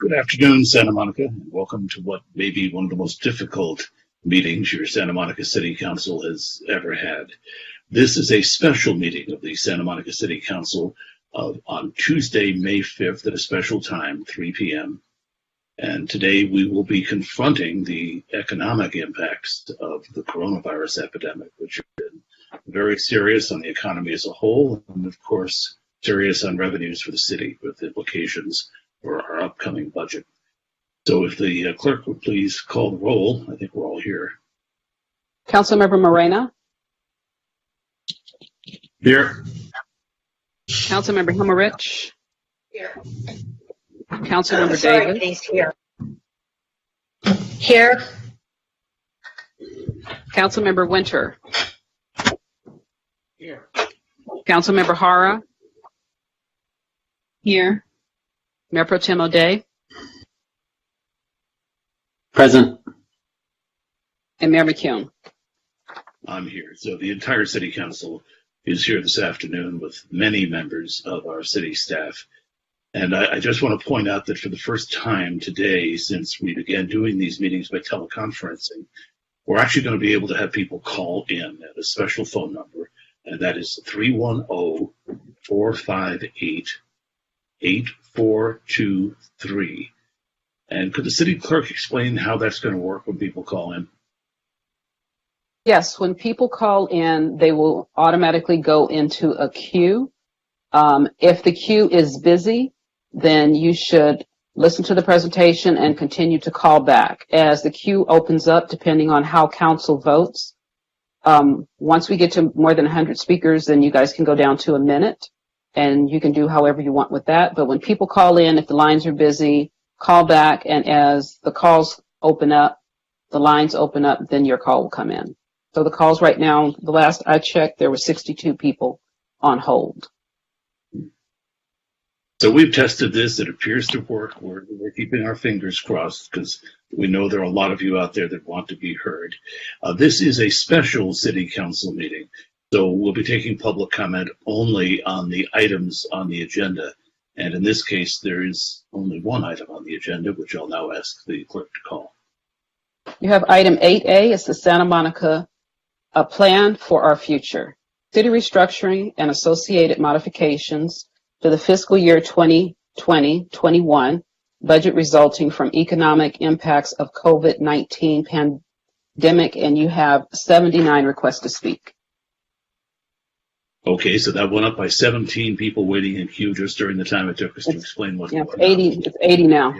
Good afternoon, Santa Monica, and welcome to what may be one of the most difficult meetings your Santa Monica City Council has ever had. This is a special meeting of the Santa Monica City Council on Tuesday, May 5th at a special time, 3 p.m. And today we will be confronting the economic impacts of the coronavirus epidemic, which have been very serious on the economy as a whole, and of course, serious on revenues for the city with implications for our upcoming budget. So if the clerk would please call the roll, I think we're all here. Councilmember Moreno. Here. Councilmember Himmerich. Here. Councilmember Davis. Here. Here. Councilmember Winter. Here. Councilmember Hara. Here. Mayor Pro Tem O'Day. Present. And Mayor McCune. I'm here. So the entire City Council is here this afternoon with many members of our city staff. And I just want to point out that for the first time today, since we began doing these meetings by teleconferencing, we're actually going to be able to have people call in at a special phone number, and that is 310-458-8423. And could the city clerk explain how that's going to work when people call in? Yes, when people call in, they will automatically go into a queue. If the queue is busy, then you should listen to the presentation and continue to call back. As the queue opens up, depending on how council votes, once we get to more than 100 speakers, then you guys can go down to a minute, and you can do however you want with that. But when people call in, if the lines are busy, call back, and as the calls open up, the lines open up, then your call will come in. So the calls right now, the last I checked, there were 62 people on hold. So we've tested this. It appears to work. We're keeping our fingers crossed because we know there are a lot of you out there that want to be heard. This is a special city council meeting, so we'll be taking public comment only on the items on the agenda. And in this case, there is only one item on the agenda, which I'll now ask the clerk to call. You have item 8A. It's the Santa Monica A Plan for Our Future, City Restructuring and Associated Modifications to the fiscal year 2020-21 budget resulting from economic impacts of COVID-19 pandemic, and you have 79 requests to speak. Okay, so that went up by 17 people waiting in queue just during the time it took us to explain what's going on. 80, it's 80 now.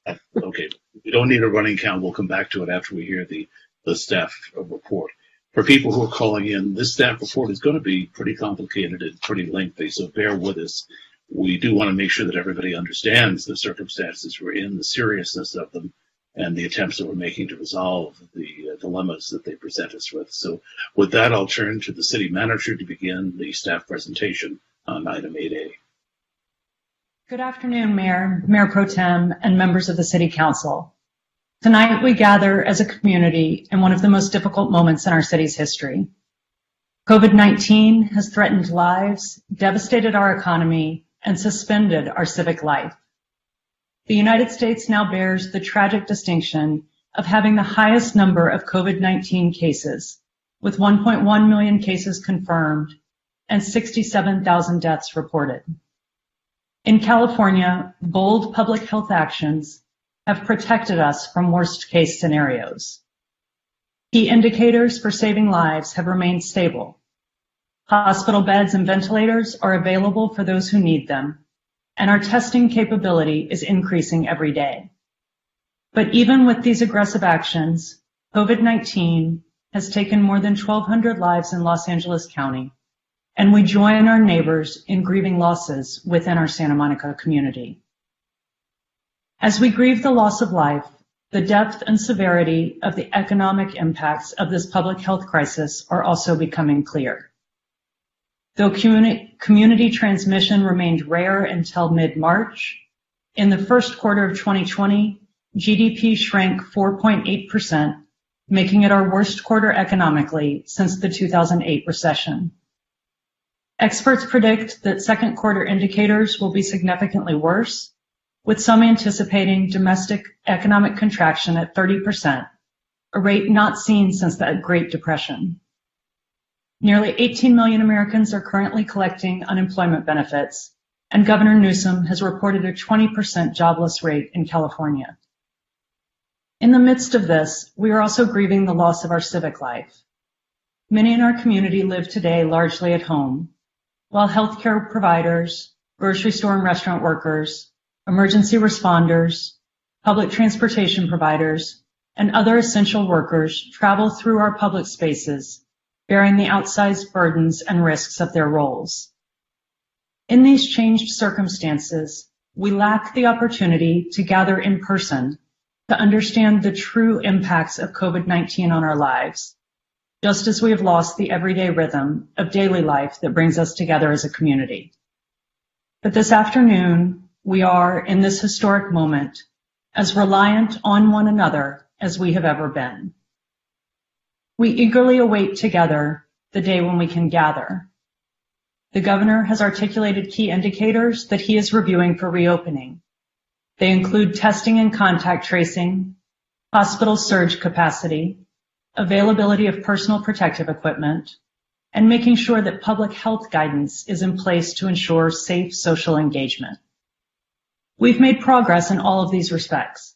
Yeah. Okay, we don't need a running count. We'll come back to it after we hear the staff report. For people who are calling in, this staff report is going to be pretty complicated and pretty lengthy, so bear with us. We do want to make sure that everybody understands the circumstances we're in, the seriousness of them, and the attempts that we're making to resolve the dilemmas that they present us with. So with that, I'll turn to the city manager to begin the staff presentation on item 8A. Good afternoon, Mayor Pro Tem, and members of the City Council. Tonight, we gather as a community in one of the most difficult moments in our city's history. COVID-19 has threatened lives, devastated our economy, and suspended our civic life. The United States now bears the tragic distinction of having the highest number of COVID-19 cases, with 1.1 million cases confirmed and 67,000 deaths reported. In California, bold public health actions have protected us from worst-case scenarios. Key indicators for saving lives have remained stable. Hospital beds and ventilators are available for those who need them, and our testing capability is increasing every day. But even with these aggressive actions, COVID-19 has taken more than 1,200 lives in Los Angeles County, and we join our neighbors in grieving losses within our Santa Monica community. As we grieve the loss of life, the depth and severity of the economic impacts of this public health crisis are also becoming clear. Though community transmission remained rare until mid-March, in the first quarter of 2020, GDP shrank 4.8%, making it our worst quarter economically since the 2008 recession. Experts predict that second quarter indicators will be significantly worse, with some anticipating domestic economic contraction at 30%, a rate not seen since the Great Depression. Nearly 18 million Americans are currently collecting unemployment benefits, and Governor Newsom has reported a 20% jobless rate in California. In the midst of this, we are also grieving the loss of our civic life. Many in our community live today largely at home, while healthcare providers, grocery store and restaurant workers, emergency responders, public transportation providers, and other essential workers travel through our public spaces, bearing the outsized burdens and risks of their roles. In these changed circumstances, we lack the opportunity to gather in person to understand the true impacts of COVID-19 on our lives, just as we have lost the everyday rhythm of daily life that brings us together as a community. But this afternoon, we are, in this historic moment, as reliant on one another as we have ever been. We eagerly await together the day when we can gather. The governor has articulated key indicators that he is reviewing for reopening. They include testing and contact tracing, hospital surge capacity, availability of personal protective equipment, and making sure that public health guidance is in place to ensure safe social engagement. We've made progress in all of these respects.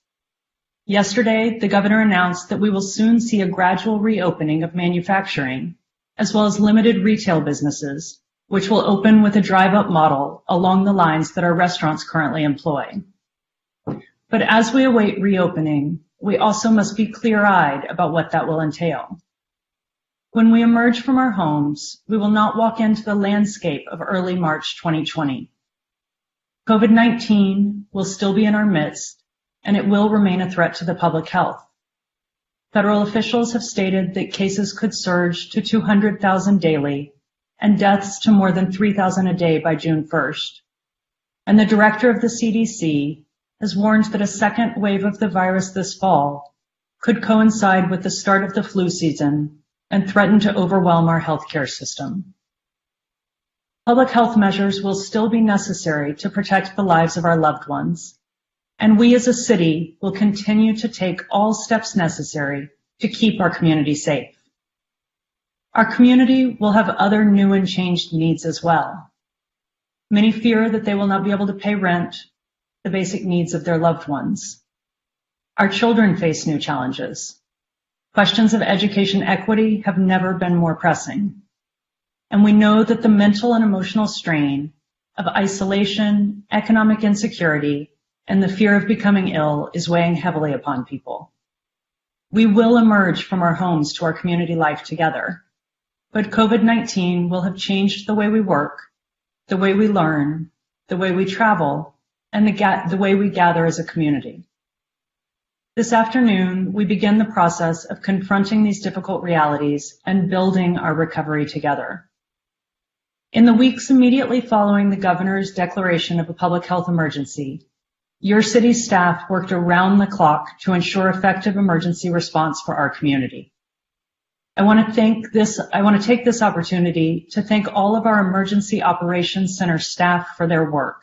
Yesterday, the governor announced that we will soon see a gradual reopening of manufacturing, as well as limited retail businesses, which will open with a drive-up model along the lines that our restaurants currently employ. But as we await reopening, we also must be clear-eyed about what that will entail. When we emerge from our homes, we will not walk into the landscape of early March 2020. COVID-19 will still be in our midst, and it will remain a threat to the public health. Federal officials have stated that cases could surge to 200,000 daily and deaths to more than 3,000 a day by June 1st. And the director of the CDC has warned that a second wave of the virus this fall could coincide with the start of the flu season and threaten to overwhelm our healthcare system. Public health measures will still be necessary to protect the lives of our loved ones, and we as a city will continue to take all steps necessary to keep our community safe. Our community will have other new and changed needs as well. Many fear that they will not be able to pay rent, the basic needs of their loved ones. Our children face new challenges. Questions of education equity have never been more pressing. And we know that the mental and emotional strain of isolation, economic insecurity, and the fear of becoming ill is weighing heavily upon people. We will emerge from our homes to our community life together, but COVID-19 will have changed the way we work, the way we learn, the way we travel, and the way we gather as a community. This afternoon, we begin the process of confronting these difficult realities and building our recovery together. In the weeks immediately following the governor's declaration of a public health emergency, your city staff worked around the clock to ensure effective emergency response for our community. I want to take this opportunity to thank all of our Emergency Operations Center staff for their work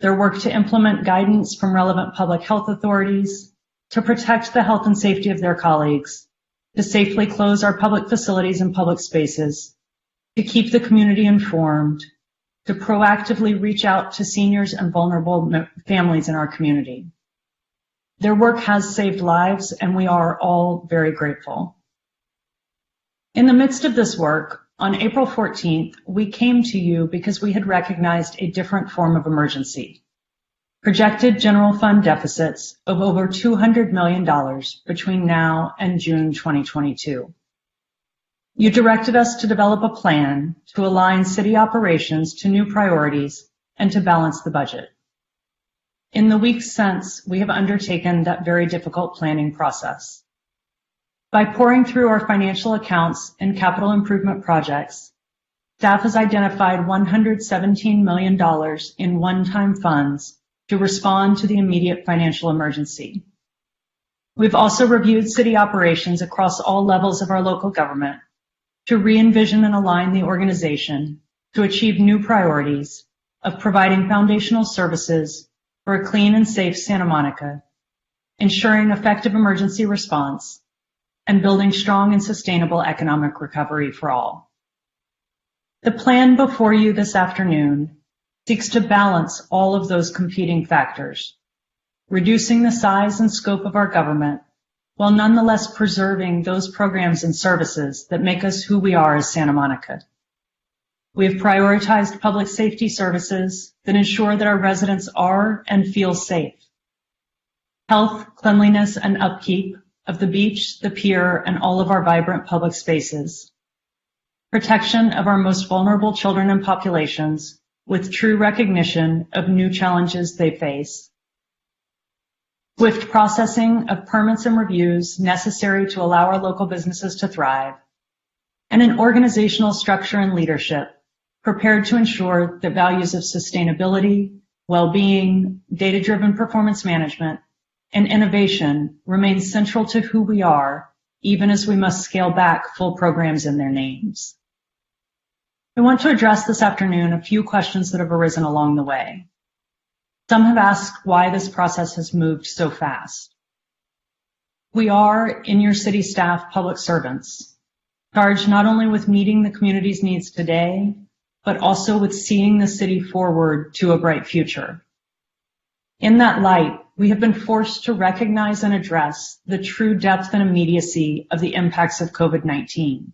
to implement guidance from relevant public health authorities, to protect the health and safety of their colleagues, to safely close our public facilities and public spaces, to keep the community informed, to proactively reach out to seniors and vulnerable families in our community. Their work has saved lives, and we are all very grateful. In the midst of this work, on April 14th, we came to you because we had recognized a different form of emergency. Projected general fund deficits of over $200 million between now and June 2022. You directed us to develop a plan to align city operations to new priorities and to balance the budget. In the weeks since, we have undertaken that very difficult planning process. By poring through our financial accounts and capital improvement projects, staff has identified $117 million in one-time funds to respond to the immediate financial emergency. We've also reviewed city operations across all levels of our local government to re-envision and align the organization to achieve new priorities of providing foundational services, for a clean and safe Santa Monica, ensuring effective emergency response, and building strong and sustainable economic recovery for all. The plan before you this afternoon seeks to balance all of those competing factors, reducing the size and scope of our government while nonetheless preserving those programs and services that make us who we are as Santa Monica. We have prioritized public safety services that ensure that our residents are and feel safe. Health, cleanliness, and upkeep of the beach, the pier, and all of our vibrant public spaces. Protection of our most vulnerable children and populations with true recognition of new challenges they face. Swift processing of permits and reviews necessary to allow our local businesses to thrive. And an organizational structure and leadership prepared to ensure that values of sustainability, well-being, data-driven performance management, and innovation remain central to who we are, even as we must scale back full programs in their names. I want to address this afternoon a few questions that have arisen along the way. Some have asked why this process has moved so fast. We are, in your city staff, public servants, charged not only with meeting the community's needs today, but also with seeing the city forward to a bright future. In that light, we have been forced to recognize and address the true depth and immediacy of the impacts of COVID-19.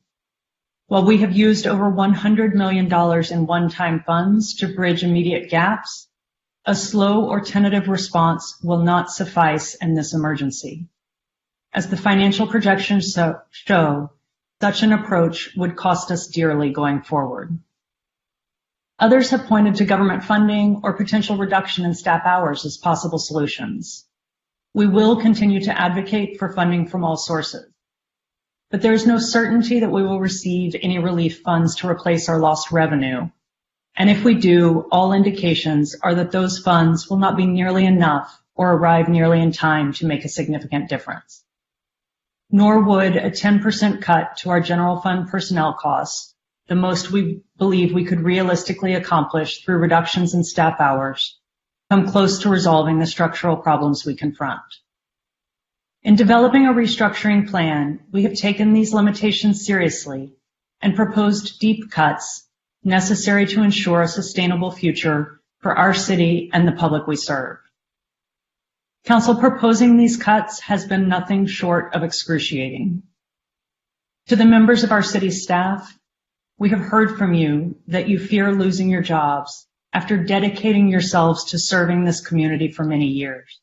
While we have used over $100 million in one-time funds to bridge immediate gaps, a slow or tentative response will not suffice in this emergency. As the financial projections show, such an approach would cost us dearly going forward. Others have pointed to government funding or potential reduction in staff hours as possible solutions. We will continue to advocate for funding from all sources, but there is no certainty that we will receive any relief funds to replace our lost revenue. And if we do, all indications are that those funds will not be nearly enough or arrive nearly in time to make a significant difference. Nor would a 10% cut to our general fund personnel costs, the most we believe we could realistically accomplish through reductions in staff hours, come close to resolving the structural problems we confront. In developing a restructuring plan, we have taken these limitations seriously and proposed deep cuts necessary to ensure a sustainable future for our city and the public we serve. Council proposing these cuts has been nothing short of excruciating. To the members of our city staff, we have heard from you that you fear losing your jobs after dedicating yourselves to serving this community for many years.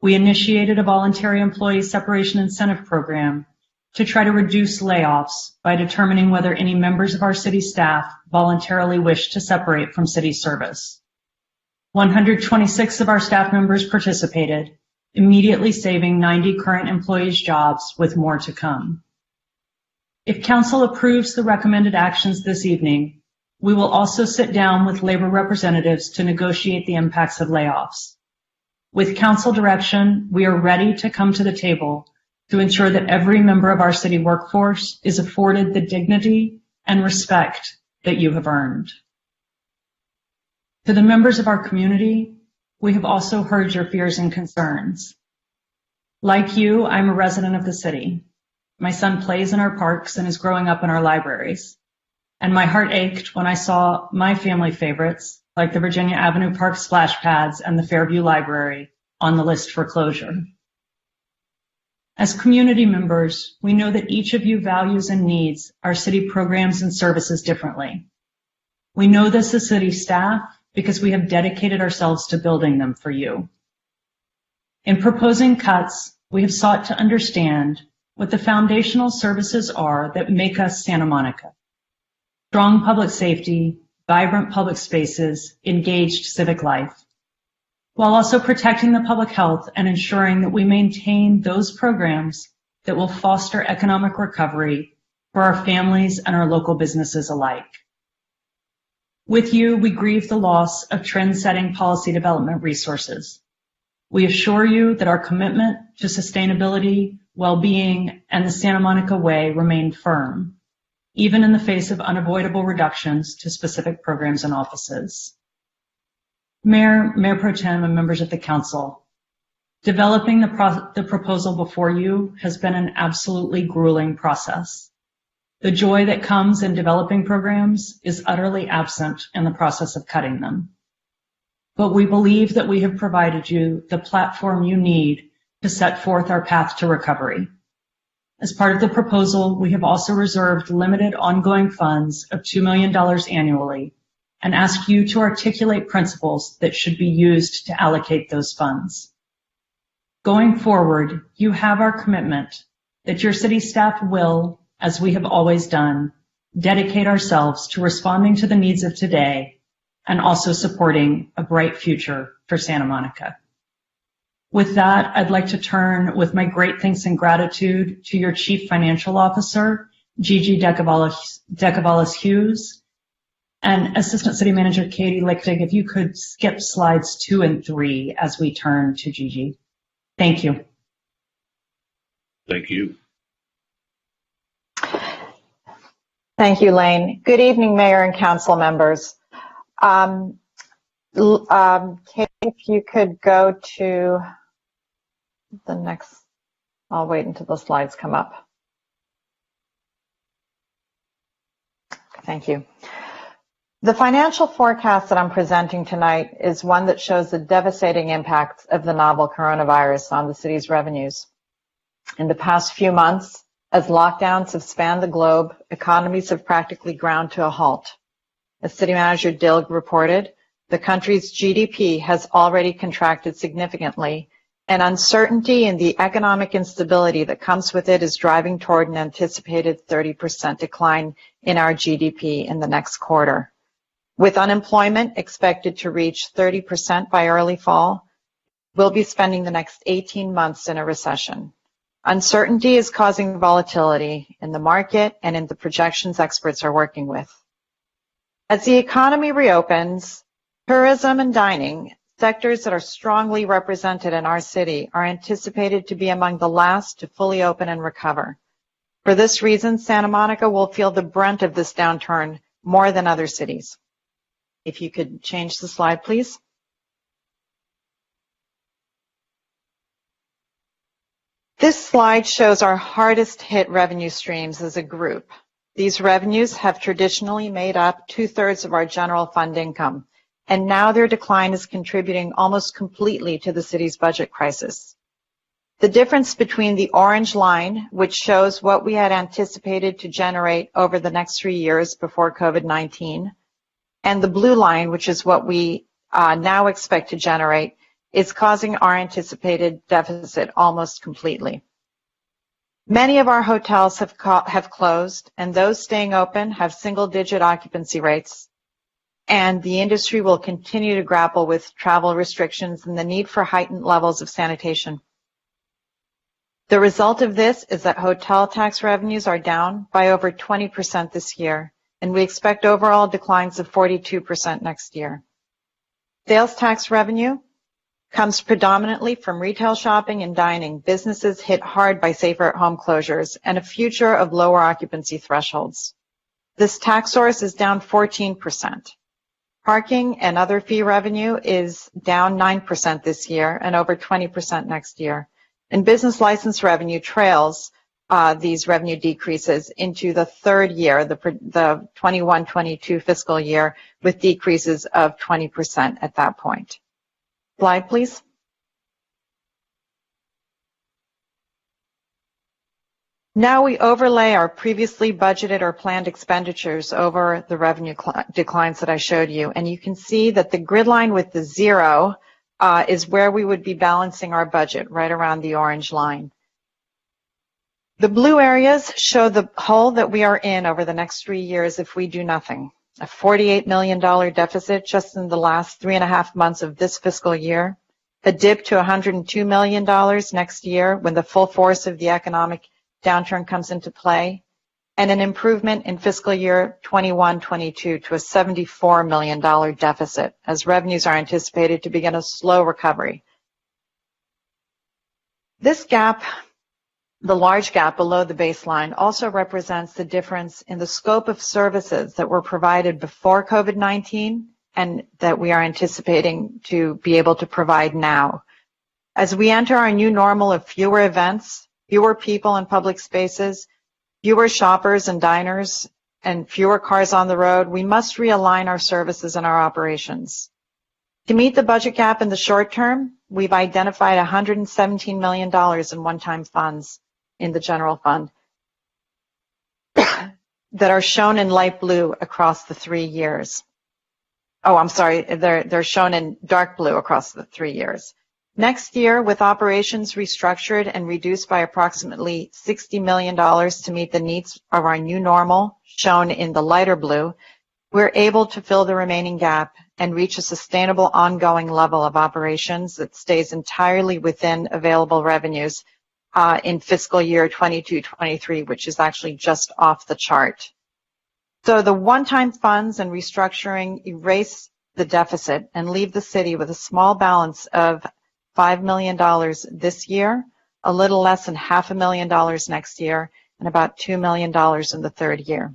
We initiated a voluntary employee separation incentive program to try to reduce layoffs by determining whether any members of our city staff voluntarily wish to separate from city service. 126 of our staff members participated, immediately saving 90 current employees' jobs with more to come. If Council approves the recommended actions this evening, we will also sit down with labor representatives to negotiate the impacts of layoffs. With Council direction, we are ready to come to the table to ensure that every member of our city workforce is afforded the dignity and respect that you have earned. To the members of our community, we have also heard your fears and concerns. Like you, I'm a resident of the city. My son plays in our parks and is growing up in our libraries. And my heart ached when I saw my family favorites, like the Virginia Avenue Park splash pads and the Fairview Library, on the list for closure. As community members, we know that each of you values and needs our city programs and services differently. We know this as city staff because we have dedicated ourselves to building them for you. In proposing cuts, we have sought to understand what the foundational services are that make us Santa Monica. Strong public safety, vibrant public spaces, engaged civic life, while also protecting the public health and ensuring that we maintain those programs that will foster economic recovery for our families and our local businesses alike. With you, we grieve the loss of trend-setting policy development resources. We assure you that our commitment to sustainability, well-being, and the Santa Monica way remain firm, even in the face of unavoidable reductions to specific programs and offices. Mayor, Mayor Pro Tem, and members of the council, developing the proposal before you has been an absolutely grueling process. The joy that comes in developing programs is utterly absent in the process of cutting them. But we believe that we have provided you the platform you need to set forth our path to recovery. As part of the proposal, we have also reserved limited ongoing funds of $2 million annually and ask you to articulate principles that should be used to allocate those funds. Going forward, you have our commitment that your city staff will, as we have always done, dedicate ourselves to responding to the needs of today and also supporting a bright future for Santa Monica. With that, I'd like to turn with my great thanks and gratitude to your Chief Financial Officer, Gigi Decavalis Hughes, and Assistant City Manager Katie Lichtig, if you could skip slides 2 and 3 as we turn to Gigi. Thank you. Thank you. Thank you, Lane. Good evening, Mayor and Council members. Kate, if you could go to the next, I'll wait until the slides come up. Thank you. The financial forecast that I'm presenting tonight is one that shows the devastating impacts of the novel coronavirus on the city's revenues. In the past few months, as lockdowns have spanned the globe, economies have practically ground to a halt. As City Manager Dilg reported, the country's GDP has already contracted significantly, and uncertainty and the economic instability that comes with it is driving toward an anticipated 30% decline in our GDP in the next quarter. With unemployment expected to reach 30% by early fall, we'll be spending the next 18 months in a recession. Uncertainty is causing volatility in the market and in the projections experts are working with. As the economy reopens, tourism and dining, sectors that are strongly represented in our city, are anticipated to be among the last to fully open and recover. For this reason, Santa Monica will feel the brunt of this downturn more than other cities. If you could change the slide, please. This slide shows our hardest hit revenue streams as a group. These revenues have traditionally made up 2/3 of our general fund income, and now their decline is contributing almost completely to the city's budget crisis. The difference between the orange line, which shows what we had anticipated to generate over the next 3 years before COVID-19, and the blue line, which is what we now expect to generate, is causing our anticipated deficit almost completely. Many of our hotels have closed, and those staying open have single-digit occupancy rates, and the industry will continue to grapple with travel restrictions and the need for heightened levels of sanitation. The result of this is that hotel tax revenues are down by over 20% this year, and we expect overall declines of 42% next year. Sales tax revenue comes predominantly from retail shopping and dining, businesses hit hard by safer-at-home closures, and a future of lower occupancy thresholds. This tax source is down 14%. Parking and other fee revenue is down 9% this year and over 20% next year. And business license revenue trails these revenue decreases into the third year, the 21-22 fiscal year, with decreases of 20% at that point. Slide, please. Now we overlay our previously budgeted or planned expenditures over the revenue declines that I showed you, and you can see that the grid line with the 0 is where we would be balancing our budget, right around the orange line. The blue areas show the hole that we are in over the next 3 years if we do nothing. A $48 million deficit just in the last 3.5 months of this fiscal year, a dip to $102 million next year when the full force of the economic downturn comes into play, and an improvement in fiscal year 21-22 to a $74 million deficit as revenues are anticipated to begin a slow recovery. This gap, the large gap below the baseline, also represents the difference in the scope of services that were provided before COVID-19 and that we are anticipating to be able to provide now. As we enter our new normal of fewer events, fewer people in public spaces, fewer shoppers and diners, and fewer cars on the road, we must realign our services and our operations. To meet the budget gap in the short term, we've identified $117 million in one-time funds in the general fund that are shown in light blue across the 3 years. Oh, I'm sorry, they're shown in dark blue across the 3 years. Next year, with operations restructured and reduced by approximately $60 million to meet the needs of our new normal, shown in the lighter blue, we're able to fill the remaining gap and reach a sustainable ongoing level of operations that stays entirely within available revenues in fiscal year 22-23, which is actually just off the chart. So the one-time funds and restructuring erase the deficit and leave the city with a small balance of $5 million this year, a little less than $500,000 next year, and about $2 million in the third year.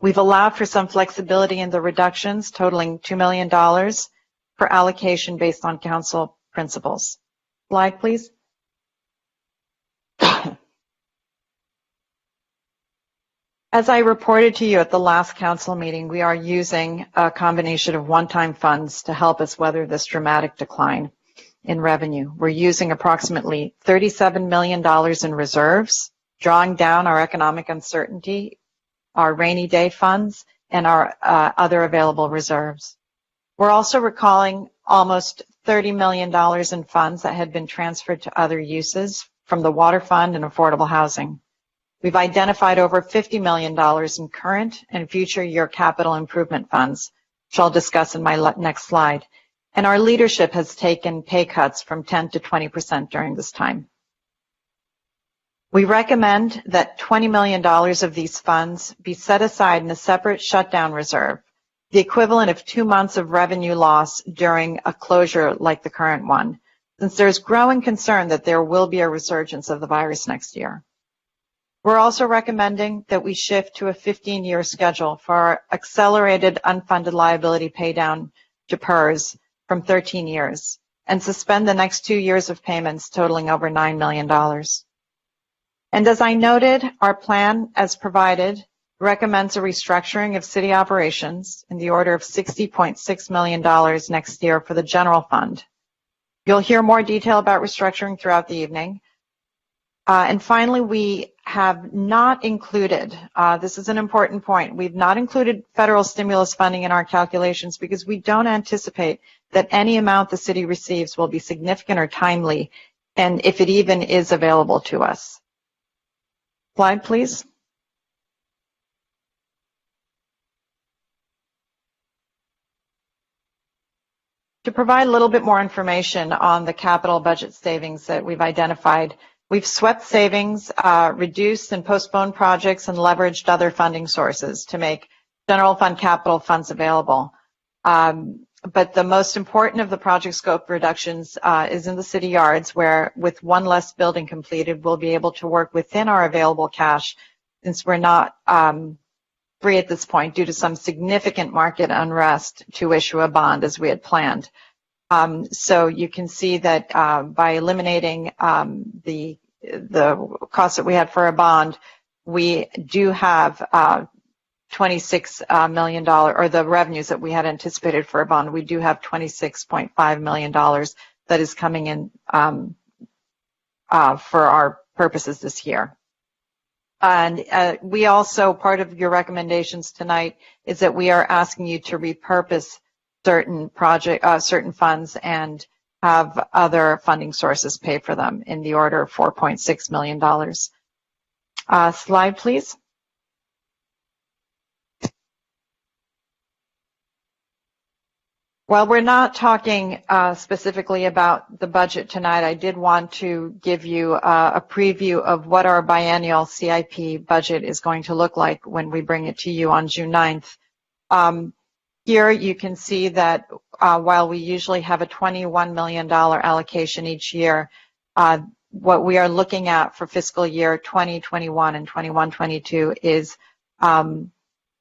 We've allowed for some flexibility in the reductions, totaling $2 million for allocation based on council principles. Slide, please. As I reported to you at the last council meeting, we are using a combination of one-time funds to help us weather this dramatic decline in revenue. We're using approximately $37 million in reserves, drawing down our economic uncertainty, our rainy day funds, and our other available reserves. We're also recalling almost $30 million in funds that had been transferred to other uses from the water fund and affordable housing. We've identified over $50 million in current and future year capital improvement funds, which I'll discuss in my next slide. And our leadership has taken pay cuts from 10 to 20% during this time. We recommend that $20 million of these funds be set aside in a separate shutdown reserve, the equivalent of 2 months of revenue loss during a closure like the current one, since there's growing concern that there will be a resurgence of the virus next year. We're also recommending that we shift to a 15-year schedule for our accelerated unfunded liability paydown to PERS from 13 years and suspend the next 2 years of payments totaling over $9 million. And as I noted, our plan, as provided, recommends a restructuring of city operations in the order of $60.6 million next year for the general fund. You'll hear more detail about restructuring throughout the evening. And finally, we have not included, this is an important point, we've not included federal stimulus funding in our calculations because we don't anticipate that any amount the city receives will be significant or timely, and if it even is available to us. Slide, please. To provide a little bit more information on the capital budget savings that we've identified, we've swept savings, reduced and postponed projects, and leveraged other funding sources to make general fund capital funds available. But the most important of the project scope reductions is in the city yards, where with one less building completed, we'll be able to work within our available cash, since we're not free at this point due to some significant market unrest to issue a bond as we had planned. So you can see that by eliminating the cost that we had for a bond, we do have $26 million, or the revenues that we had anticipated for a bond, we do have $26.5 million that is coming in for our purposes this year. And we also, part of your recommendations tonight is that we are asking you to repurpose certain certain funds and have other funding sources pay for them in the order of $4.6 million. Slide, please. While we're not talking specifically about the budget tonight, I did want to give you a preview of what our biennial CIP budget is going to look like when we bring it to you on June 9th. Here you can see that while we usually have a $21 million allocation each year, what we are looking at for fiscal year 2021 and 21-22 is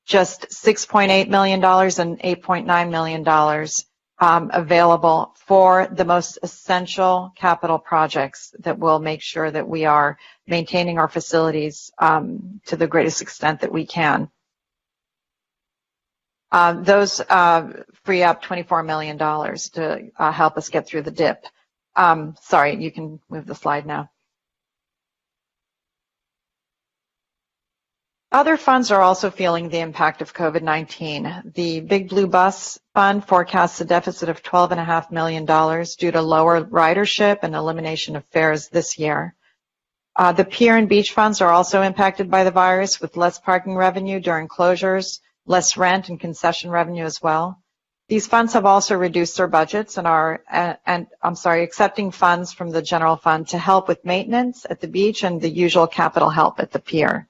just $6.8 million and $8.9 million available for the most essential capital projects that will make sure that we are maintaining our facilities to the greatest extent that we can. Those free up $24 million to help us get through the dip. Sorry, you can move the slide now. Other funds are also feeling the impact of COVID-19. The Big Blue Bus Fund forecasts a deficit of $12.5 million due to lower ridership and elimination of fares this year. The pier and beach funds are also impacted by the virus, with less parking revenue during closures, less rent and concession revenue as well. These funds have also reduced their budgets and are accepting funds from the general fund to help with maintenance at the beach and the usual capital help at the pier.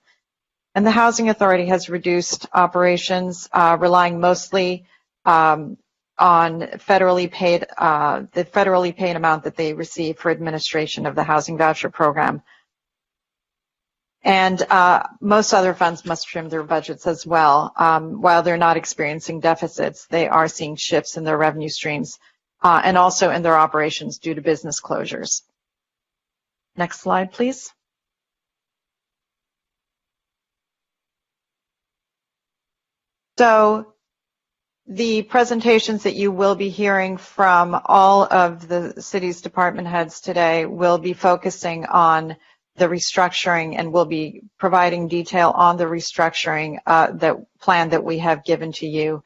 And the Housing Authority has reduced operations, relying mostly on the federally paid amount that they receive for administration of the housing voucher program. And most other funds must trim their budgets as well. While they're not experiencing deficits, they are seeing shifts in their revenue streams and also in their operations due to business closures. Next slide, please. So the presentations that you will be hearing from all of the city's department heads today will be focusing on the restructuring, and will be providing detail on the restructuring plan that we have given to you.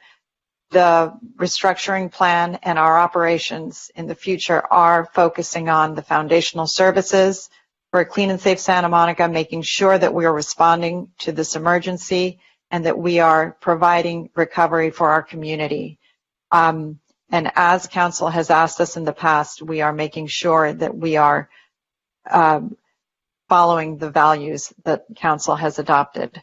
The restructuring plan and our operations in the future are focusing on the foundational services for a clean and safe Santa Monica, making sure that we are responding to this emergency and that we are providing recovery for our community. And as Council has asked us in the past, we are making sure that we are following the values that Council has adopted.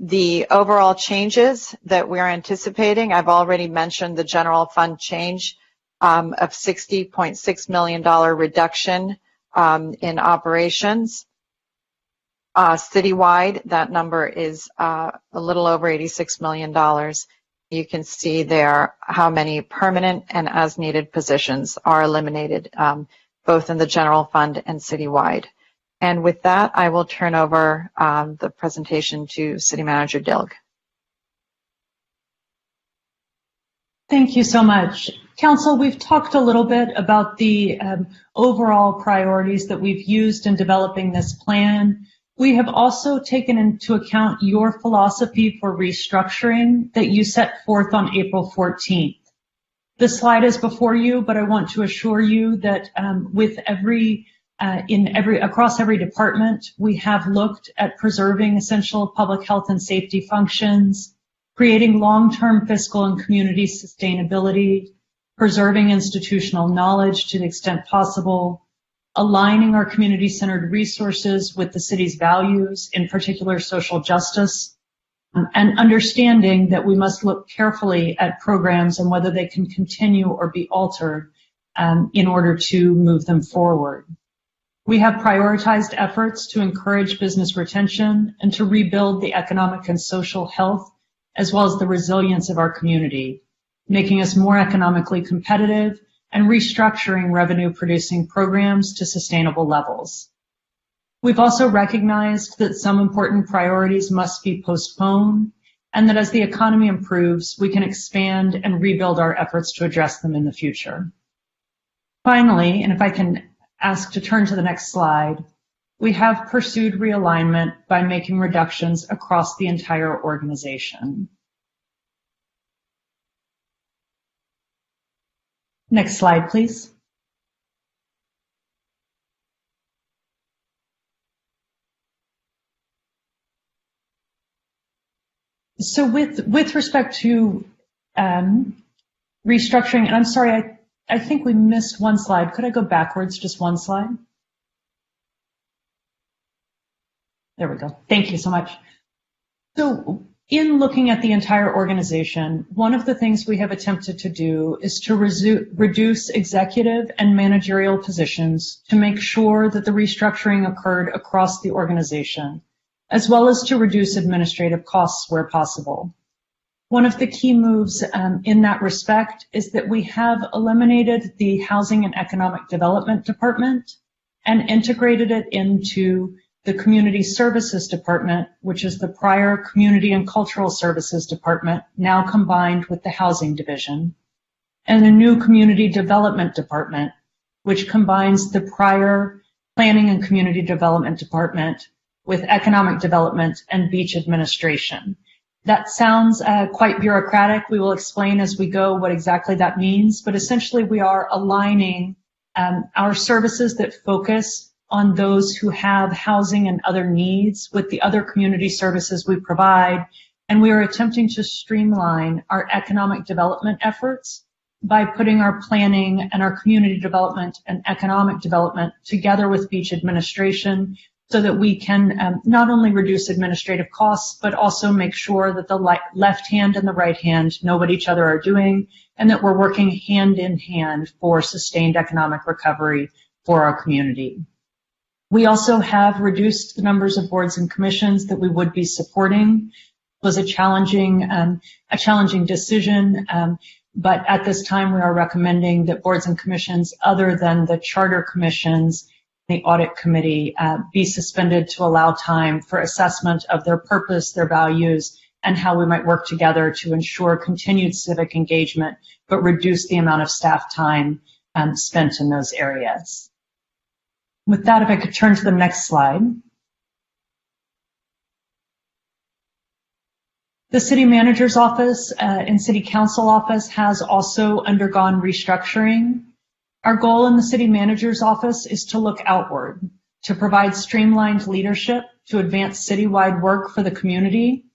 The overall changes that we are anticipating, I've already mentioned the general fund change of $60.6 million reduction in operations. Citywide, that number is a little over $86 million. You can see there how many permanent and as-needed positions are eliminated, both in the general fund and citywide. And with that, I will turn over the presentation to City Manager Dilg. Thank you so much. Council, we've talked a little bit about the overall priorities that we've used in developing this plan. We have also taken into account your philosophy for restructuring that you set forth on April 14th. The slide is before you, but I want to assure you that with across every department, we have looked at preserving essential public health and safety functions, creating long-term fiscal and community sustainability, preserving institutional knowledge to the extent possible, aligning our community-centered resources with the city's values, in particular social justice, and understanding that we must look carefully at programs and whether they can continue or be altered in order to move them forward. We have prioritized efforts to encourage business retention and to rebuild the economic and social health, as well as the resilience of our community, making us more economically competitive and restructuring revenue-producing programs to sustainable levels. We've also recognized that some important priorities must be postponed, and that as the economy improves, we can expand and rebuild our efforts to address them in the future. Finally, and if I can ask to turn to the next slide, we have pursued realignment by making reductions across the entire organization. Next slide, please. So with respect to restructuring, and I'm sorry, I think we missed one slide. Could I go backwards just one slide? There we go. Thank you so much. So in looking at the entire organization, one of the things we have attempted to do is to reduce executive and managerial positions to make sure that the restructuring occurred across the organization, as well as to reduce administrative costs where possible. One of the key moves in that respect is that we have eliminated the Housing and Economic Development Department and integrated it into the Community Services Department, which is the prior Community and Cultural Services Department, now combined with the Housing Division, and a new Community Development Department, which combines the prior Planning and Community Development Department with Economic Development and Beach Administration. That sounds quite bureaucratic. We will explain as we go what exactly that means, but essentially we are aligning our services that focus on those who have housing and other needs with the other community services we provide, and we are attempting to streamline our economic development efforts by putting our planning and our community development and economic development together with beach administration so that we can not only reduce administrative costs, but also make sure that the left hand and the right hand know what each other are doing and that we're working hand in hand for sustained economic recovery for our community. We also have reduced the numbers of boards and commissions that we would be supporting. It was a challenging decision, but at this time we are recommending that boards and commissions other than the charter commissions, the audit committee, be suspended to allow time for assessment of their purpose, their values, and how we might work together to ensure continued civic engagement, but reduce the amount of staff time spent in those areas. With that, if I could turn to the next slide. The city manager's office and city council office has also undergone restructuring. Our goal in the city manager's office is to look outward, to provide streamlined leadership, to advance citywide work for the community,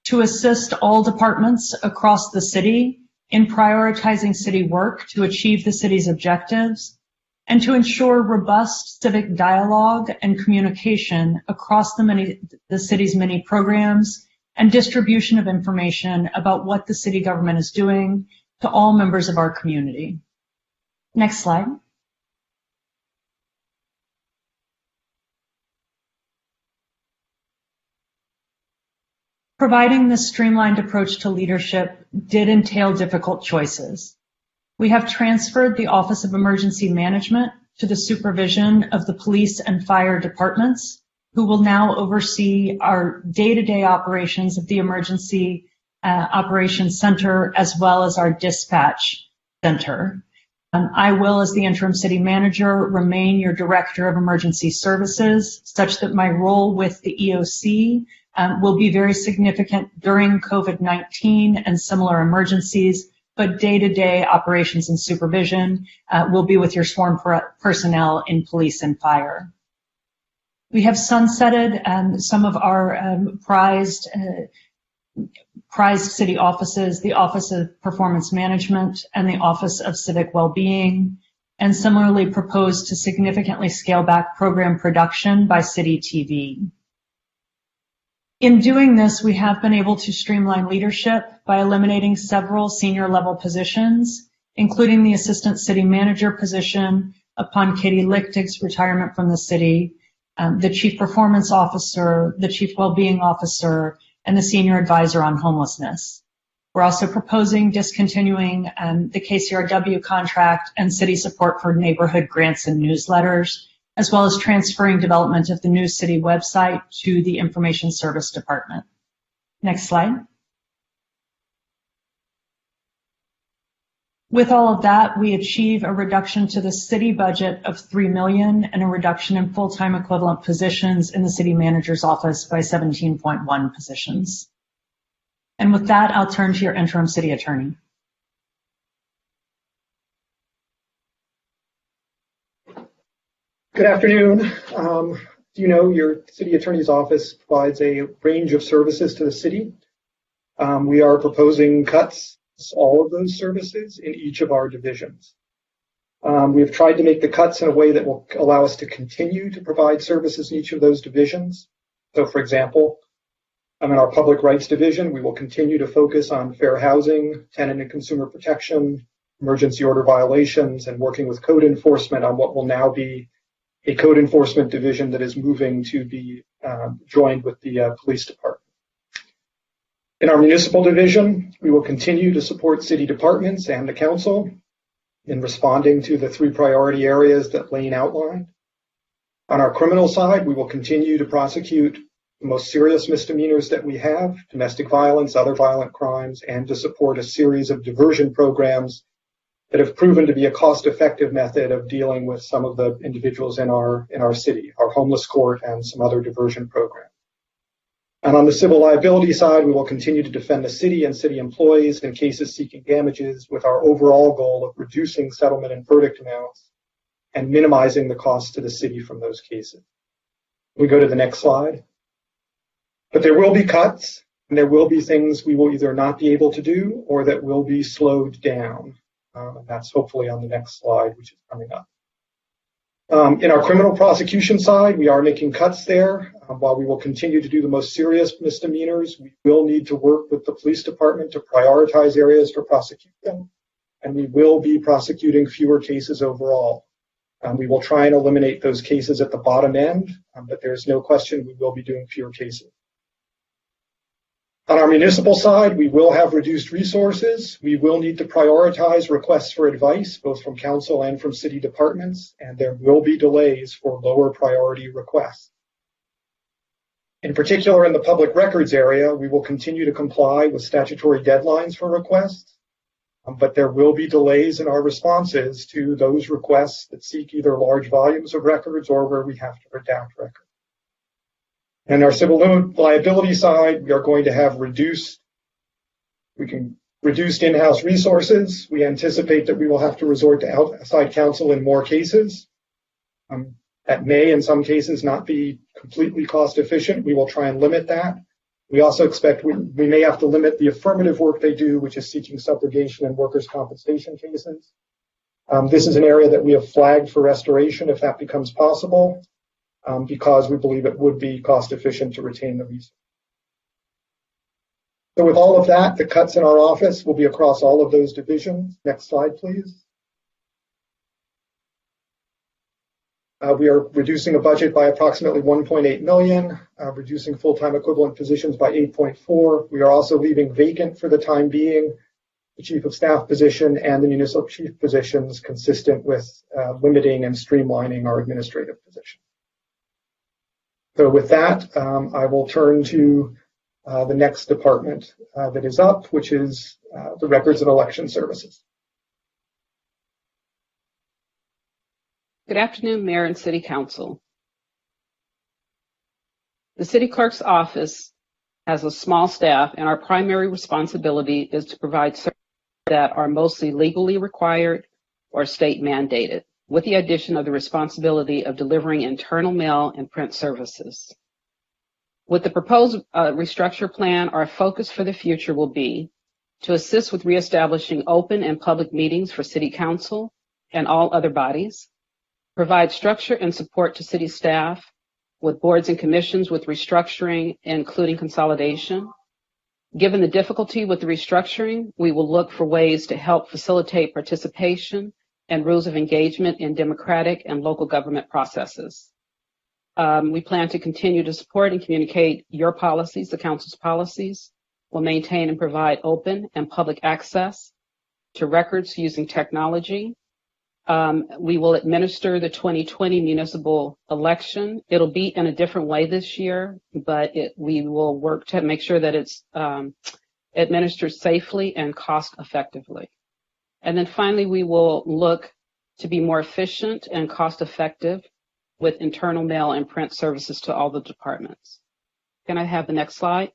to assist all departments across the city in prioritizing city work to achieve the city's objectives, and to ensure robust civic dialogue and communication across the city's many programs and distribution of information about what the city government is doing to all members of our community. Next slide. Providing this streamlined approach to leadership did entail difficult choices. We have transferred the Office of Emergency Management to the supervision of the police and fire departments, who will now oversee our day-to-day operations of the Emergency Operations Center as well as our dispatch center. I will, as the interim city manager, remain your director of emergency services, such that my role with the EOC will be very significant during COVID-19 and similar emergencies, but day-to-day operations and supervision will be with your sworn personnel in police and fire. We have sunsetted some of our prized city offices, the Office of Performance Management and the Office of Civic Wellbeing, and similarly proposed to significantly scale back program production by City TV. In doing this, we have been able to streamline leadership by eliminating several senior level positions, including the assistant city manager position upon Katie Lichtig's retirement from the city, the chief performance officer, the chief wellbeing officer, and the senior advisor on homelessness. We're also proposing discontinuing the KCRW contract and city support for neighborhood grants and newsletters, as well as transferring development of the new city website to the Information Service Department. Next slide. With all of that, we achieve a reduction to the city budget of $3 million and a reduction in full-time equivalent positions in the city manager's office by 17.1 positions. And with that, I'll turn to your interim city attorney. Good afternoon. You know, your city attorney's office provides a range of services to the city. We are proposing cuts to all of those services in each of our divisions. We have tried to make the cuts in a way that will allow us to continue to provide services in each of those divisions. So, for example, in our public rights division, we will continue to focus on fair housing, tenant and consumer protection, emergency order violations, and working with code enforcement on what will now be a code enforcement division that is moving to be joined with the police department. In our municipal division, we will continue to support city departments and the council in responding to the 3 priority areas that Lane outlined. On our criminal side, we will continue to prosecute the most serious misdemeanors that we have, domestic violence, other violent crimes, and to support a series of diversion programs that have proven to be a cost-effective method of dealing with some of the individuals in our city, our homeless court and some other diversion programs. And on the civil liability side, we will continue to defend the city and city employees in cases seeking damages with our overall goal of reducing settlement and verdict amounts and minimizing the costs to the city from those cases. We go to the next slide. But there will be cuts, and there will be things we will either not be able to do or that will be slowed down. And that's hopefully on the next slide, which is coming up. In our criminal prosecution side, we are making cuts there. While we will continue to do the most serious misdemeanors, we will need to work with the police department to prioritize areas for prosecution, and we will be prosecuting fewer cases overall. We will try and eliminate those cases at the bottom end, but there's no question we will be doing fewer cases. On our municipal side, we will have reduced resources. We will need to prioritize requests for advice, both from council and from city departments, and there will be delays for lower priority requests. In particular, in the public records area, we will continue to comply with statutory deadlines for requests, but there will be delays in our responses to those requests that seek either large volumes of records or where we have to redact records. And our civil liability side, we are going to have reduced in-house resources. We anticipate that we will have to resort to outside counsel in more cases. That may, in some cases, not be completely cost efficient. We will try and limit that. We also expect we may have to limit the affirmative work they do, which is seeking subrogation and workers' compensation cases. This is an area that we have flagged for restoration if that becomes possible. Because we believe it would be cost efficient to retain the resource. So with all of that, the cuts in our office will be across all of those divisions. Next slide, please. We are reducing a budget by approximately $1.8 million, reducing full-time equivalent positions by 8.4. We are also leaving vacant for the time being the chief of staff position and the municipal chief positions, consistent with limiting and streamlining our administrative position. So with that, I will turn to the next department that is up, which is the Records and Election Services. Good afternoon, Mayor and City Council. The City Clerk's office has a small staff, and our primary responsibility is to provide services that are mostly legally required or state mandated, with the addition of the responsibility of delivering internal mail and print services. With the proposed restructure plan, our focus for the future will be to assist with reestablishing open and public meetings for City Council and all other bodies, provide structure and support to city staff with boards and commissions with restructuring, including consolidation. Given the difficulty with the restructuring, we will look for ways to help facilitate participation and rules of engagement in democratic and local government processes. We plan to continue to support and communicate your policies, the council's policies. We'll maintain and provide open and public access to records using technology. We will administer the 2020 municipal election. It'll be in a different way this year, but we will work to make sure that it's administered safely and cost effectively. And then finally, we will look to be more efficient and cost effective with internal mail and print services to all the departments. Can I have the next slide?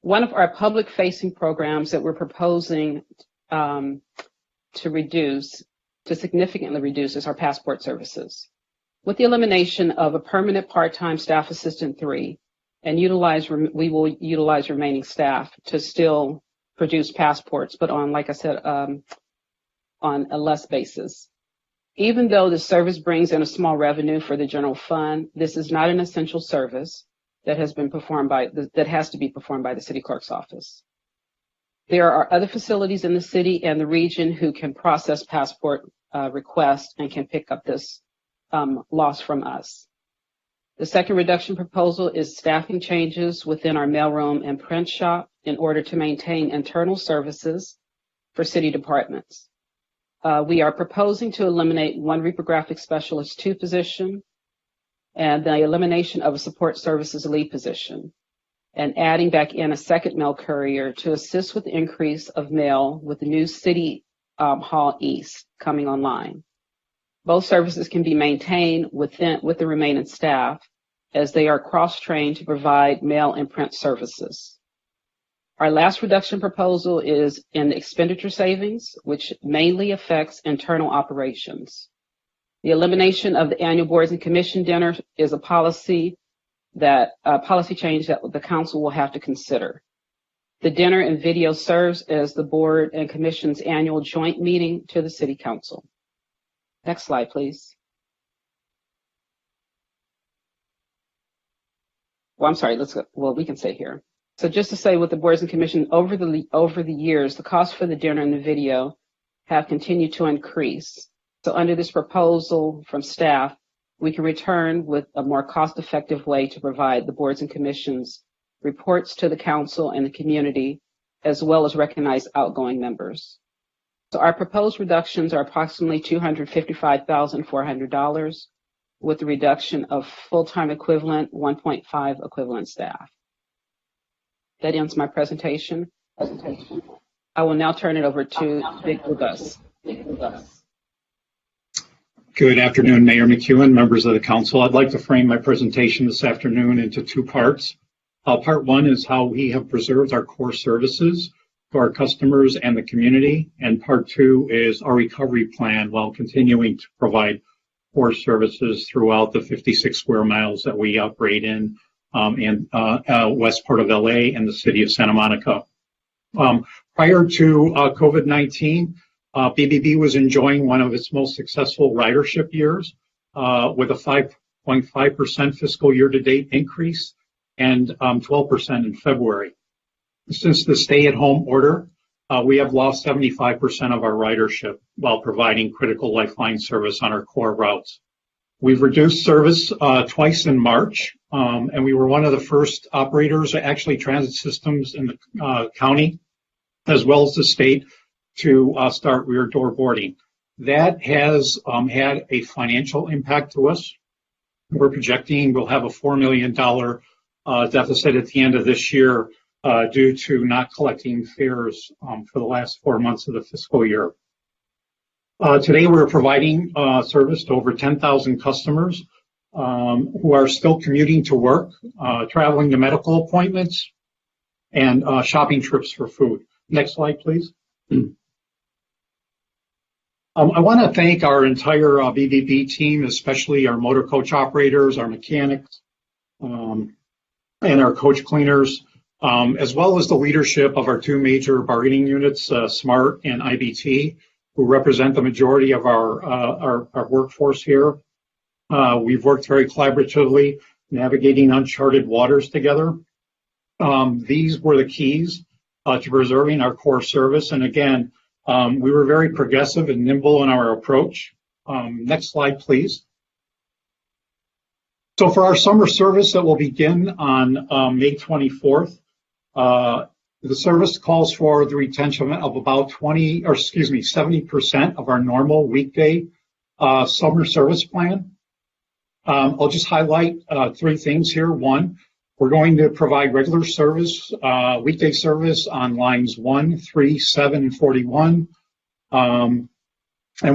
One of our public-facing programs that we're proposing to significantly reduce is our passport services. With the elimination of a permanent part-time staff assistant 3, and we will utilize remaining staff to still produce passports, but on, like I said, on a less basis. Even though the service brings in a small revenue for the general fund, this is not an essential service that has to be performed by the city clerk's office. There are other facilities in the city and the region who can process passport requests and can pick up this loss from us. The second reduction proposal is staffing changes within our mailroom and print shop in order to maintain internal services for city departments. We are proposing to eliminate one reprographic specialist 2 position and the elimination of a support services lead position, and adding back in a second mail courier to assist with the increase of mail with the new City Hall East coming online. Both services can be maintained with the remaining staff as they are cross-trained to provide mail and print services. Our last reduction proposal is in expenditure savings, which mainly affects internal operations. The elimination of the annual boards and commission dinner is a policy change that the council will have to consider. The dinner and video serves as the board and commission's annual joint meeting to the city council. Next slide, please. Well, I'm sorry, let's go. Well, we can say here. So just to say with the boards and commission over the years, the cost for the dinner and the video have continued to increase. So under this proposal from staff, we can return with a more cost-effective way to provide the boards and commissions reports to the council and the community, as well as recognize outgoing members. So our proposed reductions are approximately $255,400 with a reduction of full-time equivalent 1.5 equivalent staff. That ends my presentation. I will now turn it over to Big Blue Bus. Good afternoon, Mayor McEwen, members of the council. I'd like to frame my presentation this afternoon into 2 parts. Part 1 is how we have preserved our core services to our customers and the community, and part 2 is our recovery plan while continuing to provide core services throughout the 56 square miles that we operate in west part of LA and the city of Santa Monica. Prior to COVID-19, BBB was enjoying one of its most successful ridership years with a 5.5% fiscal year-to-date increase and 12% in February. Since the stay-at-home order, we have lost 75% of our ridership while providing critical lifeline service on our core routes. We've reduced service twice in March, and we were one of the first operators, actually transit systems in the county, as well as the state, to start rear door boarding. That has had a financial impact to us. We're projecting we'll have a $4 million deficit at the end of this year due to not collecting fares for the last 4 months of the fiscal year. Today, we're providing service to over 10,000 customers who are still commuting to work, traveling to medical appointments, and shopping trips for food. Next slide, please. I want to thank our entire BBB team, especially our motor coach operators, our mechanics, and our coach cleaners, as well as the leadership of our 2 major bargaining units, SMART and IBT, who represent the majority of our workforce here. We've worked very collaboratively, navigating uncharted waters together. These were the keys to preserving our core service. And again, we were very progressive and nimble in our approach. Next slide, please. So for our summer service that will begin on May 24th, the service calls for the retention of about 70% of our normal weekday summer service plan. I'll just highlight 3 things here. 1, we're going to provide regular service, weekday service on lines 1, 3, 7, and 41. And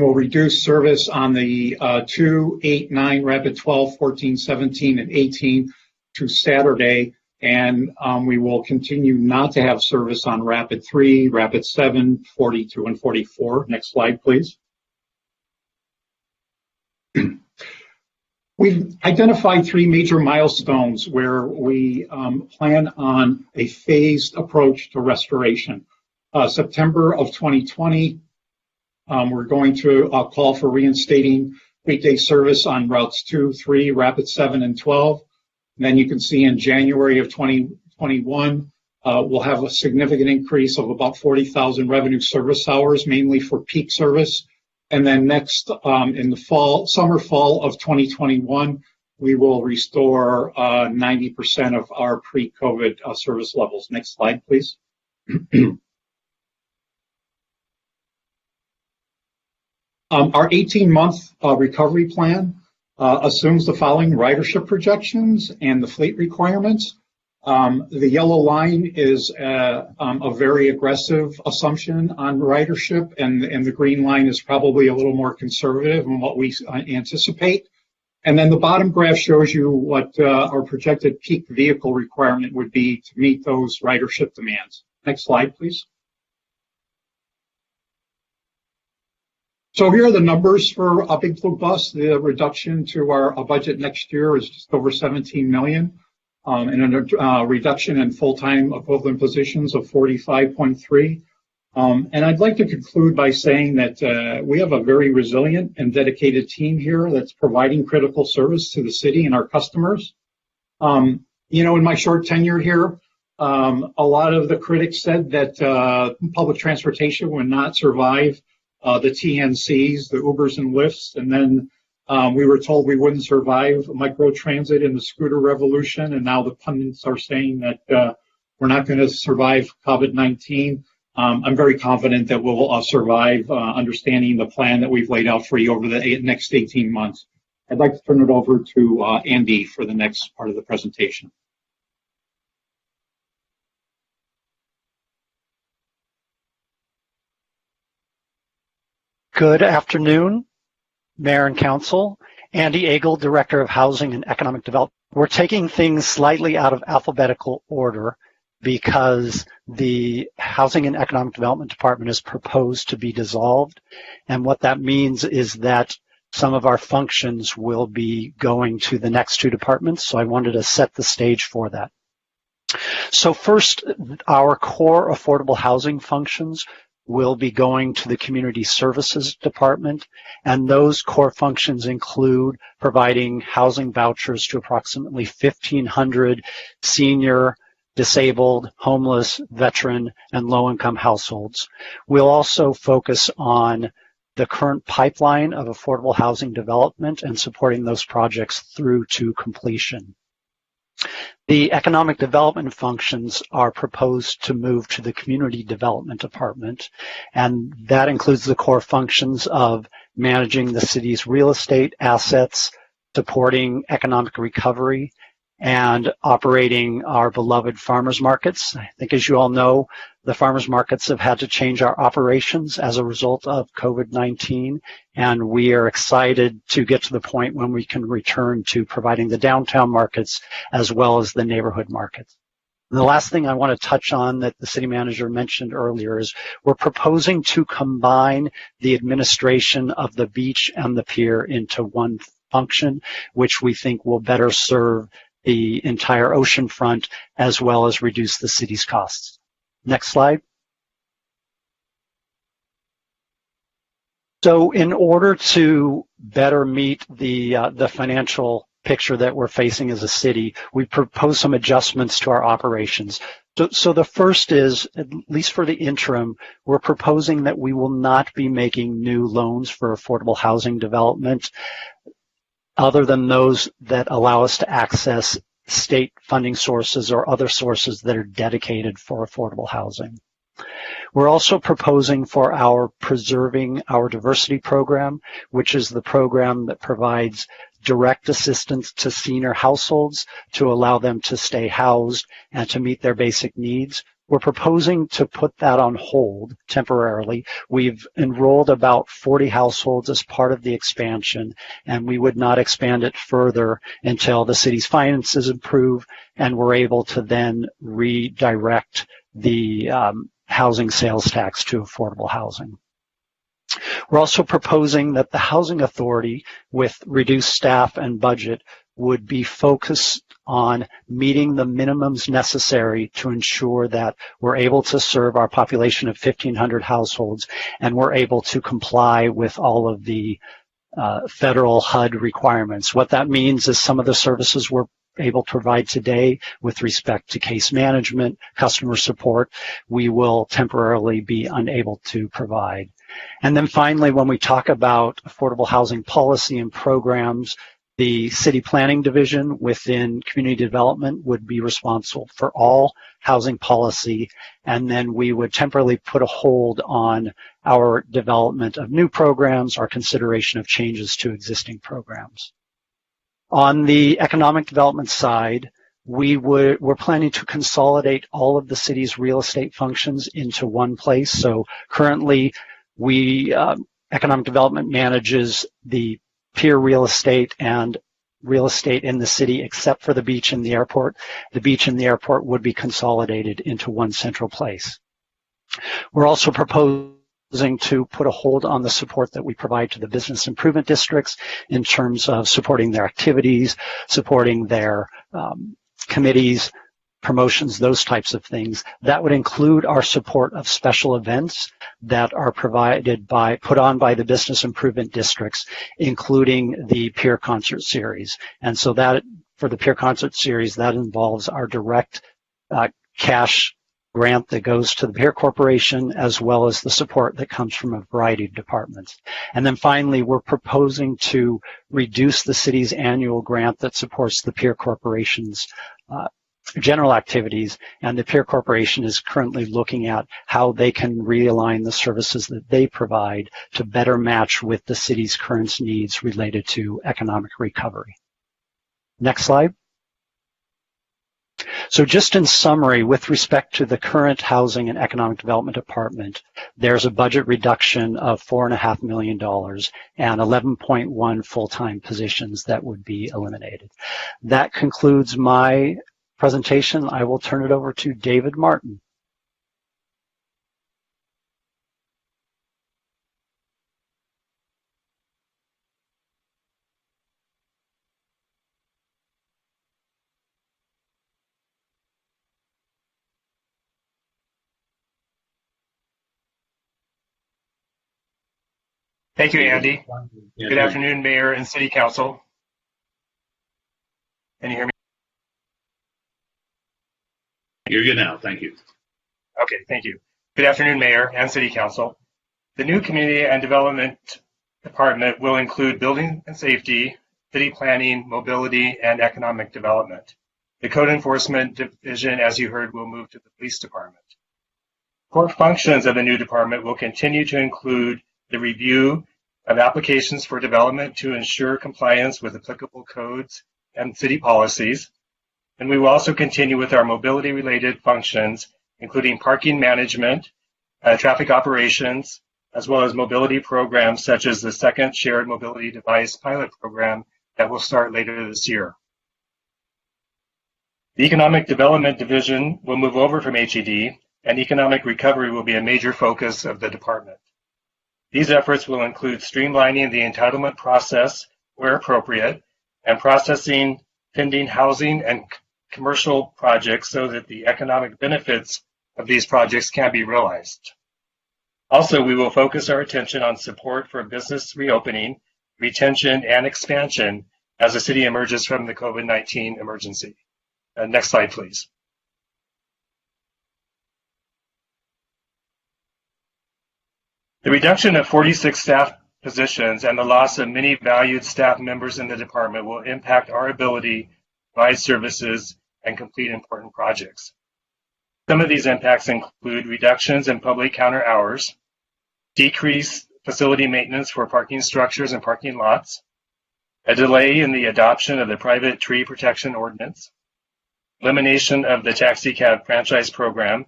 we'll reduce service on the 2, 8, 9, Rapid 12, 14, 17, and 18 to Saturday. And we will continue not to have service on Rapid 3, Rapid 7, 42, and 44. Next slide, please. We've identified 3 major milestones where we plan on a phased approach to restoration. September of 2020, we're going to call for reinstating weekday service on routes 2, 3, Rapid 7, and 12. And then you can see in January of 2021, we'll have a significant increase of about 40,000 revenue service hours, mainly for peak service. And then next, in the fall of 2021, we will restore 90% of our pre-COVID service levels. Next slide, please. Our 18-month recovery plan assumes the following ridership projections and the fleet requirements. The yellow line is a very aggressive assumption on ridership, and the green line is probably a little more conservative in what we anticipate. And then the bottom graph shows you what our projected peak vehicle requirement would be to meet those ridership demands. Next slide, please. So here are the numbers for a Big Blue Bus. The reduction to our budget next year is just over 17 million, and a reduction in full-time equivalent positions of 45.3. And I'd like to conclude by saying that we have a very resilient and dedicated team here that's providing critical service to the city and our customers. You know, in my short tenure here, a lot of the critics said that public transportation would not survive the TNCs, the Ubers and Lyfts, and then we were told we wouldn't survive microtransit and the scooter revolution, and now the pundits are saying that we're not going to survive COVID-19. I'm very confident that we'll survive, understanding the plan that we've laid out for you over the next 18 months. I'd like to turn it over to Andy for the next part of the presentation. Good afternoon, Mayor and Council. Andy Agel, Director of Housing and Economic Development. We're taking things slightly out of alphabetical order because the Housing and Economic Development Department is proposed to be dissolved. And what that means is that some of our functions will be going to the next two departments. So I wanted to set the stage for that. So first, our core affordable housing functions will be going to the Community Services Department, and those core functions include providing housing vouchers to approximately 1,500 senior, disabled, homeless, veteran, and low-income households. We'll also focus on the current pipeline of affordable housing development and supporting those projects through to completion. The economic development functions are proposed to move to the Community Development Department, and that includes the core functions of managing the city's real estate assets, supporting economic recovery, and operating our beloved farmers markets. I think, as you all know, the farmers markets have had to change our operations as a result of COVID-19, and we are excited to get to the point when we can return to providing the downtown markets as well as the neighborhood markets. And the last thing I want to touch on that the city manager mentioned earlier is we're proposing to combine the administration of the beach and the pier into one function, which we think will better serve the entire oceanfront as well as reduce the city's costs. Next slide. So in order to better meet the financial picture that we're facing as a city, we propose some adjustments to our operations. So the first is, at least for the interim, we're proposing that we will not be making new loans for affordable housing development other than those that allow us to access state funding sources or other sources that are dedicated for affordable housing. We're also proposing for our Preserving Our Diversity program, which is the program that provides direct assistance to senior households to allow them to stay housed and to meet their basic needs. We're proposing to put that on hold temporarily. We've enrolled about 40 households as part of the expansion, and we would not expand it further until the city's finances improve and we're able to then redirect the housing sales tax to affordable housing. We're also proposing that the Housing Authority, with reduced staff and budget, would be focused on meeting the minimums necessary to ensure that we're able to serve our population of 1,500 households and we're able to comply with all of the federal HUD requirements. What that means is some of the services we're able to provide today with respect to case management, customer support, we will temporarily be unable to provide. And then finally, when we talk about affordable housing policy and programs, The city planning division within community development would be responsible for all housing policy, and then we would temporarily put a hold on our development of new programs, our consideration of changes to existing programs. On the economic development side, we're planning to consolidate all of the city's real estate functions into one place. So currently, economic development manages the pier real estate and real estate in the city, except for the beach and the airport. The beach and the airport would be consolidated into one central place. We're also proposing to put a hold on the support that we provide to the business improvement districts in terms of supporting their activities, supporting their committees, promotions, those types of things. That would include our support of special events that are put on by the business improvement districts, including the Peer Concert Series. And so that, for the Peer Concert Series, that involves our direct cash grant that goes to the Peer Corporation, as well as the support that comes from a variety of departments. And then finally, we're proposing to reduce the city's annual grant that supports the Peer Corporation's general activities, and the Peer Corporation is currently looking at how they can realign the services that they provide to better match with the city's current needs related to economic recovery. Next slide. So just in summary, with respect to the current Housing and Economic Development Department, there's a budget reduction of $4.5 million and 11.1 full-time positions that would be eliminated. That concludes my presentation. I will turn it over to David Martin. Thank you, Andy. Good afternoon, Mayor and City Council. Can you hear me? You're good now. Thank you. Okay, thank you. Good afternoon, Mayor and City Council. The new Community and Development Department will include building and safety, city planning, mobility, and economic development. The Code Enforcement Division, as you heard, will move to the Police Department. Core functions of the new department will continue to include the review of applications for development to ensure compliance with applicable codes and city policies. And we will also continue with our mobility-related functions, including parking management, traffic operations, as well as mobility programs such as the second shared mobility device pilot program that will start later this year. The Economic Development Division will move over from HED, and economic recovery will be a major focus of the department. These efforts will include streamlining the entitlement process where appropriate and processing pending housing and commercial projects so that the economic benefits of these projects can be realized. Also, we will focus our attention on support for business reopening, retention, and expansion as the city emerges from the COVID-19 emergency. Next slide, please. The reduction of 46 staff positions and the loss of many valued staff members in the department will impact our ability to provide services and complete important projects. Some of these impacts include reductions in public counter hours, decreased facility maintenance for parking structures and parking lots, a delay in the adoption of the private tree protection ordinance, elimination of the taxi cab franchise program,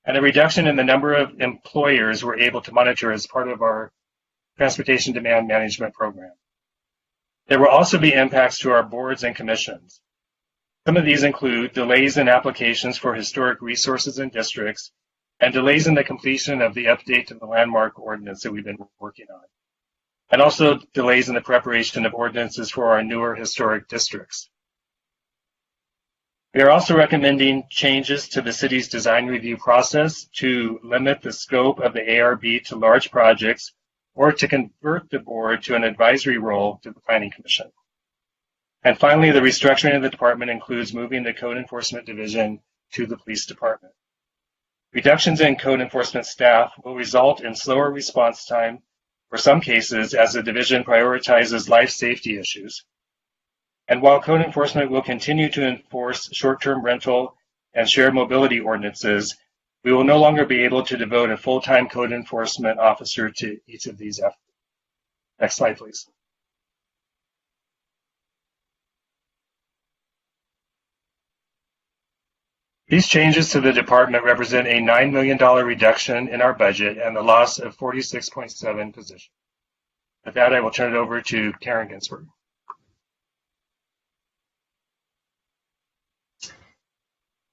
and a reduction in the number of employers we're able to monitor as part of our transportation demand management program. There will also be impacts to our boards and commissions. Some of these include delays in applications for historic resources and districts, and delays in the completion of the update to the landmark ordinance that we've been working on, and also delays in the preparation of ordinances for our newer historic districts. We are also recommending changes to the city's design review process to limit the scope of the ARB to large projects or to convert the board to an advisory role to the Planning Commission. And finally, the restructuring of the department includes moving the Code Enforcement Division to the Police Department. Reductions in code enforcement staff will result in slower response time for some cases as the division prioritizes life safety issues. And while code enforcement will continue to enforce short-term rental and shared mobility ordinances, we will no longer be able to devote a full-time code enforcement officer to each of these efforts. Next slide, please. These changes to the department represent a $9 million reduction in our budget and the loss of 46.7 positions. With that, I will turn it over to Karen Ginsberg.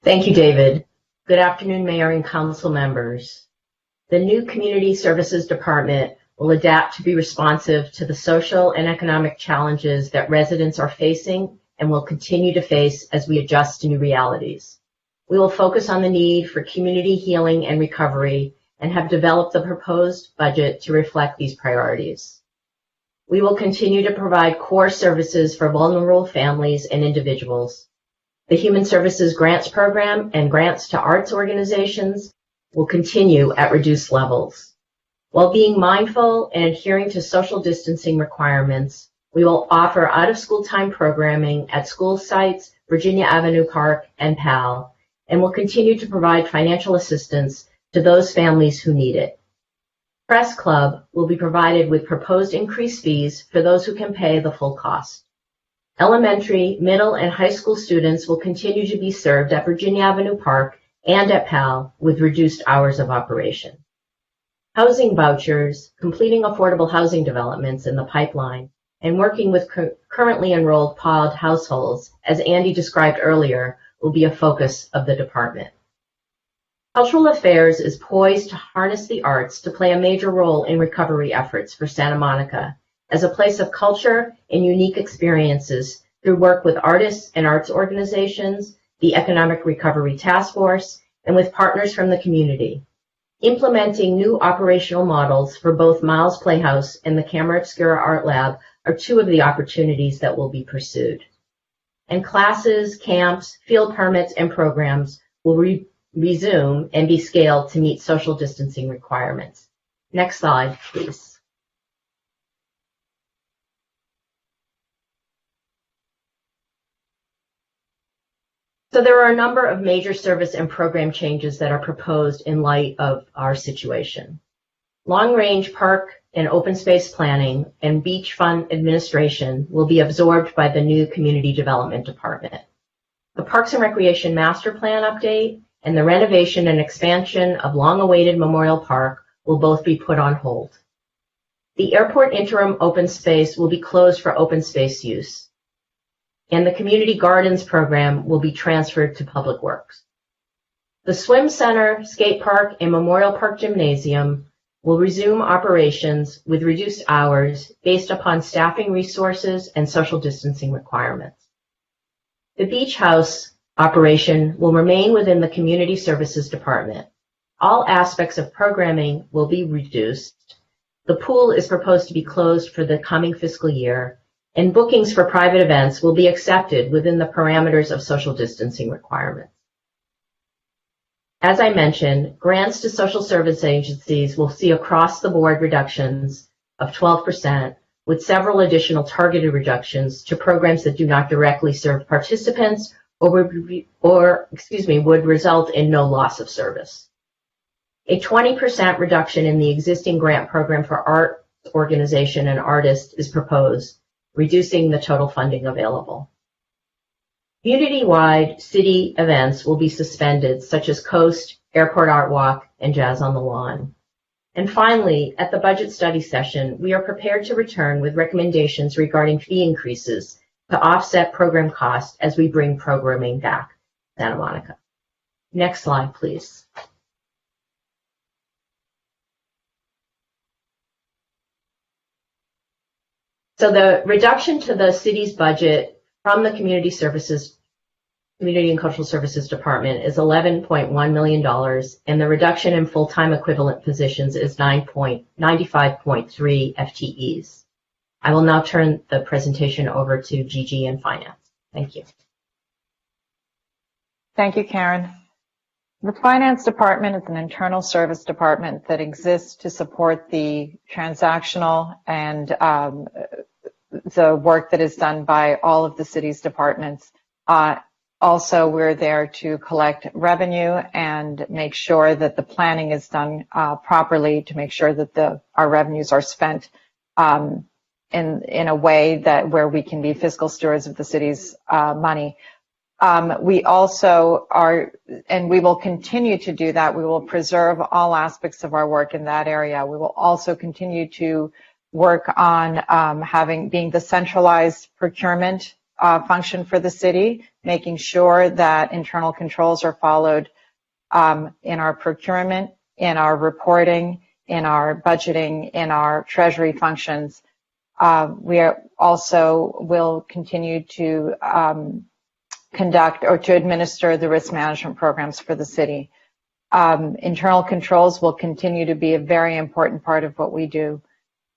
Thank you, David. Good afternoon, Mayor and Council members. The new Community Services Department will adapt to be responsive to the social and economic challenges that residents are facing and will continue to face as we adjust to new realities. We will focus on the need for community healing and recovery and have developed the proposed budget to reflect these priorities. We will continue to provide core services for vulnerable families and individuals. The Human Services Grants Program and grants to arts organizations will continue at reduced levels. While being mindful and adhering to social distancing requirements, we will offer out-of-school time programming at school sites, Virginia Avenue Park, and PAL, and will continue to provide financial assistance to those families who need it. Press Club will be provided with proposed increased fees for those who can pay the full cost. Elementary, middle, and high school students will continue to be served at Virginia Avenue Park and at PAL with reduced hours of operation. Housing vouchers, completing affordable housing developments in the pipeline, and working with currently enrolled PALD households, as Andy described earlier, will be a focus of the department. Cultural Affairs is poised to harness the arts to play a major role in recovery efforts for Santa Monica as a place of culture and unique experiences through work with artists and arts organizations, the Economic Recovery Task Force, and with partners from the community. Implementing new operational models for both Miles Playhouse and the Camera Obscura Art Lab are two of the opportunities that will be pursued. And classes, camps, field permits, and programs will resume and be scaled to meet social distancing requirements. Next slide, please. So there are a number of major service and program changes that are proposed in light of our situation. Long-range park and open space planning and beach fund administration will be absorbed by the new Community Development Department. The Parks and Recreation Master Plan update and the renovation and expansion of long-awaited Memorial Park will both be put on hold. The airport interim open space will be closed for open space use, and the Community Gardens program will be transferred to Public Works. The Swim Center, Skate Park, and Memorial Park Gymnasium will resume operations with reduced hours based upon staffing resources and social distancing requirements. The Beach House operation will remain within the Community Services Department. All aspects of programming will be reduced. The pool is proposed to be closed for the coming fiscal year, and bookings for private events will be accepted within the parameters of social distancing requirements. As I mentioned, grants to social service agencies will see across-the-board reductions of 12%, with several additional targeted reductions to programs that do not directly serve participants or would result in no loss of service. A 20% reduction in the existing grant program for art organization and artists is proposed, reducing the total funding available. Community-wide city events will be suspended, such as Coast, Airport Art Walk, and Jazz on the Lawn. And finally, at the budget study session, we are prepared to return with recommendations regarding fee increases to offset program costs as we bring programming back to Santa Monica. Next slide, please. So the reduction to the city's budget from the Community and Cultural Services Department is $11.1 million, and the reduction in full-time equivalent positions is 95.3 FTEs. I will now turn the presentation over to Gigi in Finance. Thank you. Thank you, Karen. The Finance Department is an internal service department that exists to support the transactional and the work that is done by all of the city's departments. Also, we're there to collect revenue and make sure that the planning is done properly to make sure that our revenues are spent in a way that where we can be fiscal stewards of the city's money. We also are, and we will continue to do that. We will preserve all aspects of our work in that area. We will also continue to work on being the centralized procurement function for the city, making sure that internal controls are followed in our procurement, in our reporting, in our budgeting, in our treasury functions. We also will continue to conduct or to administer the risk management programs for the city. Internal controls will continue to be a very important part of what we do.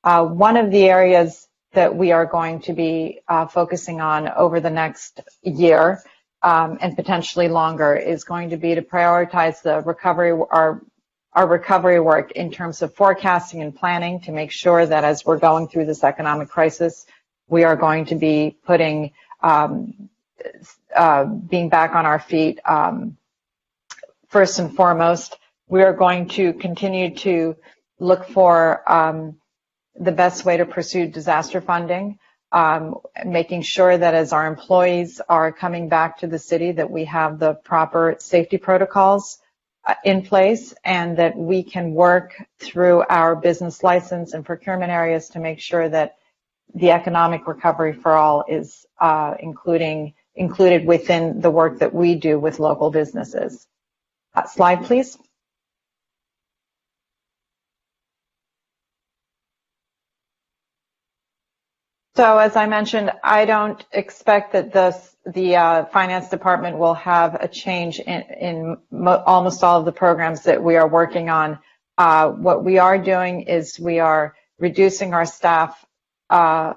One of the areas that we are going to be focusing on over the next year and potentially longer is going to be to prioritize the recovery, our recovery work in terms of forecasting and planning to make sure that as we're going through this economic crisis, we are going to be putting being back on our feet. First and foremost, we are going to continue to look for the best way to pursue disaster funding, making sure that as our employees are coming back to the city that we have the proper safety protocols in place and that we can work through our business license and procurement areas to make sure that the economic recovery for all is included within the work that we do with local businesses. Slide, please. So as I mentioned, I don't expect that the finance department will have a change in almost all of the programs that we are working on. What we are doing is we are reducing our staff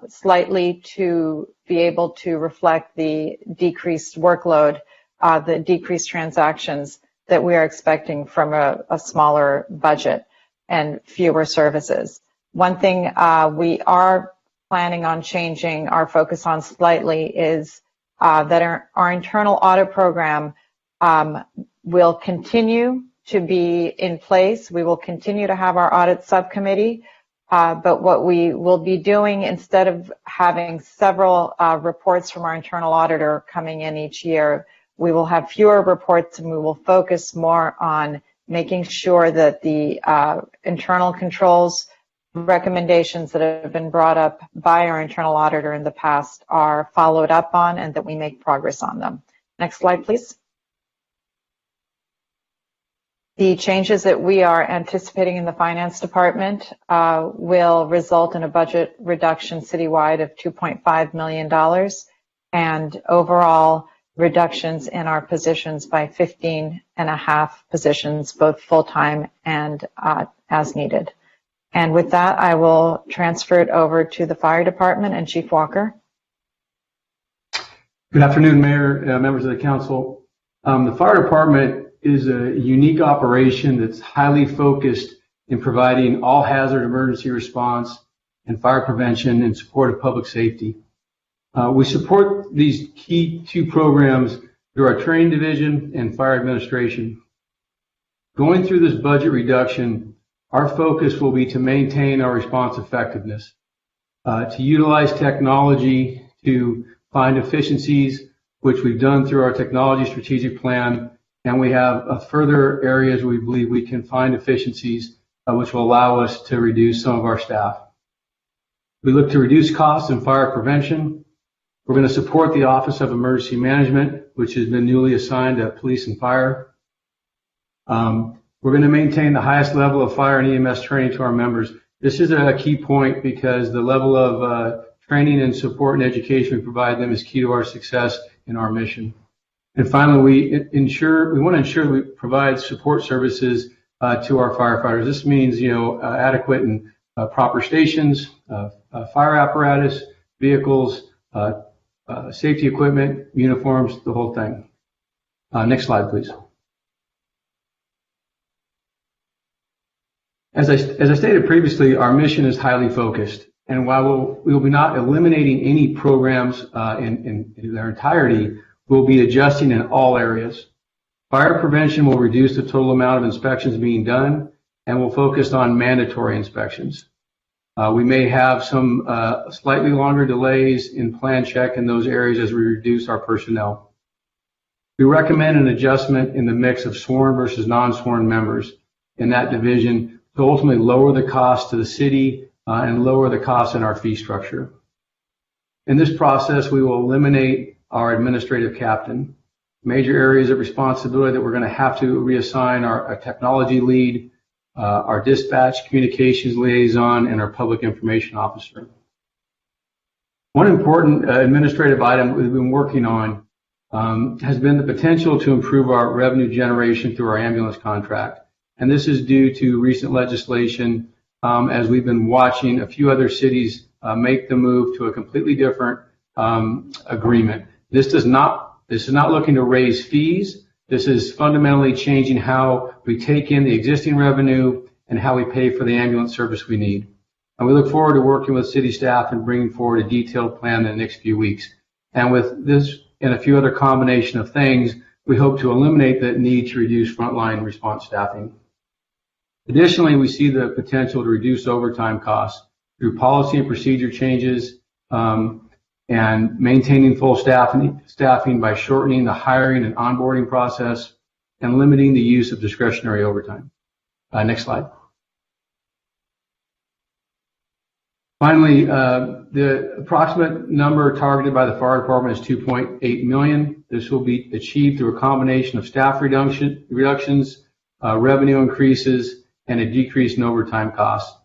slightly to be able to reflect the decreased workload, the decreased transactions that we are expecting from a smaller budget and fewer services. One thing we are planning on changing our focus on slightly is that our internal audit program will continue to be in place. We will continue to have our audit subcommittee, but what we will be doing, instead of having several reports from our internal auditor coming in each year, we will have fewer reports and we will focus more on making sure that the internal controls recommendations that have been brought up by our internal auditor in the past are followed up on and that we make progress on them. Next slide, please. The changes that we are anticipating in the finance department will result in a budget reduction citywide of $2.5 million and overall reductions in our positions by 15.5 positions, both full-time and as needed. And with that, I will transfer it over to the fire department and Chief Walker. Good afternoon, Mayor, members of the council. The fire department is a unique operation that's highly focused in providing all hazard emergency response and fire prevention in support of public safety. We support these key two programs through our training division and fire administration. Going through this budget reduction, our focus will be to maintain our response effectiveness, to utilize technology to find efficiencies, which we've done through our technology strategic plan, and we have further areas we believe we can find efficiencies, which will allow us to reduce some of our staff. We look to reduce costs in fire prevention. We're going to support the Office of Emergency Management, which has been newly assigned to police and fire. We're going to maintain the highest level of fire and EMS training to our members. This is a key point because the level of training and support and education we provide them is key to our success in our mission. And finally, we want to ensure that we provide support services to our firefighters. This means, adequate and proper stations, fire apparatus, vehicles, safety equipment, uniforms, the whole thing. Next slide, please. As I stated previously, our mission is highly focused. And while we will be not eliminating any programs in their entirety, we'll be adjusting in all areas. Fire prevention will reduce the total amount of inspections being done, and will focus on mandatory inspections. We may have some slightly longer delays in plan check in those areas as we reduce our personnel. We recommend an adjustment in the mix of sworn versus non-sworn members in that division to ultimately lower the cost to the city and lower the cost in our fee structure. In this process, we will eliminate our administrative captain. Major areas of responsibility that we're going to have to reassign our technology lead, our dispatch communications liaison, and our public information officer. One important administrative item we've been working on has been the potential to improve our revenue generation through our ambulance contract. And this is due to recent legislation as we've been watching a few other cities make the move to a completely different agreement. This is not looking to raise fees. This is fundamentally changing how we take in the existing revenue and how we pay for the ambulance service we need. And we look forward to working with city staff and bringing forward a detailed plan in the next few weeks. And with this and a few other combination of things, we hope to eliminate the need to reduce frontline response staffing. Additionally, we see the potential to reduce overtime costs through policy and procedure changes, and maintaining full staffing by shortening the hiring and onboarding process and limiting the use of discretionary overtime. Next slide. Finally, the approximate number targeted by the fire department is 2.8 million. This will be achieved through a combination of staff reductions, revenue increases, and a decrease in overtime costs.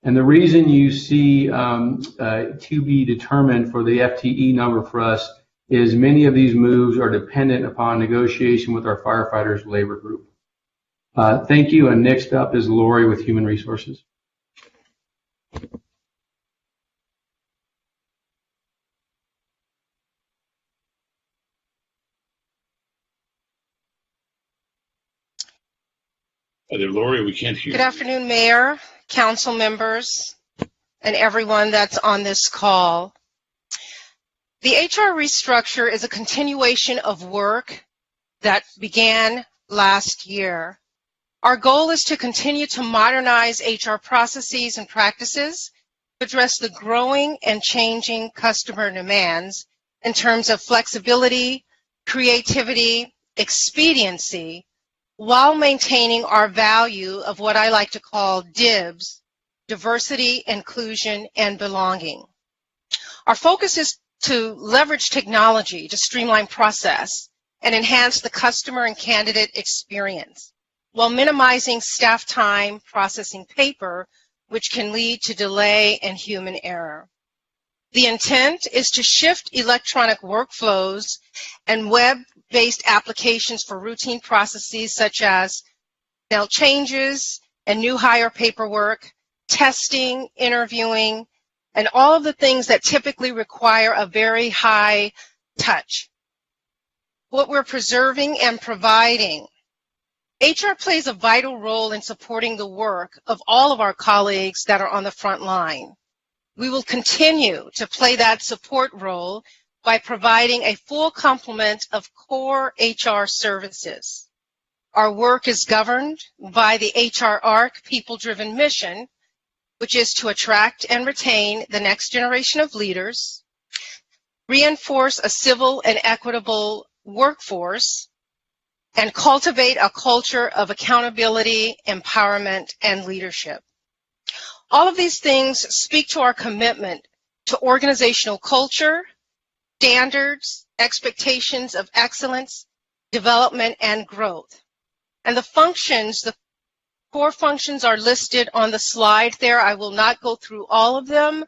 And the reason you see to be determined for the FTE number for us is many of these moves are dependent upon negotiation with our firefighters labor group. Thank you, and next up is Lori with Human Resources. Hi there, Lori, we can't hear you. Good afternoon, Mayor, council members, and everyone that's on this call. The HR restructure is a continuation of work that began last year. Our goal is to continue to modernize HR processes and practices to address the growing and changing customer demands in terms of flexibility, creativity, expediency, while maintaining our value of what I like to call DIBS, diversity, inclusion, and belonging. Our focus is to leverage technology to streamline process and enhance the customer and candidate experience, while minimizing staff time processing paper, which can lead to delay and human error. The intent is to shift electronic workflows and web-based applications for routine processes such as mail changes and new hire paperwork, testing, interviewing, and all of the things that typically require a very high touch. What we're preserving and providing. HR plays a vital role in supporting the work of all of our colleagues that are on the front line. We will continue to play that support role by providing a full complement of core HR services. Our work is governed by the HR ARC people-driven mission, which is to attract and retain the next generation of leaders, reinforce a civil and equitable workforce, and cultivate a culture of accountability, empowerment, and leadership. All of these things speak to our commitment to organizational culture, standards, expectations of excellence, development, and growth. And the core functions are listed on the slide there. I will not go through all of them,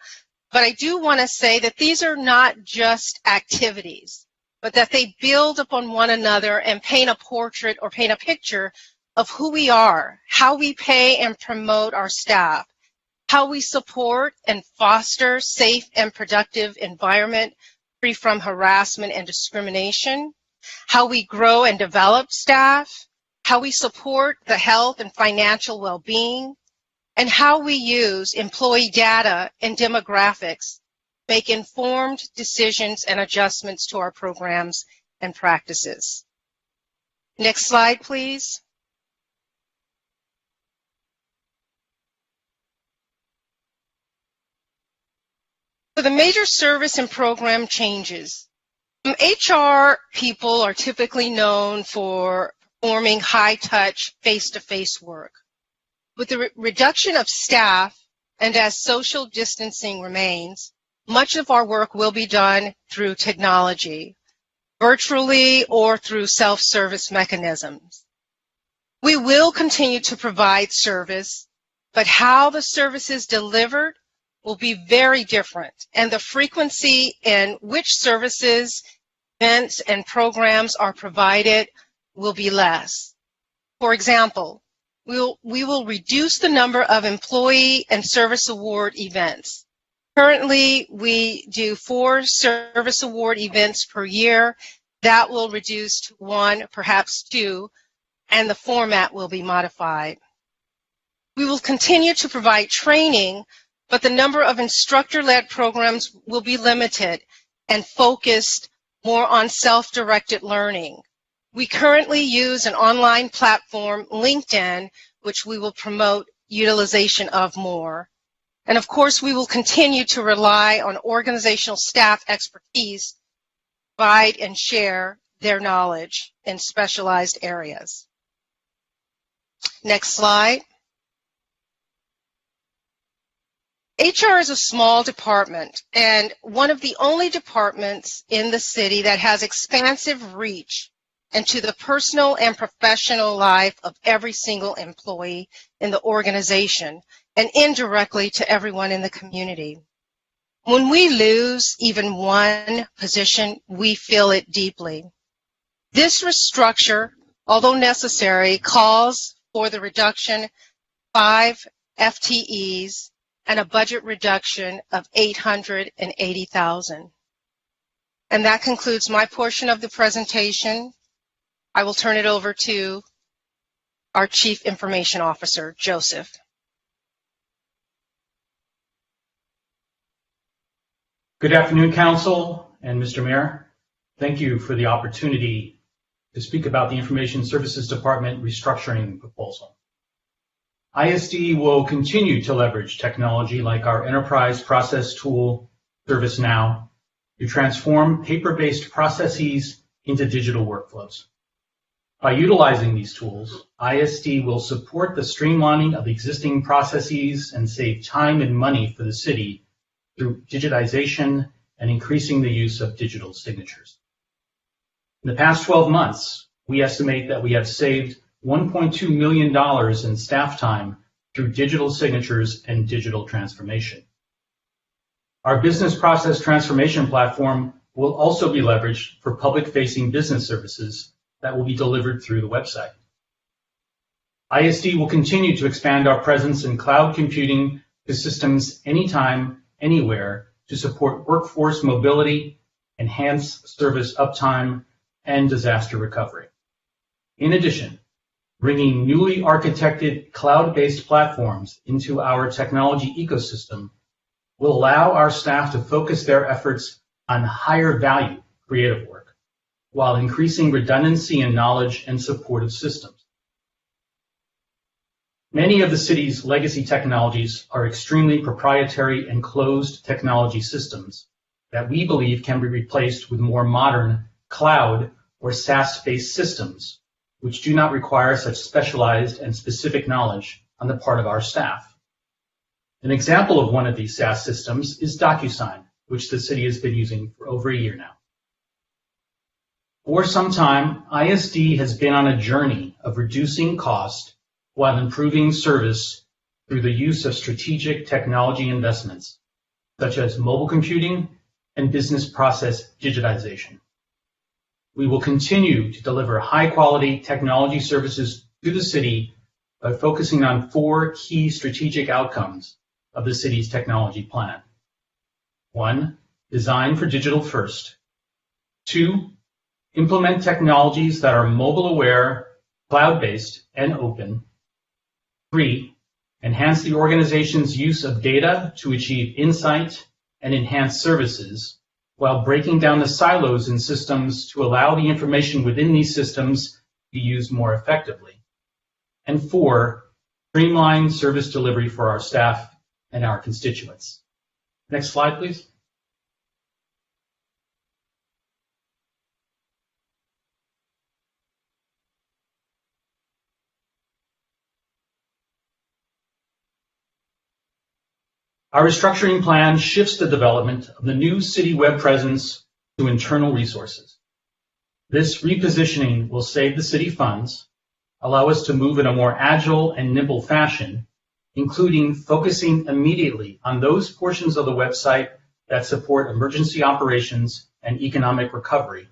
but I do want to say that these are not just activities, but that they build upon one another and paint a portrait or paint a picture of who we are, how we pay and promote our staff, how we support and foster safe and productive environment free from harassment and discrimination, how we grow and develop staff, how we support the health and financial well-being, and how we use employee data and demographics make informed decisions and adjustments to our programs and practices. Next slide, please. So the major service and program changes. HR people are typically known for performing high-touch, face-to-face work. With the reduction of staff and as social distancing remains, much of our work will be done through technology, virtually or through self-service mechanisms. We will continue to provide service, but how the service is delivered will be very different, and the frequency in which services, events, and programs are provided will be less. For example, we will reduce the number of employee and service award events. Currently, we do 4 service award events per year. That will reduce to 1, perhaps 2, and the format will be modified. We will continue to provide training, but the number of instructor-led programs will be limited and focused more on self-directed learning. We currently use an online platform, LinkedIn, which we will promote utilization of more. And of course, we will continue to rely on organizational staff expertise to provide and share their knowledge in specialized areas. Next slide. HR is a small department and one of the only departments in the city that has expansive reach into the personal and professional life of every single employee in the organization and indirectly to everyone in the community. When we lose even one position, we feel it deeply. This restructure, although necessary, calls for the reduction of 5 FTEs and a budget reduction of $880,000. And that concludes my portion of the presentation. I will turn it over to our Chief Information Officer, Joseph. Good afternoon, Council and Mr. Mayor. Thank you for the opportunity to speak about the Information Services Department restructuring proposal. ISD will continue to leverage technology like our enterprise process tool, ServiceNow, to transform paper-based processes into digital workflows. By utilizing these tools, ISD will support the streamlining of existing processes and save time and money for the city through digitization and increasing the use of digital signatures. In the past 12 months, we estimate that we have saved $1.2 million in staff time through digital signatures and digital transformation. Our business process transformation platform will also be leveraged for public-facing business services that will be delivered through the website. ISD will continue to expand our presence in cloud computing to systems anytime, anywhere to support workforce mobility, enhance service uptime, and disaster recovery. In addition, bringing newly architected cloud-based platforms into our technology ecosystem will allow our staff to focus their efforts on higher value creative work, while increasing redundancy in knowledge and supportive systems. Many of the city's legacy technologies are extremely proprietary and closed technology systems that we believe can be replaced with more modern cloud or SaaS-based systems, which do not require such specialized and specific knowledge on the part of our staff. An example of one of these SaaS systems is DocuSign, which the city has been using for over a year now. For some time, ISD has been on a journey of reducing cost while improving service through the use of strategic technology investments, such as mobile computing and business process digitization. We will continue to deliver high-quality technology services to the city by focusing on 4 key strategic outcomes of the city's technology plan. 1, design for digital first. 2, implement technologies that are mobile-aware, cloud-based, and open. 3, enhance the organization's use of data to achieve insight and enhance services, while breaking down the silos in systems to allow the information within these systems to be used more effectively. And 4, streamline service delivery for our staff and our constituents. Next slide, please. Our restructuring plan shifts the development of the new city web presence to internal resources. This repositioning will save the city funds, allow us to move in a more agile and nimble fashion, including focusing immediately on those portions of the website that support emergency operations and economic recovery,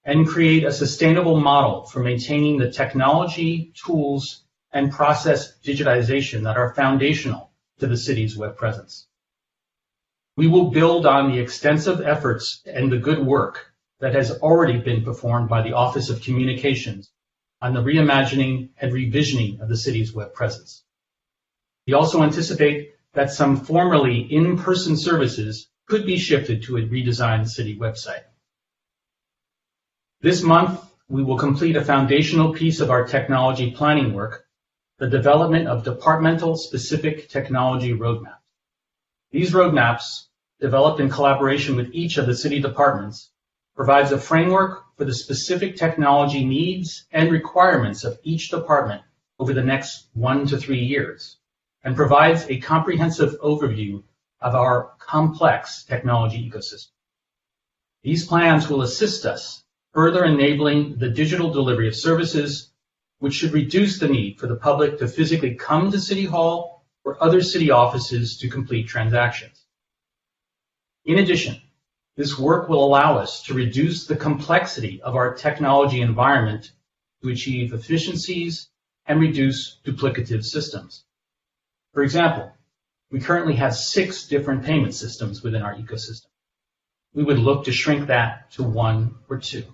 and create a sustainable model for maintaining the technology, tools, and process digitization that are foundational to the city's web presence. We will build on the extensive efforts and the good work that has already been performed by the Office of Communications on the reimagining and revisioning of the city's web presence. We also anticipate that some formerly in-person services could be shifted to a redesigned city website. This month, we will complete a foundational piece of our technology planning work, the development of departmental specific technology roadmaps. These roadmaps, developed in collaboration with each of the city departments, provides a framework for the specific technology needs and requirements of each department over the next 1 to 3 years, and provides a comprehensive overview of our complex technology ecosystem. These plans will assist us further enabling the digital delivery of services, which should reduce the need for the public to physically come to City Hall or other city offices to complete transactions. In addition, this work will allow us to reduce the complexity of our technology environment to achieve efficiencies and reduce duplicative systems. For example, we currently have 6 different payment systems within our ecosystem. We would look to shrink that to 1 or 2.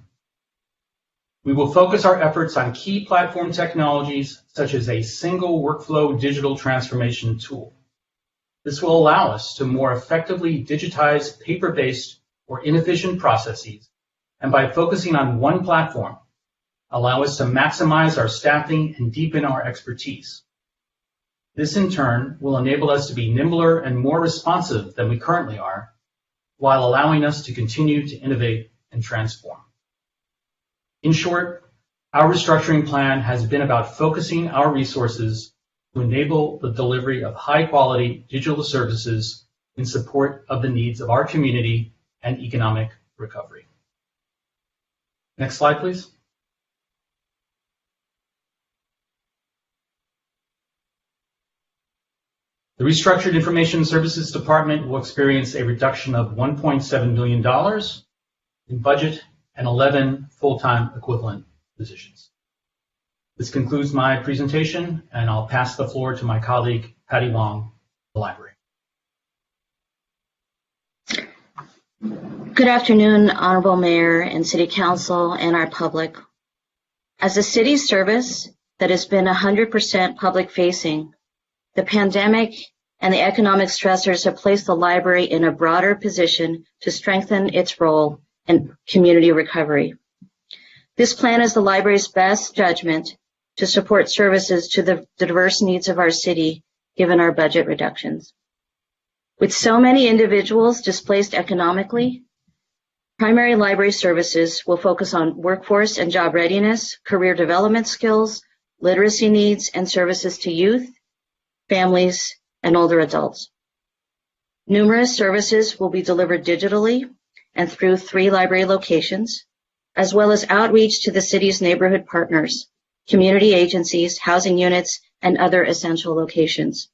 We will focus our efforts on key platform technologies such as a single workflow digital transformation tool. This will allow us to more effectively digitize paper-based or inefficient processes, and by focusing on one platform, allow us to maximize our staffing and deepen our expertise. This in turn will enable us to be nimbler and more responsive than we currently are, while allowing us to continue to innovate and transform. In short, our restructuring plan has been about focusing our resources to enable the delivery of high-quality digital services in support of the needs of our community and economic recovery. Next slide, please. The Restructured Information Services Department will experience a reduction of $1.7 million in budget and 11 full-time equivalent positions. This concludes my presentation, and I'll pass the floor to my colleague, Patty Wong, the library. Good afternoon, Honorable Mayor and City Council and our public. As a city service that has been 100% public-facing, the pandemic and the economic stressors have placed the library in a broader position to strengthen its role in community recovery. This plan is the library's best judgment to support services to the diverse needs of our city, given our budget reductions. With so many individuals displaced economically, primary library services will focus on workforce and job readiness, career development skills, literacy needs, and services to youth, families, and older adults. Numerous services will be delivered digitally and through 3 library locations, as well as outreach to the city's neighborhood partners, community agencies, housing units, and other essential locations.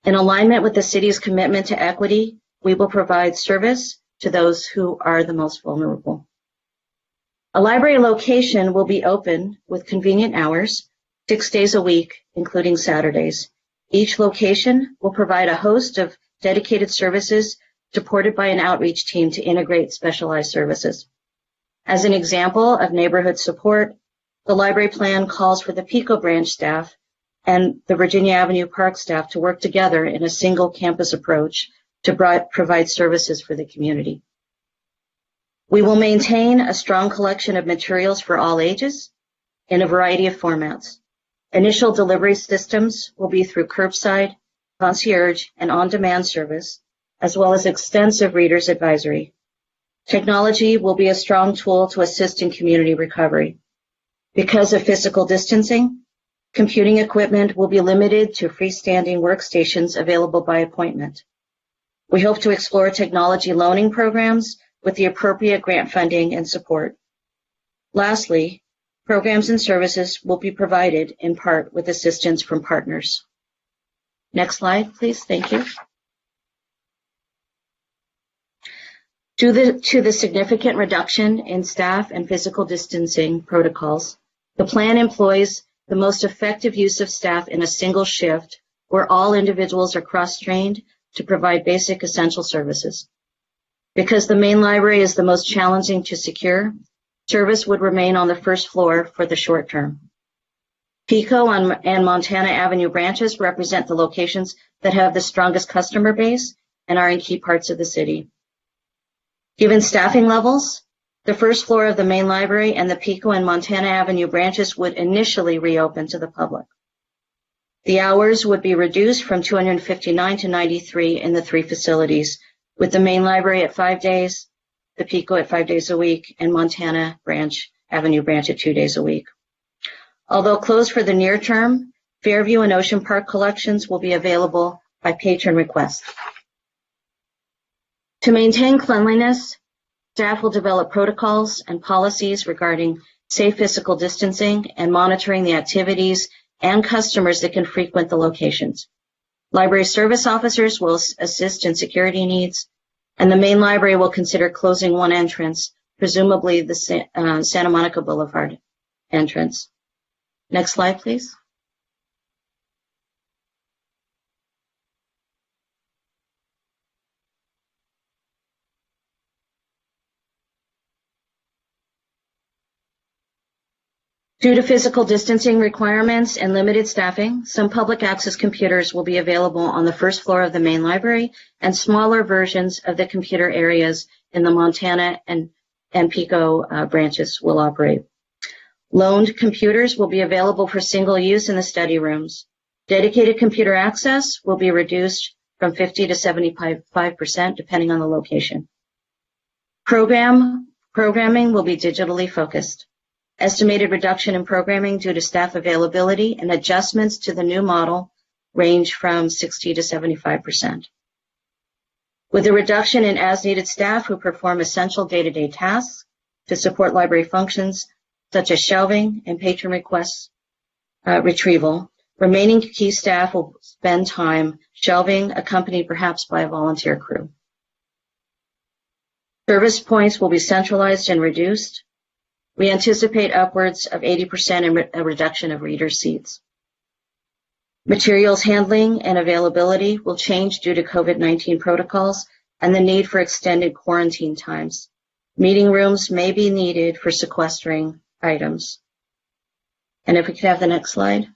In alignment with the city's commitment to equity, we will provide service to those who are the most vulnerable. A library location will be open with convenient hours, 6 days a week, including Saturdays. Each location will provide a host of dedicated services supported by an outreach team to integrate specialized services. As an example of neighborhood support, the library plan calls for the PICO branch staff and the Virginia Avenue Park staff to work together in a single campus approach to provide services for the community. We will maintain a strong collection of materials for all ages in a variety of formats. Initial delivery systems will be through curbside, concierge, and on-demand service, as well as extensive readers advisory. Technology will be a strong tool to assist in community recovery. Because of physical distancing, computing equipment will be limited to freestanding workstations available by appointment. We hope to explore technology loaning programs with the appropriate grant funding and support. Lastly, programs and services will be provided in part with assistance from partners. Next slide, please. Thank you. Due to the significant reduction in staff and physical distancing protocols, the plan employs the most effective use of staff in a single shift where all individuals are cross-trained to provide basic essential services. Because the main library is the most challenging to secure, service would remain on the first floor for the short term. Pico and Montana Avenue branches represent the locations that have the strongest customer base and are in key parts of the city. Given staffing levels, the first floor of the main library and the Pico and Montana Avenue branches would initially reopen to the public. The hours would be reduced from 259 to 93 in the three facilities, with the main library at 5 days, the Pico at 5 days a week, and Montana Avenue branch at 2 days a week. Although closed for the near term, Fairview and Ocean Park collections will be available by patron request. To maintain cleanliness, staff will develop protocols and policies regarding safe physical distancing and monitoring the activities and customers that can frequent the locations. Library service officers will assist in security needs, and the main library will consider closing one entrance, presumably the Santa Monica Boulevard entrance. Next slide, please. Due to physical distancing requirements and limited staffing, some public access computers will be available on the first floor of the main library, and smaller versions of the computer areas in the Montana and Pico branches will operate. Loaned computers will be available for single use in the study rooms. Dedicated computer access will be reduced from 50 to 75% depending on the location. Programming will be digitally focused. Estimated reduction in programming due to staff availability and adjustments to the new model range from 60 to 75%. With a reduction in as-needed staff who perform essential day-to-day tasks to support library functions such as shelving and patron requests retrieval, remaining key staff will spend time shelving, accompanied perhaps by a volunteer crew. Service points will be centralized and reduced. We anticipate upwards of 80% in a reduction of reader seats. Materials handling and availability will change due to COVID-19 protocols and the need for extended quarantine times. Meeting rooms may be needed for sequestering items. And if we could have the next slide.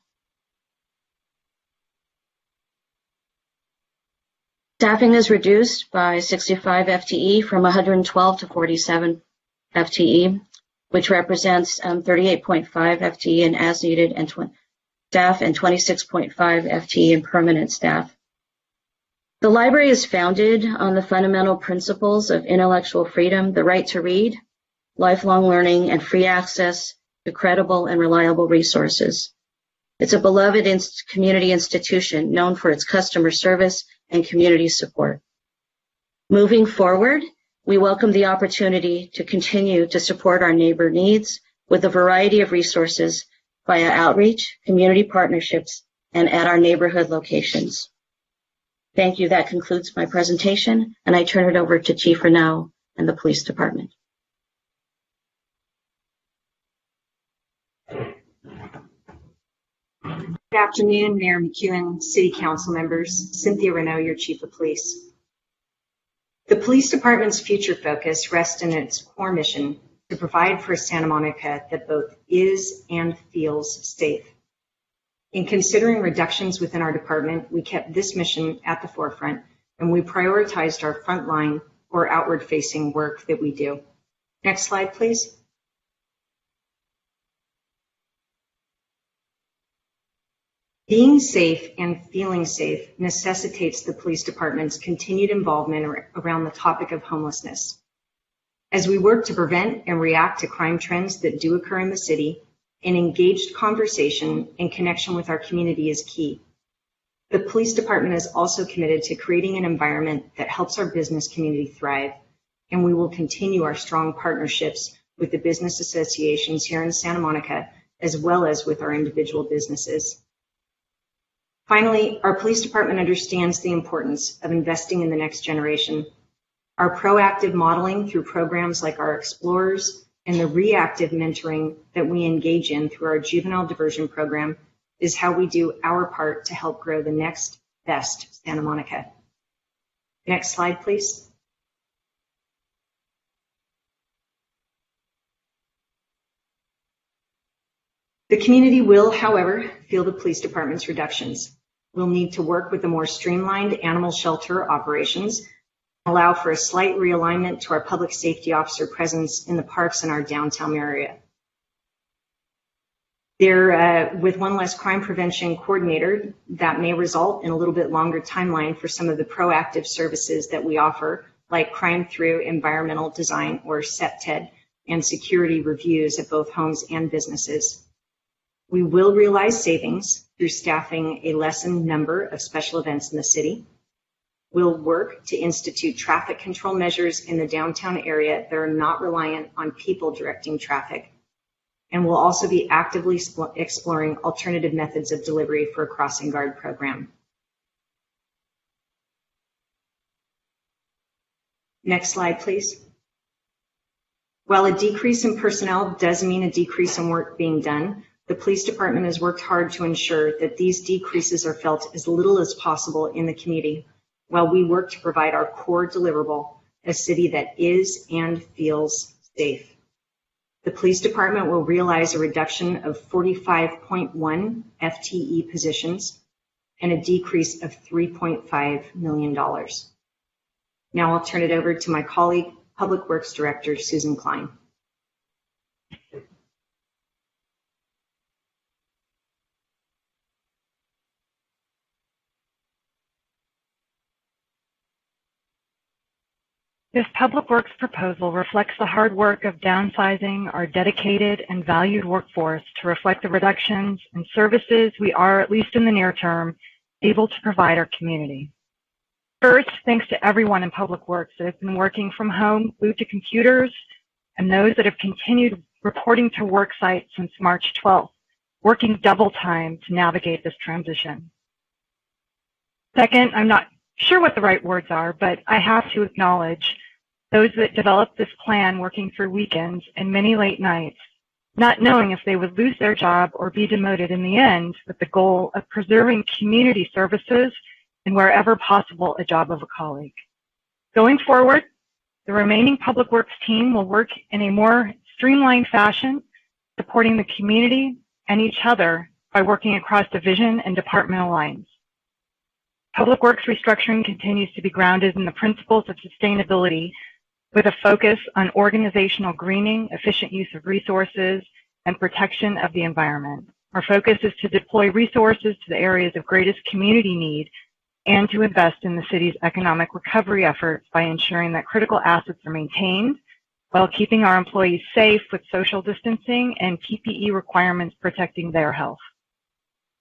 Staffing is reduced by 65 FTE from 112 to 47 FTE. Which represents 38.5 FTE in as-needed and staff and 26.5 FTE in permanent staff. The library is founded on the fundamental principles of intellectual freedom, the right to read, lifelong learning, and free access to credible and reliable resources. It's a beloved community institution known for its customer service and community support. Moving forward, we welcome the opportunity to continue to support our neighbor needs with a variety of resources via outreach, community partnerships, and at our neighborhood locations. Thank you. That concludes my presentation, and I turn it over to Chief Renaud and the Police Department. Good afternoon, Mayor McEwen, City Council members. Cynthia Renaud, your Chief of Police. The Police Department's future focus rests in its core mission to provide for Santa Monica that both is and feels safe. In considering reductions within our department, we kept this mission at the forefront, and we prioritized our frontline or outward-facing work that we do. Next slide, please. Being safe and feeling safe necessitates the police department's continued involvement around the topic of homelessness. As we work to prevent and react to crime trends that do occur in the city, an engaged conversation and connection with our community is key. The police department is also committed to creating an environment that helps our business community thrive, and we will continue our strong partnerships with the business associations here in Santa Monica, as well as with our individual businesses. Finally, our police department understands the importance of investing in the next generation. Our proactive modeling through programs like our Explorers and the reactive mentoring that we engage in through our juvenile diversion program is how we do our part to help grow the next best Santa Monica. Next slide, please. The community will, however, feel the police department's reductions. We'll need to work with the more streamlined animal shelter operations, allow for a slight realignment to our public safety officer presence in the parks in our downtown area. With one less crime prevention coordinator, that may result in a little bit longer timeline for some of the proactive services that we offer, like crime through environmental design or CEPTED and security reviews at both homes and businesses. We will realize savings through staffing a lessened number of special events in the city. We'll work to institute traffic control measures in the downtown area that are not reliant on people directing traffic. And we'll also be actively exploring alternative methods of delivery for a crossing guard program. Next slide, please. While a decrease in personnel does mean a decrease in work being done, the police department has worked hard to ensure that these decreases are felt as little as possible in the community, while we work to provide our core deliverable, a city that is and feels safe. The police department will realize a reduction of 45.1 FTE positions and a decrease of $3.5 million. Now I'll turn it over to my colleague, Public Works Director Susan Klein. This Public Works proposal reflects the hard work of downsizing our dedicated and valued workforce to reflect the reductions in services we are, at least in the near term, able to provide our community. First, thanks to everyone in Public Works that has been working from home, glued to computers, and those that have continued reporting to work sites since March 12th, working double time to navigate this transition. Second, I'm not sure what the right words are, but I have to acknowledge those that developed this plan working through weekends and many late nights, not knowing if they would lose their job or be demoted in the end, with the goal of preserving community services and wherever possible a job of a colleague. Going forward, the remaining Public Works team will work in a more streamlined fashion, supporting the community and each other by working across division and departmental lines. Public Works restructuring continues to be grounded in the principles of sustainability, with a focus on organizational greening, efficient use of resources, and protection of the environment. Our focus is to deploy resources to the areas of greatest community need and to invest in the city's economic recovery efforts by ensuring that critical assets are maintained while keeping our employees safe with social distancing and PPE requirements protecting their health.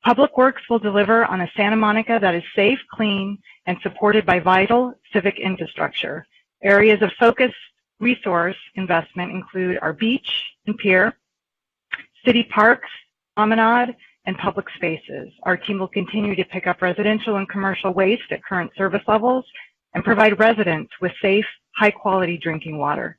Public Works will deliver on a Santa Monica that is safe, clean, and supported by vital civic infrastructure. Areas of focused resource investment include our beach and pier, city parks, promenade, and public spaces. Our team will continue to pick up residential and commercial waste at current service levels and provide residents with safe, high-quality drinking water.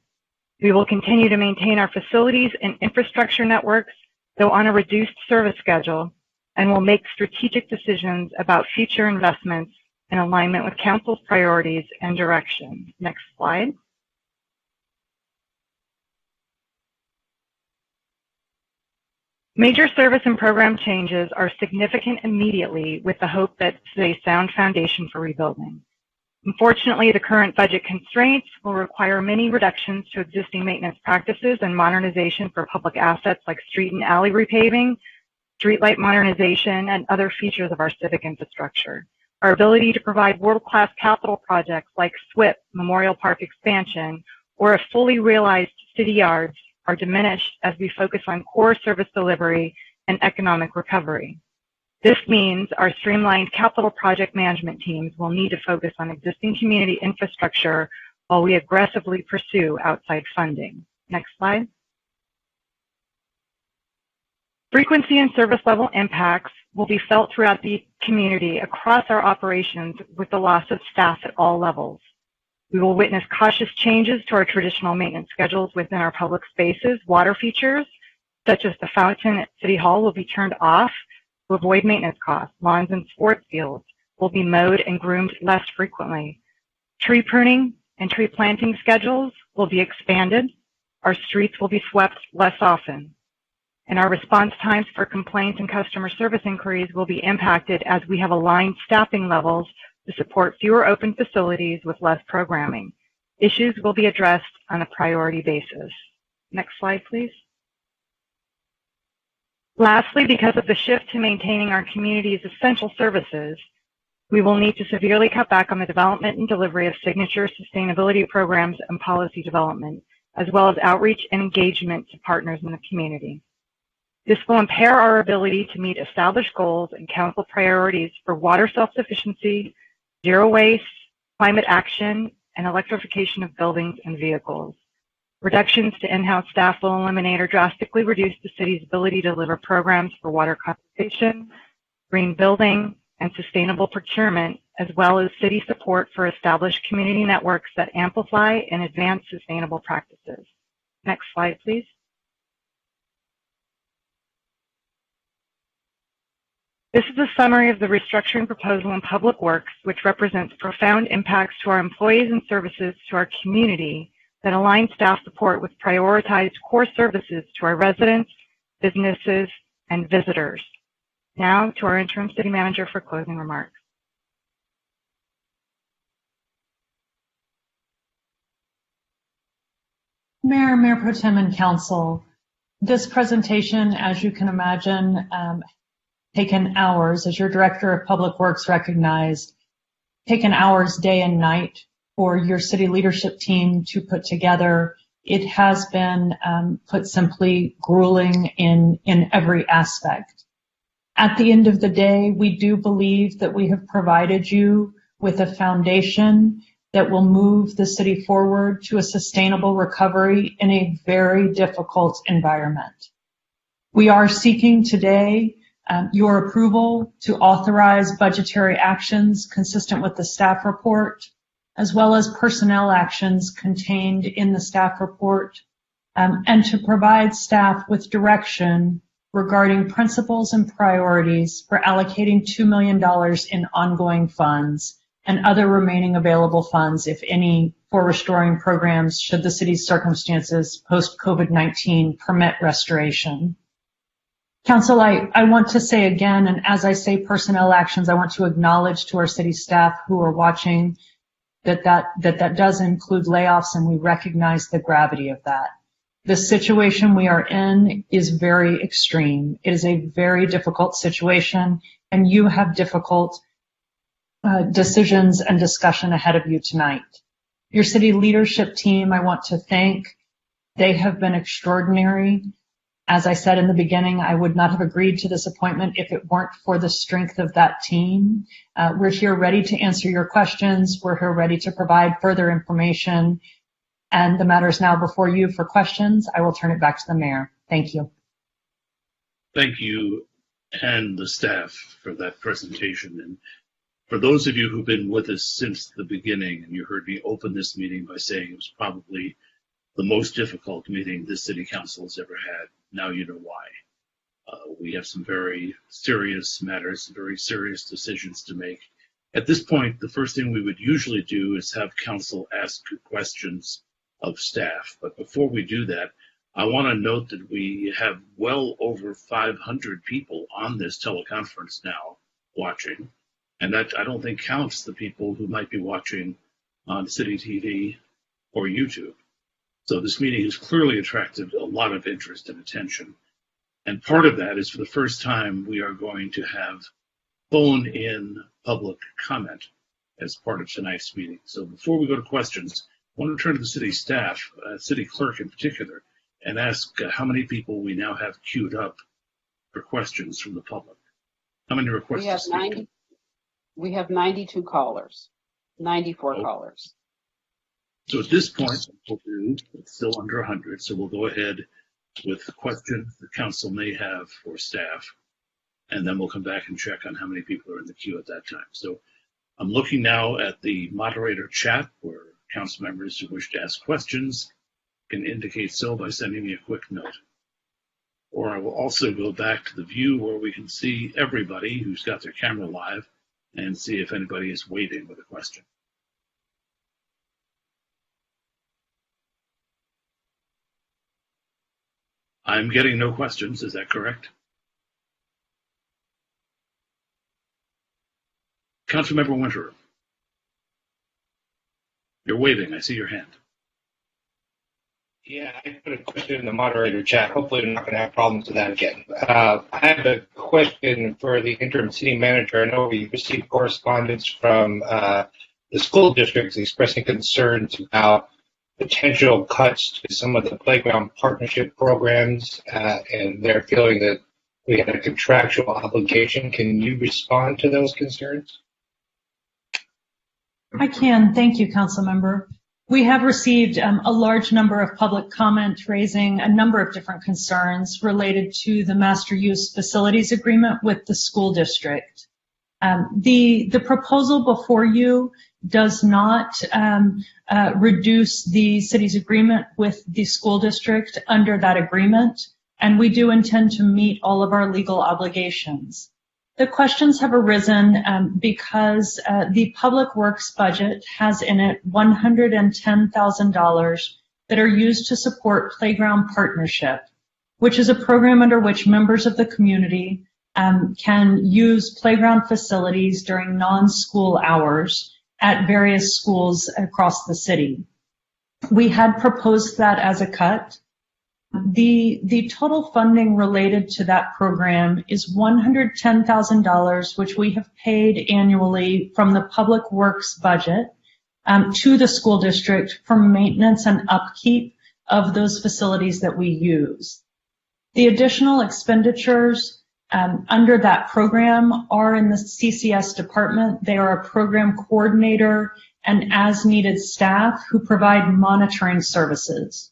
We will continue to maintain our facilities and infrastructure networks, though on a reduced service schedule, and will make strategic decisions about future investments in alignment with Council's priorities and direction. Next slide. Major service and program changes are significant immediately with the hope that it's a sound foundation for rebuilding. Unfortunately, the current budget constraints will require many reductions to existing maintenance practices and modernization for public assets like street and alley repaving, streetlight modernization, and other features of our civic infrastructure. Our ability to provide world-class capital projects like SWIP, Memorial Park expansion, or a fully realized city yards are diminished as we focus on core service delivery and economic recovery. This means our streamlined capital project management teams will need to focus on existing community infrastructure while we aggressively pursue outside funding. Next slide. Frequency and service level impacts will be felt throughout the community across our operations with the loss of staff at all levels. We will witness cautious changes to our traditional maintenance schedules within our public spaces. Water features, such as the fountain at City Hall, will be turned off to avoid maintenance costs. Lawns and sports fields will be mowed and groomed less frequently. Tree pruning and tree planting schedules will be expanded. Our streets will be swept less often. And our response times for complaints and customer service inquiries will be impacted as we have aligned staffing levels to support fewer open facilities with less programming. Issues will be addressed on a priority basis. Next slide, please. Lastly, because of the shift to maintaining our community's essential services, we will need to severely cut back on the development and delivery of signature sustainability programs and policy development, as well as outreach and engagement to partners in the community. This will impair our ability to meet established goals and council priorities for water self-sufficiency, zero waste, climate action, and electrification of buildings and vehicles. Reductions to in-house staff will eliminate or drastically reduce the city's ability to deliver programs for water conservation, green building, and sustainable procurement, as well as city support for established community networks that amplify and advance sustainable practices. Next slide, please. This is a summary of the restructuring proposal in Public Works, which represents profound impacts to our employees and services to our community that align staff support with prioritized core services to our residents, businesses, and visitors. Now to our interim city manager for closing remarks. Mayor, Mayor Pro Tem, and Council, this presentation, as you can imagine, taken hours, as your Director of Public Works recognized, taken hours day and night for your city leadership team to put together. It has been, put simply, grueling in every aspect. At the end of the day, we do believe that we have provided you with a foundation that will move the city forward to a sustainable recovery in a very difficult environment. We are seeking today your approval to authorize budgetary actions consistent with the staff report, as well as personnel actions contained in the staff report, and to provide staff with direction regarding principles and priorities for allocating $2 million in ongoing funds and other remaining available funds, if any, for restoring programs should the city's circumstances post-COVID-19 permit restoration. Council, I want to say again, and as I say personnel actions, I want to acknowledge to our city staff who are watching that does include layoffs, and we recognize the gravity of that. The situation we are in is very extreme. It is a very difficult situation, and you have difficult decisions and discussion ahead of you tonight. Your city leadership team, I want to thank. They have been extraordinary. As I said in the beginning, I would not have agreed to this appointment if it weren't for the strength of that team. We're here ready to answer your questions. We're here ready to provide further information. And the matter is now before you for questions. I will turn it back to the mayor. Thank you. Thank you and the staff for that presentation. And for those of you who've been with us since the beginning, and you heard me open this meeting by saying it was probably the most difficult meeting this city council has ever had. Now you know why. We have some very serious matters, very serious decisions to make. At this point, the first thing we would usually do is have council ask questions of staff. But before we do that, I want to note that we have well over 500 people on this teleconference now watching, and that I don't think counts the people who might be watching on City TV or YouTube. So this meeting has clearly attracted a lot of interest and attention. And part of that is for the first time we are going to have phone-in public comment as part of tonight's meeting. So before we go to questions, I want to turn to the city staff, city clerk in particular, and ask how many people we now have queued up for questions from the public. How many requests? We have 92 callers, 94 callers. So at this point, it's still under 100, so we'll go ahead with questions the council may have for staff, and then we'll come back and check on how many people are in the queue at that time. So I'm looking now at the moderator chat where council members who wish to ask questions can indicate so by sending me a quick note. Or I will also go back to the view where we can see everybody who's got their camera live and see if anybody is waiting with a question. I'm getting no questions, is that correct? Councilmember Winter. You're waving, I see your hand. Yeah, I put a question in the moderator chat. Hopefully we're not going to have problems with that again. I have a question for the interim city manager. I know we received correspondence from the school districts expressing concerns about potential cuts to some of the playground partnership programs, and they're feeling that we had a contractual obligation. Can you respond to those concerns? I can. Thank you, Council Member. We have received a large number of public comment raising a number of different concerns related to the master use facilities agreement with the school district. The proposal before you does not reduce the city's agreement with the school district under that agreement, and we do intend to meet all of our legal obligations. The questions have arisen because the public works budget has in it $110,000 that are used to support Playground Partnership, which is a program under which members of the community can use playground facilities during non-school hours at various schools across the city. We had proposed that as a cut. The total funding related to that program is $110,000, which we have paid annually from the public works budget to the school district for maintenance and upkeep of those facilities that we use. The additional expenditures under that program are in the CCS department. They are a program coordinator and as needed staff who provide monitoring services.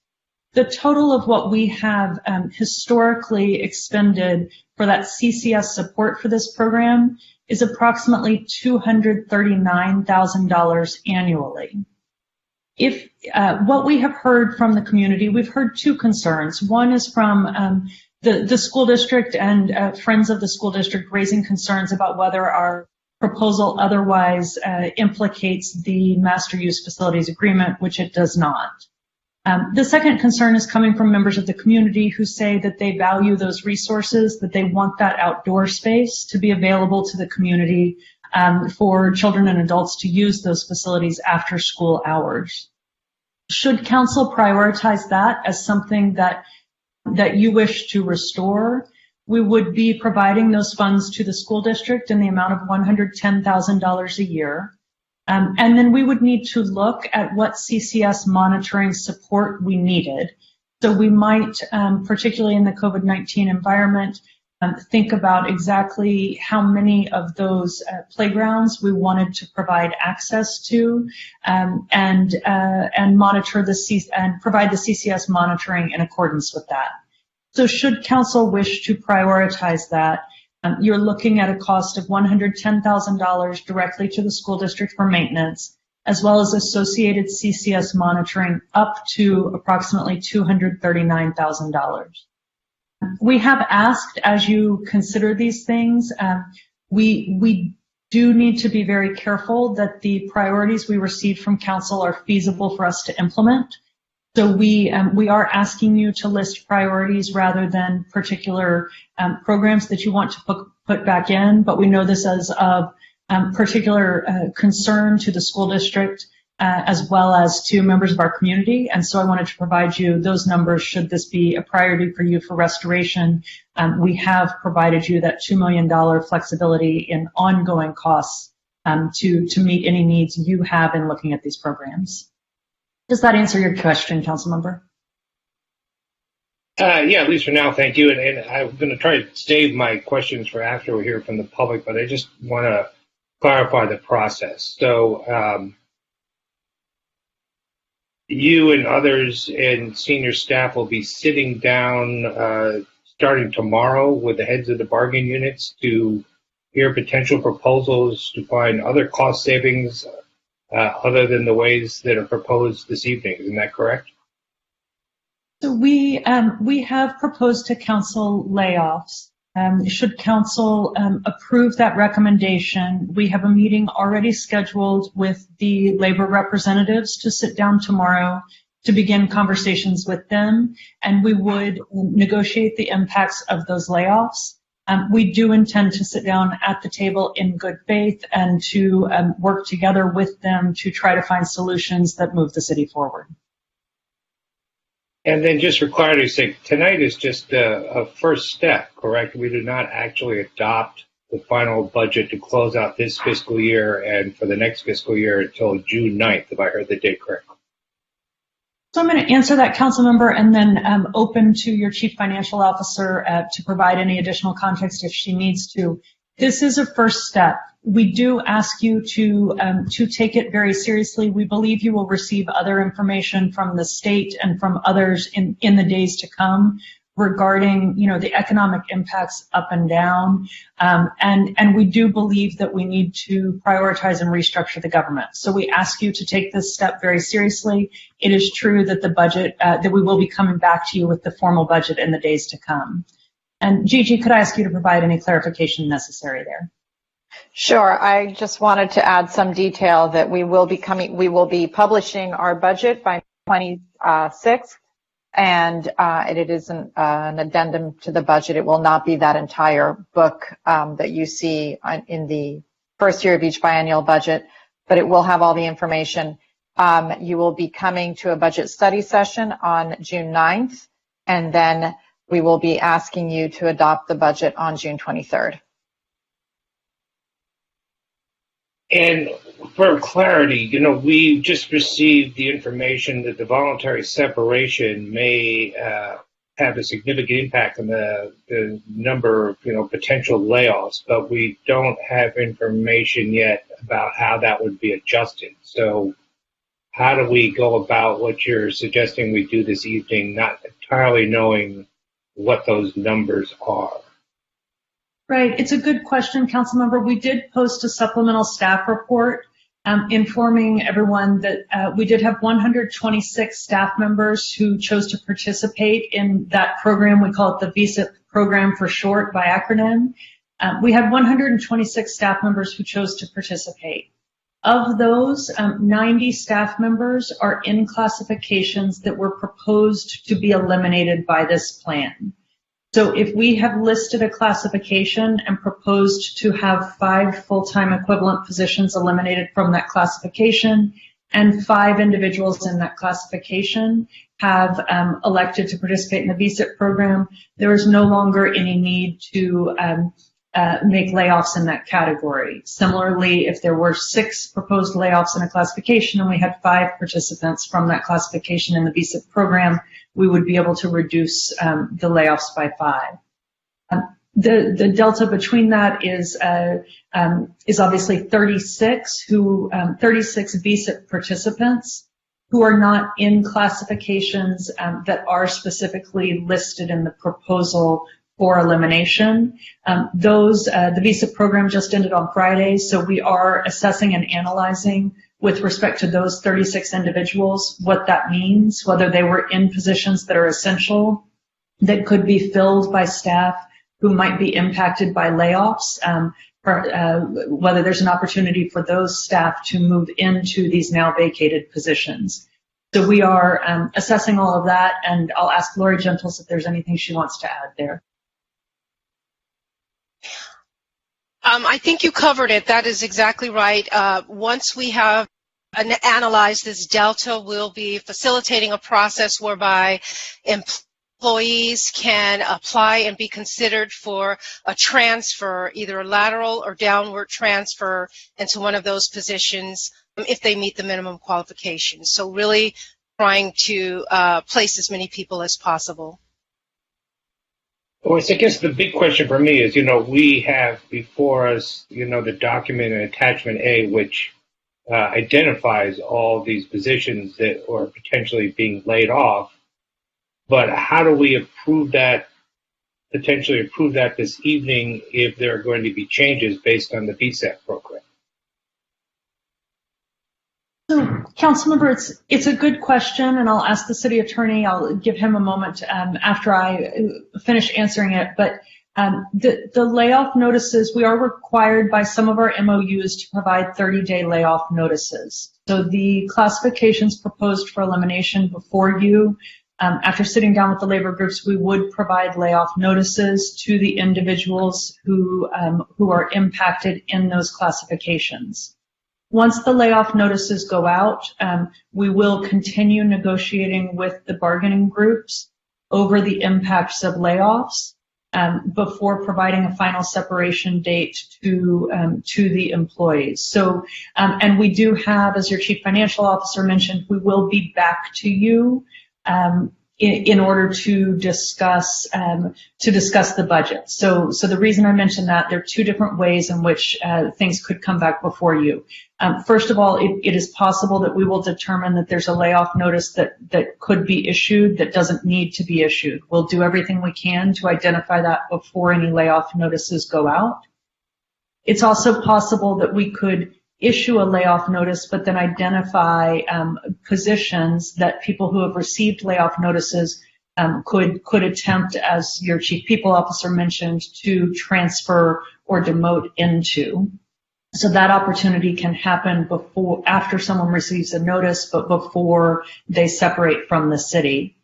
The total of what we have historically expended for that CCS support for this program is approximately $239,000 annually. If what we have heard from the community, we've heard two concerns. One is from the school district and friends of the school district raising concerns about whether our proposal otherwise implicates the master use facilities agreement, which it does not. The second concern is coming from members of the community who say that they value those resources, that they want that outdoor space to be available to the community for children and adults to use those facilities after school hours. Should council prioritize that as something that you wish to restore, we would be providing those funds to the school district in the amount of $110,000 a year. And then we would need to look at what CCS monitoring support we needed. So we might, particularly in the COVID-19 environment, think about exactly how many of those playgrounds we wanted to provide access to, and monitor and provide the CCS monitoring in accordance with that. So should council wish to prioritize that, you're looking at a cost of $110,000 directly to the school district for maintenance, as well as associated CCS monitoring up to approximately $239,000. We have asked, as you consider these things, we do need to be very careful that the priorities we receive from council are feasible for us to implement. So we are asking you to list priorities rather than particular programs that you want to put back in, but we know this as of particular concern to the school district as well as to members of our community. And so I wanted to provide you those numbers should this be a priority for you for restoration. We have provided you that $2 million flexibility in ongoing costs to meet any needs you have in looking at these programs. Does that answer your question, Council Member? Yeah, at least for now, thank you. And I'm going to try to save my questions for after we hear from the public, but I just want to clarify the process. So you and others and senior staff will be sitting down starting tomorrow with the heads of the bargaining units to hear potential proposals to find other cost savings other than the ways that are proposed this evening. Isn't that correct? So we have proposed to council layoffs. Should council approve that recommendation, we have a meeting already scheduled with the labor representatives to sit down tomorrow to begin conversations with them, and we would negotiate the impacts of those layoffs. We do intend to sit down at the table in good faith and to work together with them to try to find solutions that move the city forward. And then just for clarity's sake, tonight is just a first step, correct? We do not actually adopt the final budget to close out this fiscal year and for the next fiscal year until June 9th, if I heard the date correctly. So I'm going to answer that, council member, and then open to your chief financial officer to provide any additional context if she needs to. This is a first step. We do ask you to take it very seriously. We believe you will receive other information from the state and from others in the days to come regarding, the economic impacts up and down. And we do believe that we need to prioritize and restructure the government. So we ask you to take this step very seriously. It is true that the budget, that we will be coming back to you with the formal budget in the days to come. And Gigi, could I ask you to provide any clarification necessary there? Sure. I just wanted to add some detail that we will be publishing our budget by 26th, and it is an addendum to the budget. It will not be that entire book that you see in the first year of each biennial budget, but it will have all the information. You will be coming to a budget study session on June 9th, and then we will be asking you to adopt the budget on June 23rd. And for clarity, we just received the information that the voluntary separation may have a significant impact on the number of, potential layoffs, but we don't have information yet about how that would be adjusted. So how do we go about what you're suggesting we do this evening, not entirely knowing what those numbers are? Right. It's a good question, Councilmember. We did post a supplemental staff report informing everyone that we did have 126 staff members who chose to participate in that program. We call it the VSIP program for short by acronym. We had 126 staff members who chose to participate. Of those, 90 staff members are in classifications that were proposed to be eliminated by this plan. So if we have listed a classification and proposed to have 5 full-time equivalent positions eliminated from that classification, and 5 individuals in that classification have elected to participate in the VSIP program, there is no longer any need to make layoffs in that category. Similarly, if there were 6 proposed layoffs in a classification and we had 5 participants from that classification in the VSIP program, we would be able to reduce the layoffs by 5. The delta between that is obviously 36 VSIP participants who are not in classifications that are specifically listed in the proposal for elimination. The VSIP program just ended on Friday, so we are assessing and analyzing with respect to those 36 individuals what that means, whether they were in positions that are essential, that could be filled by staff who might be impacted by layoffs, whether there's an opportunity for those staff to move into these now vacated positions. So we are assessing all of that, and I'll ask Lori Gentles if there's anything she wants to add there. I think you covered it. That is exactly right. Once we have analyzed this delta, we'll be facilitating a process whereby employees can apply and be considered for a transfer, either a lateral or downward transfer into one of those positions if they meet the minimum qualifications. So really trying to place as many people as possible. Well, I guess the big question for me is, we have before us, the document in attachment A, which identifies all these positions that are potentially being laid off. But how do we potentially approve that this evening if there are going to be changes based on the VSEP program? So, Councilmember, it's a good question, and I'll ask the city attorney. I'll give him a moment after I finish answering it. But the layoff notices, we are required by some of our MOUs to provide 30-day layoff notices. So the classifications proposed for elimination before you, after sitting down with the labor groups, we would provide layoff notices to the individuals who are impacted in those classifications. Once the layoff notices go out, we will continue negotiating with the bargaining groups over the impacts of layoffs before providing a final separation date to the employees. So, and we do have, as your Chief Financial Officer mentioned, we will be back to you in order to discuss the budget. So the reason I mentioned that, there are two different ways in which things could come back before you. First of all, it is possible that we will determine that there's a layoff notice that could be issued that doesn't need to be issued. We'll do everything we can to identify that before any layoff notices go out. It's also possible that we could issue a layoff notice, but then identify positions that people who have received layoff notices could attempt, as your Chief People Officer mentioned, to transfer or demote into. So that opportunity can happen after someone receives a notice, but before they separate from the city.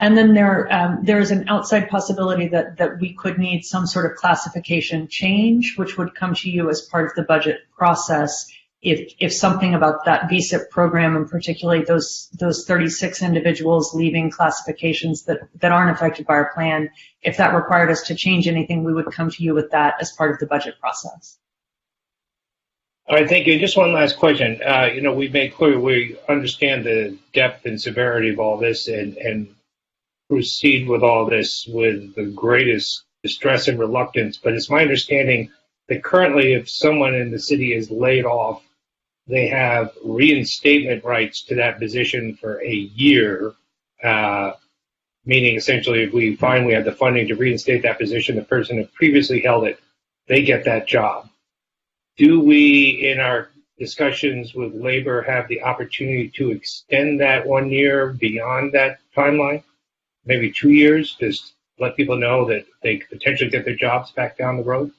And then there is an outside possibility that we could need some sort of classification change, which would come to you as part of the budget process if something about that VSIP program, and particularly those 36 individuals leaving classifications that aren't affected by our plan, if that required us to change anything, we would come to you with that as part of the budget process. All right, thank you. Just one last question. We made clear we understand the depth and severity of all this and proceed with all this with the greatest distress and reluctance. But it's my understanding that currently if someone in the city is laid off, they have reinstatement rights to that position for a year, meaning essentially if we find we have the funding to reinstate that position, the person who previously held it, they get that job. Do we, in our discussions with labor, have the opportunity to extend that 1 year beyond that timeline? Maybe 2 years, just let people know that they could potentially get their jobs back down the road?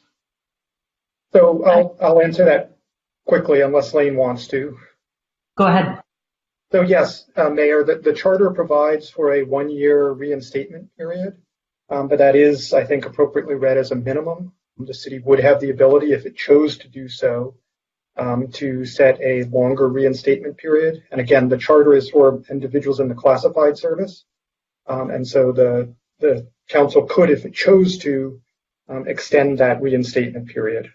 So I'll answer that quickly unless Lane wants to. Go ahead. So yes, Mayor, the charter provides for a 1 year reinstatement period, but that is, I think, appropriately read as a minimum. The city would have the ability, if it chose to do so, to set a longer reinstatement period. And again, the charter is for individuals in the classified service. And so the council could, if it chose to, extend that reinstatement period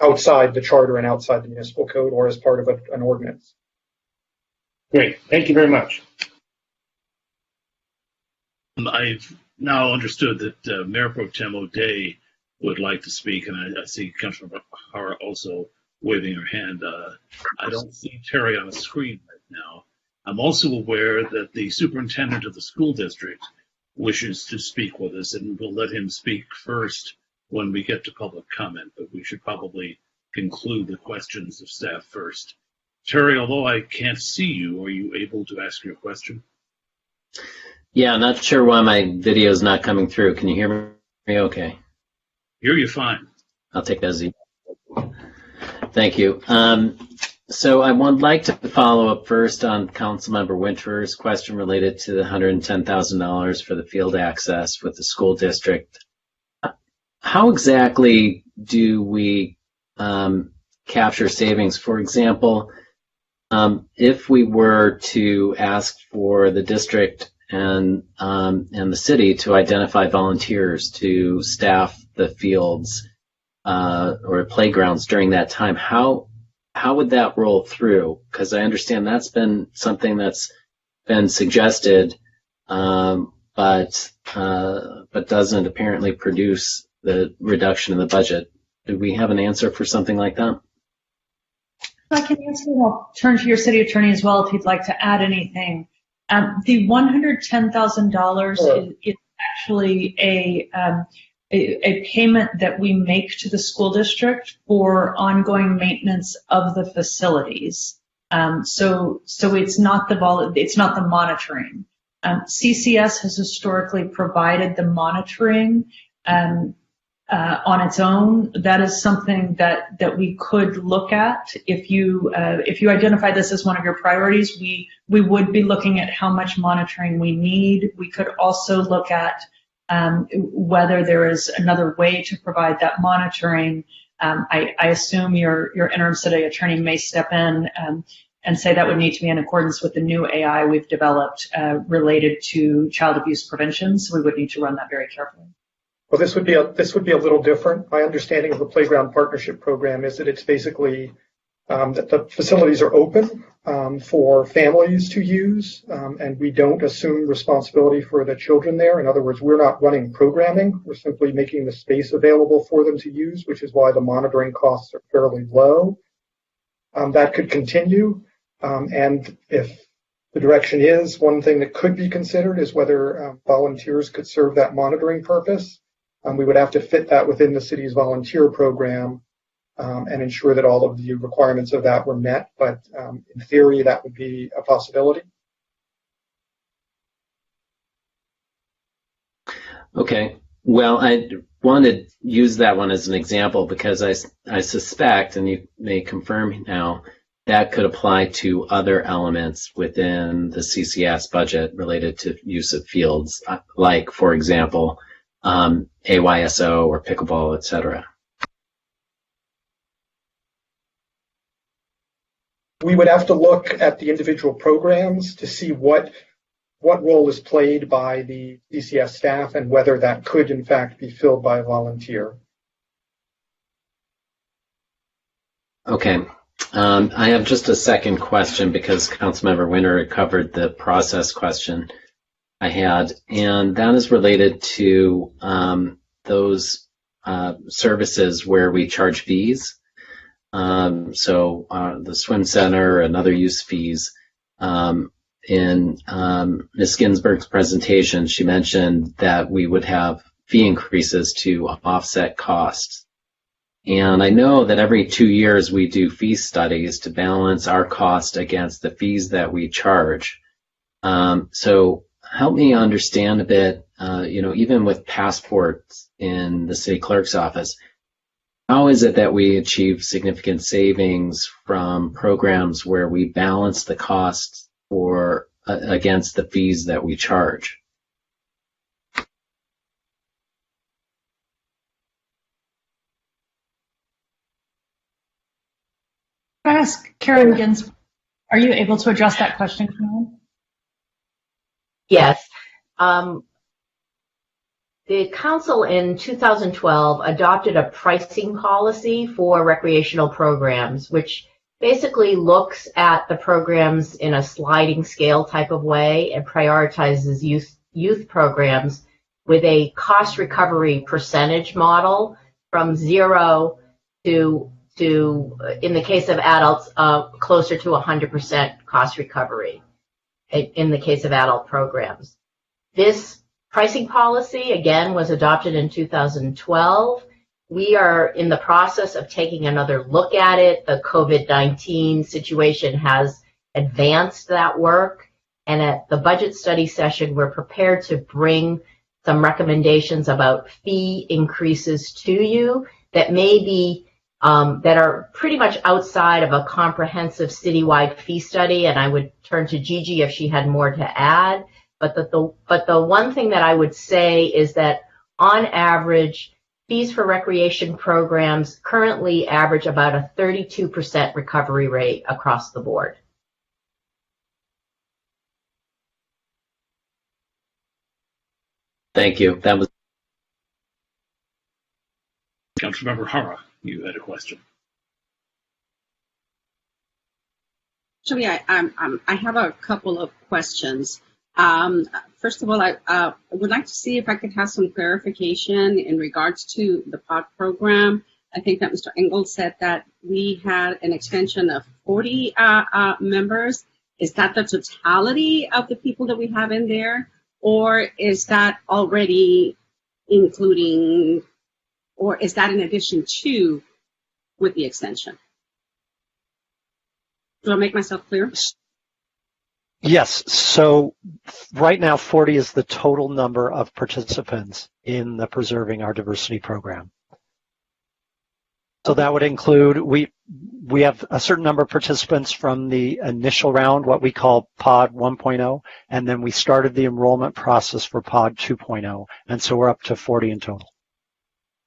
outside the charter and outside the municipal code or as part of an ordinance. Great. Thank you very much. I've now understood that Mayor Pro Tem O'Day would like to speak, and I see Councilmember Hara also waving her hand. I don't see Terry on the screen right now. I'm also aware that the superintendent of the school district wishes to speak with us, and we'll let him speak first when we get to public comment, but we should probably conclude the questions of staff first. Terry, although I can't see you, are you able to ask your question? Yeah, I'm not sure why my video is not coming through. Can you hear me okay? Hear you fine. I'll take that as a thank you. So I would like to follow up first on Councilmember Winter's question related to the $110,000 for the field access with the school district. How exactly do we capture savings? For example, if we were to ask for the district and the city to identify volunteers to staff the fields or playgrounds during that time, how would that roll through? Because I understand that's been something that's been suggested, but doesn't apparently produce the reduction in the budget. Do we have an answer for something like that? I can answer. I'll turn to your city attorney as well if he'd like to add anything. The $110,000 is actually a payment that we make to the school district for ongoing maintenance of the facilities. So it's not the monitoring. CCS has historically provided the monitoring on its own. That is something that we could look at. If you identify this as one of your priorities, we would be looking at how much monitoring we need. We could also look at whether there is another way to provide that monitoring. I assume your interim city attorney may step in and say that would need to be in accordance with the new AI we've developed related to child abuse prevention. So we would need to run that very carefully. Well, this would be a little different. My understanding of the Playground Partnership Program is that it's basically that the facilities are open for families to use, and we don't assume responsibility for the children there. In other words, we're not running programming. We're simply making the space available for them to use, which is why the monitoring costs are fairly low. That could continue, and if the direction is, one thing that could be considered is whether volunteers could serve that monitoring purpose. We would have to fit that within the city's volunteer program and ensure that all of the requirements of that were met. But in theory, that would be a possibility. Okay. Well, I want to use that one as an example because I suspect, and you may confirm now, that could apply to other elements within the CCS budget related to use of fields, like, for example, AYSO or pickleball, et cetera. We would have to look at the individual programs to see what role is played by the CCS staff and whether that could, in fact, be filled by a volunteer. Okay. I have just a second question because Councilmember Winter covered the process question I had, and that is related to those services where we charge fees. So the swim center and other use fees. In Ms. Ginsburg's presentation, she mentioned that we would have fee increases to offset costs. And I know that every 2 years we do fee studies to balance our cost against the fees that we charge. So help me understand a bit, even with passports in the city clerk's office, how is it that we achieve significant savings from programs where we balance the costs against the fees that we charge? Can I ask Karen Ginsburg, are you able to address that question, Karen? Yes. The council in 2012 adopted a pricing policy for recreational programs, which basically looks at the programs in a sliding scale type of way and prioritizes youth programs with a cost recovery percentage model from 0 to in the case of adults, closer to 100% cost recovery in the case of adult programs. This pricing policy, again, was adopted in 2012. We are in the process of taking another look at it. The COVID-19 situation has advanced that work. And at the budget study session, we're prepared to bring some recommendations about fee increases to you that may be that are pretty much outside of a comprehensive citywide fee study, and I would turn to Gigi if she had more to add. But the one thing that I would say is that on average, fees for recreation programs currently average about a 32% recovery rate across the board. Thank you. That was Councilmember Hara, you had a question. Actually, I have a couple of questions. First of all, I would like to see if I could have some clarification in regards to the POD program. I think that Mr. Engel said that we had an extension of 40 members. Is that the totality of the people that we have in there? Or is that already including, or is that in addition to with the extension? Do I make myself clear? Yes. So right now, 40 is the total number of participants in the Preserving Our Diversity program. So that would include, we have a certain number of participants from the initial round, what we call POD 1.0, and then we started the enrollment process for POD 2.0, and so we're up to 40 in total.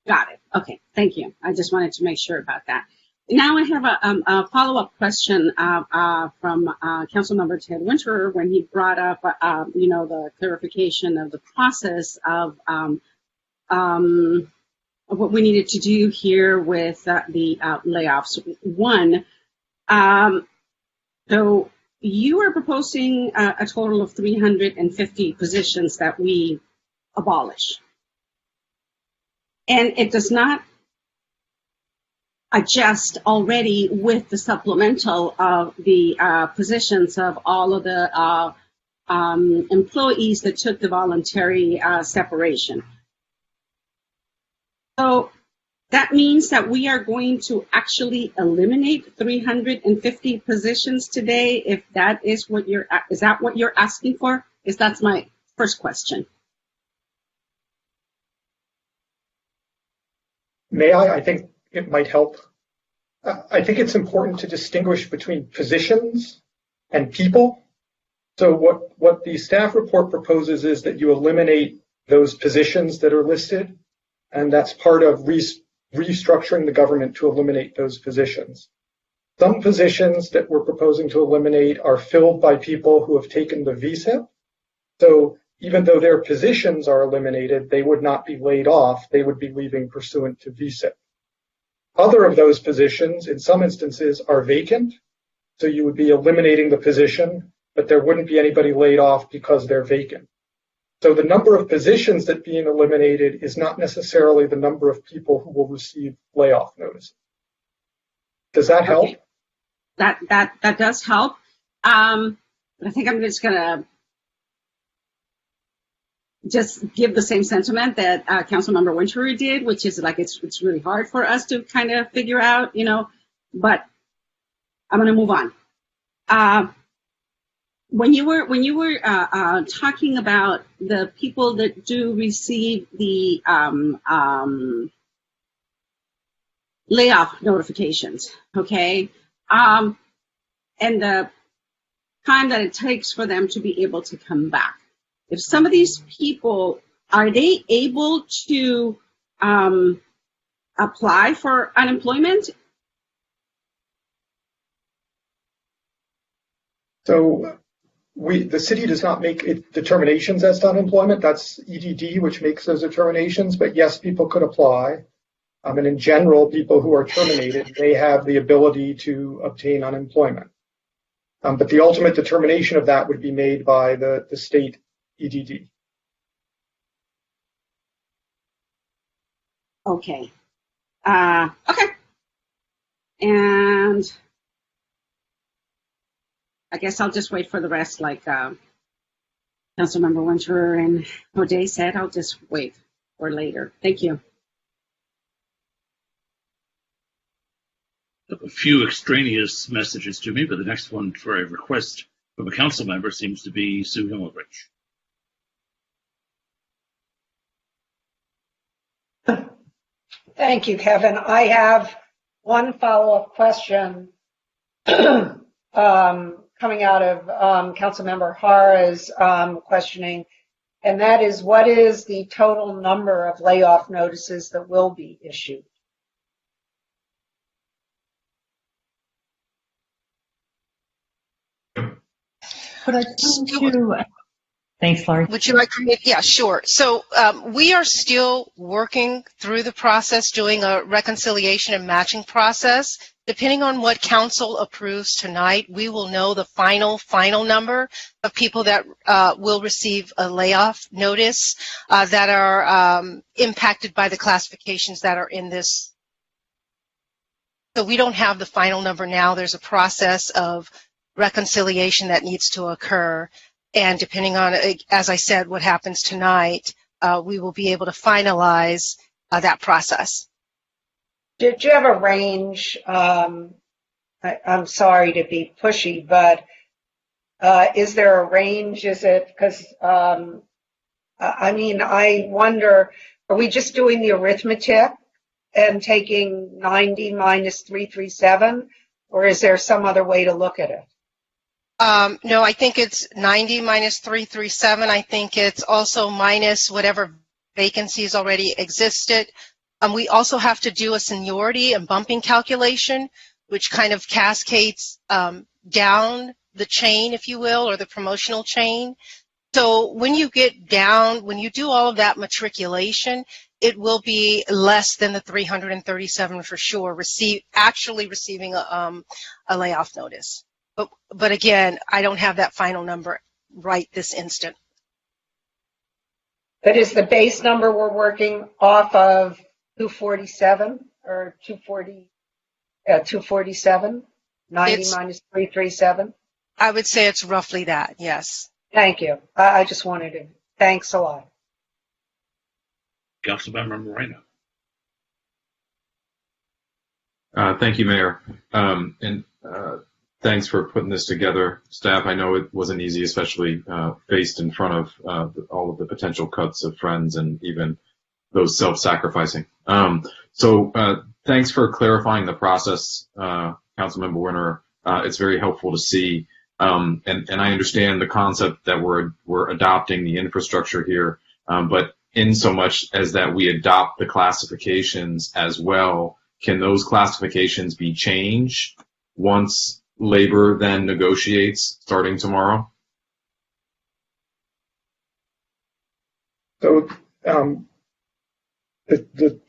Got it. Okay, thank you. I just wanted to make sure about that. Now I have a follow-up question from Councilmember Ted Winter when he brought up, the clarification of the process of what we needed to do here with the layoffs. One, so you are proposing a total of 350 positions that we abolish. And it does not adjust already with the supplemental of the positions of all of the employees that took the voluntary separation. So that means that we are going to actually eliminate 350 positions today. If that is what is that what you're asking for? That's my first question. May I? I think it might help. I think it's important to distinguish between positions and people. So what the staff report proposes is that you eliminate those positions that are listed, and that's part of restructuring the government to eliminate those positions. Some positions that we're proposing to eliminate are filled by people who have taken the VSIP. So even though their positions are eliminated, they would not be laid off. They would be leaving pursuant to VSIP. Other of those positions, in some instances, are vacant. So you would be eliminating the position, but there wouldn't be anybody laid off because they're vacant. So the number of positions that being eliminated is not necessarily the number of people who will receive layoff notices. Does that help? Okay. That does help. I think I'm just gonna just give the same sentiment that Councilmember Wintory did, which is like it's really hard for us to kind of figure out, but I'm gonna move on. When you were talking about the people that do receive the layoff notifications, okay, and the time that it takes for them to be able to come back. If some of these people, are they able to apply for unemployment? So the city does not make determinations as to unemployment. That's EDD, which makes those determinations. But yes, people could apply. And in general, people who are terminated, they have the ability to obtain unemployment. But the ultimate determination of that would be made by the state EDD. Okay. Okay. And I guess I'll just wait for the rest, like Councilmember Winter and O'Day said. I'll just wait for later. Thank you. A few extraneous messages to me, but the next one for a request from a council member seems to be Sue Himmelrich. Thank you, Kevin. I have one follow-up question coming out of Councilmember Hara's questioning, and that is, what is the total number of layoff notices that will be issued? Could I turn to? Thanks, Laurie. Would you like me? Yeah, sure. So we are still working through the process, doing a reconciliation and matching process. Depending on what council approves tonight, we will know the final number of people that will receive a layoff notice that are impacted by the classifications that are in this. So we don't have the final number now. There's a process of reconciliation that needs to occur. And depending on, as I said, what happens tonight, we will be able to finalize that process. Did you have a range? I'm sorry to be pushy, but is there a range? Is it because, I mean, I wonder, are we just doing the arithmetic and taking 90 minus 337, or is there some other way to look at it? No, I think it's 90 minus 337. I think it's also minus whatever vacancies already existed. We also have to do a seniority and bumping calculation, which kind of cascades down the chain, if you will, or the promotional chain. So when you get down, when you do all of that matriculation, it will be less than the 337 for sure, actually receiving a layoff notice. But again, I don't have that final number right this instant. That is the base number we're working off of 247 or 240, 247, 90 minus 337? I would say it's roughly that, yes. Thank you. I just wanted to, thanks a lot. Councilmember Moreno. Thank you, Mayor. Thanks for putting this together, staff. I know it wasn't easy, especially faced in front of all of the potential cuts of friends and even those self-sacrificing. Thanks for clarifying the process, Councilmember Winter. It's very helpful to see, and I understand the concept that we're adopting the infrastructure here, but in so much as that we adopt the classifications as well, can those classifications be changed once labor then negotiates starting tomorrow? So the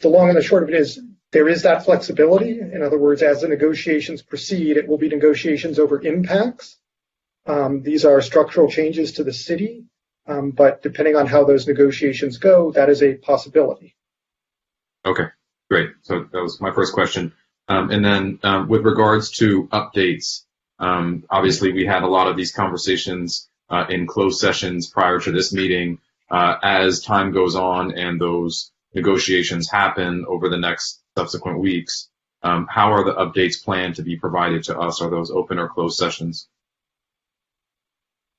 long and the short of it is there is that flexibility. In other words, as the negotiations proceed, it will be negotiations over impacts. These are structural changes to the city, but depending on how those negotiations go, that is a possibility. Okay, great. So that was my first question. And then with regards to updates, obviously we had a lot of these conversations in closed sessions prior to this meeting. As time goes on and those negotiations happen over the next subsequent weeks, how are the updates planned to be provided to us? Are those open or closed sessions?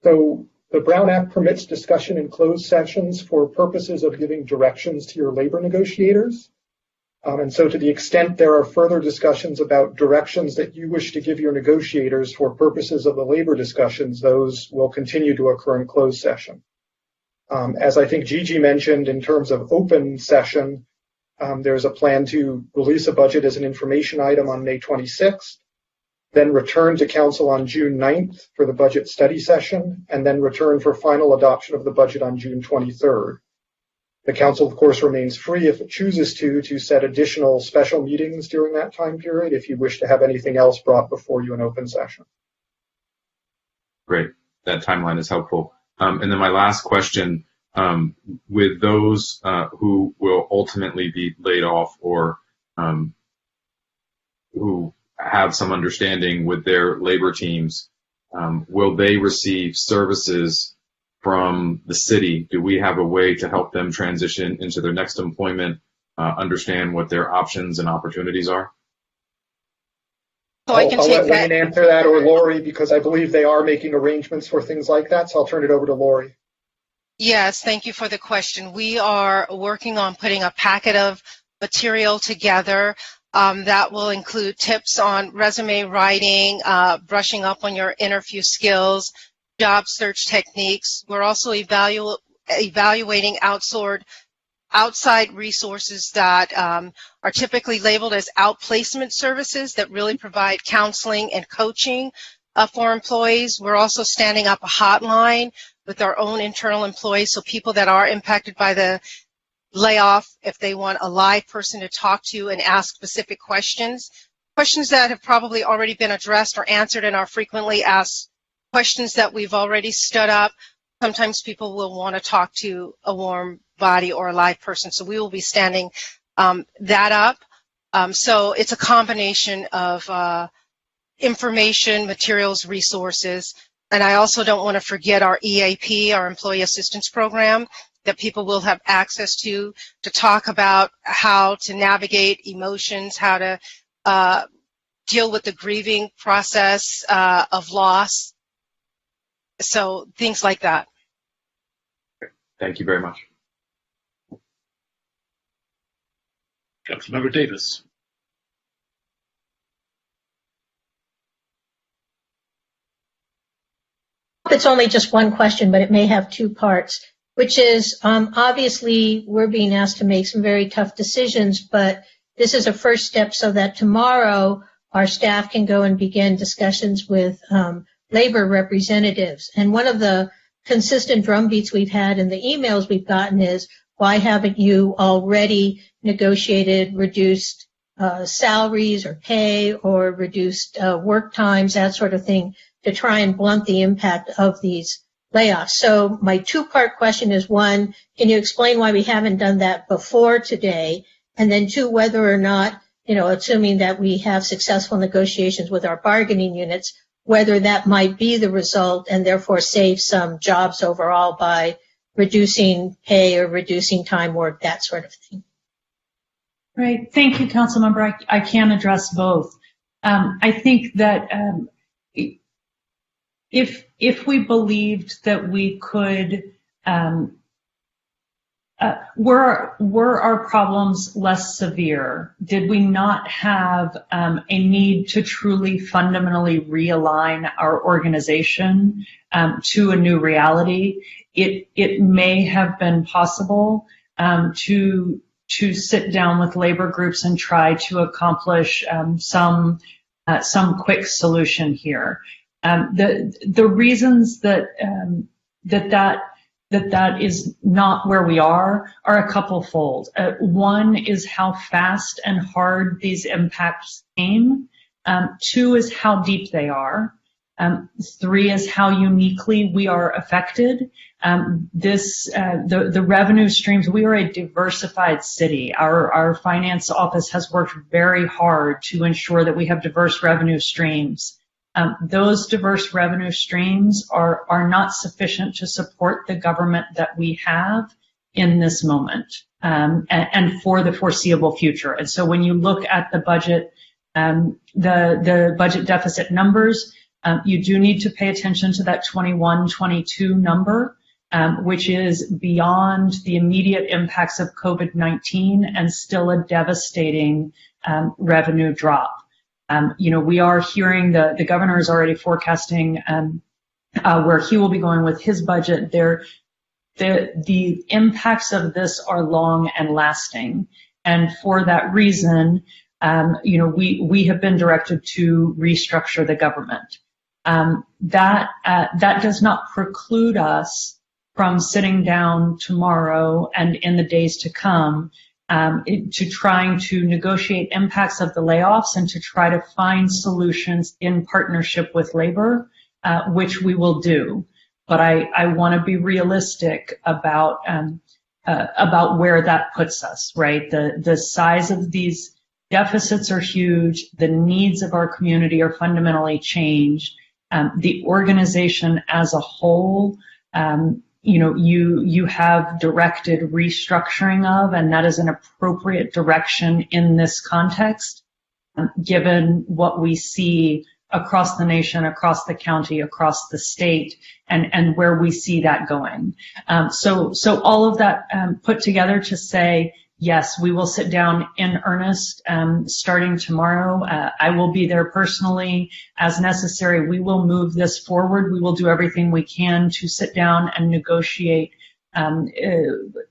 So the Brown Act permits discussion in closed sessions for purposes of giving directions to your labor negotiators. And so to the extent there are further discussions about directions that you wish to give your negotiators for purposes of the labor discussions, those will continue to occur in closed session. As I think Gigi mentioned, in terms of open session, there's a plan to release a budget as an information item on May 26th, then return to council on June 9th for the budget study session, and then return for final adoption of the budget on June 23rd. The council, of course, remains free if it chooses to set additional special meetings during that time period if you wish to have anything else brought before you in open session. Great. That timeline is helpful. And then my last question, with those who will ultimately be laid off or who have some understanding with their labor teams, will they receive services from the city? Do we have a way to help them transition into their next employment, understand what their options and opportunities are? So I can I'll take let Wayne answer that, or Lori, because I believe they are making arrangements for things like that. So I'll turn it over to Lori. Yes, thank you for the question. We are working on putting a packet of material together That will include tips on resume writing, brushing up on your interview skills, job search techniques. We're also evaluating outside resources that are typically labeled as outplacement services that really provide counseling and coaching for employees. We're also standing up a hotline with our own internal employees, so people that are impacted by the layoff, if they want a live person to talk to and ask specific questions that have probably already been addressed or answered in our frequently asked questions that we've already stood up. Sometimes people will want to talk to a warm body or a live person, so we will be standing that up. So it's a combination of information, materials, resources, and I also don't want to forget our EAP, our Employee Assistance Program, that people will have access to talk about how to navigate emotions, how to deal with the grieving process of loss, so things like that. Thank you very much. Councilmember Davis. It's only just one question, but it may have two parts, which is obviously we're being asked to make some very tough decisions, but this is a first step so that tomorrow our staff can go and begin discussions with labor representatives. And one of the consistent drumbeats we've had in the emails we've gotten is, why haven't you already negotiated reduced salaries or pay or reduced work times, that sort of thing, to try and blunt the impact of these layoffs? So my two-part question is, one, can you explain why we haven't done that before today? And then two, whether or not, assuming that we have successful negotiations with our bargaining units, whether that might be the result and therefore save some jobs overall by reducing pay or reducing time work, that sort of thing. Right. Thank you, Councilmember. I can address both. I think that if we believed that we could, were our problems less severe? Did we not have a need to truly fundamentally realign our organization to a new reality? It may have been possible to sit down with labor groups and try to accomplish some quick solution here. The reasons that is not where we are a couple-fold. One is how fast and hard these impacts came. Two is how deep they are. Three is how uniquely we are affected. The revenue streams, we are a diversified city. Our finance office has worked very hard to ensure that we have diverse revenue streams. Those diverse revenue streams are not sufficient to support the government that we have in this moment and for the foreseeable future. And so when you look at the budget, the budget deficit numbers, you do need to pay attention to that 21-22 number, which is beyond the immediate impacts of COVID-19 and still a devastating revenue drop. We are hearing the governor is already forecasting where he will be going with his budget. The impacts of this are long and lasting. And for that reason, we have been directed to restructure the government. That does not preclude us from sitting down tomorrow and in the days to come to trying to negotiate impacts of the layoffs and to try to find solutions in partnership with labor, which we will do. But I want to be realistic about where that puts us, right? The size of these deficits are huge. The needs of our community are fundamentally changed. The organization as a whole, you have directed restructuring of, and that is an appropriate direction in this context, given what we see across the nation, across the county, across the state, and where we see that going. So all of that put together to say, yes, we will sit down in earnest starting tomorrow. I will be there personally as necessary. We will move this forward. We will do everything we can to sit down and negotiate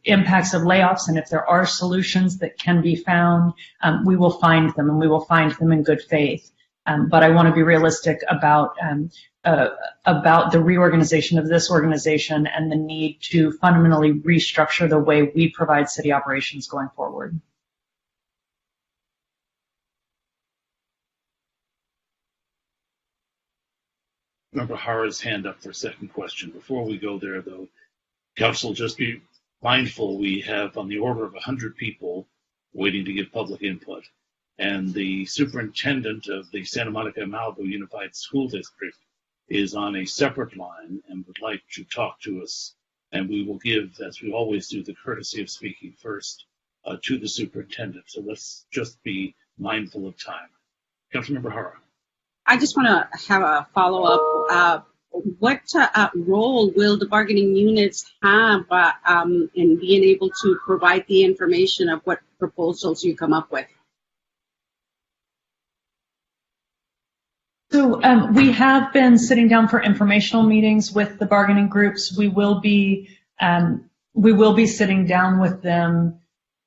impacts of layoffs, and if there are solutions that can be found, we will find them, and we will find them in good faith. But I want to be realistic about the reorganization of this organization and the need to fundamentally restructure the way we provide city operations going forward. Member Hara's hand up for a second question. Before we go there, though, Council, just be mindful we have on the order of 100 people waiting to give public input. And the superintendent of the Santa Monica Malibu Unified School District is on a separate line and would like to talk to us. And we will give, as we always do, the courtesy of speaking first to the superintendent. So let's just be mindful of time. Councilmember Hara. I just want to have a follow-up. What role will the bargaining units have in being able to provide the information of what proposals you come up with? So we have been sitting down for informational meetings with the bargaining groups. We will be sitting down with them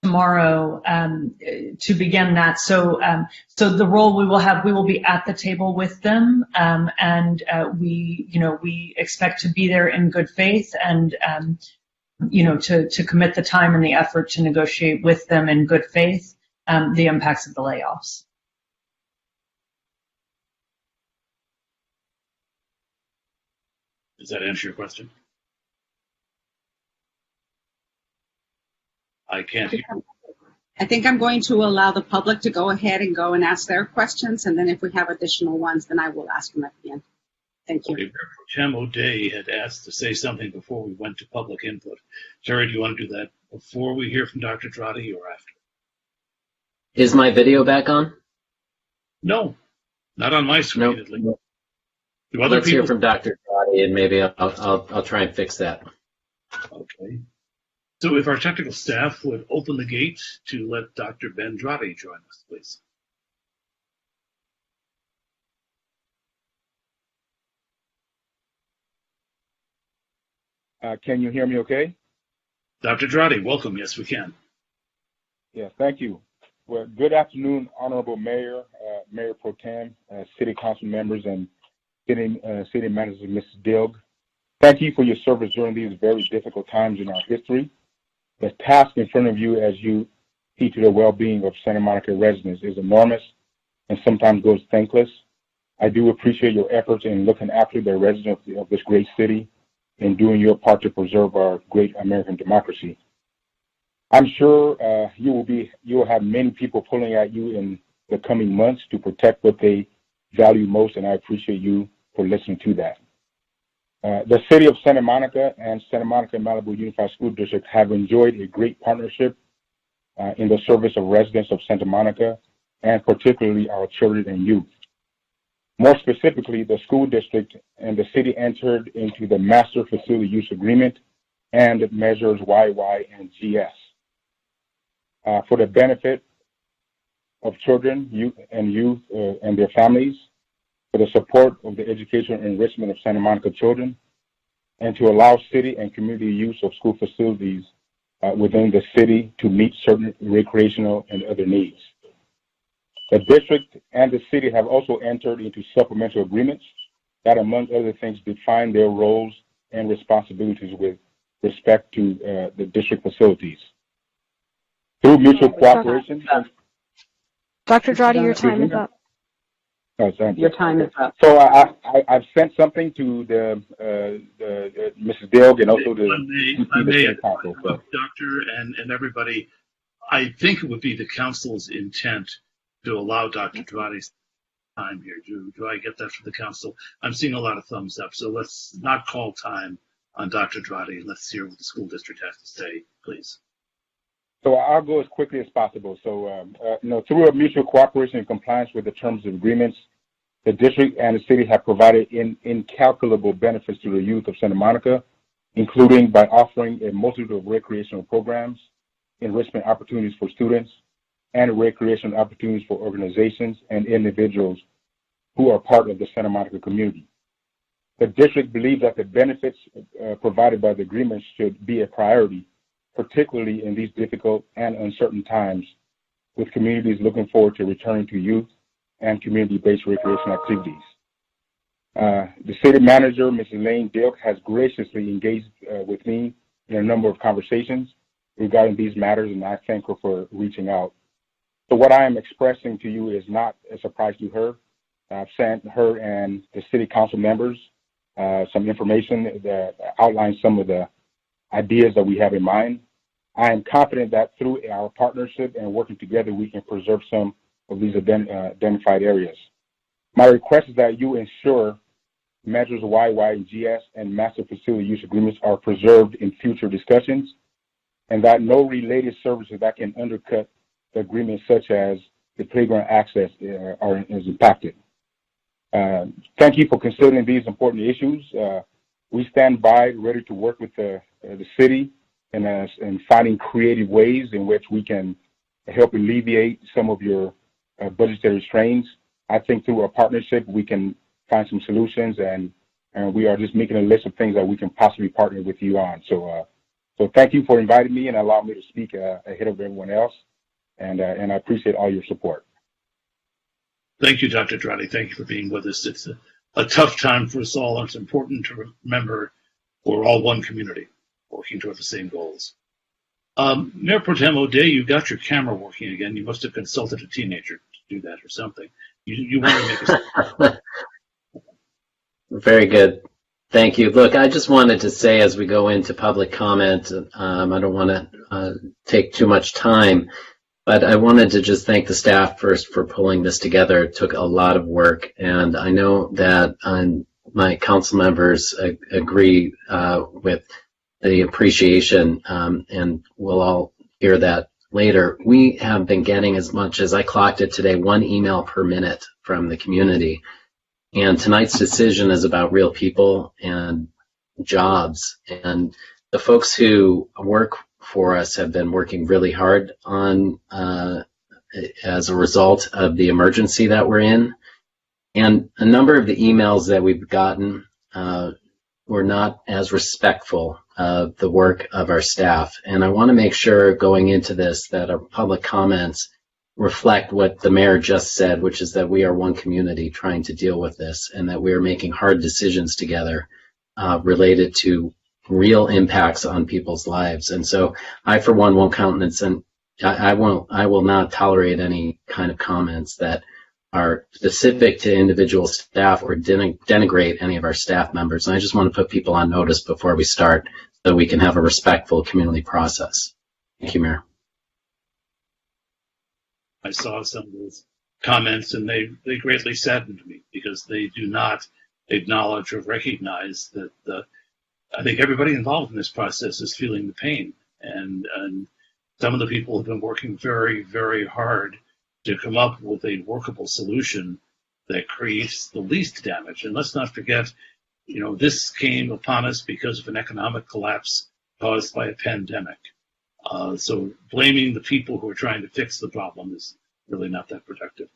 tomorrow to begin that. So the role we will be at the table with them, and we expect to be there in good faith and to commit the time and the effort to negotiate with them in good faith the impacts of the layoffs. Does that answer your question? I can't hear. I think I'm going to allow the public to go ahead and go and ask their questions, and then if we have additional ones, then I will ask them at the end. Thank you. Okay, Chairman O'Day had asked to say something before we went to public input. Terry, do you want to do that before we hear from Dr. Drotti or after? Is my video back on? No, not on my screen, nope. At least. Do other Let's people hear from Dr. Drotti, and maybe I'll try and fix that. Okay. So if our technical staff would open the gate to let Dr. Ben Drotti join us, please. Can you hear me okay? Dr. Drotti, welcome. Yes, we can. Yes, thank you. Well, good afternoon, Honorable Mayor, Mayor Pro Tem, City Council members, and City Manager, Mrs. Dilg. Thank you for your service during these very difficult times in our history. The task in front of you as you see to the well-being of Santa Monica residents is enormous and sometimes goes thankless. I do appreciate your efforts in looking after the residents of this great city and doing your part to preserve our great American democracy. I'm sure you will have many people pulling at you in the coming months to protect what they value most, and I appreciate you for listening to that. The City of Santa Monica and Santa Monica Malibu Unified School District have enjoyed a great partnership in the service of residents of Santa Monica, and particularly our children and youth. More specifically, the school district and the city entered into the Master Facility Use Agreement and Measures YY and GS for the benefit of children, youth and their families, for the support of the education and enrichment of Santa Monica children, and to allow city and community use of school facilities within the city to meet certain recreational and other needs. The district and the city have also entered into supplemental agreements that, among other things, define their roles and responsibilities with respect to the district facilities. Through mutual cooperation. Dr. Drotti, your time is up. Oh, thank you. Your time is up. So I've sent something to the Mrs. Dilg and also the City Council. Doctor and everybody, I think it would be the council's intent to allow Dr. Drotti's time here. Do I get that from the council? I'm seeing a lot of thumbs up, so let's not call time on Dr. Drotti. Let's hear what the school district has to say, please. So I'll go as quickly as possible. So, through a mutual cooperation and compliance with the terms of agreements, the district and the city have provided incalculable benefits to the youth of Santa Monica, including by offering a multitude of recreational programs, enrichment opportunities for students, and recreation opportunities for organizations and individuals who are part of the Santa Monica community. The district believes that the benefits provided by the agreement should be a priority, particularly in these difficult and uncertain times, with communities looking forward to returning to youth and community-based recreation activities. The city manager, Mrs. Lane Dilk, has graciously engaged with me in a number of conversations regarding these matters, and I thank her for reaching out. So what I am expressing to you is not a surprise to her. I've sent her and the city council members some information that outlines some of the ideas that we have in mind. I am confident that through our partnership and working together, we can preserve some of these identified areas. My request is that you ensure measures YYGS and master facility use agreements are preserved in future discussions, and that no related services that can undercut the agreement, such as the playground access, is impacted. Thank you for considering these important issues. We stand by, ready to work with the city in finding creative ways in which we can help alleviate some of your budgetary strains. I think through a partnership, we can find some solutions, and we are just making a list of things that we can possibly partner with you on. So thank you for inviting me and allowing me to speak ahead of everyone else, and I appreciate all your support. Thank you, Dr. Drani. Thank you for being with us. It's a tough time for us all, and it's important to remember we're all one community working toward the same goals. Mayor Pro Tem O'Day, you got your camera working again. You must have consulted a teenager to do that or something. You want to make a Very good. Thank you. Look, I just wanted to say as we go into public comment, I don't want to take too much time, but I wanted to just thank the staff first for pulling this together. It took a lot of work, and I know that my council members agree with the appreciation, and we'll all hear that later. We have been getting, as much as I clocked it today, 1 email per minute from the community. And tonight's decision is about real people and jobs. And the folks who work for us have been working really hard on as a result of the emergency that we're in. And a number of the emails that we've gotten were not as respectful of the work of our staff. And I want to make sure going into this that our public comments reflect what the mayor just said, which is that we are one community trying to deal with this, and that we are making hard decisions together related to real impacts on people's lives. And so I, for one, won't countenance, and I will not tolerate any kind of comments that are specific to individual staff or denigrate any of our staff members. And I just want to put people on notice before we start so we can have a respectful community process. Thank you, Mayor. I saw some of those comments, and they greatly saddened me because they do not acknowledge or recognize that I think everybody involved in this process is feeling the pain. And some of the people have been working very, very hard to come up with a workable solution that creates the least damage. And let's not forget, this came upon us because of an economic collapse caused by a pandemic. So blaming the people who are trying to fix the problem is really not that productive.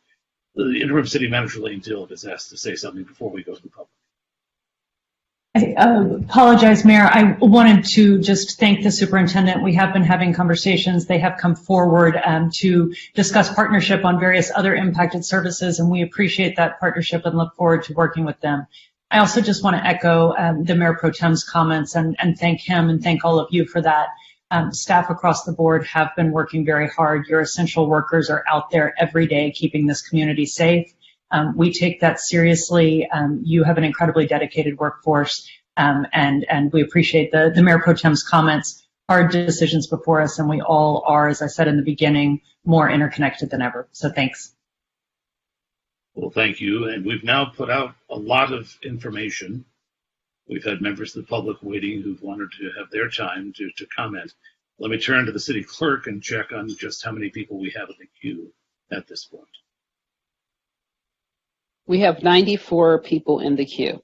The interim city manager, Lane Dilk, is asked to say something before we go to the public. I apologize, Mayor. I wanted to just thank the superintendent. We have been having conversations. They have come forward to discuss partnership on various other impacted services, and we appreciate that partnership and look forward to working with them. I also just want to echo the Mayor Pro Tem's comments and thank him and thank all of you for that. Staff across the board have been working very hard. Your essential workers are out there every day keeping this community safe. We take that seriously. You have an incredibly dedicated workforce, and we appreciate the Mayor Pro Tem's comments. Hard decisions before us, and we all are, as I said in the beginning, more interconnected than ever. So thanks. Well, thank you. And we've now put out a lot of information. We've had members of the public waiting who've wanted to have their time to comment. Let me turn to the city clerk and check on just how many people we have in the queue at this point. We have 94 people in the queue.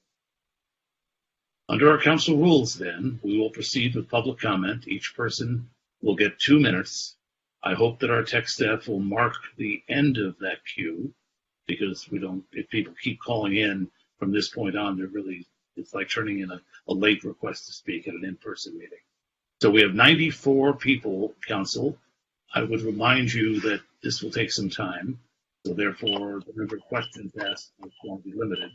Under our council rules, then, we will proceed with public comment. Each person will get 2 minutes. I hope that our tech staff will mark the end of that queue, because if people keep calling in from this point on, it's like turning in a late request to speak at an in-person meeting. So we have 94 people, Council. I would remind you that this will take some time, so therefore the number of questions asked will be limited.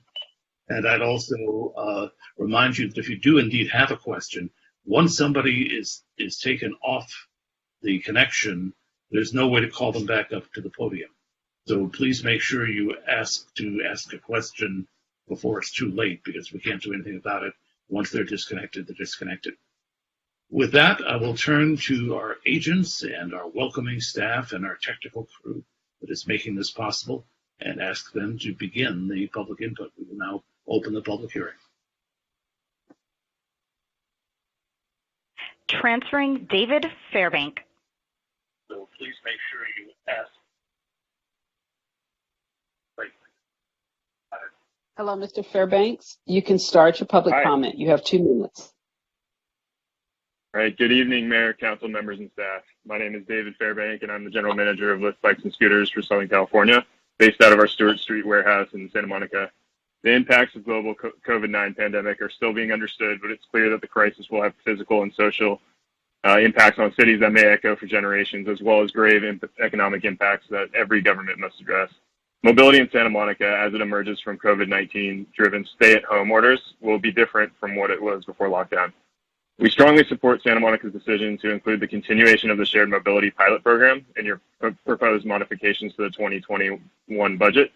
And I'd also remind you that if you do indeed have a question, once somebody is taken off the connection, there's no way to call them back up to the podium. So please make sure you ask a question before it's too late, because we can't do anything about it. Once they're disconnected, they're disconnected. With that, I will turn to our agents and our welcoming staff and our technical crew that is making this possible and ask them to begin the public input. We will now open the public hearing. Transferring David Fairbank. So please make sure you ask. Hello, Mr. Fairbanks. You can start your public comment. You have 2 minutes. All right. Good evening, Mayor, Council members, and staff. My name is David Fairbank, and I'm the General Manager of Lyft Bikes and Scooters for Southern California, based out of our Stewart Street warehouse in Santa Monica. The impacts of global COVID-19 pandemic are still being understood, but it's clear that the crisis will have physical and social impacts on cities that may echo for generations, as well as grave economic impacts that every government must address. Mobility in Santa Monica, as it emerges from COVID-19 driven stay-at-home orders, will be different from what it was before lockdown. We strongly support Santa Monica's decision to include the continuation of the shared mobility pilot program in your proposed modifications to the 2021 budget,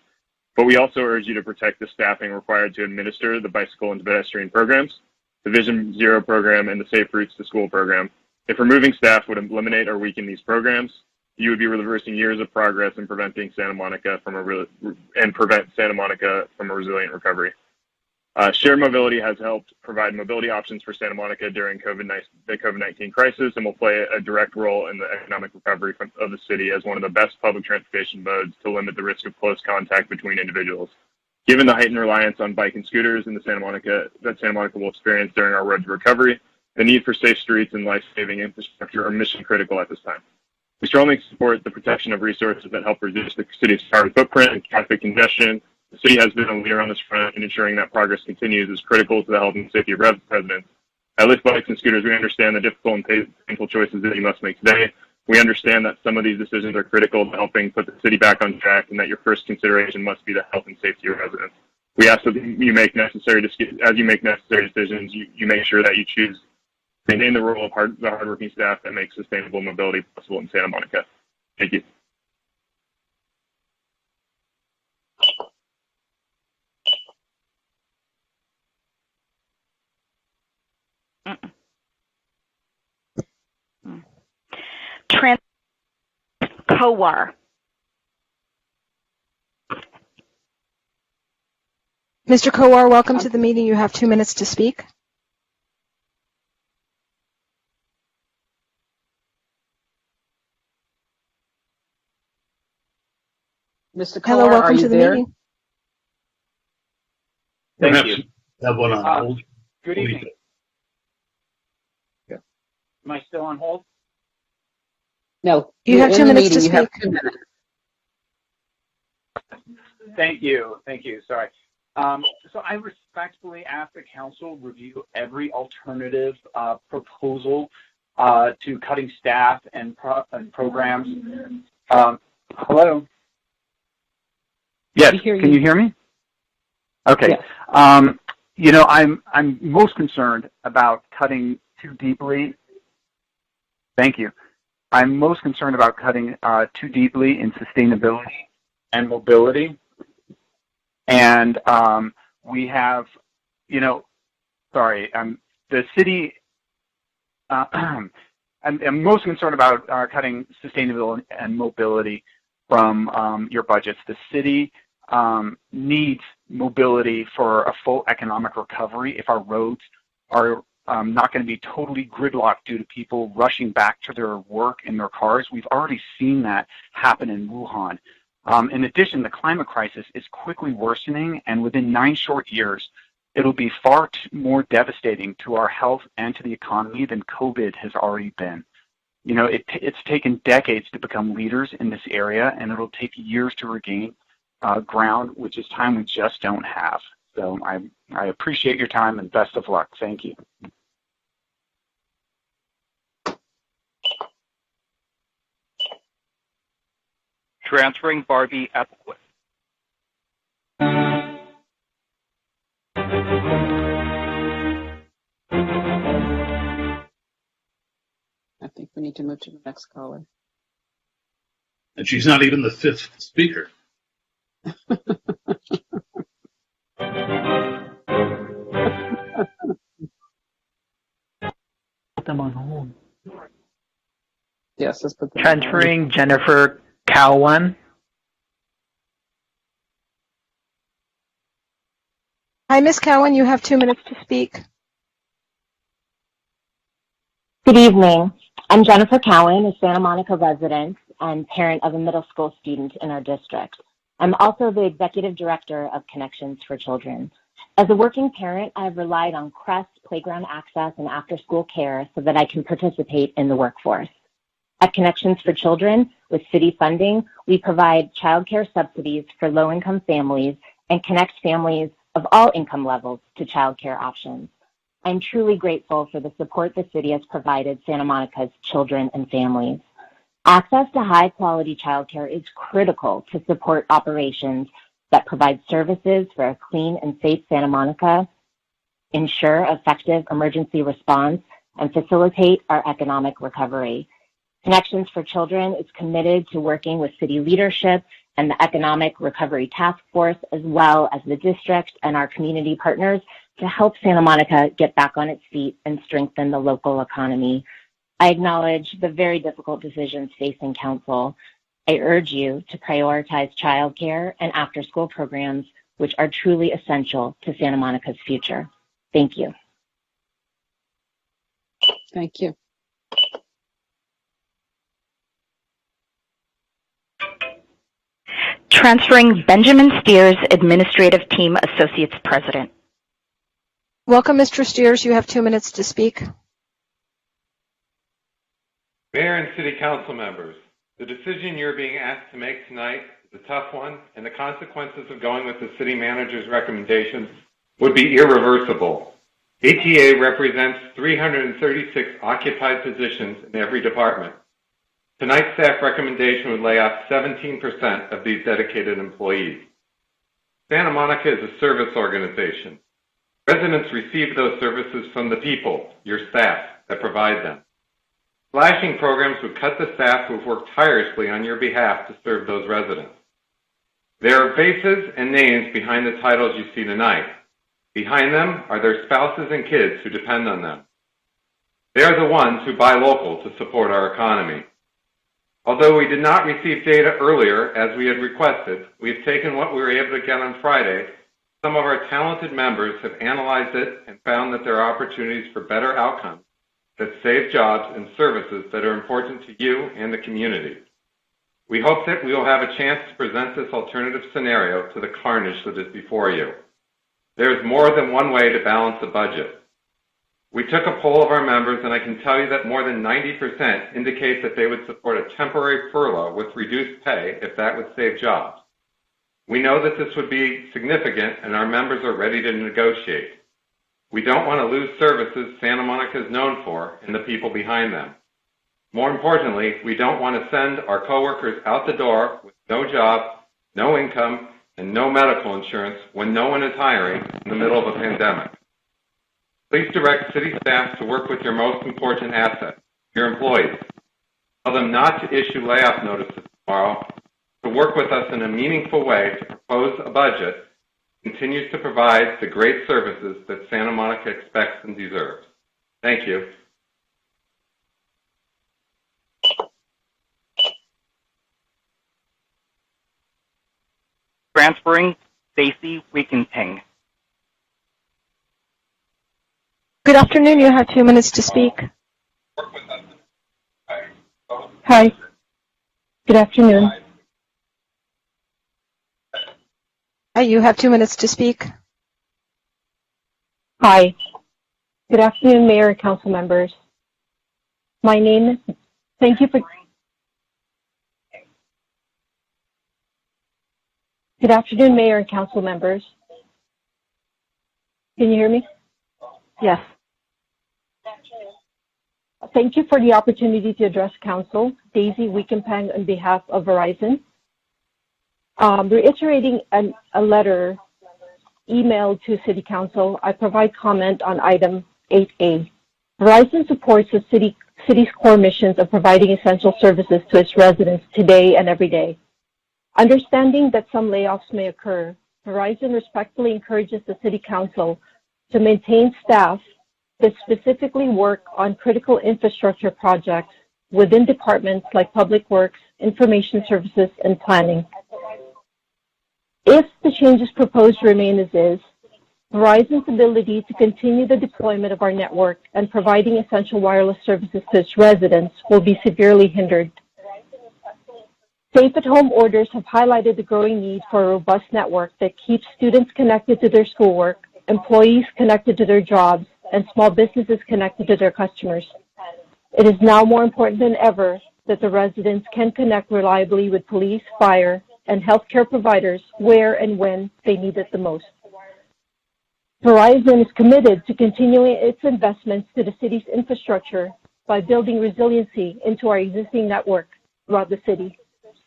but we also urge you to protect the staffing required to administer the bicycle and pedestrian programs, the Vision Zero program, and the Safe Routes to School program. If removing staff would eliminate or weaken these programs, you would be reversing years of progress in preventing Santa Monica from a resilient recovery. Shared mobility has helped provide mobility options for Santa Monica during the COVID-19 crisis, and will play a direct role in the economic recovery of the city as one of the best public transportation modes to limit the risk of close contact between individuals. Given the heightened reliance on bike and scooters that Santa Monica will experience during our road to recovery, the need for safe streets and life-saving infrastructure are mission critical at this time. We strongly support the protection of resources that help reduce the city's carbon footprint and traffic congestion. The city has been a leader on this front, and ensuring that progress continues is critical to the health and safety of residents. At Lyft Bikes and Scooters, we understand the difficult and painful choices that you must make today. We understand that some of these decisions are critical to helping put the city back on track, and that your first consideration must be the health and safety of residents. We ask that you make necessary decisions, you make sure that you choose maintain the role of the hardworking staff that makes sustainable mobility possible in Santa Monica. Thank you. Kowar. Mr. Kowar, welcome to the meeting. You have 2 minutes to speak. Mr. Kowar, Hello, welcome to the there? meeting. Thank you. Have one on hold. Good evening. Yeah. Am I still on hold? No. You have 2 minutes to speak. You have 2 minutes. Thank you. Sorry. So I respectfully ask the council review every alternative proposal to cutting staff and programs. Hello? Yes. Can you hear me? Okay. Yes. I'm most concerned about cutting too deeply. Thank you. I'm most concerned about cutting too deeply in sustainability and mobility. And we have, the city, I'm most concerned about cutting sustainability and mobility from your budgets. The city needs mobility for a full economic recovery. If our roads are not going to be totally gridlocked due to people rushing back to their work in their cars, we've already seen that happen in Wuhan. In addition, the climate crisis is quickly worsening, and within 9 short years, it'll be far more devastating to our health and to the economy than COVID has already been. It's taken decades to become leaders in this area, and it'll take years to regain ground, which is time we just don't have. So I appreciate your time and best of luck. Thank you. Transferring Barbie Epquist. I think we need to move to the next caller. And she's not even the fifth speaker. Put them on hold. Yes, let's put them on hold. Transferring Jennifer Cowan. Hi, Ms. Cowan, you have 2 minutes to speak. Good evening. I'm Jennifer Cowan, a Santa Monica resident and parent of a middle school student in our district. I'm also the executive director of Connections for Children. As a working parent, I've relied on CREST, playground access, and after-school care so that I can participate in the workforce. At Connections for Children, with city funding, we provide childcare subsidies for low-income families and connect families of all income levels to childcare options. I'm truly grateful for the support the city has provided Santa Monica's children and families. Access to high-quality childcare is critical to support operations that provide services for a clean and safe Santa Monica, ensure effective emergency response, and facilitate our economic recovery. Connections for Children is committed to working with city leadership and the Economic Recovery Task Force, as well as the district and our community partners, to help Santa Monica get back on its feet and strengthen the local economy. I acknowledge the very difficult decisions facing council. I urge you to prioritize childcare and after-school programs, which are truly essential to Santa Monica's future. Thank you. Thank you. Transferring Benjamin Steers, Administrative Team Associates President. Welcome, Mr. Steers. You have 2 minutes to speak. Mayor and City Council members, the decision you're being asked to make tonight is a tough one, and the consequences of going with the City Manager's recommendations would be irreversible. ATA represents 336 occupied positions in every department. Tonight's staff recommendation would lay off 17% of these dedicated employees. Santa Monica is a service organization. Residents receive those services from the people, your staff, that provide them. Slashing programs would cut the staff who've worked tirelessly on your behalf to serve those residents. There are faces and names behind the titles you see tonight. Behind them are their spouses and kids who depend on them. They are the ones who buy local to support our economy. Although we did not receive data earlier as we had requested, we've taken what we were able to get on Friday. Some of our talented members have analyzed it and found that there are opportunities for better outcomes that save jobs and services that are important to you and the community. We hope that we will have a chance to present this alternative scenario to the carnage that is before you. There is more than one way to balance a budget. We took a poll of our members, and I can tell you that more than 90% indicate that they would support a temporary furlough with reduced pay if that would save jobs. We know that this would be significant, and our members are ready to negotiate. We don't want to lose services Santa Monica is known for and the people behind them. More importantly, we don't want to send our coworkers out the door with no job, no income, and no medical insurance when no one is hiring in the middle of a pandemic. Please direct city staff to work with your most important asset, your employees. Tell them not to issue layoff notices tomorrow, to work with us in a meaningful way to propose a budget that continues to provide the great services that Santa Monica expects and deserves. Thank you. Transferring Stacy Weekenting. Good afternoon. You have 2 minutes to speak. Hi. Good afternoon. Hi, you have 2 minutes to speak. Hi. Good afternoon, Mayor and Council members. My name is Thank you for. Good afternoon, Mayor and Council members. Can you hear me? Yes. Thank you for the opportunity to address Council. Daisy Wickenpang on behalf of Verizon. Reiterating a letter emailed to City Council, I provide comment on item 8A. Verizon supports the city's core missions of providing essential services to its residents today and every day. Understanding that some layoffs may occur, Verizon respectfully encourages the City Council to maintain staff that specifically work on critical infrastructure projects within departments like Public Works, Information Services, and Planning. If the changes proposed remain as is, Verizon's ability to continue the deployment of our network and providing essential wireless services to its residents will be severely hindered. Safe-at-home orders have highlighted the growing need for a robust network that keeps students connected to their schoolwork, employees connected to their jobs, and small businesses connected to their customers. It is now more important than ever that the residents can connect reliably with police, fire, and healthcare providers where and when they need it the most. Verizon is committed to continuing its investments to the city's infrastructure by building resiliency into our existing network throughout the city.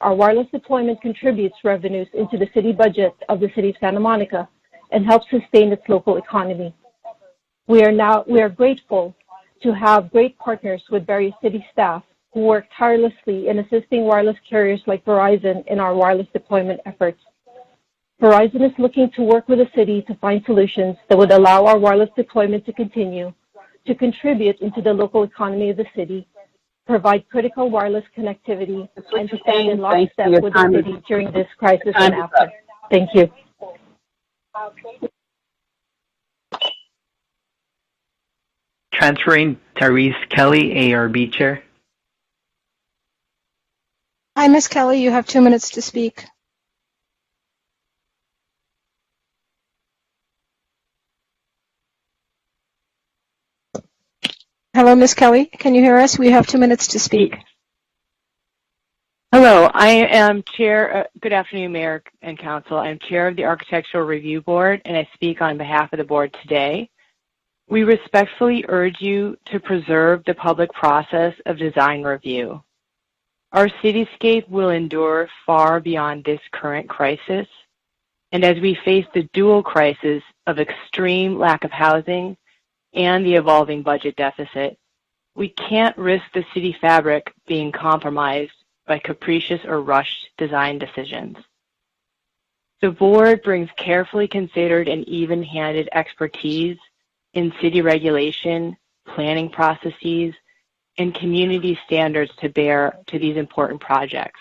Our wireless deployment contributes revenues into the city budget of the city of Santa Monica and helps sustain its local economy. We are grateful to have great partners with various city staff who work tirelessly in assisting wireless carriers like Verizon in our wireless deployment efforts. Verizon is looking to work with the city to find solutions that would allow our wireless deployment to continue to contribute into the local economy of the city, provide critical wireless connectivity, and to stand in lockstep with the city during this crisis and after. Thank you. Transferring Therese Kelly, ARB Chair. Hi, Ms. Kelly. You have 2 minutes to speak. Hello, Ms. Kelly. Can you hear us? We have 2 minutes to speak. Hello, I am Chair, good afternoon, Mayor and Council. I'm Chair of the Architectural Review Board, and I speak on behalf of the Board today. We respectfully urge you to preserve the public process of design review. Our cityscape will endure far beyond this current crisis, and as we face the dual crisis of extreme lack of housing and the evolving budget deficit, we can't risk the city fabric being compromised by capricious or rushed design decisions. The Board brings carefully considered and even-handed expertise in city regulation, planning processes, and community standards to bear to these important projects.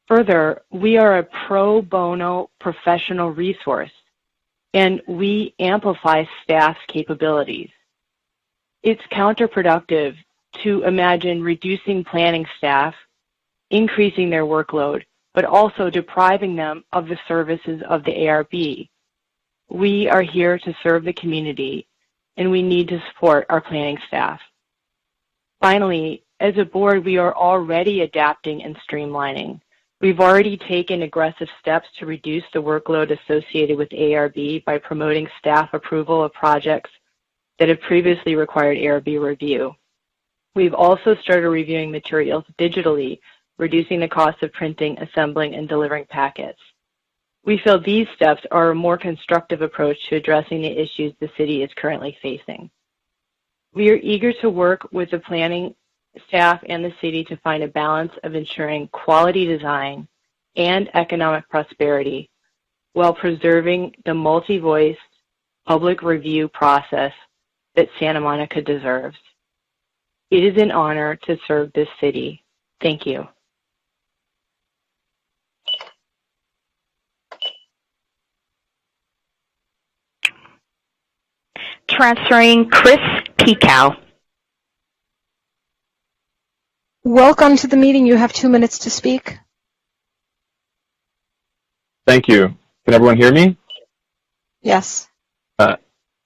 Further, we are a pro bono professional resource, and we amplify staff's capabilities. It's counterproductive to imagine reducing planning staff, increasing their workload, but also depriving them of the services of the ARB. We are here to serve the community, and we need to support our planning staff. Finally, as a board, we are already adapting and streamlining. We've already taken aggressive steps to reduce the workload associated with ARB by promoting staff approval of projects that have previously required ARB review. We've also started reviewing materials digitally, reducing the cost of printing, assembling, and delivering packets. We feel these steps are a more constructive approach to addressing the issues the city is currently facing. We are eager to work with the planning staff and the city to find a balance of ensuring quality design and economic prosperity while preserving the multi-voiced public review process that Santa Monica deserves. It is an honor to serve this city. Thank you. Transferring Chris Pekow. Welcome to the meeting. You have 2 minutes to speak. Thank you. Can everyone hear me? Yes.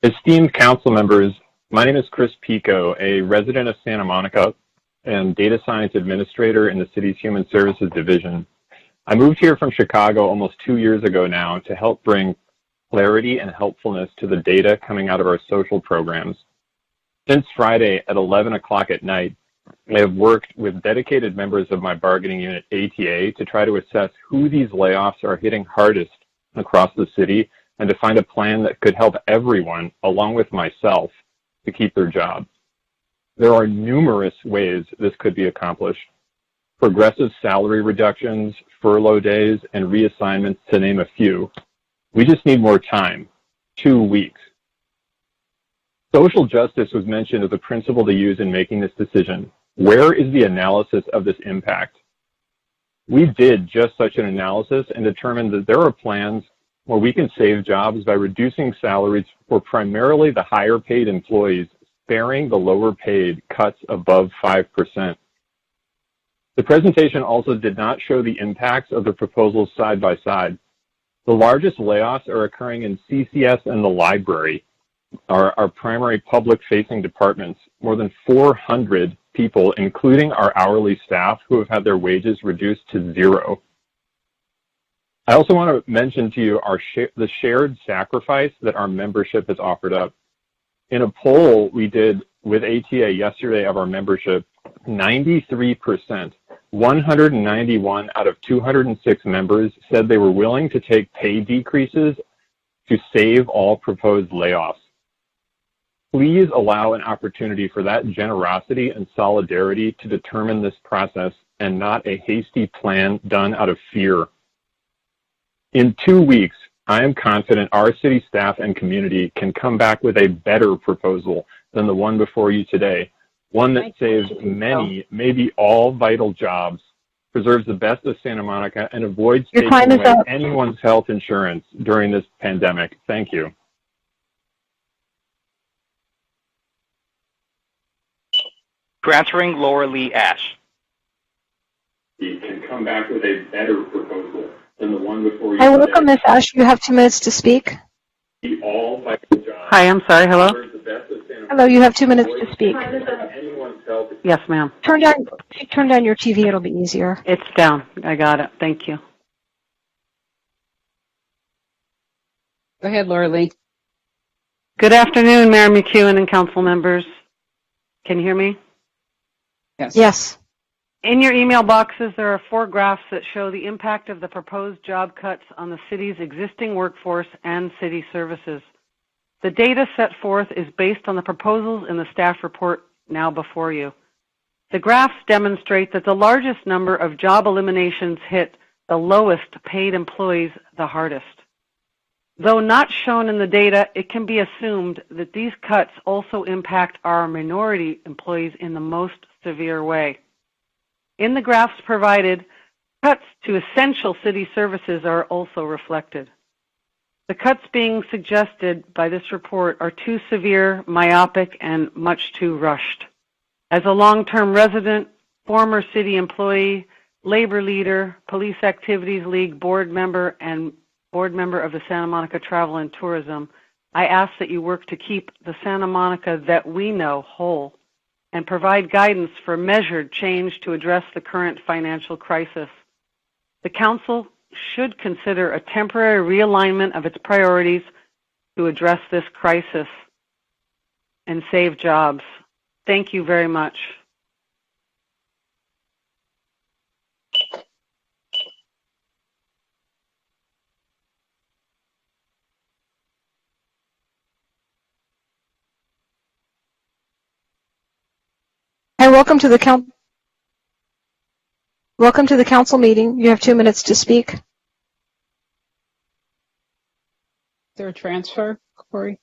Esteemed council members, my name is Chris Pico, a resident of Santa Monica and Data Science Administrator in the city's Human Services Division. I moved here from Chicago almost 2 years ago now to help bring clarity and helpfulness to the data coming out of our social programs. Since Friday at 11 o'clock at night, I have worked with dedicated members of my bargaining unit, ATA, to try to assess who these layoffs are hitting hardest across the city and to find a plan that could help everyone, along with myself, to keep their jobs. There are numerous ways this could be accomplished. Progressive salary reductions, furlough days, and reassignments, to name a few. We just need more time, 2 weeks. Social justice was mentioned as a principle to use in making this decision. Where is the analysis of this impact? We did just such an analysis and determined that there are plans where we can save jobs by reducing salaries for primarily the higher paid employees, sparing the lower paid cuts above 5%. The presentation also did not show the impacts of the proposals side by side. The largest layoffs are occurring in CCS and the library, our primary public-facing departments. More than 400 people, including our hourly staff, who have had their wages reduced to zero. I also want to mention to you the shared sacrifice that our membership has offered up. In a poll we did with ATA yesterday of our membership, 93%, 191 out of 206 members said they were willing to take pay decreases to save all proposed layoffs. Please allow an opportunity for that generosity and solidarity to determine this process and not a hasty plan done out of fear. In 2 weeks, I am confident our city staff and community can come back with a better proposal than the one before you today, one that saves many, maybe all vital jobs, preserves the best of Santa Monica, and avoids taking away anyone's health insurance during this pandemic. Thank you. Transferring Laura Lee Ash. We can come back with a better proposal than the one before you. Hi, welcome, Ms. Ash. You have 2 minutes to speak. Hi, I'm sorry. Hello? Hello, you have 2 minutes to speak. Yes, ma'am. Turn down your TV. It'll be easier. It's down. I got it. Thank you. Go ahead, Laura Lee. Good afternoon, Mayor McEwen and council members. Can you hear me? Yes. Yes. In your email boxes, there are 4 graphs that show the impact of the proposed job cuts on the city's existing workforce and city services. The data set forth is based on the proposals in the staff report now before you. The graphs demonstrate that the largest number of job eliminations hit the lowest paid employees the hardest. Though not shown in the data, it can be assumed that these cuts also impact our minority employees in the most severe way. In the graphs provided, cuts to essential city services are also reflected. The cuts being suggested by this report are too severe, myopic, and much too rushed. As a long-term resident, former city employee, labor leader, Police Activities League board member, and board member of the Santa Monica Travel and Tourism, I ask that you work to keep the Santa Monica that we know whole and provide guidance for measured change to address the current financial crisis. The Council should consider a temporary realignment of its priorities to address this crisis and save jobs. Thank you very much. Hi, welcome to the council meeting. You have 2 minutes to speak. Is there a transfer, Corey?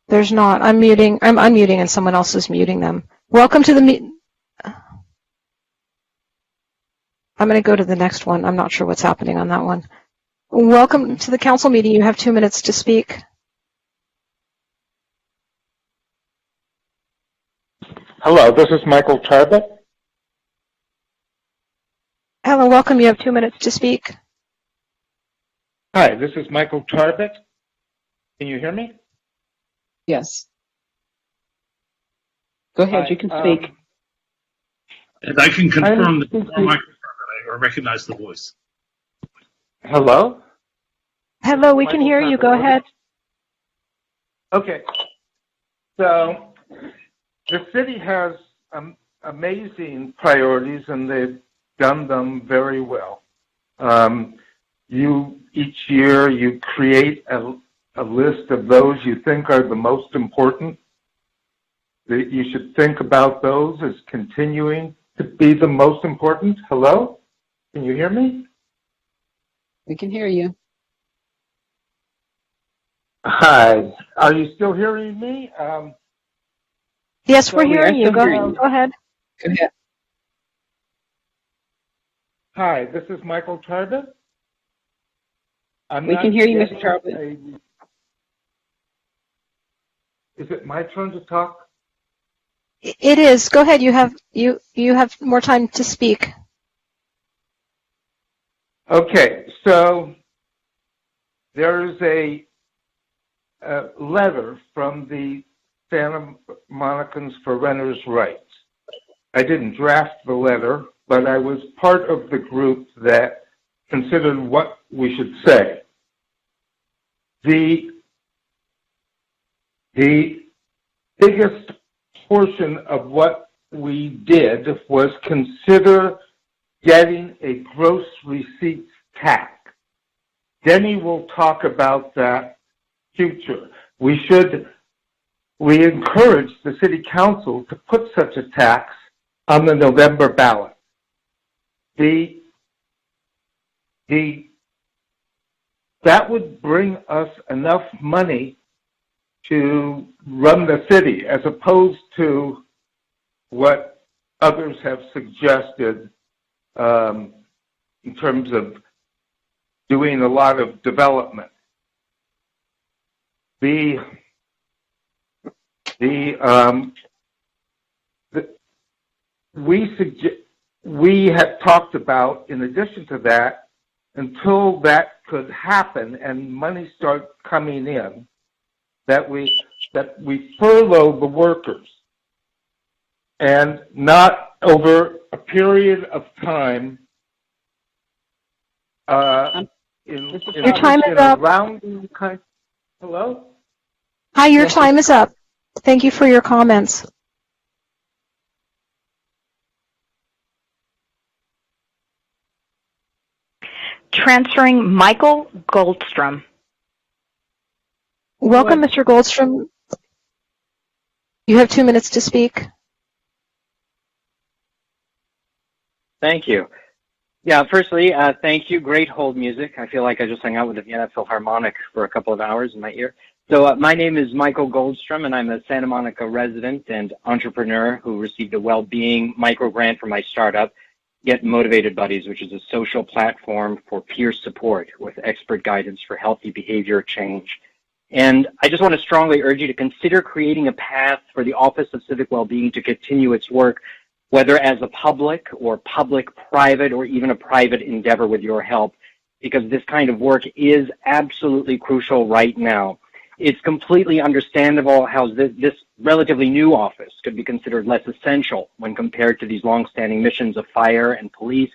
There's not. I'm unmuting and someone else is muting them. Welcome to the meeting. I'm going to go to the next one. I'm not sure what's happening on that one. Welcome to the council meeting. You have 2 minutes to speak. Hello, this is Michael Tarbett. Hello, welcome. You have 2 minutes to speak. Hi, this is Michael Tarbett. Can you hear me? Yes. Go ahead. Hi, You can speak. And I can confirm that you are I recognize the voice. Hello? Hello, we can hear you. Go ahead. Okay. So the city has amazing priorities, and they've done them very well. Each year you create a list of those you think are the most important. That you should think about those as continuing to be the most important. Hello? Can you hear me? We can hear you. Hi. Are you still hearing me? Yes, we're hearing you. Go ahead. Go ahead. Hi, this is Michael Tarbett. We can hear you, Mr. Tarbett. Is it my turn to talk? It is. Go ahead. You have more time to speak. Okay, so there's a letter from the Santa Monicans for Renters' Rights. I didn't draft the letter, but I was part of the group that considered what we should say. The biggest portion of what we did was consider getting a gross receipts tax. Denny will talk about that future. We encourage the city council to put such a tax on the November ballot. That would bring us enough money to run the city, as opposed to what others have suggested in terms of doing a lot of development. We had talked about, in addition to that, until that could happen and money start coming in, that we furlough the workers, and not over a period of time. Your time is up. Hello? Hi, your time is up. Thank you for your comments. Transferring Michael Goldstrom. Welcome, Mr. Goldstrom. You have 2 minutes to speak. Thank you. Yeah, firstly, thank you. Great hold music. I feel like I just hung out with the Vienna Philharmonic for a couple of hours in my ear. So my name is Michael Goldstrom, and I'm a Santa Monica resident and entrepreneur who received a well-being micro grant from my startup, Get Motivated Buddies, which is a social platform for peer support with expert guidance for healthy behavior change. And I just want to strongly urge you to consider creating a path for the Office of Civic Wellbeing to continue its work, whether as a public or public-private or even a private endeavor with your help, because this kind of work is absolutely crucial right now. It's completely understandable how this relatively new office could be considered less essential when compared to these long-standing missions of fire and police.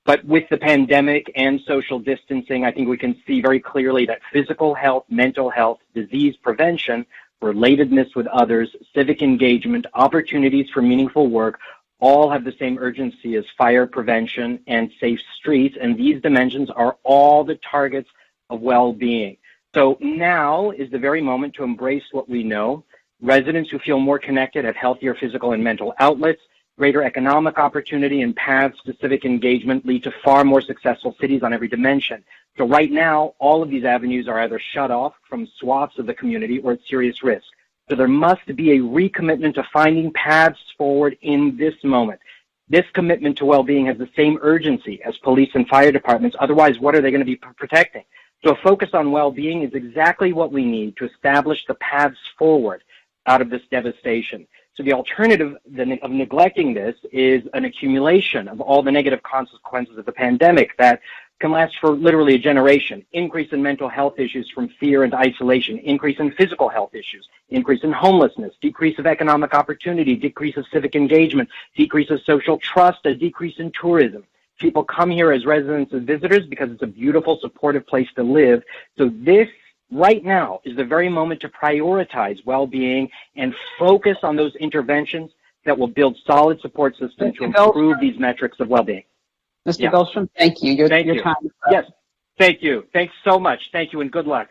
But with the pandemic and social distancing, I think we can see very clearly that physical health, mental health, disease prevention, relatedness with others, civic engagement, opportunities for meaningful work, all have the same urgency as fire prevention and safe streets, and these dimensions are all the targets of well-being. So now is the very moment to embrace what we know. Residents who feel more connected have healthier physical and mental outlets. Greater economic opportunity and paths to civic engagement lead to far more successful cities on every dimension. So right now, all of these avenues are either shut off from swaths of the community or at serious risk. So there must be a recommitment to finding paths forward in this moment. This commitment to well-being has the same urgency as police and fire departments. Otherwise, what are they going to be protecting? So a focus on well-being is exactly what we need to establish the paths forward out of this devastation. So the alternative of neglecting this is an accumulation of all the negative consequences of the pandemic that can last for literally a generation. Increase in mental health issues from fear and isolation, increase in physical health issues, increase in homelessness, decrease of economic opportunity, decrease of civic engagement, decrease of social trust, a decrease in tourism. People come here as residents and visitors because it's a beautiful, supportive place to live. So this, right now, is the very moment to prioritize well-being and focus on those interventions that will build solid support systems to improve these metrics of well-being. Mr. Goldstrom, thank you. Your time is up. Yes, thank you. Thanks so much. Thank you and good luck.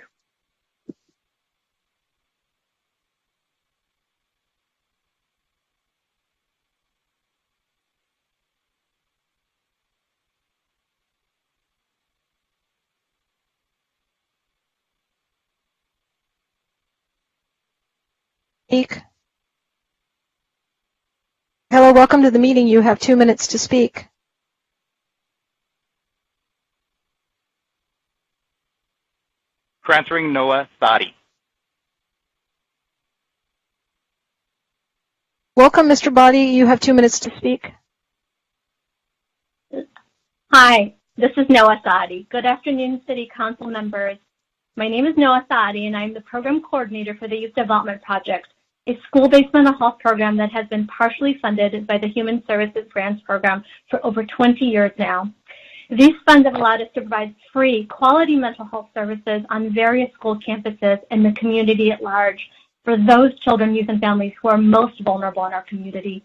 Hello, welcome to the meeting. You have 2 minutes to speak. Transferring Noah Sadi. Welcome, Mr. Body. You have 2 minutes to speak. Hi, this is Noah Sadi. Good afternoon, City Council members. My name is Noah Sadi, and I'm the Program Coordinator for the Youth Development Project, a school-based mental health program that has been partially funded by the Human Services Grants Program for over 20 years now. These funds have allowed us to provide free, quality mental health services on various school campuses and the community at large for those children, youth, and families who are most vulnerable in our community.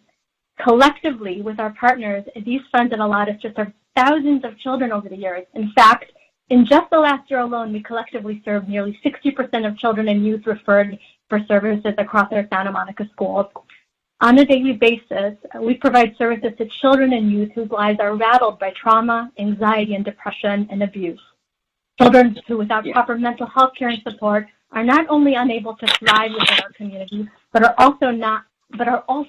Collectively, with our partners, these funds have allowed us to serve thousands of children over the years. In fact, in just the last year alone, we collectively served nearly 60% of children and youth referred for services across our Santa Monica schools. On a daily basis, we provide services to children and youth whose lives are rattled by trauma, anxiety, and depression and abuse. Children who, without proper mental health care and support, are not only unable to thrive within our community, but are also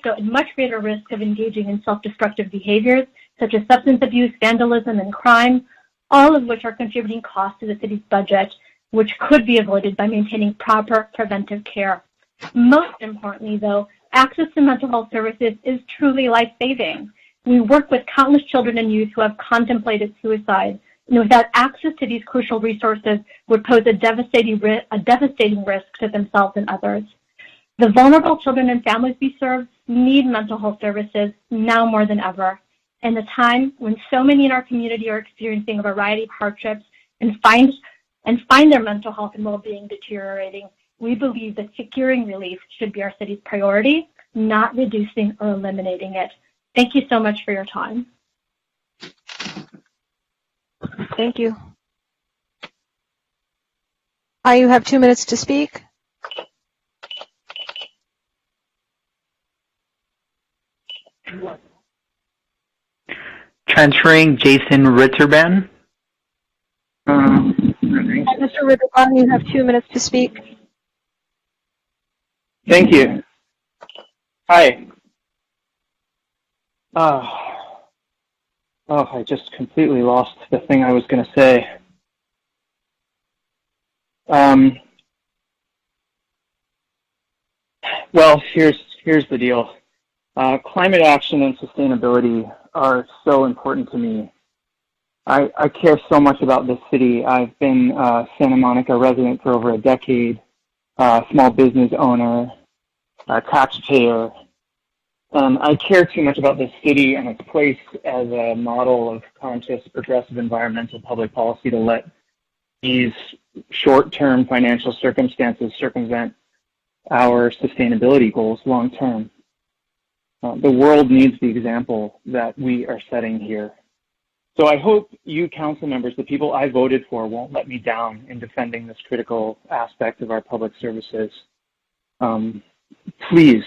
at much greater risk of engaging in self-destructive behaviors such as substance abuse, vandalism, and crime, all of which are contributing costs to the city's budget, which could be avoided by maintaining proper preventive care. Most importantly, though, access to mental health services is truly life-saving. We work with countless children and youth who have contemplated suicide, and without access to these crucial resources would pose a devastating risk to themselves and others. The vulnerable children and families we serve need mental health services now more than ever. In a time when so many in our community are experiencing a variety of hardships and find their mental health and well-being deteriorating, we believe that securing relief should be our city's priority, not reducing or eliminating it. Thank you so much for your time. Thank you. You have 2 minutes to speak. Transferring Jason Ritterban. Mr. Ritterban, you have 2 minutes to speak. Thank you. Hi. I just completely lost the thing I was going to say. Well, here's the deal. Climate action and sustainability are so important to me. I care so much about this city. I've been a Santa Monica resident for over a decade, small business owner, taxpayer. I care too much about this city and its place as a model of conscious, progressive environmental public policy to let these short-term financial circumstances circumvent our sustainability goals long-term. The world needs the example that we are setting here. So I hope you council members, the people I voted for, won't let me down in defending this critical aspect of our public services. Please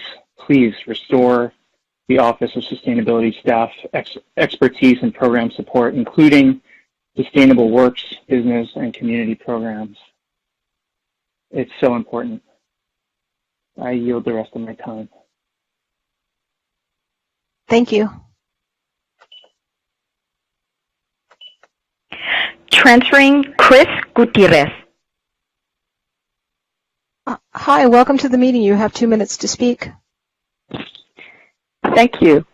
restore the Office of Sustainability staff expertise and program support, including sustainable works, business, and community programs. It's so important. I yield the rest of my time. Thank you. Transferring Chris Gutierrez. Hi, welcome to the meeting. You have 2 minutes to speak. Thank you.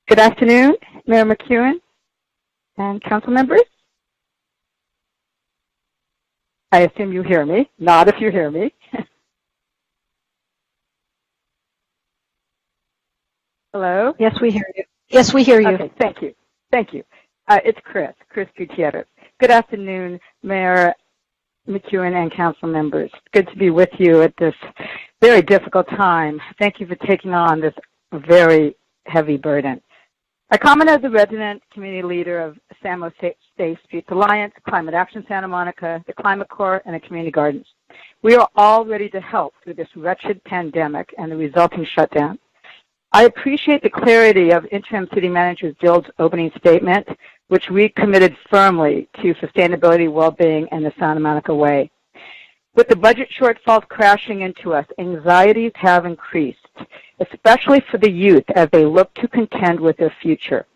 Good afternoon, Mayor McEwen, and council members. I assume you hear me. Nod if you hear me. Hello? Yes, we hear you. Yes, we hear you. Okay, thank you. Thank you. It's Chris Gutierrez. Good afternoon, Mayor McEwen and council members. Good to be with you at this very difficult time. Thank you for taking on this very heavy burden. I comment as a resident community leader of San Jose State Streets Alliance, Climate Action Santa Monica, the Climate Corps, and the Community Gardens. We are all ready to help through this wretched pandemic and the resulting shutdown. I appreciate the clarity of Interim City Manager Dild's opening statement, which we committed firmly to sustainability, well-being, and the Santa Monica way. With the budget shortfalls crashing into us, anxieties have increased, especially for the youth as they look to contend with their future.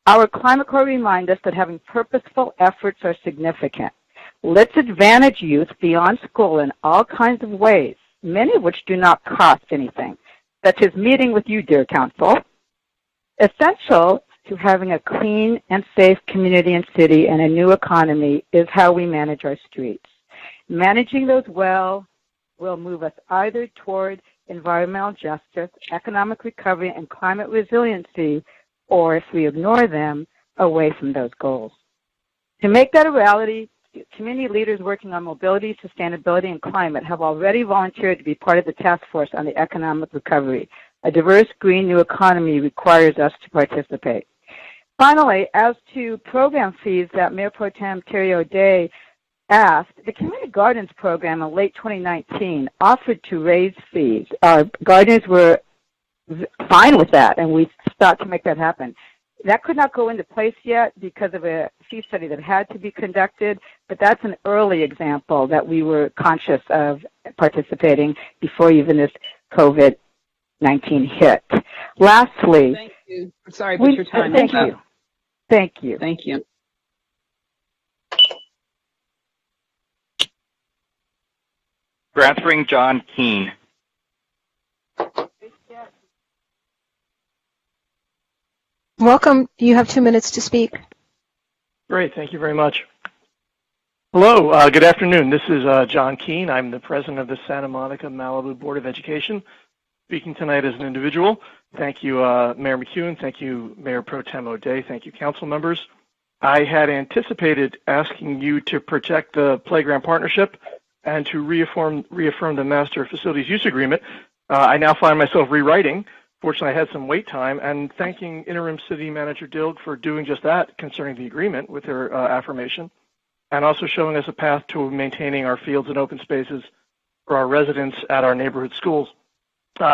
Our Climate Corps reminds us that having purposeful efforts are significant. Let's advantage youth beyond school in all kinds of ways, many of which do not cost anything, such as meeting with you, dear council. Essential to having a clean and safe community and city and a new economy is how we manage our streets. Managing those well will move us either toward environmental justice, economic recovery, and climate resiliency, or if we ignore them, away from those goals. To make that a reality, community leaders working on mobility, sustainability, and climate have already volunteered to be part of the task force on the economic recovery. A diverse, green new economy requires us to participate. Finally, as to program fees that Mayor Pro Tem Terry O'Day asked, the Community Gardens program in late 2019 offered to raise fees. Our gardeners were fine with that, and we sought to make that happen. That could not go into place yet because of a fee study that had to be conducted, but that's an early example that we were conscious of participating before even this COVID-19 hit. Lastly, Thank you. I'm sorry, but your time thank is up. you. Thank you. Thank you. Transferring John Keene. Welcome. You have 2 minutes to speak. Great. Thank you very much. Hello. Good afternoon. This is John Keene. I'm the president of the Santa Monica Malibu Board of Education, speaking tonight as an individual. Thank you, Mayor McEwen. Thank you, Mayor Pro Tem O'Day. Thank you, council members. I had anticipated asking you to protect the playground partnership and to reaffirm the Master Facilities Use Agreement. I now find myself rewriting. Fortunately, I had some wait time, and thanking Interim City Manager Dild for doing just that concerning the agreement with her affirmation, and also showing us a path to maintaining our fields and open spaces for our residents at our neighborhood schools.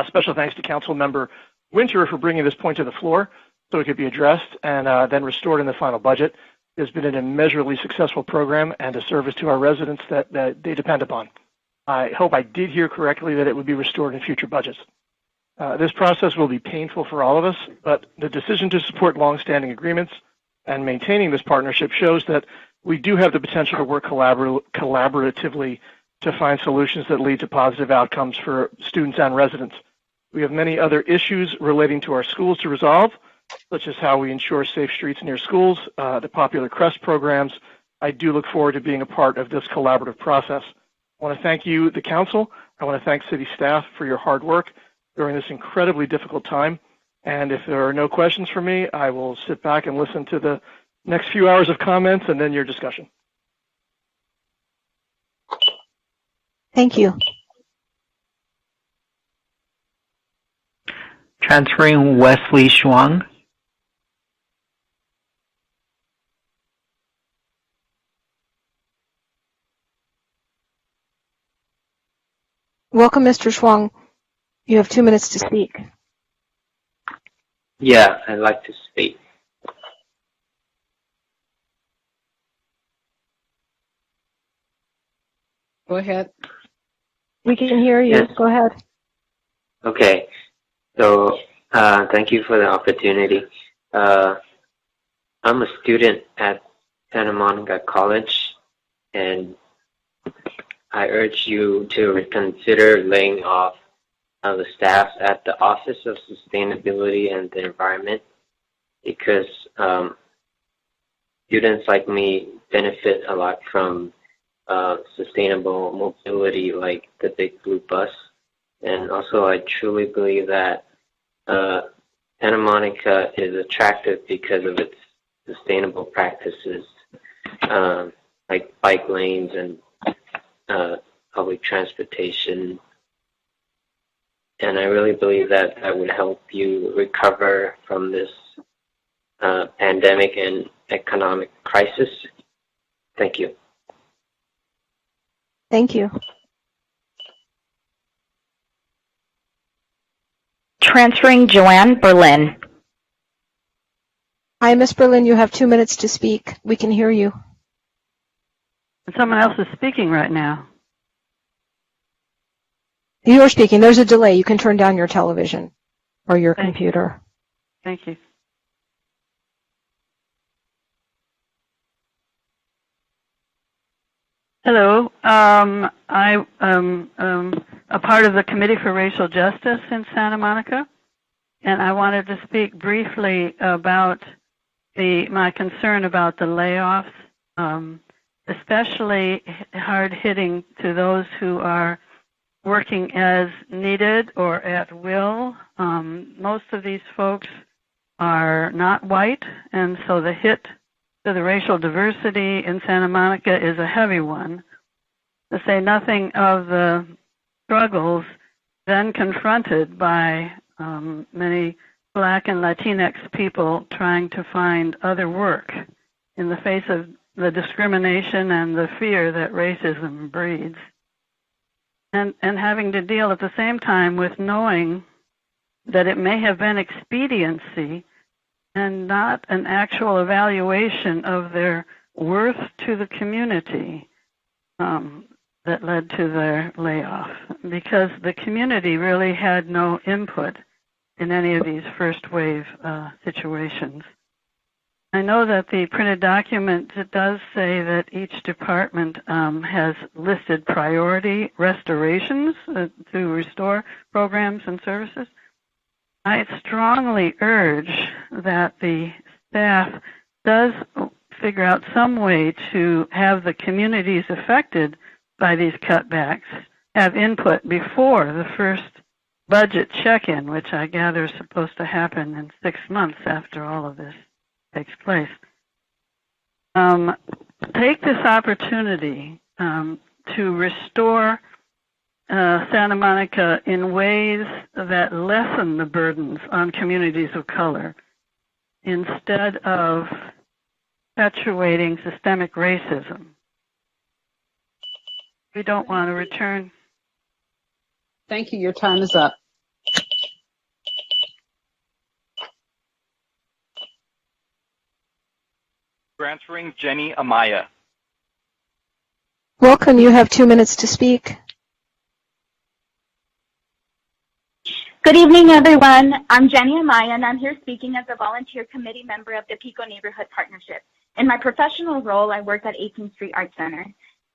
Special thanks to Council Member Winter for bringing this point to the floor so it could be addressed and then restored in the final budget. It's been an immeasurably successful program and a service to our residents that they depend upon. I hope I did hear correctly that it would be restored in future budgets. This process will be painful for all of us, but the decision to support longstanding agreements and maintaining this partnership shows that we do have the potential to work collaboratively to find solutions that lead to positive outcomes for students and residents. We have many other issues relating to our schools to resolve, such as how we ensure safe streets near schools, the popular CREST programs. I do look forward to being a part of this collaborative process. I want to thank you, the council. I want to thank city staff for your hard work during this incredibly difficult time. And if there are no questions for me, I will sit back and listen to the next few hours of comments and then your discussion. Thank you. Transferring Wesley Shuang. Welcome, Mr. Shuang. You have 2 minutes to speak. Yeah, I'd like to speak. Go ahead. We can hear you. Yes. Go ahead. Okay, so thank you for the opportunity. I'm a student at Santa Monica College, and I urge you to reconsider laying off the staff at the Office of Sustainability and the Environment, because students like me benefit a lot from sustainable mobility like the Big Blue Bus. And also I truly believe that Santa Monica is attractive because of its sustainable practices, like bike lanes and public transportation. And I really believe that that would help you recover from this pandemic and economic crisis. Thank you. Thank you. Transferring Joanne Berlin. Hi, Miss Berlin. You have 2 minutes to speak. We can hear you. Someone else is speaking right now. You're speaking. There's a delay. You can turn down your television or your computer. Thank you. Hello. I am a part of the Committee for Racial Justice in Santa Monica, and I wanted to speak briefly about my concern about the layoffs, especially hard-hitting to those who are working as needed or at will. Most of these folks are not white, and so the hit to the racial diversity in Santa Monica is a heavy one, to say nothing of the struggles then confronted by many Black and Latinx people trying to find other work in the face of the discrimination and the fear that racism breeds. And having to deal at the same time with knowing that it may have been expediency and not an actual evaluation of their worth to the community that led to their layoff, because the community really had no input in any of these first wave situations. I know that the printed document does say that each department has listed priority restorations to restore programs and services. I strongly urge that the staff does figure out some way to have the communities affected by these cutbacks have input before the first budget check-in, which I gather is supposed to happen in 6 months after all of this takes place. Take this opportunity to restore Santa Monica in ways that lessen the burdens on communities of color instead of perpetuating systemic racism. We don't want to return. Thank you. Your time is up. Transferring Jenny Amaya. Welcome. You have 2 minutes to speak. Good evening, everyone. I'm Jenny Amaya, and I'm here speaking as a volunteer committee member of the Pico Neighborhood Partnership. In my professional role, I work at 18th Street Art Center.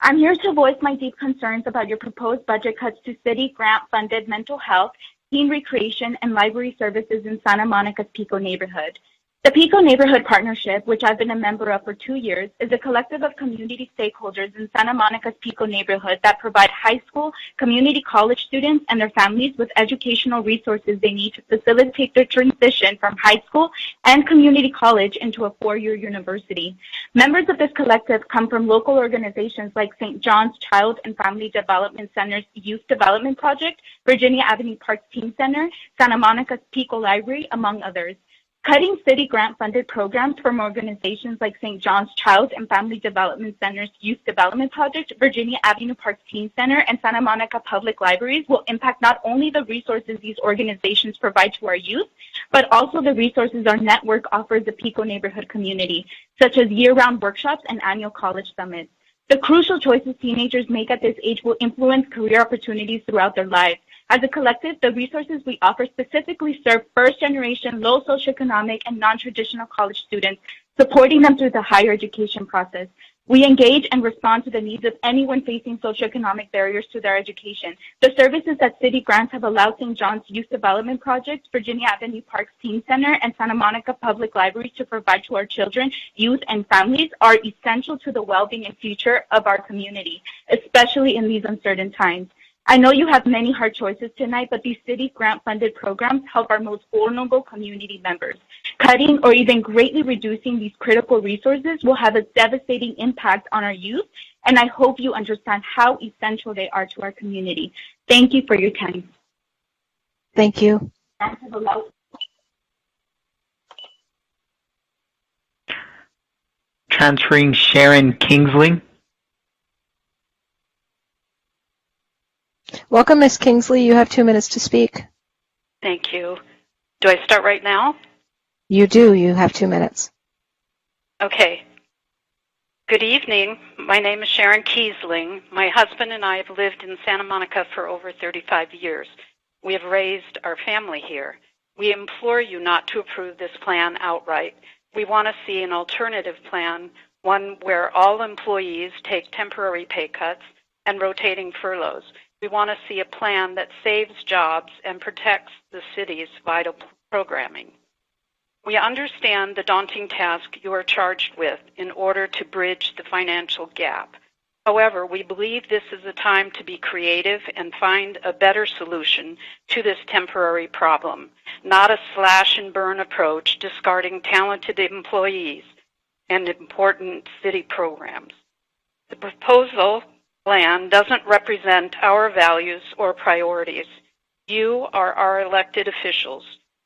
I'm here to voice my deep concerns about your proposed budget cuts to city grant-funded mental health, teen recreation, and library services in Santa Monica's Pico neighborhood. The Pico Neighborhood Partnership, which I've been a member of for 2 years, is a collective of community stakeholders in Santa Monica's Pico neighborhood that provide high school, community college students, and their families with educational resources they need to facilitate their transition from high school and community college into a 4-year university. Members of this collective come from local organizations like St. John's Child and Family Development Center's Youth Development Project, Virginia Avenue Parks Teen Center, Santa Monica's Pico Library, among others. Cutting city grant-funded programs from organizations like St. John's Child and Family Development Center's Youth Development Project, Virginia Avenue Parks Teen Center, and Santa Monica Public Libraries will impact not only the resources these organizations provide to our youth, but also the resources our network offers the Pico neighborhood community, such as year-round workshops and annual college summits. The crucial choices teenagers make at this age will influence career opportunities throughout their lives. As a collective, the resources we offer specifically serve first-generation, low socioeconomic, and non-traditional college students, supporting them through the higher education process. We engage and respond to the needs of anyone facing socioeconomic barriers to their education. The services that city grants have allowed St. John's Youth Development Project, Virginia Avenue Parks Teen Center, and Santa Monica Public Libraries to provide to our children, youth, and families are essential to the well-being and future of our community, especially in these uncertain times. I know you have many hard choices tonight, but these city grant-funded programs help our most vulnerable community members. Cutting or even greatly reducing these critical resources will have a devastating impact on our youth, and I hope you understand how essential they are to our community. Thank you for your time. Thank you. Transferring Sharon Kingsley. Welcome, Ms. Kingsley. You have 2 minutes to speak. Thank you. Do I start right now? You do. You have 2 minutes. Okay. Good evening. My name is Sharon Kiesling. My husband and I have lived in Santa Monica for over 35 years. We have raised our family here. We implore you not to approve this plan outright. We want to see an alternative plan, one where all employees take temporary pay cuts and rotating furloughs. We want to see a plan that saves jobs and protects the city's vital programming. We understand the daunting task you are charged with in order to bridge the financial gap. However, we believe this is a time to be creative and find a better solution to this temporary problem, not a slash and burn approach discarding talented employees and important city programs. The proposal plan doesn't represent our values or priorities. You are our elected officials.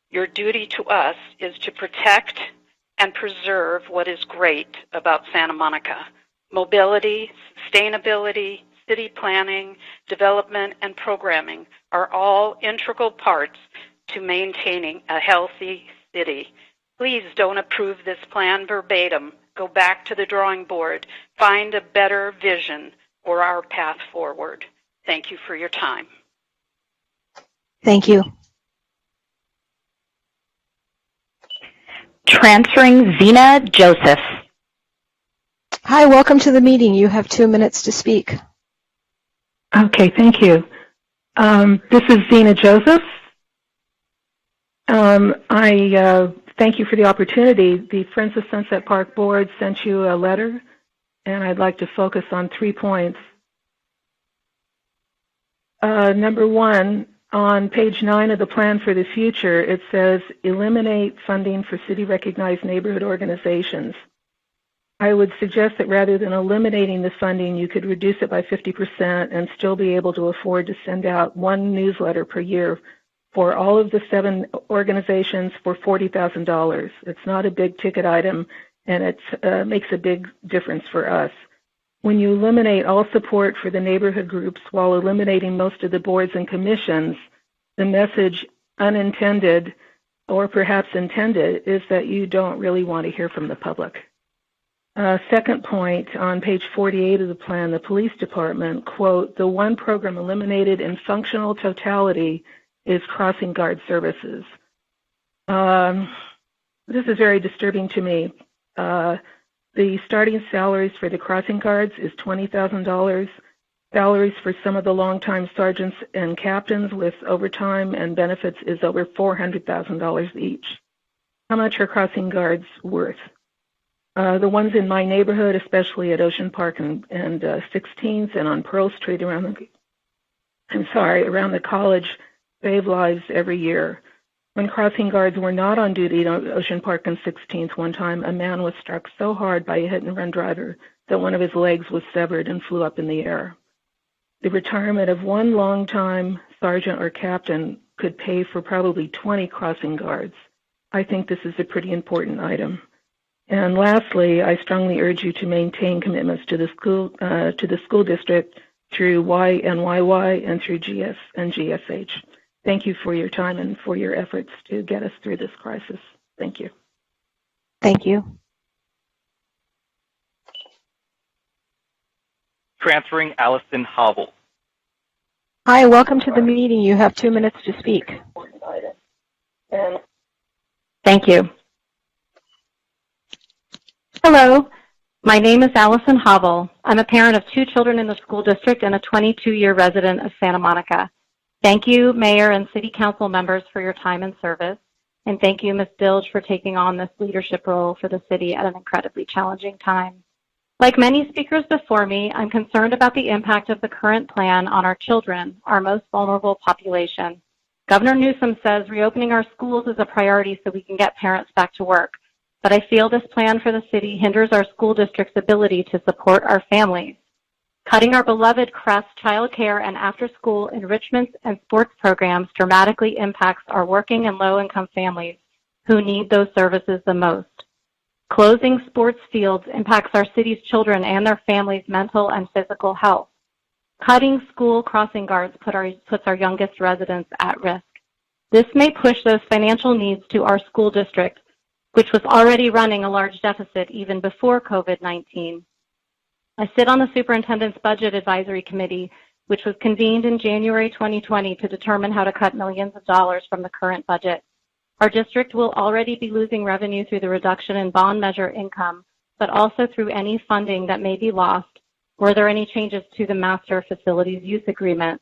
Your duty to us is to protect and preserve what is great about Santa Monica. Mobility, sustainability, city planning, development, and programming are all integral parts to maintaining a healthy city. Please don't approve this plan verbatim. Go back to the drawing board. Find a better vision for our path forward. Thank you for your time. Thank you. Transferring Zena Joseph. Hi, welcome to the meeting. You have 2 minutes to speak. Okay, thank you. This is Zena Joseph. I thank you for the opportunity. The Friends of Sunset Park Board sent you a letter, and I'd like to focus on 3 points. Number 1, on page 9 of the Plan for the Future, it says, eliminate funding for city-recognized neighborhood organizations. I would suggest that rather than eliminating the funding, you could reduce it by 50% and still be able to afford to send out 1 newsletter per year for all of the 7 organizations for $40,000. It's not a big ticket item, and it makes a big difference for us. When you eliminate all support for the neighborhood groups while eliminating most of the boards and commissions, the message unintended or perhaps intended is that you don't really want to hear from the public. Second point, on page 48 of the plan, the police department, quote, the one program eliminated in functional totality is crossing guard services. This is very disturbing to me. The starting salaries for the crossing guards is $20,000. Salaries for some of the longtime sergeants and captains with overtime and benefits is over $400,000 each. How much are crossing guards worth? The ones in my neighborhood, especially at Ocean Park and 16th and on Pearl Street around the college, save lives every year. When crossing guards were not on duty at Ocean Park and 16th one time, a man was struck so hard by a hit-and-run driver that one of his legs was severed and flew up in the air. The retirement of one long-time sergeant or captain could pay for probably 20 crossing guards. I think this is a pretty important item. And lastly, I strongly urge you to maintain commitments to the school district through YNYY and through GS and GSH. Thank you for your time and for your efforts to get us through this crisis. Thank you. Thank you. Transferring Allison Hobble. Hi, welcome to the meeting. You have 2 minutes to speak. Thank you. Hello. My name is Allison Hobble. I'm a parent of 2 children in the school district and a 22-year resident of Santa Monica. Thank you, Mayor and City Council members, for your time and service. And thank you, Ms. Dilge, for taking on this leadership role for the city at an incredibly challenging time. Like many speakers before me, I'm concerned about the impact of the current plan on our children, our most vulnerable population. Governor Newsom says reopening our schools is a priority so we can get parents back to work. But I feel this plan for the city hinders our school district's ability to support our families. Cutting our beloved CREST child care and after-school enrichments and sports programs dramatically impacts our working and low-income families who need those services the most. Closing sports fields impacts our city's children and their families' mental and physical health. Cutting school crossing guards puts our youngest residents at risk. This may push those financial needs to our school district, which was already running a large deficit even before COVID-19. I sit on the Superintendent's Budget Advisory Committee, which was convened in January 2020 to determine how to cut millions of dollars from the current budget. Our district will already be losing revenue through the reduction in bond measure income, but also through any funding that may be lost. Were there any changes to the Master Facilities Use Agreement?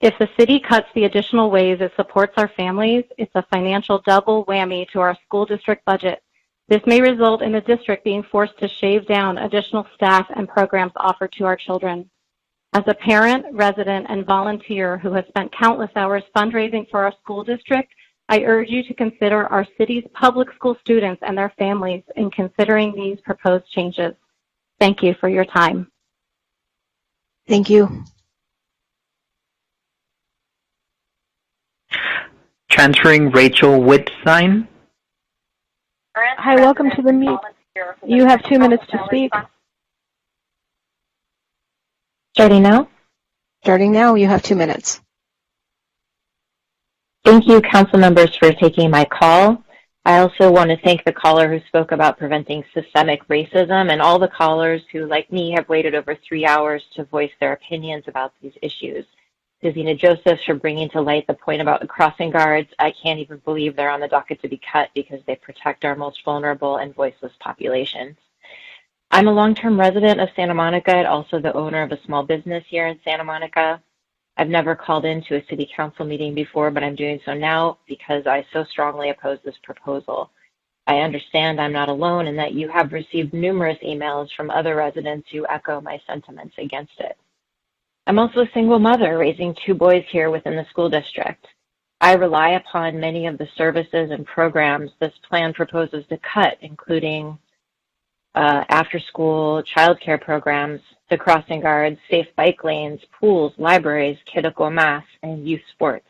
If the city cuts the additional ways it supports our families, it's a financial double whammy to our school district budget. This may result in the district being forced to shave down additional staff and programs offered to our children. As a parent, resident, and volunteer who has spent countless hours fundraising for our school district, I urge you to consider our city's public school students and their families in considering these proposed changes. Thank you for your time. Thank you. Transferring Rachel Whitsign. Hi, welcome to the meet. You have 2 minutes to speak. Starting now? Starting now, you have 2 minutes. Thank you, council members, for taking my call. I also want to thank the caller who spoke about preventing systemic racism and all the callers who, like me, have waited over 3 hours to voice their opinions about these issues. Zina Josephs for bringing to light the point about the crossing guards. I can't even believe they're on the docket to be cut because they protect our most vulnerable and voiceless populations. I'm a long-term resident of Santa Monica and also the owner of a small business here in Santa Monica. I've never called into a city council meeting before, but I'm doing so now because I so strongly oppose this proposal. I understand I'm not alone and that you have received numerous emails from other residents who echo my sentiments against it. I'm also a single mother raising 2 boys here within the school district. I rely upon many of the services and programs this plan proposes to cut, including after-school childcare programs, the crossing guards, safe bike lanes, pools, libraries, kiddical math, and youth sports.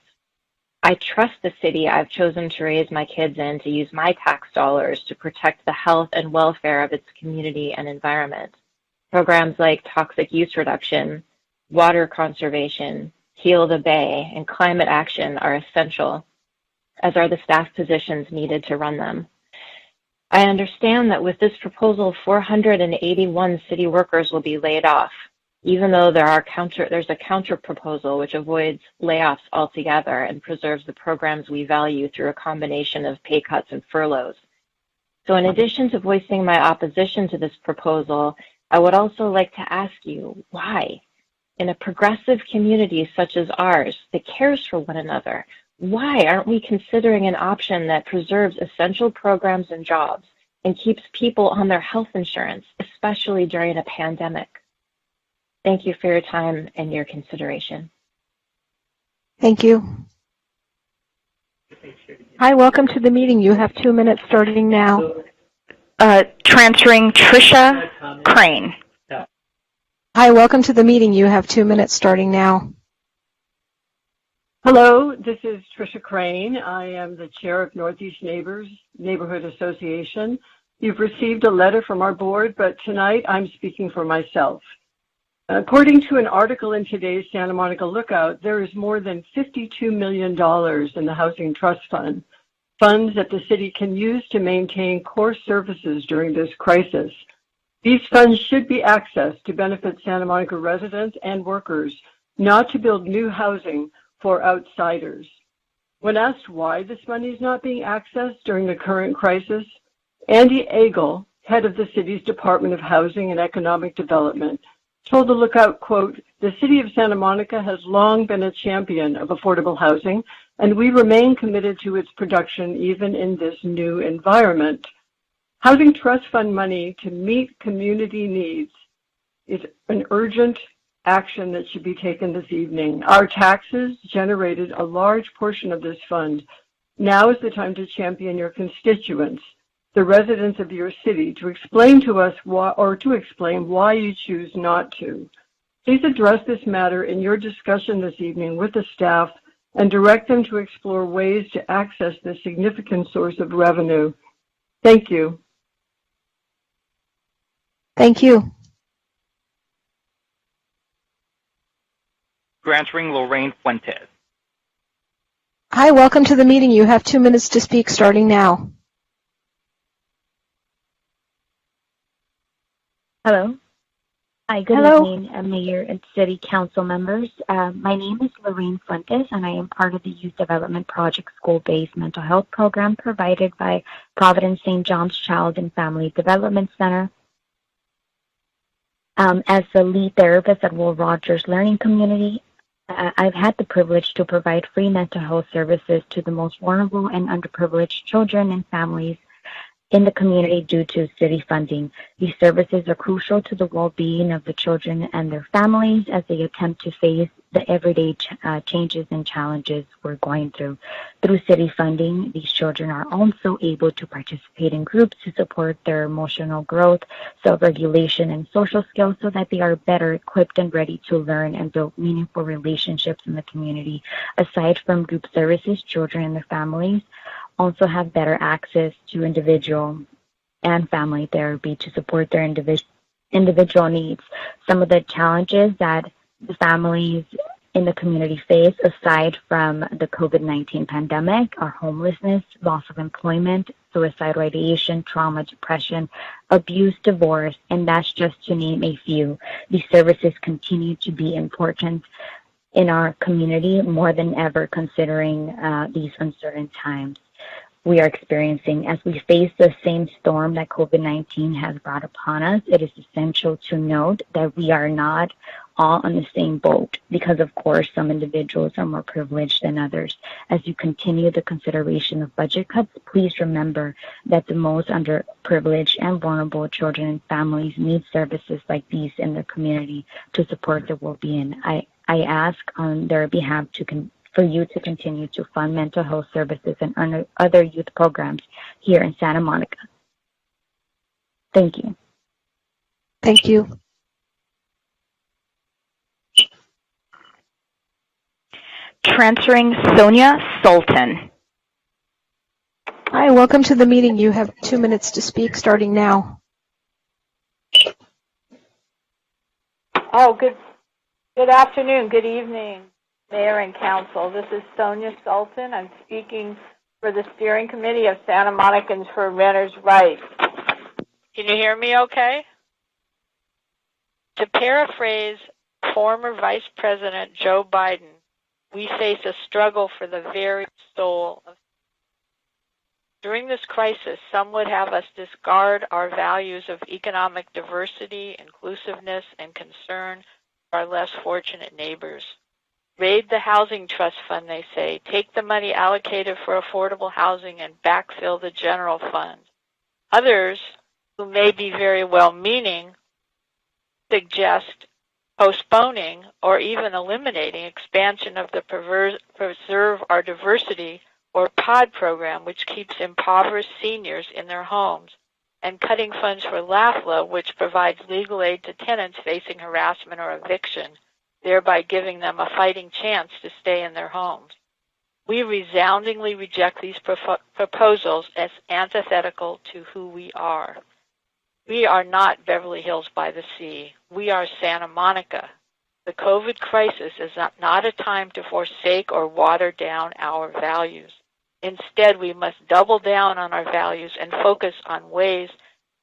I trust the city I've chosen to raise my kids in to use my tax dollars to protect the health and welfare of its community and environment. Programs like toxic use reduction, water conservation, Heal the Bay, and climate action are essential, as are the staff positions needed to run them. I understand that with this proposal, 481 city workers will be laid off, even though there's a counter proposal which avoids layoffs altogether and preserves the programs we value through a combination of pay cuts and furloughs. So in addition to voicing my opposition to this proposal, I would also like to ask you, why? In a progressive community such as ours that cares for one another, why aren't we considering an option that preserves essential programs and jobs and keeps people on their health insurance, especially during a pandemic? Thank you for your time and your consideration. Thank you. Hi, welcome to the meeting. You have 2 minutes starting now. Transferring Tricia Crane. Hi, welcome to the meeting. You have 2 minutes starting now. Hello, this is Tricia Crane. I am the chair of Northeast Neighbors Neighborhood Association. You've received a letter from our board, but tonight I'm speaking for myself. According to an article in today's Santa Monica Lookout, there is more than $52 million in the Housing Trust Fund, funds that the city can use to maintain core services during this crisis. These funds should be accessed to benefit Santa Monica residents and workers, not to build new housing for outsiders. When asked why this money is not being accessed during the current crisis, Andy Agel, head of the city's Department of Housing and Economic Development, told the Lookout, quote, "The city of Santa Monica has long been a champion of affordable housing, and we remain committed to its production even in this new environment. Housing Trust Fund money to meet community needs is an urgent action that should be taken this evening. Our taxes generated a large portion of this fund. Now is the time to champion your constituents, the residents of your city, to explain to us why you choose not to. Please address this matter in your discussion this evening with the staff and direct them to explore ways to access this significant source of revenue. Thank you." Thank you. Granting Lorraine Fuentes. Hi, welcome to the meeting. You have 2 minutes to speak starting now. Hello. Hi, good Hello. evening, Mayor and City Council members. My name is Lorraine Fuentes, and I am part of the Youth Development Project School-Based Mental Health Program provided by Providence St. John's Child and Family Development Center. As the lead therapist at Will Rogers Learning Community, I've had the privilege to provide free mental health services to the most vulnerable and underprivileged children and families in the community due to city funding. These services are crucial to the well-being of the children and their families as they attempt to face the everyday changes and challenges we're going through. Through city funding, these children are also able to participate in groups to support their emotional growth, self-regulation, and social skills so that they are better equipped and ready to learn and build meaningful relationships in the community. Aside from group services, children and their families also have better access to individual and family therapy to support their individual needs. Some of the challenges that the families in the community face, aside from the COVID-19 pandemic, are homelessness, loss of employment, suicidal ideation, trauma, depression, abuse, divorce, and that's just to name a few. These services continue to be important in our community more than ever, considering these uncertain times we are experiencing. As we face the same storm that COVID-19 has brought upon us, it is essential to note that we are not all on the same boat because, of course, some individuals are more privileged than others. As you continue the consideration of budget cuts, please remember that the most underprivileged and vulnerable children and families need services like these in their community to support their well-being. I ask on their behalf for you to continue to fund mental health services and other youth programs here in Santa Monica. Thank you. Thank you. Transferring Sonia Sultan. Hi, welcome to the meeting. You have 2 minutes to speak starting now. Oh, good afternoon, good evening, Mayor and Council. This is Sonia Sultan. I'm speaking for the Steering Committee of Santa Monicans for Renters' Rights. Can you hear me okay? To paraphrase former Vice President Joe Biden, we face a struggle for the very soul of. During this crisis, some would have us discard our values of economic diversity, inclusiveness, and concern for our less fortunate neighbors. Raid the Housing Trust Fund, they say. Take the money allocated for affordable housing and backfill the general fund. Others, who may be very well-meaning, suggest postponing or even eliminating expansion of the Preserve Our Diversity or POD program, which keeps impoverished seniors in their homes, and cutting funds for LAFLA, which provides legal aid to tenants facing harassment or eviction, thereby giving them a fighting chance to stay in their homes. We resoundingly reject these proposals as antithetical to who we are. We are not Beverly Hills by the Sea. We are Santa Monica. The COVID crisis is not a time to forsake or water down our values. Instead, we must double down on our values and focus on ways to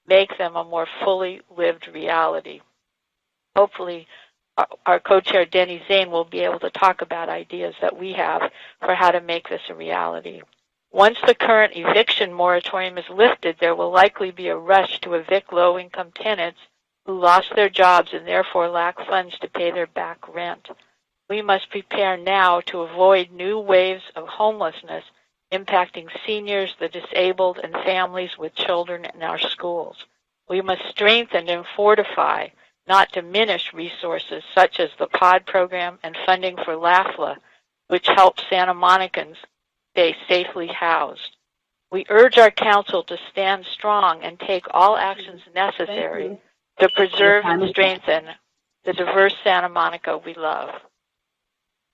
make them a more fully lived reality. Hopefully, our co-chair, Denny Zane, will be able to talk about ideas that we have for how to make this a reality. Once the current eviction moratorium is lifted, there will likely be a rush to evict low-income tenants who lost their jobs and therefore lack funds to pay their back rent. We must prepare now to avoid new waves of homelessness impacting seniors, the disabled, and families with children in our schools. We must strengthen and fortify, not diminish, resources such as the POD program and funding for LAFLA, which helps Santa Monicans stay safely housed. We urge our council to stand strong and take all actions necessary to preserve and strengthen the diverse Santa Monica we love.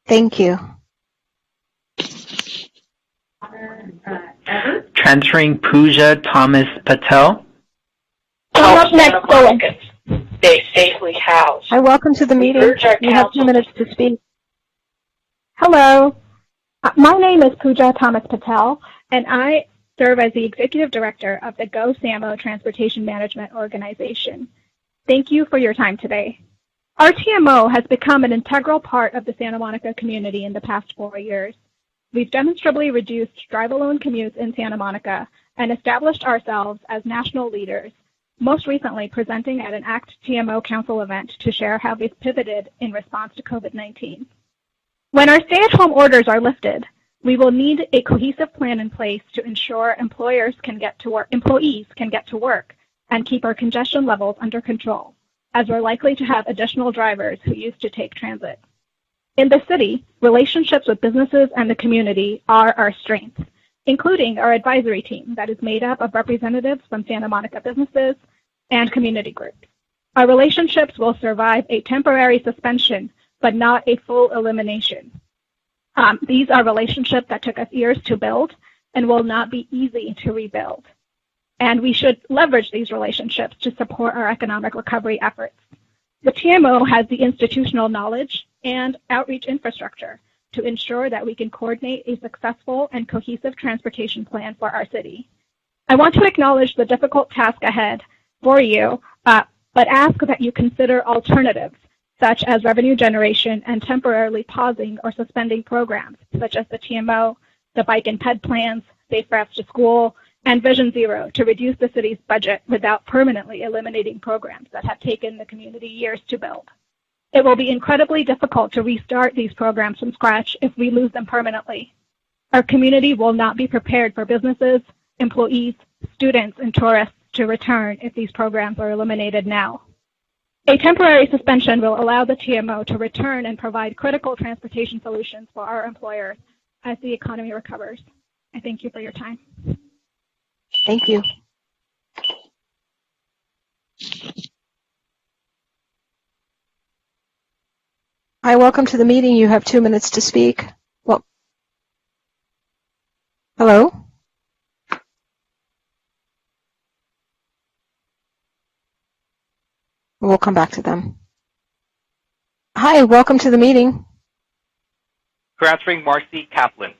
Thank you. Transferring Pooja Thomas Patel. Help Santa Monicans stay safely housed. Hi, welcome to the meeting. You have 2 minutes to speak. Hello. My name is Pooja Thomas Patel, and I serve as the Executive Director of the Go Samo Transportation Management Organization. Thank you for your time today. Our TMO has become an integral part of the Santa Monica community in the past 4 years. We've demonstrably reduced drive-alone commutes in Santa Monica and established ourselves as national leaders, most recently presenting at an ACT TMO Council event to share how we've pivoted in response to COVID-19. When our stay-at-home orders are lifted, we will need a cohesive plan in place to ensure employees can get to work and keep our congestion levels under control, as we're likely to have additional drivers who used to take transit. In the city, relationships with businesses and the community are our strength, including our advisory team that is made up of representatives from Santa Monica businesses and community groups. Our relationships will survive a temporary suspension, but not a full elimination. These are relationships that took us years to build and will not be easy to rebuild. And we should leverage these relationships to support our economic recovery efforts. The TMO has the institutional knowledge and outreach infrastructure to ensure that we can coordinate a successful and cohesive transportation plan for our city. I want to acknowledge the difficult task ahead for you, but ask that you consider alternatives, such as revenue generation and temporarily pausing or suspending programs, such as the TMO, the bike and ped plans, Safe Routes to School, and Vision Zero to reduce the city's budget without permanently eliminating programs that have taken the community years to build. It will be incredibly difficult to restart these programs from scratch if we lose them permanently. Our community will not be prepared for businesses, employees, students, and tourists to return if these programs are eliminated now. A temporary suspension will allow the TMO to return and provide critical transportation solutions for our employers as the economy recovers. I thank you for your time. Thank you. Hi, welcome to the meeting. You have 2 minutes to speak. Well, hello? We'll come back to them. Hi, welcome to the meeting. Transferring Marcy Kaplan.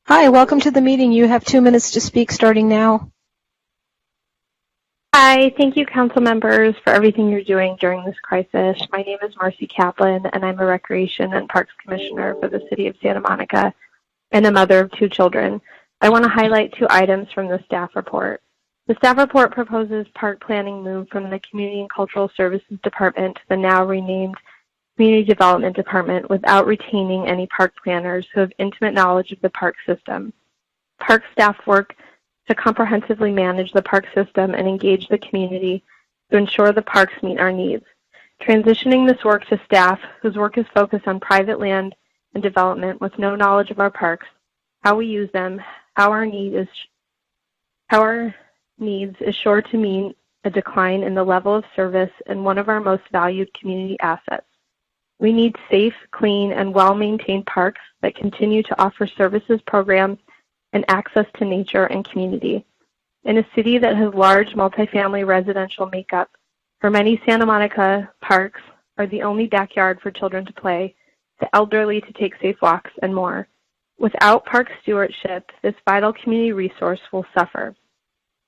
Hi, welcome to the meeting. You have 2 minutes to speak starting now. Hi, thank you, council members, for everything you're doing during this crisis. My name is Marcy Kaplan, and I'm a Recreation and Parks Commissioner for the City of Santa Monica and a mother of 2 children. I want to highlight 2 items from the staff report. The staff report proposes park planning move from the Community and Cultural Services Department to the now renamed Community Development Department without retaining any park planners who have intimate knowledge of the park system. Park staff work to comprehensively manage the park system and engage the community to ensure the parks meet our needs. Transitioning this work to staff whose work is focused on private land and development with no knowledge of our parks, how we use them, how our needs is sure to mean a decline in the level of service in one of our most valued community assets. We need safe, clean, and well-maintained parks that continue to offer services, programs, and access to nature and community. In a city that has large multifamily residential makeup, for many Santa Monica parks are the only backyard for children to play, the elderly to take safe walks, and more. Without park stewardship, this vital community resource will suffer.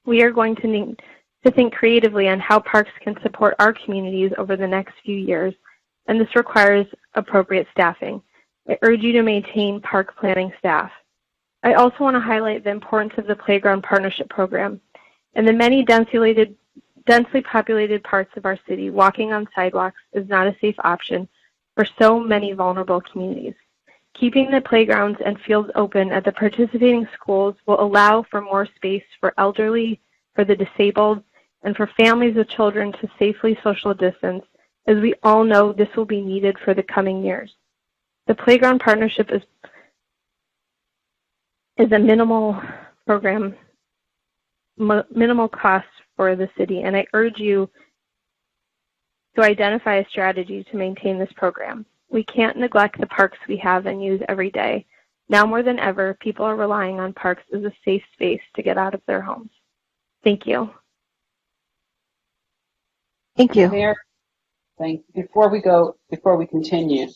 We are going to need to think creatively on how parks can support our communities over the next few years, and this requires appropriate staffing. I urge you to maintain park planning staff. I also want to highlight the importance of the Playground Partnership Program. In the many densely populated parts of our city, walking on sidewalks is not a safe option for so many vulnerable communities. Keeping the playgrounds and fields open at the participating schools will allow for more space for elderly, for the disabled, and for families with children to safely social distance, as we all know this will be needed for the coming years. The Playground Partnership is a minimal program, minimal cost for the city, and I urge you to identify a strategy to maintain this program. We can't neglect the parks we have and use every day. Now more than ever, people are relying on parks as a safe space to get out of their homes. Thank you. Thank you. Mayor, before we continue,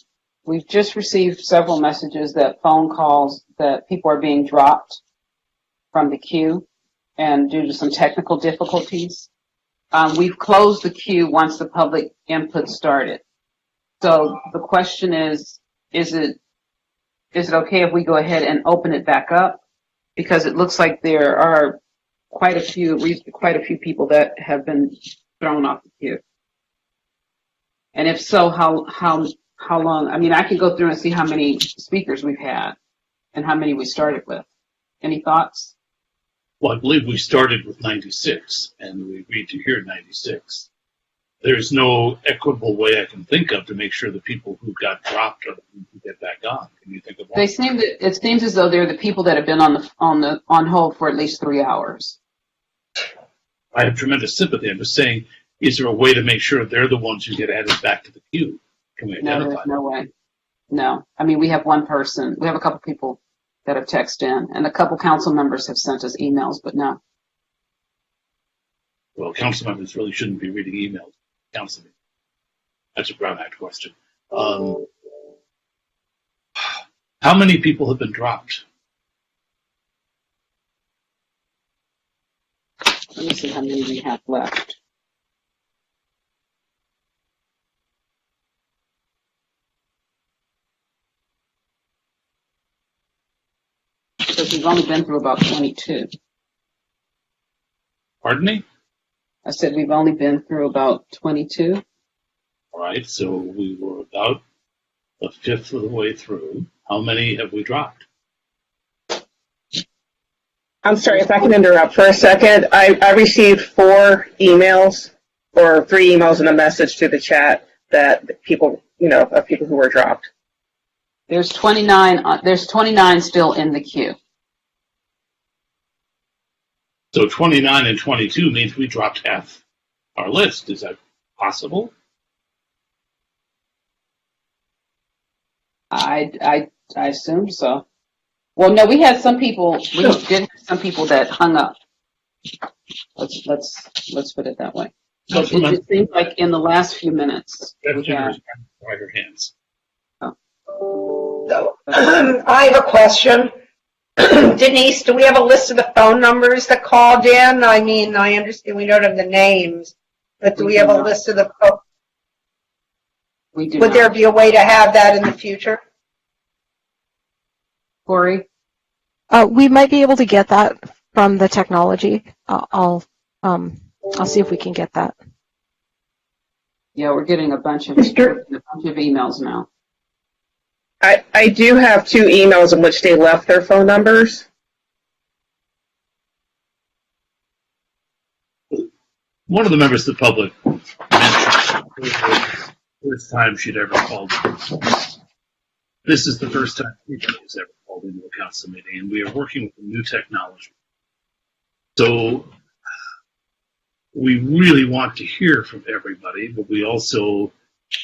we've just received several messages that phone calls that people are being dropped from the queue, and due to some technical difficulties. We've closed the queue once the public input started. So the question is it okay if we go ahead and open it back up? Because it looks like there are quite a few people that have been thrown off the queue. And if so, how long? I mean, I can go through and see how many speakers we've had and how many we started with. Any thoughts? Well, I believe we started with 96, and we agreed to hear 96. There's no equitable way I can think of to make sure the people who got dropped are going to get back on. Can you think of one? It seems as though they're the people that have been on hold for at least 3 hours. I have tremendous sympathy. I'm just saying, is there a way to make sure they're the ones who get added back to the queue? Can we identify? No, there's no way. No. I mean, we have one person. We have a couple people that have texted in, and a couple council members have sent us emails, but no. Well, council members really shouldn't be reading emails. Council meeting. That's a Brown Act question. How many people have been dropped? Let me see how many we have left. Because we've only been through about 22. Pardon me? I said we've only been through about 22. All right, so we were about a fifth of the way through. How many have we dropped? I'm sorry, if I can interrupt for a second. I received 4 emails, or 3 emails and a message to the chat that people, of people who were dropped. There's 29. There's 29 still in the queue. So 29 and 22 means we dropped half our list. Is that possible? I assume so. Well, no, we had some people. We did have some people that hung up. Let's put it that way. So it seems like in the last few minutes. Her hands. So, I have a question. Denise, do we have a list of the phone numbers that called in? I mean, I understand we don't have the names, but do we have a list of the phone? We do. Would there be a way to have that in the future? Corey? We might be able to get that from the technology. I'll see if we can get that. Yeah, we're getting a bunch of emails now. I do have 2 emails in which they left their phone numbers. One of the members of the public mentioned the first time she'd ever called. This is the first time anybody has ever called into a council meeting, and we are working with new technology. So we really want to hear from everybody, but we also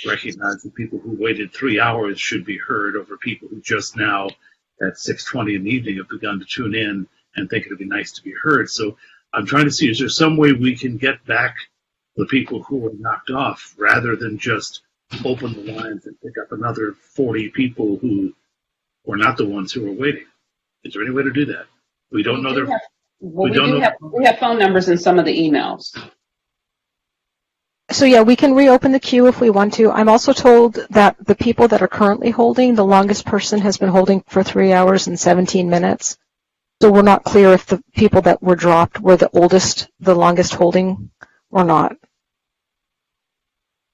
recognize that people who waited 3 hours should be heard over people who just now at 6:20 in the evening have begun to tune in and think it would be nice to be heard. So I'm trying to see, is there some way we can get back the people who were knocked off rather than just open the lines and pick up another 40 people who were not the ones who were waiting? Is there any way to do that? We don't know their... We have phone numbers in some of the emails. So yeah, we can reopen the queue if we want to. I'm also told that the people that are currently holding, the longest person has been holding for 3 hours and 17 minutes. So we're not clear if the people that were dropped were the oldest, the longest holding or not.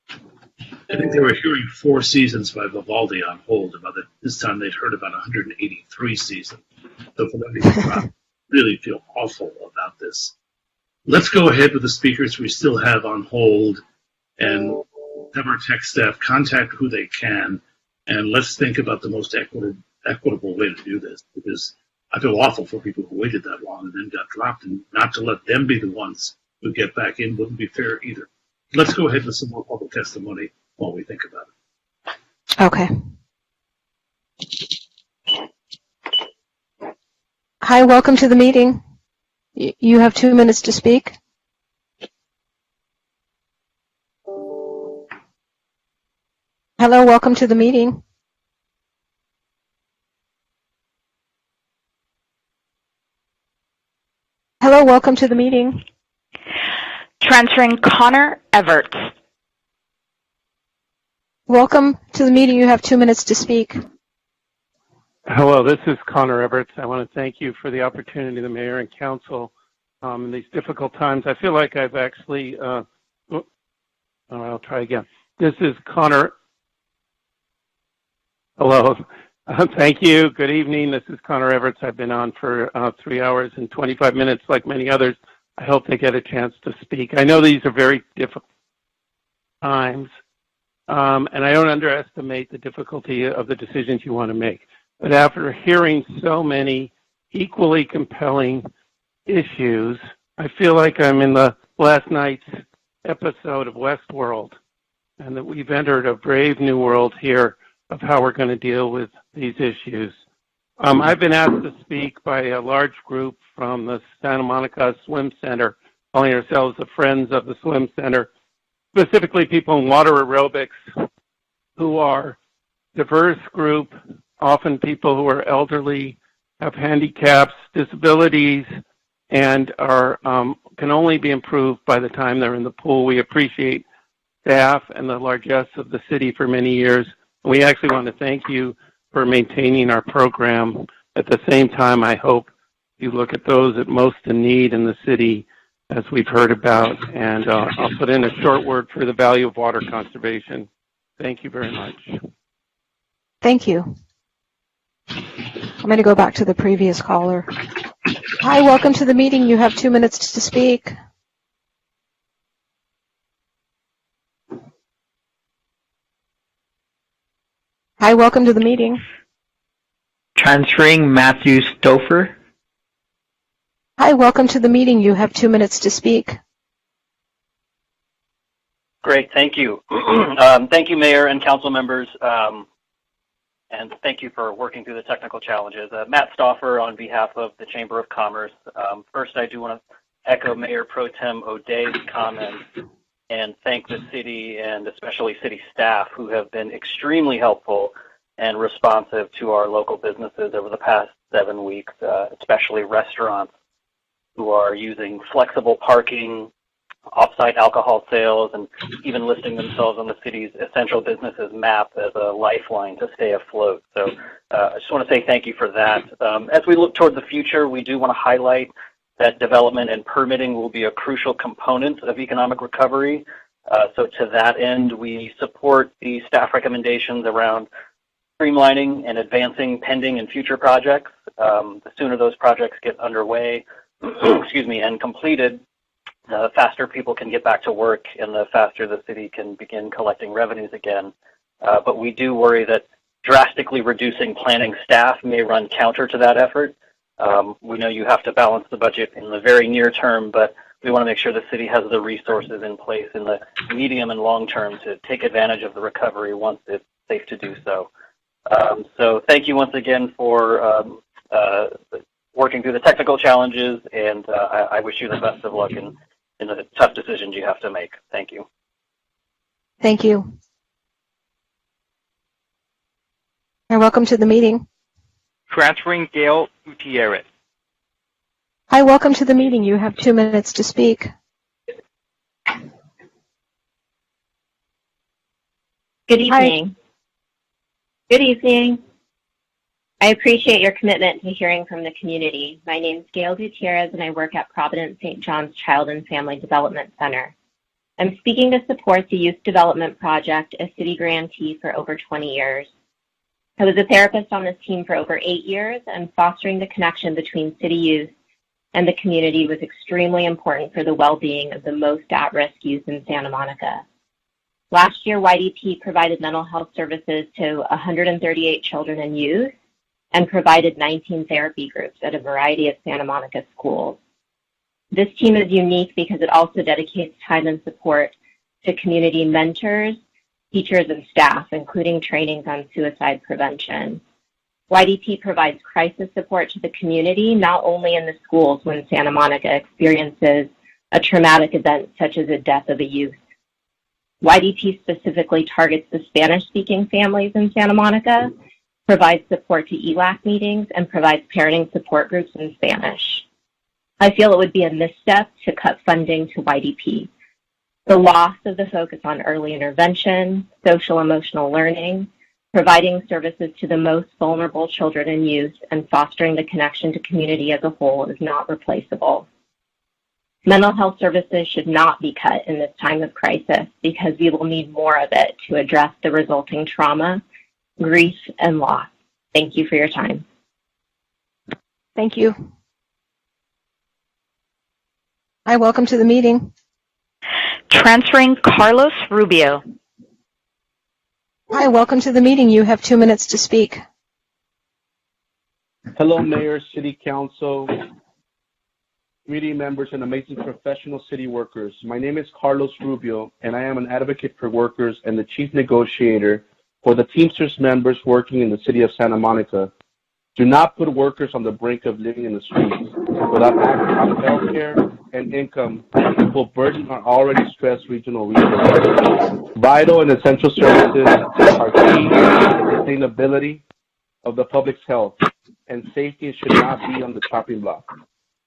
I think they were hearing 4 seasons by Vivaldi on hold. About it, this time they'd heard about 183 seasons. So for them to get dropped, really feel awful about this. Let's go ahead with the speakers we still have on hold and have our tech staff contact who they can, and let's think about the most equitable way to do this, because I feel awful for people who waited that long and then got dropped, and not to let them be the ones who get back in wouldn't be fair either. Let's go ahead with some more public testimony while we think about it. Okay. Hi, welcome to the meeting. You have 2 minutes to speak. Hello, welcome to the meeting. Hello, welcome to the meeting. Transferring Connor Everts. Welcome to the meeting. You have 2 minutes to speak. Hello, this is Connor Everts. I want to thank you for the opportunity, the mayor and council, in these difficult times. I feel like I've actually, I'll try again. This is Connor. Hello. Thank you. Good evening. This is Connor Everts. I've been on for 3 hours and 25 minutes like many others. I hope they get a chance to speak. I know these are very difficult times, and I don't underestimate the difficulty of the decisions you want to make. But after hearing so many equally compelling issues, I feel like I'm in the last night's episode of Westworld, and that we've entered a brave new world here of how we're going to deal with these issues. I've been asked to speak by a large group from the Santa Monica Swim Center, calling ourselves the Friends of the Swim Center, specifically people in water aerobics who are a diverse group, often people who are elderly, have handicaps, disabilities, and are can only be improved by the time they're in the pool. We appreciate staff and the largesse of the city for many years. We actually want to thank you for maintaining our program. At the same time, I hope you look at those at most in need in the city, as we've heard about, and I'll put in a short word for the value of water conservation. Thank you very much. Thank you. I'm going to go back to the previous caller. Hi, welcome to the meeting. You have 2 minutes to speak. Hi, welcome to the meeting. Transferring Matthew Stouffer. Hi, welcome to the meeting. You have 2 minutes to speak. Great, thank you. Thank you, Mayor and council members, and thank you for working through the technical challenges. Matt Stauffer on behalf of the Chamber of Commerce. First, I do want to echo Mayor Pro Tem O'Day's comments and thank the city and especially city staff who have been extremely helpful and responsive to our local businesses over the past 7 weeks, especially restaurants who are using flexible parking, off-site alcohol sales, and even listing themselves on the city's essential businesses map as a lifeline to stay afloat. So I just want to say thank you for that. As we look toward the future, we do want to highlight that development and permitting will be a crucial component of economic recovery. So to that end, we support the staff recommendations around streamlining and advancing pending and future projects. The sooner those projects get underway, excuse me, and completed, the faster people can get back to work and the faster the city can begin collecting revenues again. But we do worry that drastically reducing planning staff may run counter to that effort. We know you have to balance the budget in the very near term, but we want to make sure the city has the resources in place in the medium and long term to take advantage of the recovery once it's safe to do so. So thank you once again for working through the technical challenges, and I wish you the best of luck in the tough decisions you have to make. Thank you. Thank you. And welcome to the meeting. Transferring Gail Gutierrez. Hi, welcome to the meeting. You have 2 minutes to speak. Good evening. Good evening. I appreciate your commitment to hearing from the community. My name is Gail Gutierrez, and I work at Providence St. John's Child and Family Development Center. I'm speaking to support the Youth Development Project, a city grantee for over 20 years. I was a therapist on this team for over 8 years, and fostering the connection between city youth and the community was extremely important for the well-being of the most at-risk youth in Santa Monica. Last year, YDP provided mental health services to 138 children and youth and provided 19 therapy groups at a variety of Santa Monica schools. This team is unique because it also dedicates time and support to community mentors, teachers, and staff, including trainings on suicide prevention. YDP provides crisis support to the community, not only in the schools when Santa Monica experiences a traumatic event such as a death of a youth. YDP specifically targets the Spanish-speaking families in Santa Monica, provides support to ELAC meetings, and provides parenting support groups in Spanish. I feel it would be a misstep to cut funding to YDP. The loss of the focus on early intervention, social-emotional learning, providing services to the most vulnerable children and youth, and fostering the connection to community as a whole is not replaceable. Mental health services should not be cut in this time of crisis because we will need more of it to address the resulting trauma, grief, and loss. Thank you for your time. Thank you. Hi, welcome to the meeting. Transferring Carlos Rubio. Hi, welcome to the meeting. You have 2 minutes to speak. Hello, Mayor, City Council, community members, and amazing professional city workers. My name is Carlos Rubio, and I am an advocate for workers and the chief negotiator for the Teamsters members working in the city of Santa Monica. Do not put workers on the brink of living in the streets without access to health care and income that will burden our already stressed regional resources. Vital and essential services are key to the sustainability of the public's health, and safety should not be on the chopping block.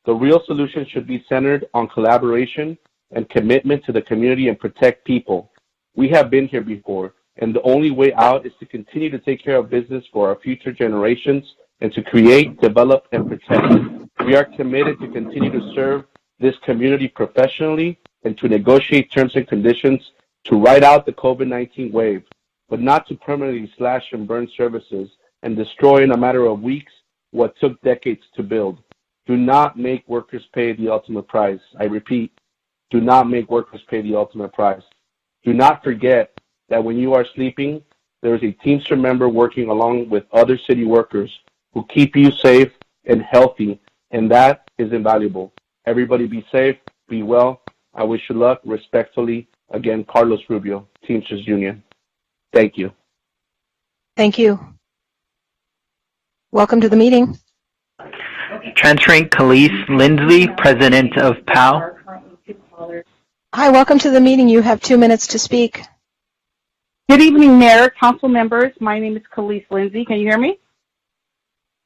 The real solution should be centered on collaboration and commitment to the community and protect people. We have been here before, and the only way out is to continue to take care of business for our future generations and to create, develop, and protect. We are committed to continue to serve this community professionally and to negotiate terms and conditions to ride out the COVID-19 wave, but not to permanently slash and burn services and destroy in a matter of weeks what took decades to build. Do not make workers pay the ultimate price. I repeat, do not make workers pay the ultimate price. Do not forget that when you are sleeping, there is a Teamster member working along with other city workers who keep you safe and healthy, and that is invaluable. Everybody be safe, be well. I wish you luck. Respectfully, again, Carlos Rubio, Teamsters Union. Thank you. Thank you. Welcome to the meeting. Transferring Khalees Lindsley, President of PAL. Hi, welcome to the meeting. You have 2 minutes to speak. Good evening, Mayor, council members. My name is Khalees Lindsay. Can you hear me?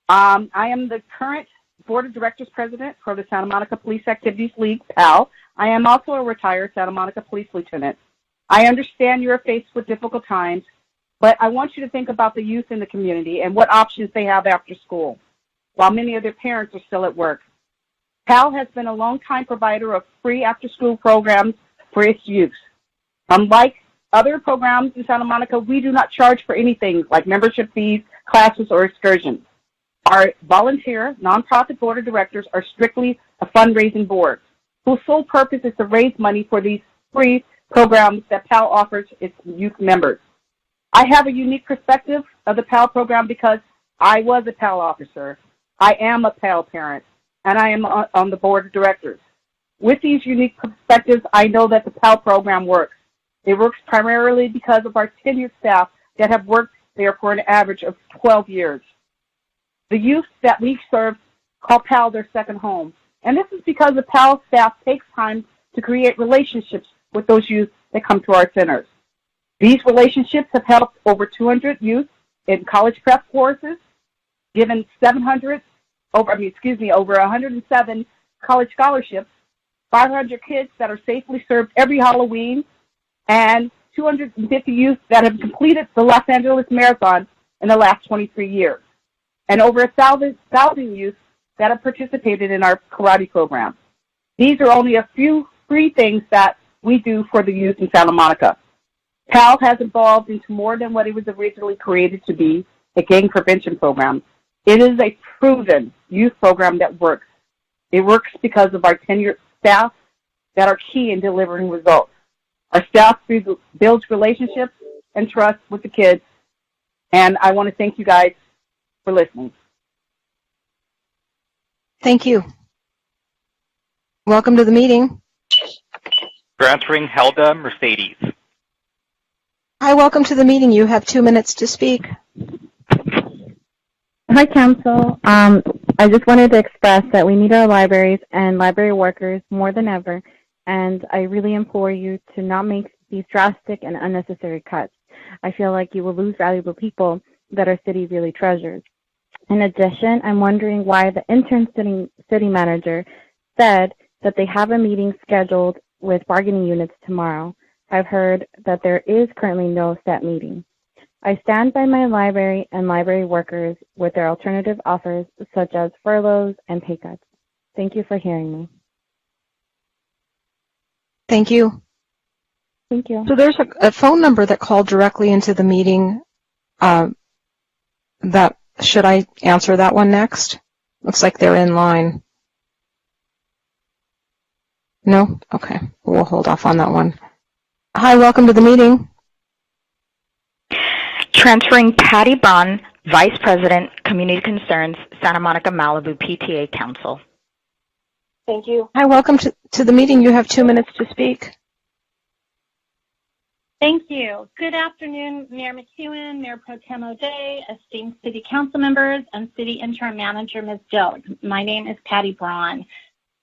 I am the current Board of Directors President for the Santa Monica Police Activities League, PAL. I am also a retired Santa Monica Police Lieutenant. I understand you are faced with difficult times, but I want you to think about the youth in the community and what options they have after school, while many of their parents are still at work. PAL has been a long-time provider of free after-school programs for its youth. Unlike other programs in Santa Monica, we do not charge for anything like membership fees, classes, or excursions. Our volunteer, nonprofit board of directors are strictly a fundraising board, whose sole purpose is to raise money for these free programs that PAL offers its youth members. I have a unique perspective of the PAL program because I was a PAL officer, I am a PAL parent, and I am on the board of directors. With these unique perspectives, I know that the PAL program works. It works primarily because of our tenured staff that have worked there for an average of 12 years. The youth that we serve call PAL their second home. And this is because the PAL staff takes time to create relationships with those youth that come to our centers. These relationships have helped over 200 youth in college prep courses, given over 107 college scholarships, 500 kids that are safely served every Halloween, and 250 youth that have completed the Los Angeles Marathon in the last 23 years. and over 1,000 youth that have participated in our karate program. These are only a few free things that we do for the youth in Santa Monica. PAL has evolved into more than what it was originally created to be, a gang prevention program. It is a proven youth program that works. It works because of our tenured staff that are key in delivering results. Our staff builds relationships and trust with the kids, and I want to thank you guys for listening. Thank you. Welcome to the meeting. Transferring Helda Mercedes. Hi, welcome to the meeting. You have 2 minutes to speak. Hi, Council. I just wanted to express that we need our libraries and library workers more than ever, and I really implore you to not make these drastic and unnecessary cuts. I feel like you will lose valuable people that our city really treasures. In addition, I'm wondering why the interim city manager said that they have a meeting scheduled with bargaining units tomorrow. I've heard that there is currently no set meeting. I stand by my library and library workers with their alternative offers, such as furloughs and pay cuts. Thank you for hearing me. Thank you. Thank you. So there's a phone number that called directly into the meeting. Should I answer that one next? Looks like they're in line. No? Okay. We'll hold off on that one. Hi, welcome to the meeting. Transferring Patty Braun, Vice President, Community Concerns, Santa Monica Malibu PTA Council. Thank you. Hi, welcome to the meeting. You have 2 minutes to speak. Thank you. Good afternoon, Mayor McEwen, Mayor Pro Tem O'Day, esteemed City Council members, and City Interim Manager Ms. Dilk. My name is Patty Braun.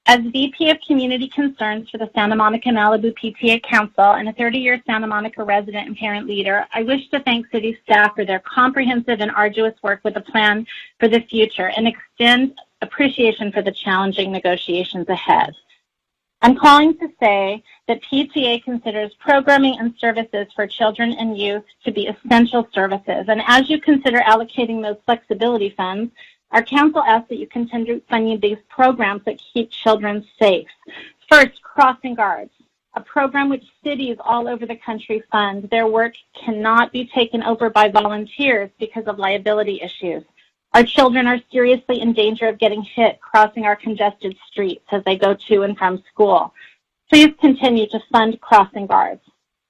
As VP of Community Concerns for the Santa Monica Malibu PTA Council and a 30-year Santa Monica resident and parent leader, I wish to thank city staff for their comprehensive and arduous work with a plan for the future and extend appreciation for the challenging negotiations ahead. I'm calling to say that PTA considers programming and services for children and youth to be essential services, and as you consider allocating those flexibility funds, our council asks that you continue funding these programs that keep children safe. First, Crossing Guards, a program which cities all over the country fund. Their work cannot be taken over by volunteers because of liability issues. Our children are seriously in danger of getting hit crossing our congested streets as they go to and from school. Please continue to fund Crossing Guards.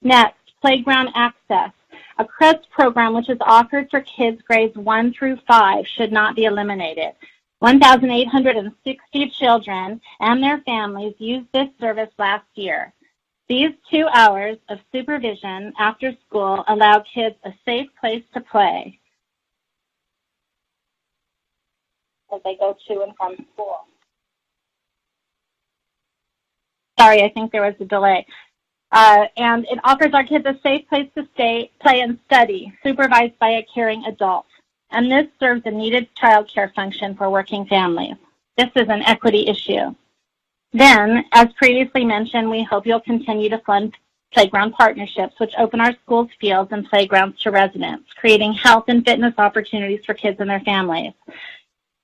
Next, Playground Access. A CREST program which is offered for kids grades 1 through 5 should not be eliminated. 1,860 children and their families used this service last year. These 2 hours of supervision after school allow kids a safe place to play as they go to and from school. Sorry, I think there was a delay. And it offers our kids a safe place to stay, play, and study, supervised by a caring adult. And this serves a needed child care function for working families. This is an equity issue. Then, as previously mentioned, we hope you'll continue to fund playground partnerships, which open our schools, fields, and playgrounds to residents, creating health and fitness opportunities for kids and their families.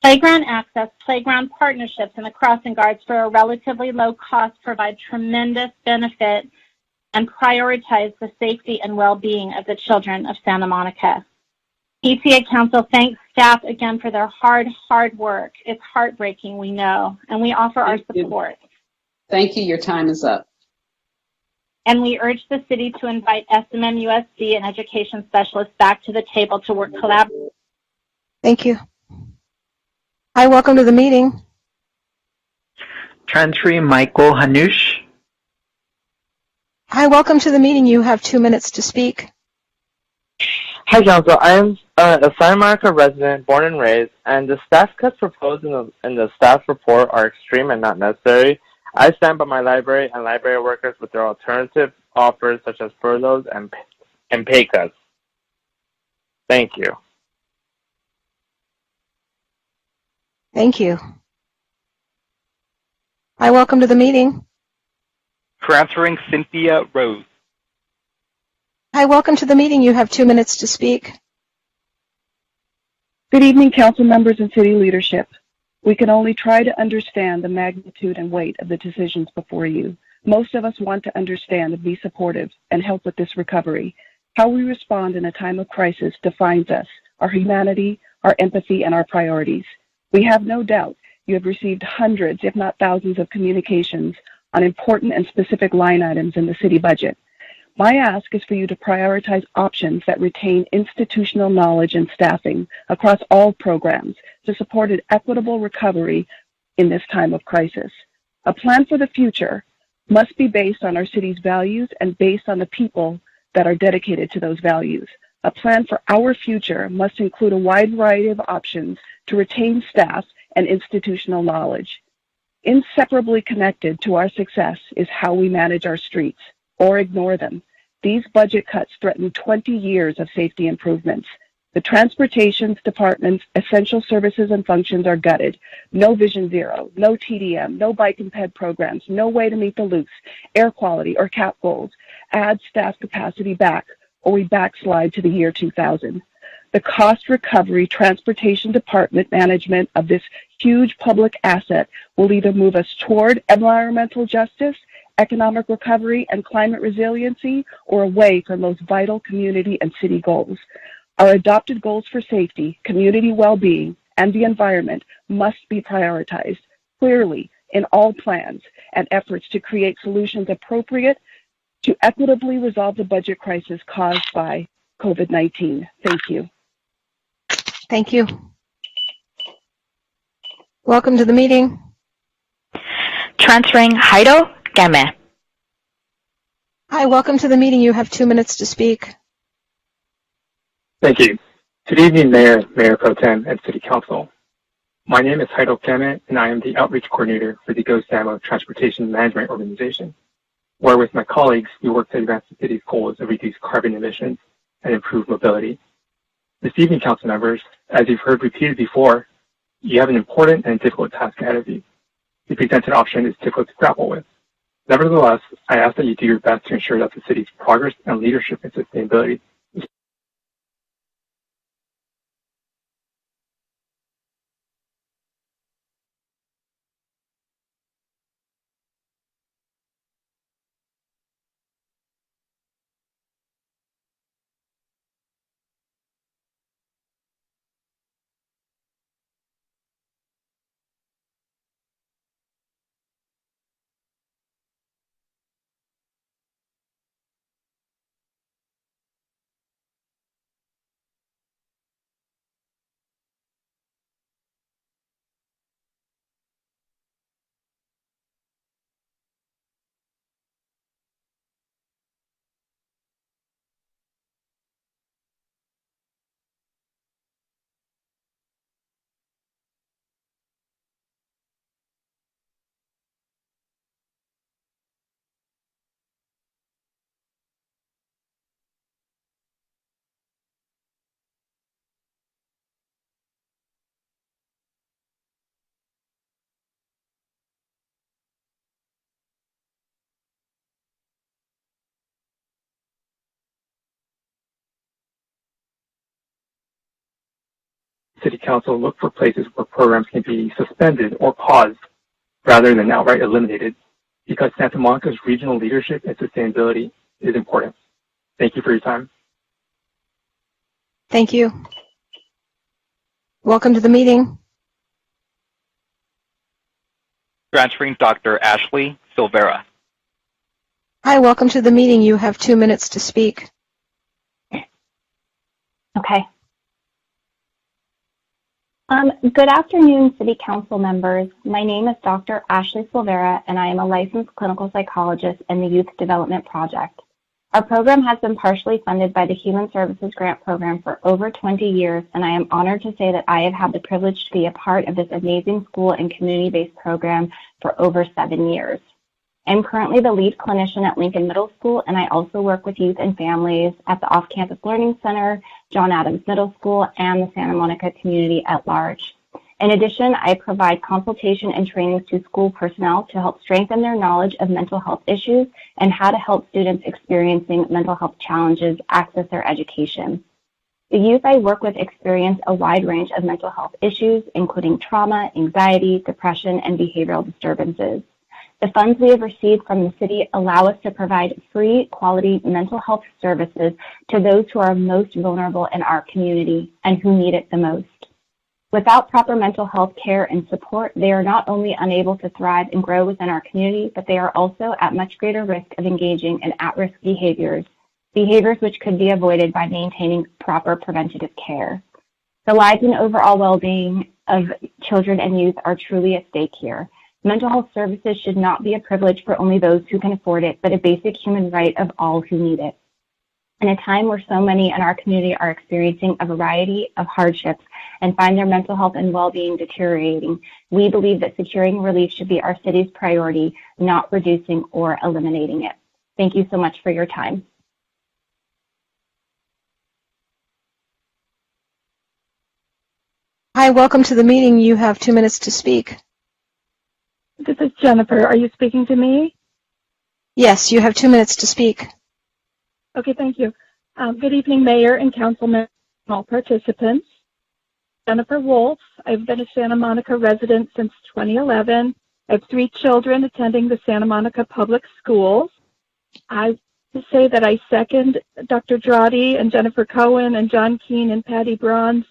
Playground Access, playground partnerships, and the Crossing Guards for a relatively low cost provide tremendous benefit and prioritize the safety and well-being of the children of Santa Monica. PTA Council thanks staff again for their hard work. It's heartbreaking, we know, and we offer our support. Thank you. Your time is up. And we urge the city to invite SMMUSD and education specialists back to the table to work collaboratively. Thank you. Hi, welcome to the meeting. Transferring Michael Hanush. Hi, welcome to the meeting. You have 2 minutes to speak. Hi, Council. I am a Santa Monica resident, born and raised, and the staff cuts proposed in the staff report are extreme and not necessary. I stand by my library and library workers with their alternative offers such as furloughs and pay cuts. Thank you. Thank you. Hi, welcome to the meeting. Transferring Cynthia Rose. Hi, welcome to the meeting. You have 2 minutes to speak. Good evening, council members and city leadership. We can only try to understand the magnitude and weight of the decisions before you. Most of us want to understand and be supportive and help with this recovery. How we respond in a time of crisis defines us, our humanity, our empathy, and our priorities. We have no doubt you have received hundreds, if not thousands, of communications on important and specific line items in the city budget. My ask is for you to prioritize options that retain institutional knowledge and staffing across all programs to support an equitable recovery in this time of crisis. A plan for the future must be based on our city's values and based on the people that are dedicated to those values. A plan for our future must include a wide variety of options to retain staff and institutional knowledge. Inseparably connected to our success is how we manage our streets or ignore them. These budget cuts threaten 20 years of safety improvements. The transportation department's essential services and functions are gutted. No Vision Zero, no TDM, no bike and ped programs, no way to meet the loose, air quality, or CAP goals. Add staff capacity back, or we backslide to the year 2000. The cost recovery transportation department management of this huge public asset will either move us toward environmental justice, economic recovery, and climate resiliency, or away from those vital community and city goals. Our adopted goals for safety, community well-being, and the environment must be prioritized clearly in all plans and efforts to create solutions appropriate to equitably resolve the budget crisis caused by COVID-19. Thank you. Thank you. Welcome to the meeting. Transferring Haido Game. Hi, welcome to the meeting. You have 2 minutes to speak. Thank you. Good evening, Mayor, Mayor Pro Tem, and City Council. My name is Haido Keme, and I am the Outreach Coordinator for the GoSamo Transportation Management Organization, where with my colleagues, we work to advance the city's goals of reduce carbon emissions and improve mobility. This evening, council members, as you've heard repeated before, you have an important and difficult task ahead of you. The presented option is difficult to grapple with. Nevertheless, I ask that you do your best to ensure that the city's progress and leadership in sustainability is City Council look for places where programs can be suspended or paused rather than outright eliminated, because Santa Monica's regional leadership and sustainability is important. Thank you for your time. Thank you. Welcome to the meeting. Transferring Dr. Ashley Silvera. Hi, welcome to the meeting. You have 2 minutes to speak. Okay. Good afternoon, City Council members. My name is Dr. Ashley Silvera, and I am a licensed clinical psychologist in the Youth Development Project. Our program has been partially funded by the Human Services Grant Program for over 20 years, and I am honored to say that I have had the privilege to be a part of this amazing school and community-based program for over 7 years. I'm currently the lead clinician at Lincoln Middle School, and I also work with youth and families at the Off-Campus Learning Center, John Adams Middle School, and the Santa Monica community at large. In addition, I provide consultation and trainings to school personnel to help strengthen their knowledge of mental health issues and how to help students experiencing mental health challenges access their education. The youth I work with experience a wide range of mental health issues, including trauma, anxiety, depression, and behavioral disturbances. The funds we have received from the city allow us to provide free, quality mental health services to those who are most vulnerable in our community and who need it the most. Without proper mental health care and support, they are not only unable to thrive and grow within our community, but they are also at much greater risk of engaging in at-risk behaviors which could be avoided by maintaining proper preventative care. The lives and overall well-being of children and youth are truly at stake here. Mental health services should not be a privilege for only those who can afford it, but a basic human right of all who need it. In a time where so many in our community are experiencing a variety of hardships and find their mental health and well-being deteriorating, we believe that securing relief should be our city's priority, not reducing or eliminating it. Thank you so much for your time. Hi, welcome to the meeting. You have 2 minutes to speak. This is Jennifer. Are you speaking to me? Yes, you have 2 minutes to speak. Okay, thank you. Good evening, Mayor and Councilmen, all participants. Jennifer Wolf. I've been a Santa Monica resident since 2011. I have 3 children attending the Santa Monica Public Schools. I want to say that I second Dr. Drotti and Jennifer Cohen and John Keene and Patty Braun's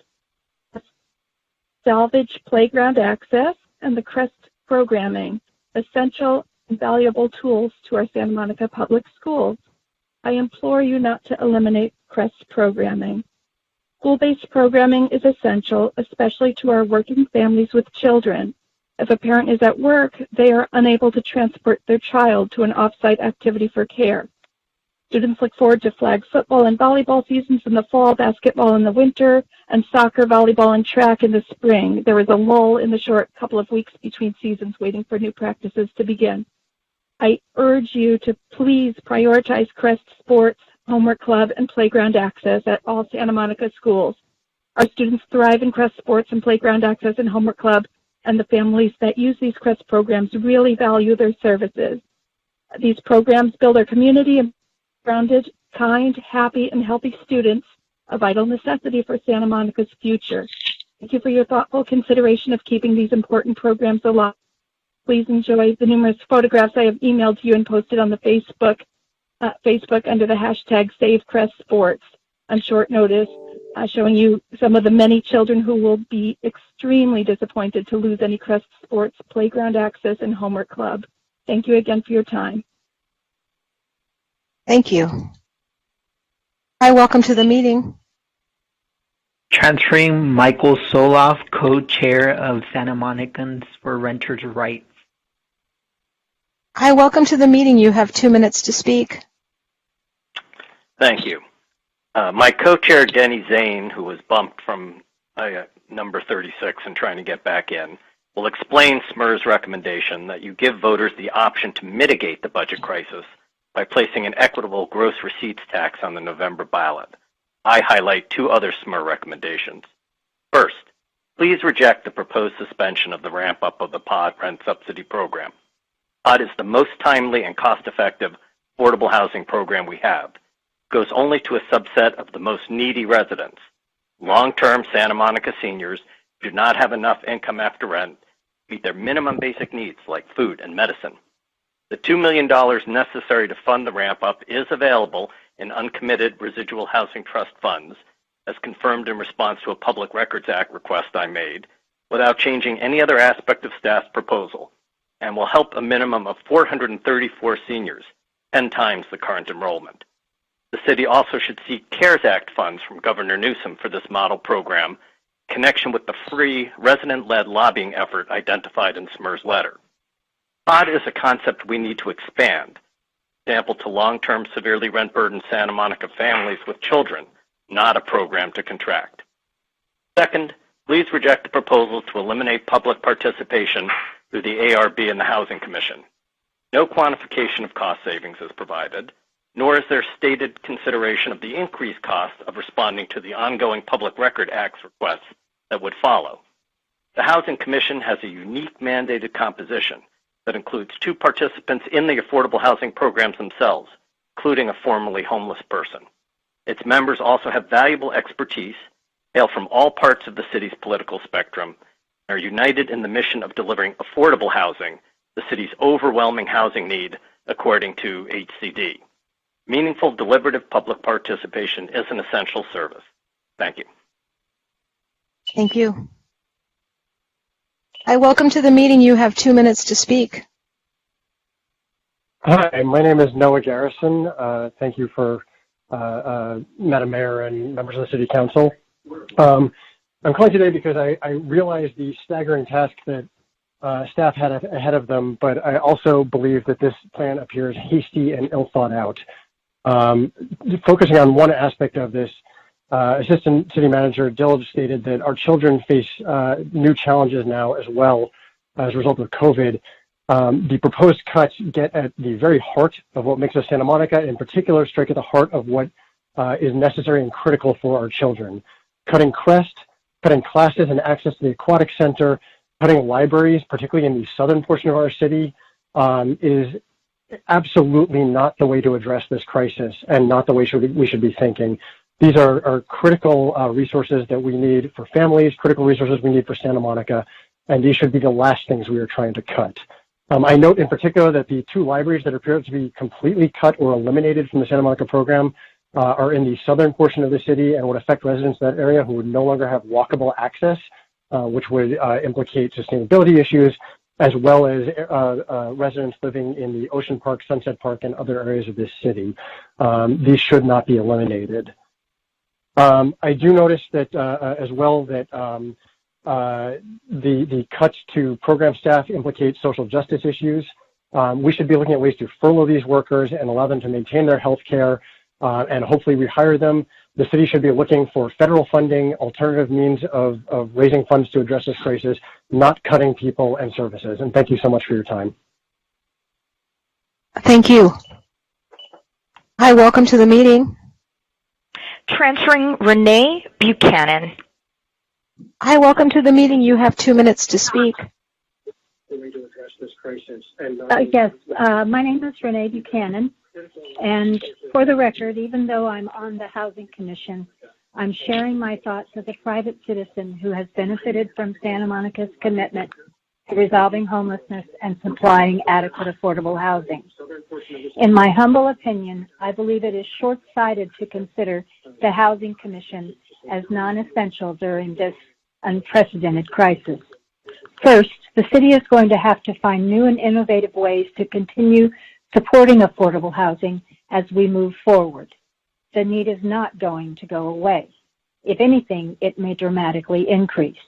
salvage playground access and the CREST programming, essential and valuable tools to our Santa Monica Public Schools. I implore you not to eliminate CREST programming. School-based programming is essential, especially to our working families with children. If a parent is at work, they are unable to transport their child to an off-site activity for care. Students look forward to flag football and volleyball seasons in the fall, basketball in the winter, and soccer, volleyball, and track in the spring. There is a lull in the short couple of weeks between seasons waiting for new practices to begin. I urge you to please prioritize CREST sports, homework club, and playground access at all Santa Monica schools. Our students thrive in CREST sports and playground access and homework club, and the families that use these CREST programs really value their services. These programs build our community and grounded, kind, happy, and healthy students, a vital necessity for Santa Monica's future. Thank you for your thoughtful consideration of keeping these important programs alive. Please enjoy the numerous photographs I have emailed to you and posted on the Facebook under the hashtag SaveCrestSports on short notice, showing you some of the many children who will be extremely disappointed to lose any CREST Sports, playground access, and homework club. Thank you again for your time. Thank you. Hi, welcome to the meeting. Transferring Michael Soloff, co-chair of Santa Monicans for Renters' Rights. Hi, welcome to the meeting. You have 2 minutes to speak. Thank you. My co-chair, Denny Zane, who was bumped from number 36 and trying to get back in, will explain SMER's recommendation that you give voters the option to mitigate the budget crisis by placing an equitable gross receipts tax on the November ballot. I highlight 2 other SMER recommendations. First, please reject the proposed suspension of the ramp-up of the POD rent subsidy program. POD is the most timely and cost-effective affordable housing program we have. It goes only to a subset of the most needy residents. Long-term Santa Monica seniors do not have enough income after rent to meet their minimum basic needs like food and medicine. The $2 million necessary to fund the ramp-up is available in uncommitted residual housing trust funds, as confirmed in response to a Public Records Act request I made, without changing any other aspect of staff's proposal, and will help a minimum of 434 seniors, 10 times the current enrollment. The city also should seek CARES Act funds from Governor Newsom for this model program in connection with the free resident-led lobbying effort identified in SMER's letter. POD is a concept we need to expand, for example, to long-term severely rent-burdened Santa Monica families with children, not a program to contract. Second, please reject the proposal to eliminate public participation through the ARB and the Housing Commission. No quantification of cost savings is provided, nor is there stated consideration of the increased cost of responding to the ongoing Public Record Act's requests that would follow. The Housing Commission has a unique mandated composition that includes 2 participants in the affordable housing programs themselves, including a formerly homeless person. Its members also have valuable expertise, hail from all parts of the city's political spectrum, and are united in the mission of delivering affordable housing, the city's overwhelming housing need, according to HCD. Meaningful, deliberative public participation is an essential service. Thank you. Thank you. Hi, welcome to the meeting. You have 2 minutes to speak. Hi, my name is Noah Garrison. Thank you for Madam Mayor and members of the City Council. I'm calling today because I realize the staggering task that staff had ahead of them, but I also believe that this plan appears hasty and ill thought out. Focusing on one aspect of this, Assistant City Manager Dilge stated that our children face new challenges now as well as a result of COVID. The proposed cuts get at the very heart of what makes us Santa Monica, in particular strike at the heart of what is necessary and critical for our children. Cutting CREST, cutting classes and access to the aquatic center, cutting libraries, particularly in the southern portion of our city, is absolutely not the way to address this crisis and not the way we should be thinking. These are critical resources that we need for families, critical resources we need for Santa Monica, and these should be the last things we are trying to cut. I note in particular that the 2 libraries that appear to be completely cut or eliminated from the Santa Monica program are in the southern portion of the city and would affect residents in that area who would no longer have walkable access, which would implicate sustainability issues, as well as residents living in the Ocean Park, Sunset Park, and other areas of this city. These should not be eliminated. I do notice that as well that the cuts to program staff implicate social justice issues. We should be looking at ways to furlough these workers and allow them to maintain their health care and hopefully rehire them. The city should be looking for federal funding, alternative means of raising funds to address this crisis, not cutting people and services. And thank you so much for your time. Thank you. Hi, welcome to the meeting. Transferring Renee Buchanan. Hi, welcome to the meeting. You have 2 minutes to speak. Yes, my name is Renee Buchanan, and for the record, even though I'm on the Housing Commission, I'm sharing my thoughts as a private citizen who has benefited from Santa Monica's commitment to resolving homelessness and supplying adequate affordable housing. In my humble opinion, I believe it is short-sighted to consider the Housing Commission as non-essential during this unprecedented crisis. First, the city is going to have to find new and innovative ways to continue supporting affordable housing as we move forward. The need is not going to go away. If anything, it may dramatically increase.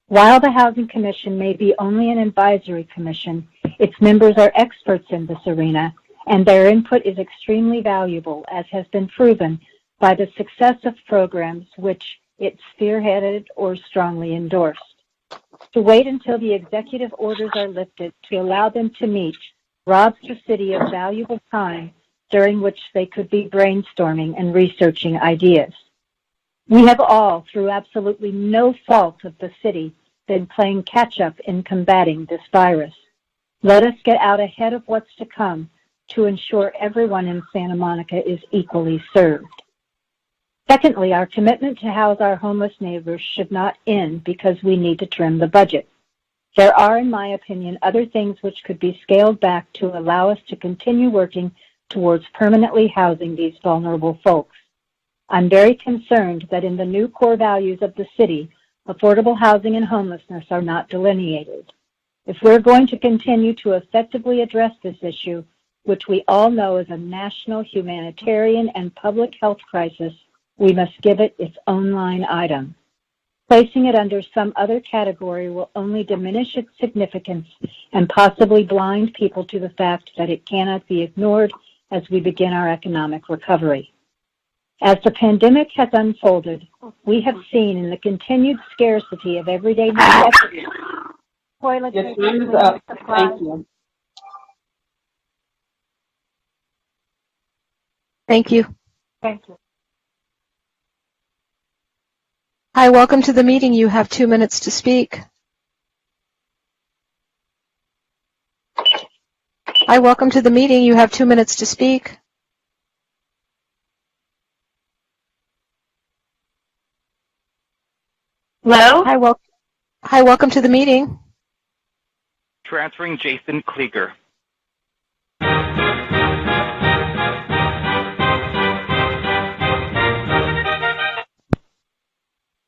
While the Housing Commission may be only an advisory commission, its members are experts in this arena, and their input is extremely valuable, as has been proven by the success of programs which it spearheaded or strongly endorsed. To wait until the executive orders are lifted to allow them to meet robs the city of valuable time during which they could be brainstorming and researching ideas. We have all, through absolutely no fault of the city, been playing catch-up in combating this virus. Let us get out ahead of what's to come to ensure everyone in Santa Monica is equally served. Secondly, our commitment to house our homeless neighbors should not end because we need to trim the budget. There are, in my opinion, other things which could be scaled back to allow us to continue working towards permanently housing these vulnerable folks. I'm very concerned that in the new core values of the city, affordable housing and homelessness are not delineated. If we're going to continue to effectively address this issue, which we all know is a national humanitarian and public health crisis, we must give it its own line item. Placing it under some other category will only diminish its significance and possibly blind people to the fact that it cannot be ignored as we begin our economic recovery. As the pandemic has unfolded, we have seen in the continued scarcity of everyday necessities, toilet paper, cleaning supplies. Thank you. Thank you. Thank you. Hi, welcome to the meeting. You have 2 minutes to speak. Hi, welcome to the meeting. You have 2 minutes to speak. Hello? Hi, welcome to the meeting. Transferring Jason Klieger.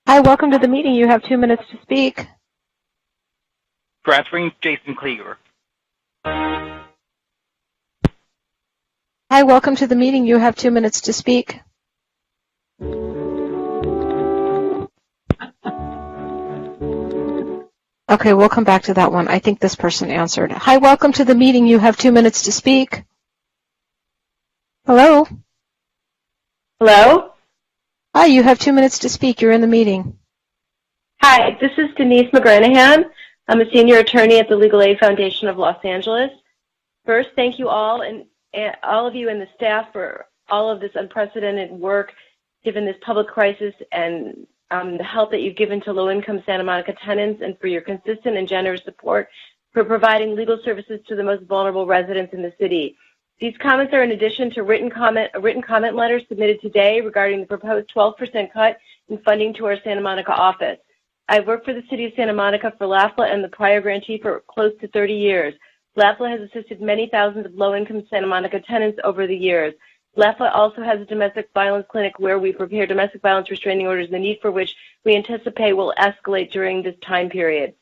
Hi, welcome to the meeting. You have 2 minutes to speak. Transferring Jason Klieger. Hi, welcome to the meeting. You have 2 minutes to speak. Okay, we'll come back to that one. I think this person answered. Hi, welcome to the meeting. You have 2 minutes to speak. Hello? Hello? Hi, you have 2 minutes to speak. You're in the meeting. Hi, this is Denise McGranahan. I'm a senior attorney at the Legal Aid Foundation of Los Angeles. First, thank you all and all of you and the staff for all of this unprecedented work given this public crisis and the help that you've given to low-income Santa Monica tenants and for your consistent and generous support for providing legal services to the most vulnerable residents in the city. These comments are in addition to a written comment letter submitted today regarding the proposed 12% cut in funding to our Santa Monica office. I've worked for the City of Santa Monica for LAFLA and the prior grantee for close to 30 years. LAFLA has assisted many thousands of low-income Santa Monica tenants over the years. LAFLA also has a domestic violence clinic where we prepare domestic violence restraining orders, the need for which we anticipate will escalate during this time period.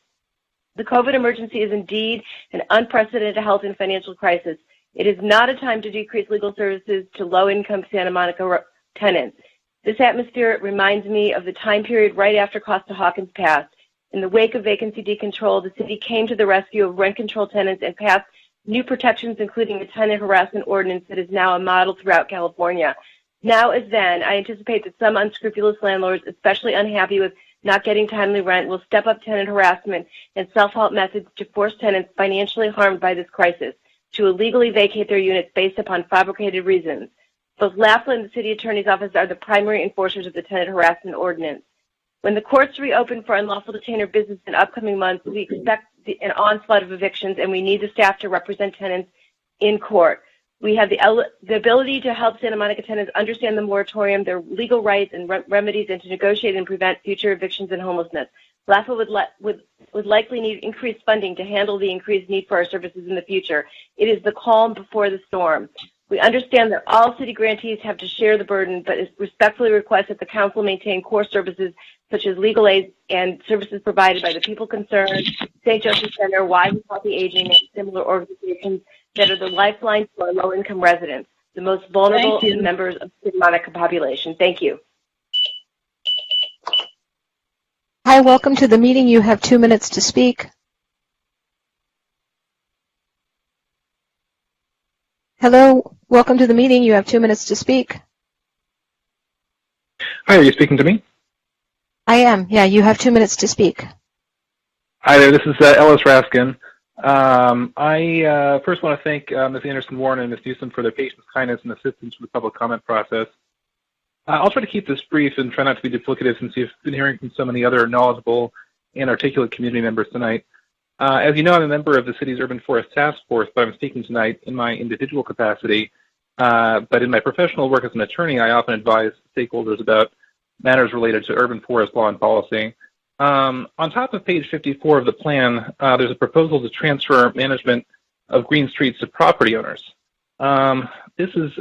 The COVID emergency is indeed an unprecedented health and financial crisis. It is not a time to decrease legal services to low-income Santa Monica tenants. This atmosphere reminds me of the time period right after Costa Hawkins passed. In the wake of vacancy decontrol, the city came to the rescue of rent control tenants and passed new protections, including a tenant harassment ordinance that is now a model throughout California. Now as then, I anticipate that some unscrupulous landlords, especially unhappy with not getting timely rent, will step up tenant harassment and self-help methods to force tenants financially harmed by this crisis to illegally vacate their units based upon fabricated reasons. Both LAFLA and the City Attorney's Office are the primary enforcers of the tenant harassment ordinance. When the courts reopen for unlawful detainer business in upcoming months, we expect an onslaught of evictions, and we need the staff to represent tenants in court. We have the ability to help Santa Monica tenants understand the moratorium, their legal rights and remedies, and to negotiate and prevent future evictions and homelessness. LAFLA would likely need increased funding to handle the increased need for our services in the future. It is the calm before the storm. We understand that all city grantees have to share the burden, but respectfully request that the council maintain core services such as legal aid and services provided by the People Concerned, St. Joseph Center, Wise and Healthy Aging, and similar organizations that are the lifeline to our low-income residents, the most vulnerable members of the Santa Monica population. Thank you. Hi, welcome to the meeting. You have 2 minutes to speak. Hello, welcome to the meeting. You have 2 minutes to speak. Hi, are you speaking to me? I am. Yeah, you have 2 minutes to speak. Hi there, this is Ellis Raskin. I first want to thank Ms. Anderson-Warren and Ms. Newsom for their patience, kindness, and assistance with the public comment process. I'll try to keep this brief and try not to be duplicative since you've been hearing from so many other knowledgeable and articulate community members tonight. As you know, I'm a member of the city's Urban Forest Task Force, but I'm speaking tonight in my individual capacity. But in my professional work as an attorney, I often advise stakeholders about matters related to urban forest law and policy. On top of page 54 of the plan, there's a proposal to transfer management of green streets to property owners. This is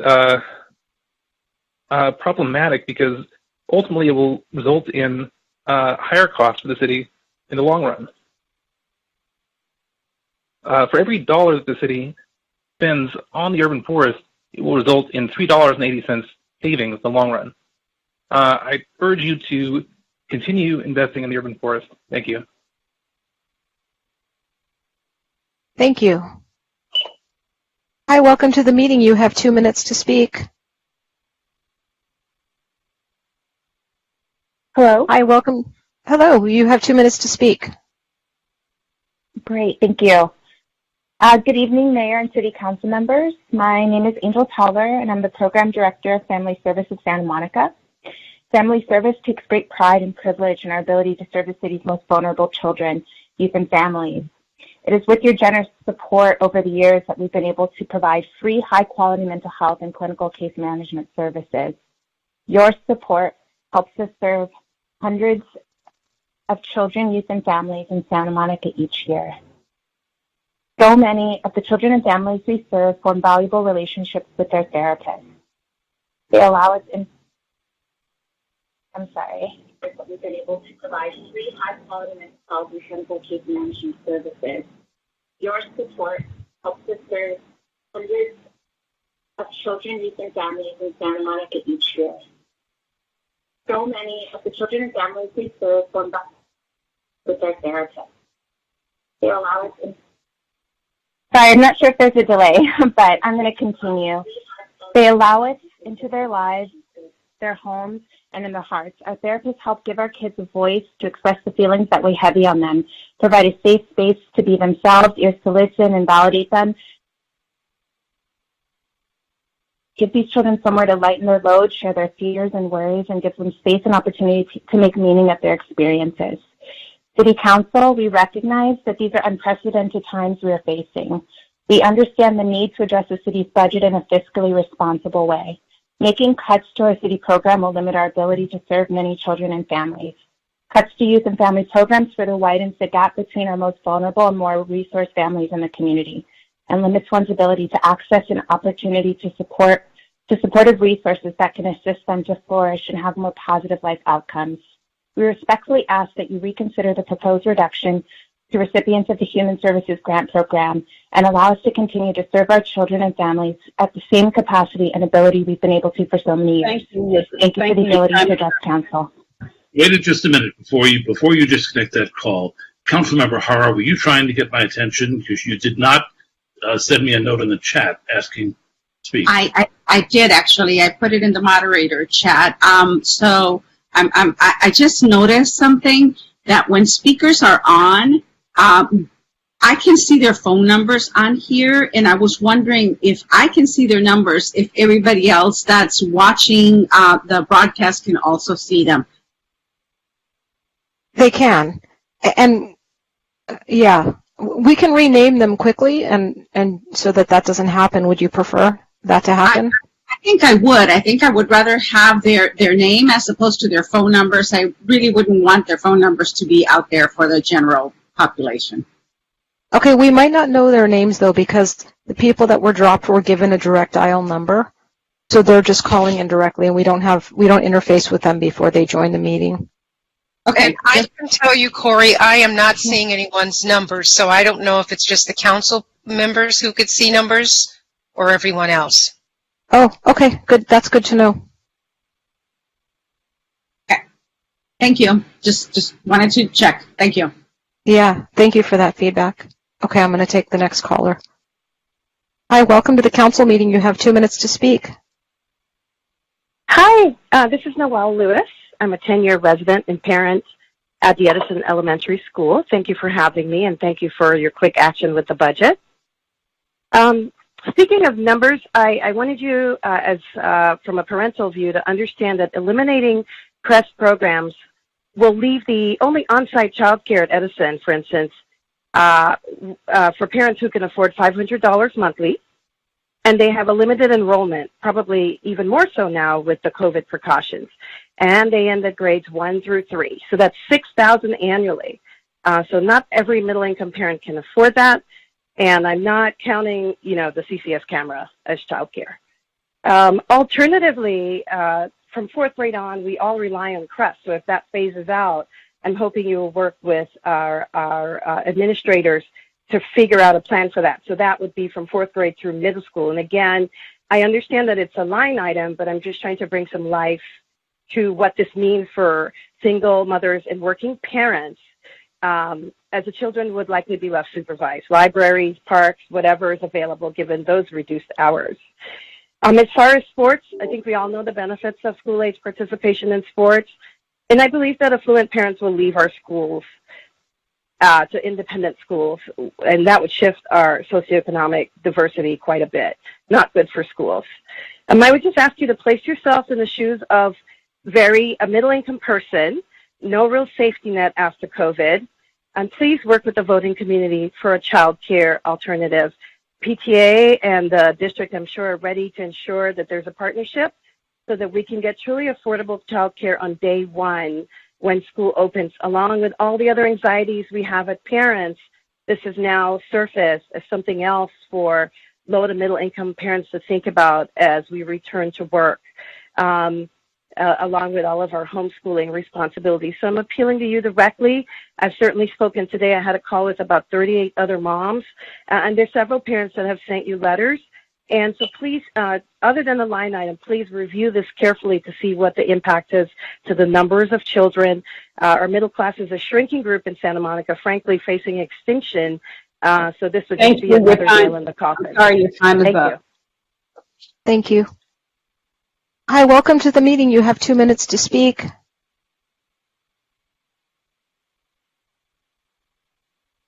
problematic because ultimately it will result in higher costs for the city in the long run. For every dollar that the city spends on the urban forest, it will result in $3.80 savings in the long run. I urge you to continue investing in the urban forest. Thank you. Thank you. Hi, welcome to the meeting. You have 2 minutes to speak. Hello? Hi, welcome. Hello, you have 2 minutes to speak. Great, thank you. Good evening, Mayor and City Council members. My name is Angel Towler, and I'm the Program Director of Family Service of Santa Monica. Family Service takes great pride and privilege in our ability to serve the city's most vulnerable children, youth, and families. It is with your generous support over the years that we've been able to provide free, high-quality mental health and clinical case management services. Your support helps us serve hundreds of children, youth, and families in Santa Monica each year. So many of the children and families we serve form valuable relationships with their therapists. They allow us we've been able to provide free high-quality mental health and clinical case management services. Your support helps us serve hundreds of children, youth, and families in Santa Monica each year. So many of the children and families we serve form with their therapists. They allow us. Sorry, I'm not sure if there's a delay, but I'm going to continue. They allow us into their lives, their homes, and in their hearts. Our therapists help give our kids a voice to express the feelings that weigh heavy on them, provide a safe space to be themselves, ears to listen and validate them, give these children somewhere to lighten their load, share their fears and worries, and give them space and opportunity to make meaning of their experiences. City Council, we recognize that these are unprecedented times we are facing. We understand the need to address the city's budget in a fiscally responsible way. Making cuts to our city program will limit our ability to serve many children and families. Cuts to youth and family programs further widens the gap between our most vulnerable and more resourced families in the community, and limits one's ability to access an opportunity to supportive resources that can assist them to flourish and have more positive life outcomes. We respectfully ask that you reconsider the proposed reduction to recipients of the Human Services Grant Program and allow us to continue to serve our children and families at the same capacity and ability we've been able to for so many years. Thank you for the ability to address council. Wait just a minute before you disconnect that call. Councilmember Hara, were you trying to get my attention? Because you did not send me a note in the chat asking to speak. I did actually. I put it in the moderator chat. So I just noticed something that when speakers are on, I can see their phone numbers on here, and I was wondering if I can see their numbers, if everybody else that's watching the broadcast can also see them. They can. And yeah, we can rename them quickly and so that doesn't happen. Would you prefer that to happen? I think I would. I think I would rather have their name as opposed to their phone numbers. I really wouldn't want their phone numbers to be out there for the general population. Okay, we might not know their names though because the people that were dropped were given a direct dial number. So they're just calling in directly and we don't interface with them before they join the meeting. Okay. And I can tell you, Corey, I am not seeing anyone's numbers, so I don't know if it's just the council members who could see numbers or everyone else. Oh, okay, good. That's good to know. Okay. Thank you. Just wanted to check. Thank you. Yeah, thank you for that feedback. Okay, I'm going to take the next caller. Hi, welcome to the council meeting. You have 2 minutes to speak. Hi, this is Noelle Lewis. I'm a 10-year resident and parent at the Edison Elementary School. Thank you for having me, and thank you for your quick action with the budget. Speaking of numbers, I wanted you, from a parental view, to understand that eliminating CREST programs will leave the only on-site childcare at Edison, for instance, for parents who can afford $500 monthly, and they have a limited enrollment, probably even more so now with the COVID precautions. And they end at grades 1 through 3. So that's $6,000 annually. So not every middle-income parent can afford that. And I'm not counting, the CCS camera as childcare. Alternatively, from 4th grade on, we all rely on CREST. So if that phases out, I'm hoping you will work with our administrators to figure out a plan for that. So that would be from 4th grade through middle school. And again, I understand that it's a line item, but I'm just trying to bring some life to what this means for single mothers and working parents, as the children would likely be left supervised. Libraries, parks, whatever is available given those reduced hours. As far as sports, I think we all know the benefits of school-age participation in sports, and I believe that affluent parents will leave our schools to independent schools, and that would shift our socioeconomic diversity quite a bit. Not good for schools. I would just ask you to place yourself in the shoes of a middle-income person, no real safety net after COVID, and please work with the voting community for a child care alternative. PTA and the district, I'm sure, are ready to ensure that there's a partnership so that we can get truly affordable child care on day one when school opens, along with all the other anxieties we have as parents. This has now surfaced as something else for low to middle income parents to think about as we return to work, along with all of our homeschooling responsibilities. So I'm appealing to you directly. I've certainly spoken today. I had a call with about 38 other moms, and there's several parents that have sent you letters. And so please, other than the line item, please review this carefully to see what the impact is to the numbers of children. Our middle class is a shrinking group in Santa Monica, frankly, facing extinction. So this would just be another nail in the coffin. Sorry, your time is up. Thank you. Hi, welcome to the meeting. You have 2 minutes to speak.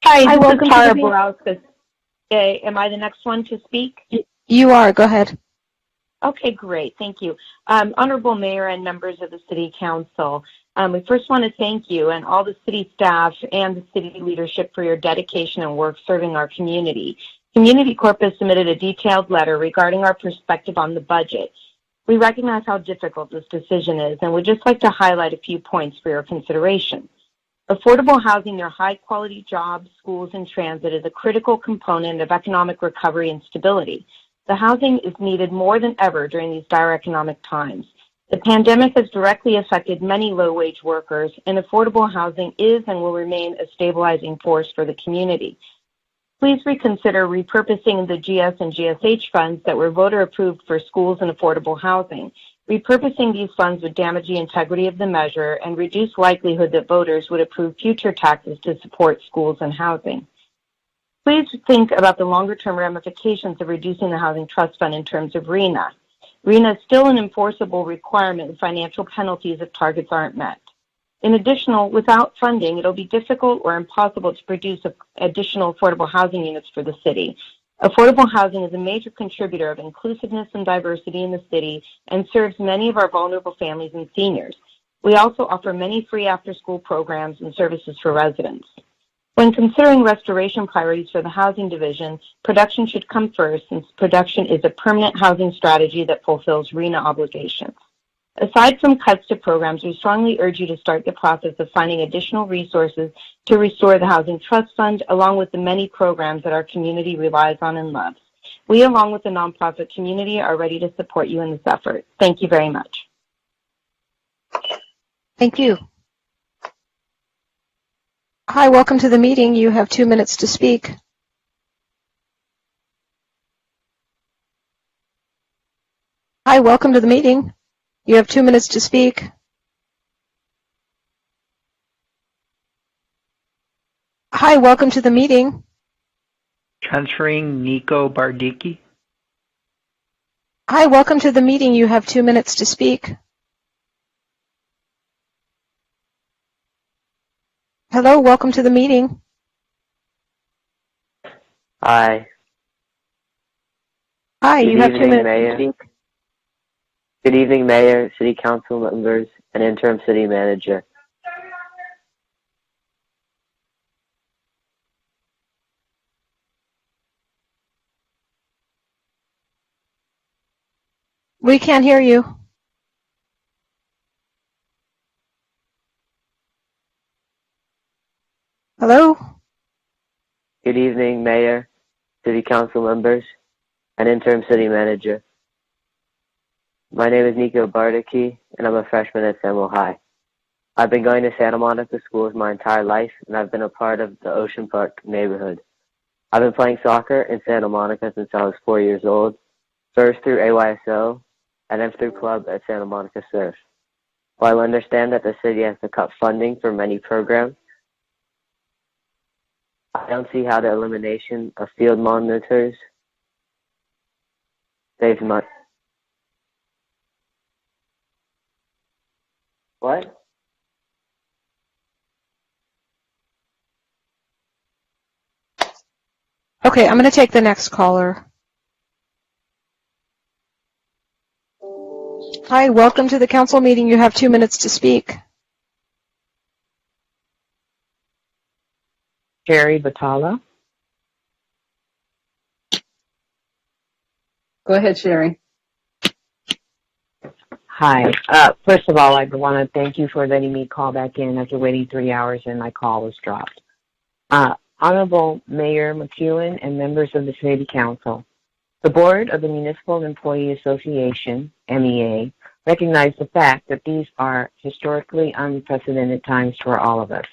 Hi, this welcome is Tara to the meeting. Borowska. Am I the next one to speak? You are. Go ahead. Okay, great. Thank you. Honorable Mayor and members of the City Council, we first want to thank you and all the city staff and the city leadership for your dedication and work serving our community. Community Corp has submitted a detailed letter regarding our perspective on the budget. We recognize how difficult this decision is and would just like to highlight a few points for your consideration. Affordable housing near high-quality jobs, schools, and transit is a critical component of economic recovery and stability. The housing is needed more than ever during these dire economic times. The pandemic has directly affected many low-wage workers, and affordable housing is and will remain a stabilizing force for the community. Please reconsider repurposing the GS and GSH funds that were voter-approved for schools and affordable housing. Repurposing these funds would damage the integrity of the measure and reduce likelihood that voters would approve future taxes to support schools and housing. Please think about the longer-term ramifications of reducing the Housing Trust Fund in terms of RHNA. RHNA is still an enforceable requirement with financial penalties if targets aren't met. In addition, without funding, it'll be difficult or impossible to produce additional affordable housing units for the city. Affordable housing is a major contributor of inclusiveness and diversity in the city and serves many of our vulnerable families and seniors. We also offer many free after-school programs and services for residents. When considering restoration priorities for the housing division, production should come first, since production is a permanent housing strategy that fulfills RHNA obligations. Aside from cuts to programs, we strongly urge you to start the process of finding additional resources to restore the Housing Trust Fund, along with the many programs that our community relies on and loves. We, along with the nonprofit community, are ready to support you in this effort. Thank you very much. Thank you. Hi, welcome to the meeting. You have 2 minutes to speak. Hi, welcome to the meeting. You have 2 minutes to speak. Hi, welcome to the meeting. Transferring Nico Bardicki. Hi, welcome to the meeting. You have 2 minutes to speak. Hello, welcome to the meeting. Hi. Hi, Good you have 2 evening, minutes Mayor. to speak. Good evening, Mayor, City Council members, and Interim City Manager. We can't hear you. Hello? Good evening, Mayor, City Council members, and Interim City Manager. My name is Nico Bardicki, and I'm a freshman at Samuel High. I've been going to Santa Monica schools my entire life, and I've been a part of the Ocean Park neighborhood. I've been playing soccer in Santa Monica since I was 4 years old, first through AYSO, and then through club at Santa Monica Surf. While I understand that the city has to cut funding for many programs, I don't see how the elimination of field monitors saves money. What? Okay, I'm going to take the next caller. Hi, welcome to the council meeting. You have 2 minutes to speak. Jerry Batala. Go ahead, Sherry. Hi. First of all, I want to thank you for letting me call back in after waiting 3 hours and my call was dropped. Honorable Mayor McEwen and members of the City Council, the Board of the Municipal Employee Association, MEA, recognize the fact that these are historically unprecedented times for all of us.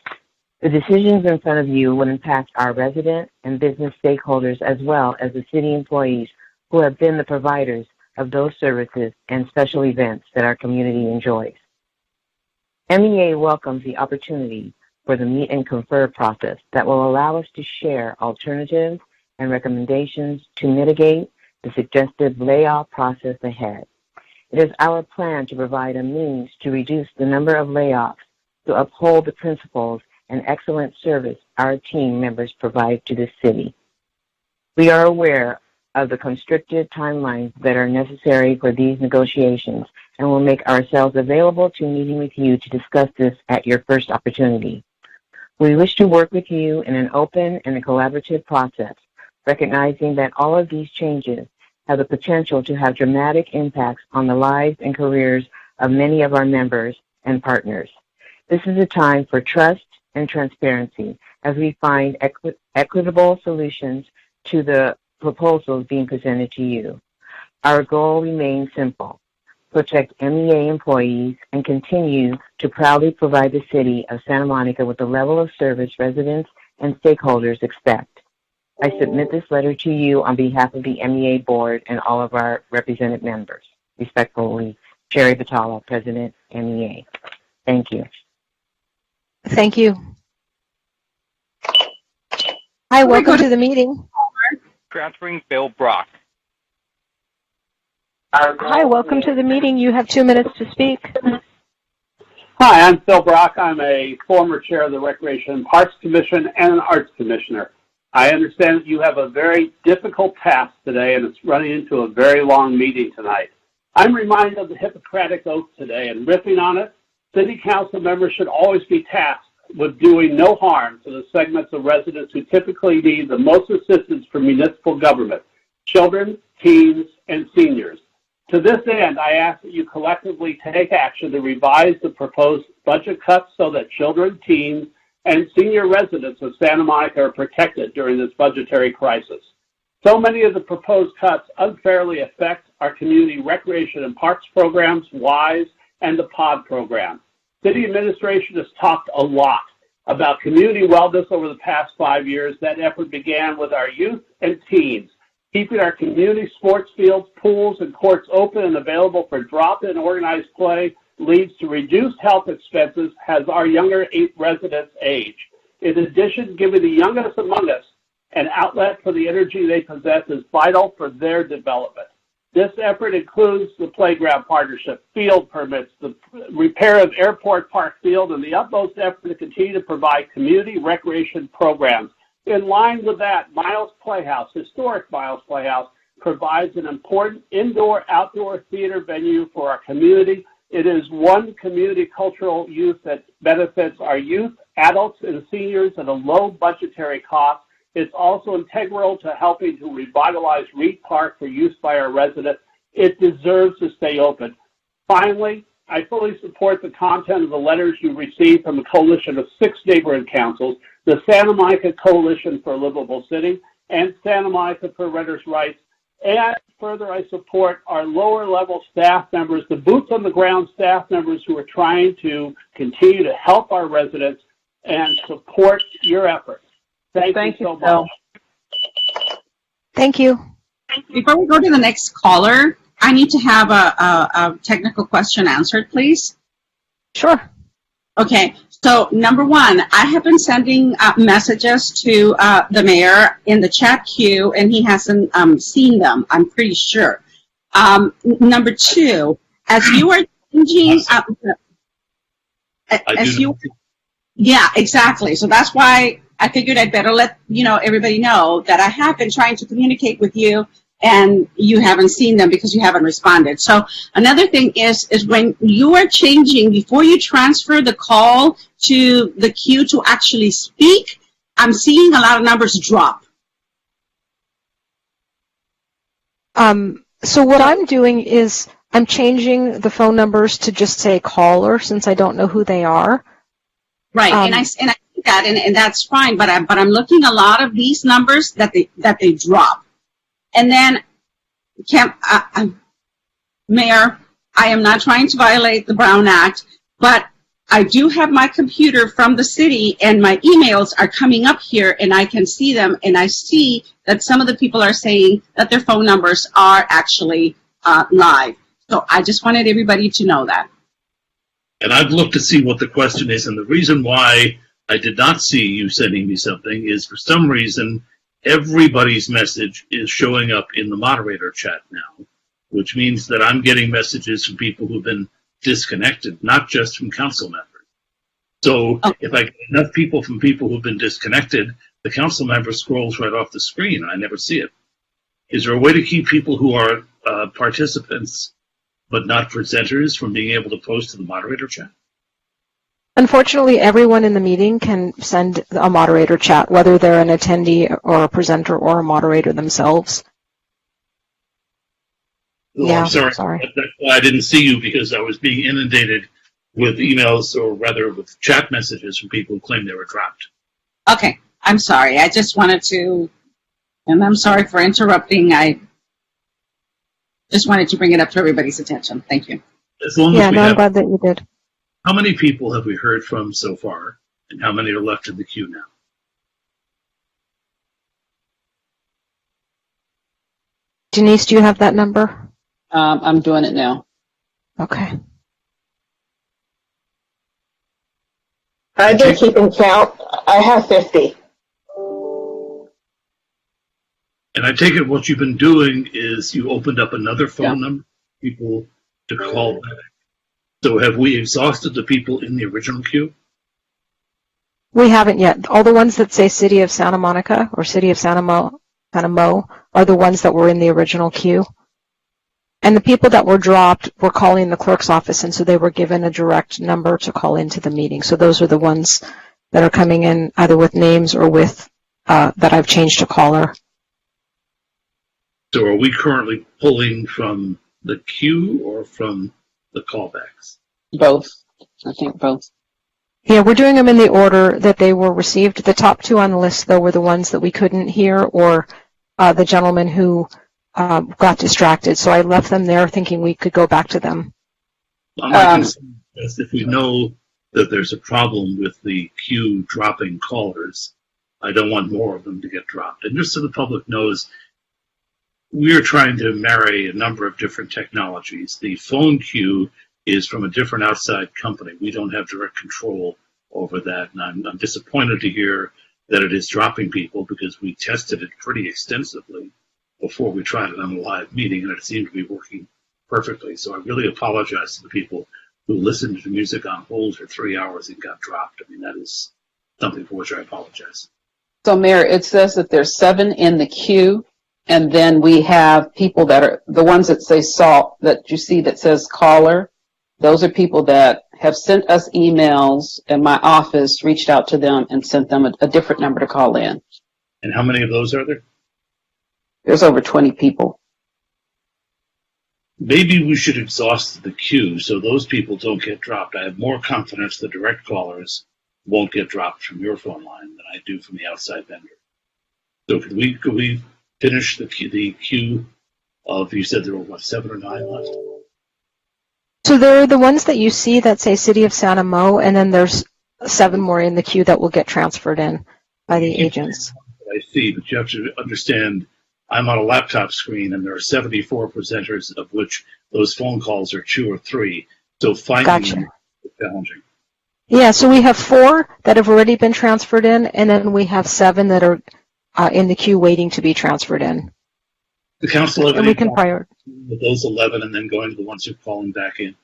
The decisions in front of you will impact our resident and business stakeholders as well as the city employees who have been the providers of those services and special events that our community enjoys. MEA welcomes the opportunity for the meet and confer process that will allow us to share alternatives and recommendations to mitigate the suggested layoff process ahead. It is our plan to provide a means to reduce the number of layoffs to uphold the principles and excellent service our team members provide to the city. We are aware of the constricted timelines that are necessary for these negotiations and will make ourselves available to meeting with you to discuss this at your first opportunity. We wish to work with you in an open and a collaborative process, recognizing that all of these changes have the potential to have dramatic impacts on the lives and careers of many of our members and partners. This is a time for trust and transparency as we find equitable solutions to the proposals being presented to you. Our goal remains simple: protect MEA employees and continue to proudly provide the city of Santa Monica with the level of service residents and stakeholders expect. I submit this letter to you on behalf of the MEA board and all of our represented members. Respectfully, Sherry Batala, President, MEA. Thank you. Thank you. Hi, welcome to the meeting. Transferring Bill Brock. Hi, welcome to the meeting. You have 2 minutes to speak. Hi, I'm Phil Brock. I'm a former chair of the Recreation and Parks Commission and an Arts Commissioner. I understand that you have a very difficult task today, and it's running into a very long meeting tonight. I'm reminded of the Hippocratic Oath today, and riffing on it, City Council members should always be tasked with doing no harm to the segments of residents who typically need the most assistance from municipal government: children, teens, and seniors. To this end, I ask that you collectively take action to revise the proposed budget cuts so that children, teens, and senior residents of Santa Monica are protected during this budgetary crisis. So many of the proposed cuts unfairly affect our community recreation and parks programs, WISE, and the POD program. City administration has talked a lot about community wellness over the past 5 years. That effort began with our youth and teens. Keeping our community sports fields, pools, and courts open and available for drop-in organized play leads to reduced health expenses as our younger residents age. In addition, giving the youngest among us an outlet for the energy they possess is vital for their development. This effort includes the playground partnership, field permits, the repair of Airport Park Field, and the utmost effort to continue to provide community recreation programs. In line with that, Miles Playhouse, historic Miles Playhouse, provides an important indoor-outdoor theater venue for our community. It is one community cultural use that benefits our youth, adults, and seniors at a low budgetary cost. It's also integral to helping to revitalize Reed Park for use by our residents. It deserves to stay open. Finally, I fully support the content of the letters you received from a coalition of 6 neighborhood councils, the Santa Monica Coalition for a Livable City and Santa Monica for Renters' Rights. And further, I support our lower-level staff members, the boots-on-the-ground staff members who are trying to continue to help our residents and support your efforts. Thank you so much. Thank you. Before we go to the next caller, I need to have a technical question answered, please. Sure. Okay. So, number one, I have been sending messages to the mayor in the chat queue, and he hasn't seen them, I'm pretty sure. Number two, as you are changing... Yeah, exactly. So that's why I figured I'd better let everybody know that I have been trying to communicate with you, and you haven't seen them because you haven't responded. So another thing is when you are changing, before you transfer the call to the queue to actually speak, I'm seeing a lot of numbers drop. So what I'm doing is I'm changing the phone numbers to just say caller since I don't know who they are. Right, and I see that, and that's fine. But I'm looking a lot of these numbers that they drop, and then Mayor, I am not trying to violate the Brown Act, but I do have my computer from the city, and my emails are coming up here, and I can see them, and I see that some of the people are saying that their phone numbers are actually live. So I just wanted everybody to know that. And I've looked to see what the question is, and the reason why I did not see you sending me something is for some reason everybody's message is showing up in the moderator chat now, which means that I'm getting messages from people who've been disconnected, not just from council members. So if I get enough people from people who've been disconnected, the council member scrolls right off the screen and I never see it. Is there a way to keep people who are participants but not presenters from being able to post to the moderator chat? Unfortunately, everyone in the meeting can send a moderator chat, whether they're an attendee or a presenter or a moderator themselves. Oh, Yeah, I'm sorry. That's why I didn't see you, because I was being inundated with emails, or rather with chat messages from people who claim they were dropped. Okay, I'm sorry. I just wanted to, and I'm sorry for interrupting. I just wanted to bring it up to everybody's attention. Thank you. As long as I'm glad that you did. How many people have we heard from so far, and how many are left in the queue now? Denise, do you have that number? I'm doing it now. Okay. I've been keeping count. I have 50. And I take it what you've been doing is you opened up another phone number for people to call back. So have we exhausted the people in the original queue? We haven't yet. All the ones that say City of Santa Monica or City of Santa Mo are the ones that were in the original queue. And the people that were dropped were calling the clerk's office, and so they were given a direct number to call into the meeting. So those are the ones that are coming in either with names or with that I've changed to caller. So are we currently pulling from the queue or from the callbacks? Both. I think both. Yeah, we're doing them in the order that they were received. The top two on the list, though, were the ones that we couldn't hear, or the gentleman who got distracted. So I left them there thinking we could go back to them. My concern is if we know that there's a problem with the queue dropping callers, I don't want more of them to get dropped. And just so the public knows, we're trying to marry a number of different technologies. The phone queue is from a different outside company. We don't have direct control over that, and I'm disappointed to hear that it is dropping people, because we tested it pretty extensively before we tried it on a live meeting, and it seemed to be working perfectly. So I really apologize to the people who listened to music on hold for 3 hours and got dropped. I mean, that is something for which I apologize. So, Mayor, it says that there's 7 in the queue, and then we have people that are the ones that say SALT, that you see that says caller. Those are people that have sent us emails, and my office reached out to them and sent them a different number to call in. And how many of those are there? There's over 20 people. Maybe we should exhaust the queue so those people don't get dropped. I have more confidence the direct callers won't get dropped from your phone line than I do from the outside vendor. So could we finish the queue of, you said there were, what, 7 or 9 left? So there are the ones that you see that say City of Santa Mo, and then there's 7 more in the queue that will get transferred in by the agents. I see, but you have to understand, I'm on a laptop screen, and there are 74 presenters, of which those phone calls are 2 or 3. So finding them is challenging. Yeah, so we have 4 that have already been transferred in, and then we have 7 that are in the queue waiting to be transferred in. The council have and we can prioritize with those 11 and then going to the ones who are calling back in.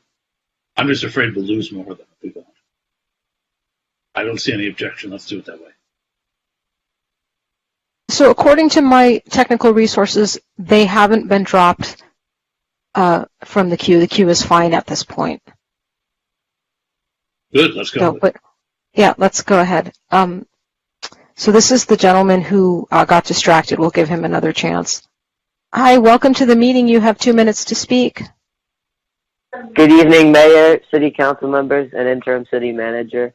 I'm just afraid we'll lose more of them if we don't. I don't see any objection. Let's do it that way. So according to my technical resources, they haven't been dropped from the queue. The queue is fine at this point. Good, let's go. Let's go ahead. So this is the gentleman who got distracted. We'll give him another chance. Hi, welcome to the meeting. You have 2 minutes to speak. Good evening, Mayor, City Council members, and Interim City Manager.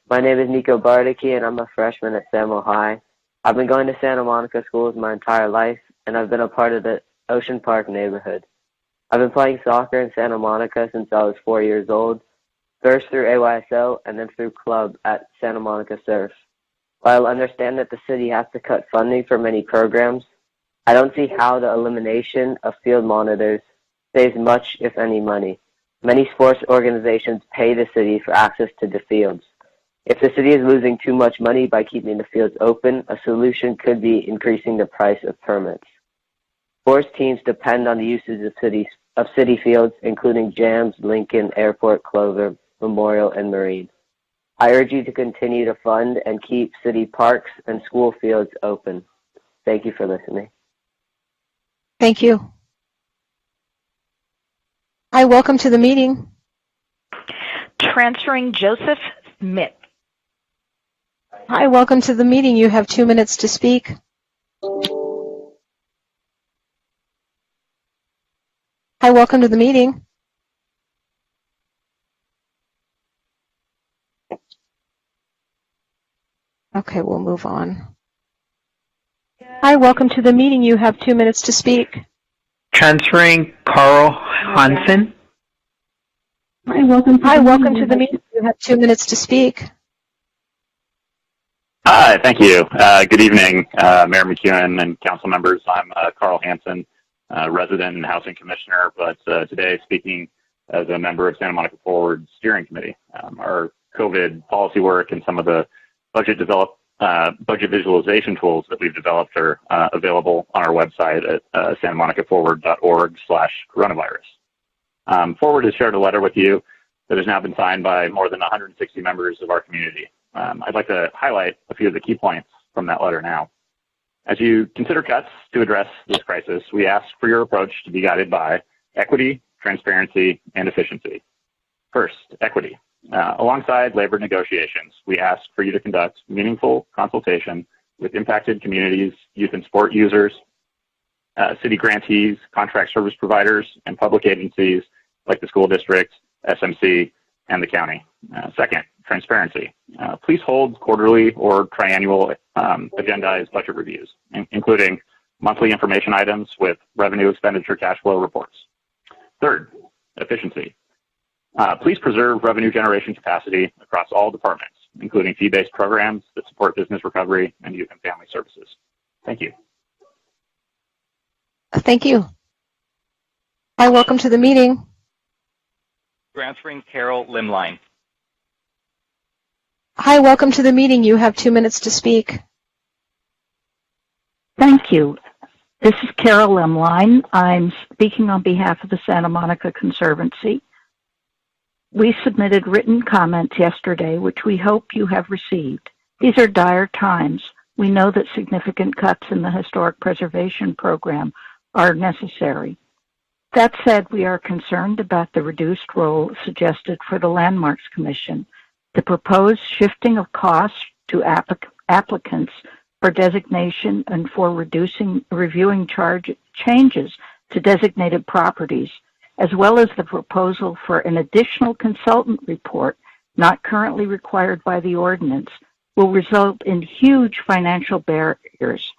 My name is Nico Bardicki, and I'm a freshman at Samuel High. I've been going to Santa Monica schools my entire life, and I've been a part of the Ocean Park neighborhood. I've been playing soccer in Santa Monica since I was 4 years old, first through AYSO and then through club at Santa Monica Surf. While I understand that the city has to cut funding for many programs, I don't see how the elimination of field monitors saves much, if any, money. Many sports organizations pay the city for access to the fields. If the city is losing too much money by keeping the fields open, a solution could be increasing the price of permits. Sports teams depend on the usage of city fields, including Jams, Lincoln, Airport, Clover, Memorial, and Marine. I urge you to continue to fund and keep city parks and school fields open. Thank you for listening. Thank you. Hi, welcome to the meeting. Transferring Joseph Smith. Hi, welcome to the meeting. You have 2 minutes to speak. Hi, welcome to the meeting. Okay, we'll move on. Hi, welcome to the meeting. You have 2 minutes to speak. Transferring Carl Hansen. Hi, welcome to the meeting. You have 2 minutes to speak. Hi, thank you. Good evening, Mayor McEwen and council members. I'm Carl Hansen, resident and housing commissioner, but today speaking as a member of Santa Monica Forward Steering Committee. Our COVID policy work and some of the budget visualization tools that we've developed are available on our website at santamonicaforward.org/coronavirus. Forward has shared a letter with you that has now been signed by more than 160 members of our community. I'd like to highlight a few of the key points from that letter now. As you consider cuts to address this crisis, we ask for your approach to be guided by equity, transparency, and efficiency. First, equity. Alongside labor negotiations, we ask for you to conduct meaningful consultation with impacted communities, youth and sport users, city grantees, contract service providers, and public agencies like the school district, SMC, and the county. Second, transparency. Please hold quarterly or triannual agendized budget reviews, including monthly information items with revenue, expenditure, cash flow reports. Third, efficiency. Please preserve revenue generation capacity across all departments, including fee-based programs that support business recovery and youth and family services. Thank you. Thank you. Hi, welcome to the meeting. Transferring Carol Limline. Hi, welcome to the meeting. You have 2 minutes to speak. Thank you. This is Carol Limline. I'm speaking on behalf of the Santa Monica Conservancy. We submitted written comments yesterday, which we hope you have received. These are dire times. We know that significant cuts in the historic preservation program are necessary. That said, we are concerned about the reduced role suggested for the Landmarks Commission, the proposed shifting of costs to applicants for designation and for reviewing changes to designated properties, as well as the proposal for an additional consultant report not currently required by the ordinance, will result in huge financial barriers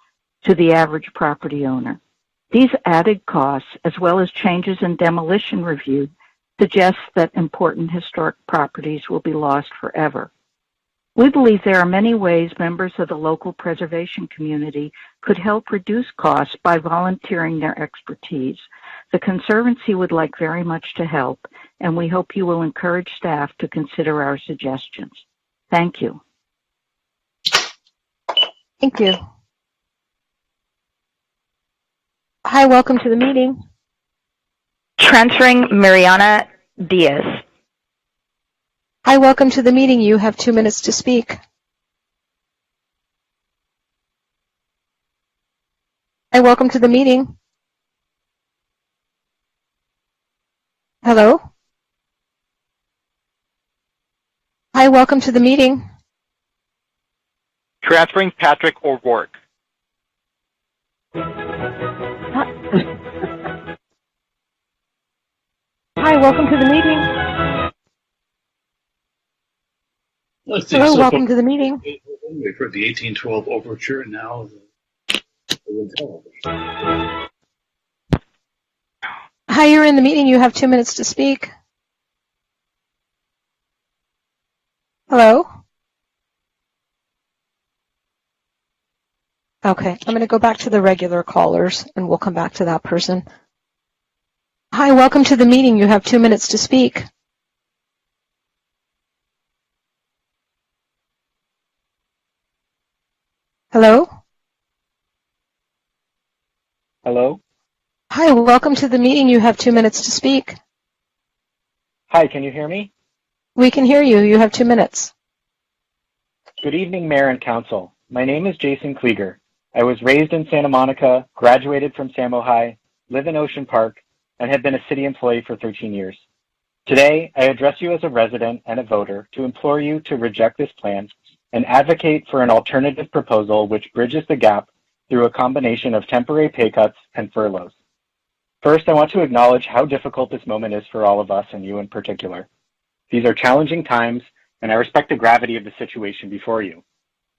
to the average property owner. These added costs, as well as changes in demolition review, suggest that important historic properties will be lost forever. We believe there are many ways members of the local preservation community could help reduce costs by volunteering their expertise. The Conservancy would like very much to help, and we hope you will encourage staff to consider our suggestions. Thank you. Thank you. Hi, welcome to the meeting. Transferring Mariana Diaz. Hi, welcome to the meeting. You have 2 minutes to speak. Hi, welcome to the meeting. Hello? Hi, welcome to the meeting. Transferring Patrick O'Rourke. Hi, welcome to the meeting. Let's see. Hello, So welcome to the meeting. we've heard the 1812 overture, and now the television. Hi, you're in the meeting. You have 2 minutes to speak. Hello? Okay, I'm going to go back to the regular callers, and we'll come back to that person. Hi, welcome to the meeting. You have 2 minutes to speak. Hello? Hello? Hi, welcome to the meeting. You have 2 minutes to speak. Hi, can you hear me? We can hear you. You have 2 minutes. Good evening, Mayor and Council. My name is Jason Klieger. I was raised in Santa Monica, graduated from Samo High, live in Ocean Park, and have been a city employee for 13 years. Today, I address you as a resident and a voter to implore you to reject this plan and advocate for an alternative proposal which bridges the gap through a combination of temporary pay cuts and furloughs. First, I want to acknowledge how difficult this moment is for all of us, and you in particular. These are challenging times, and I respect the gravity of the situation before you.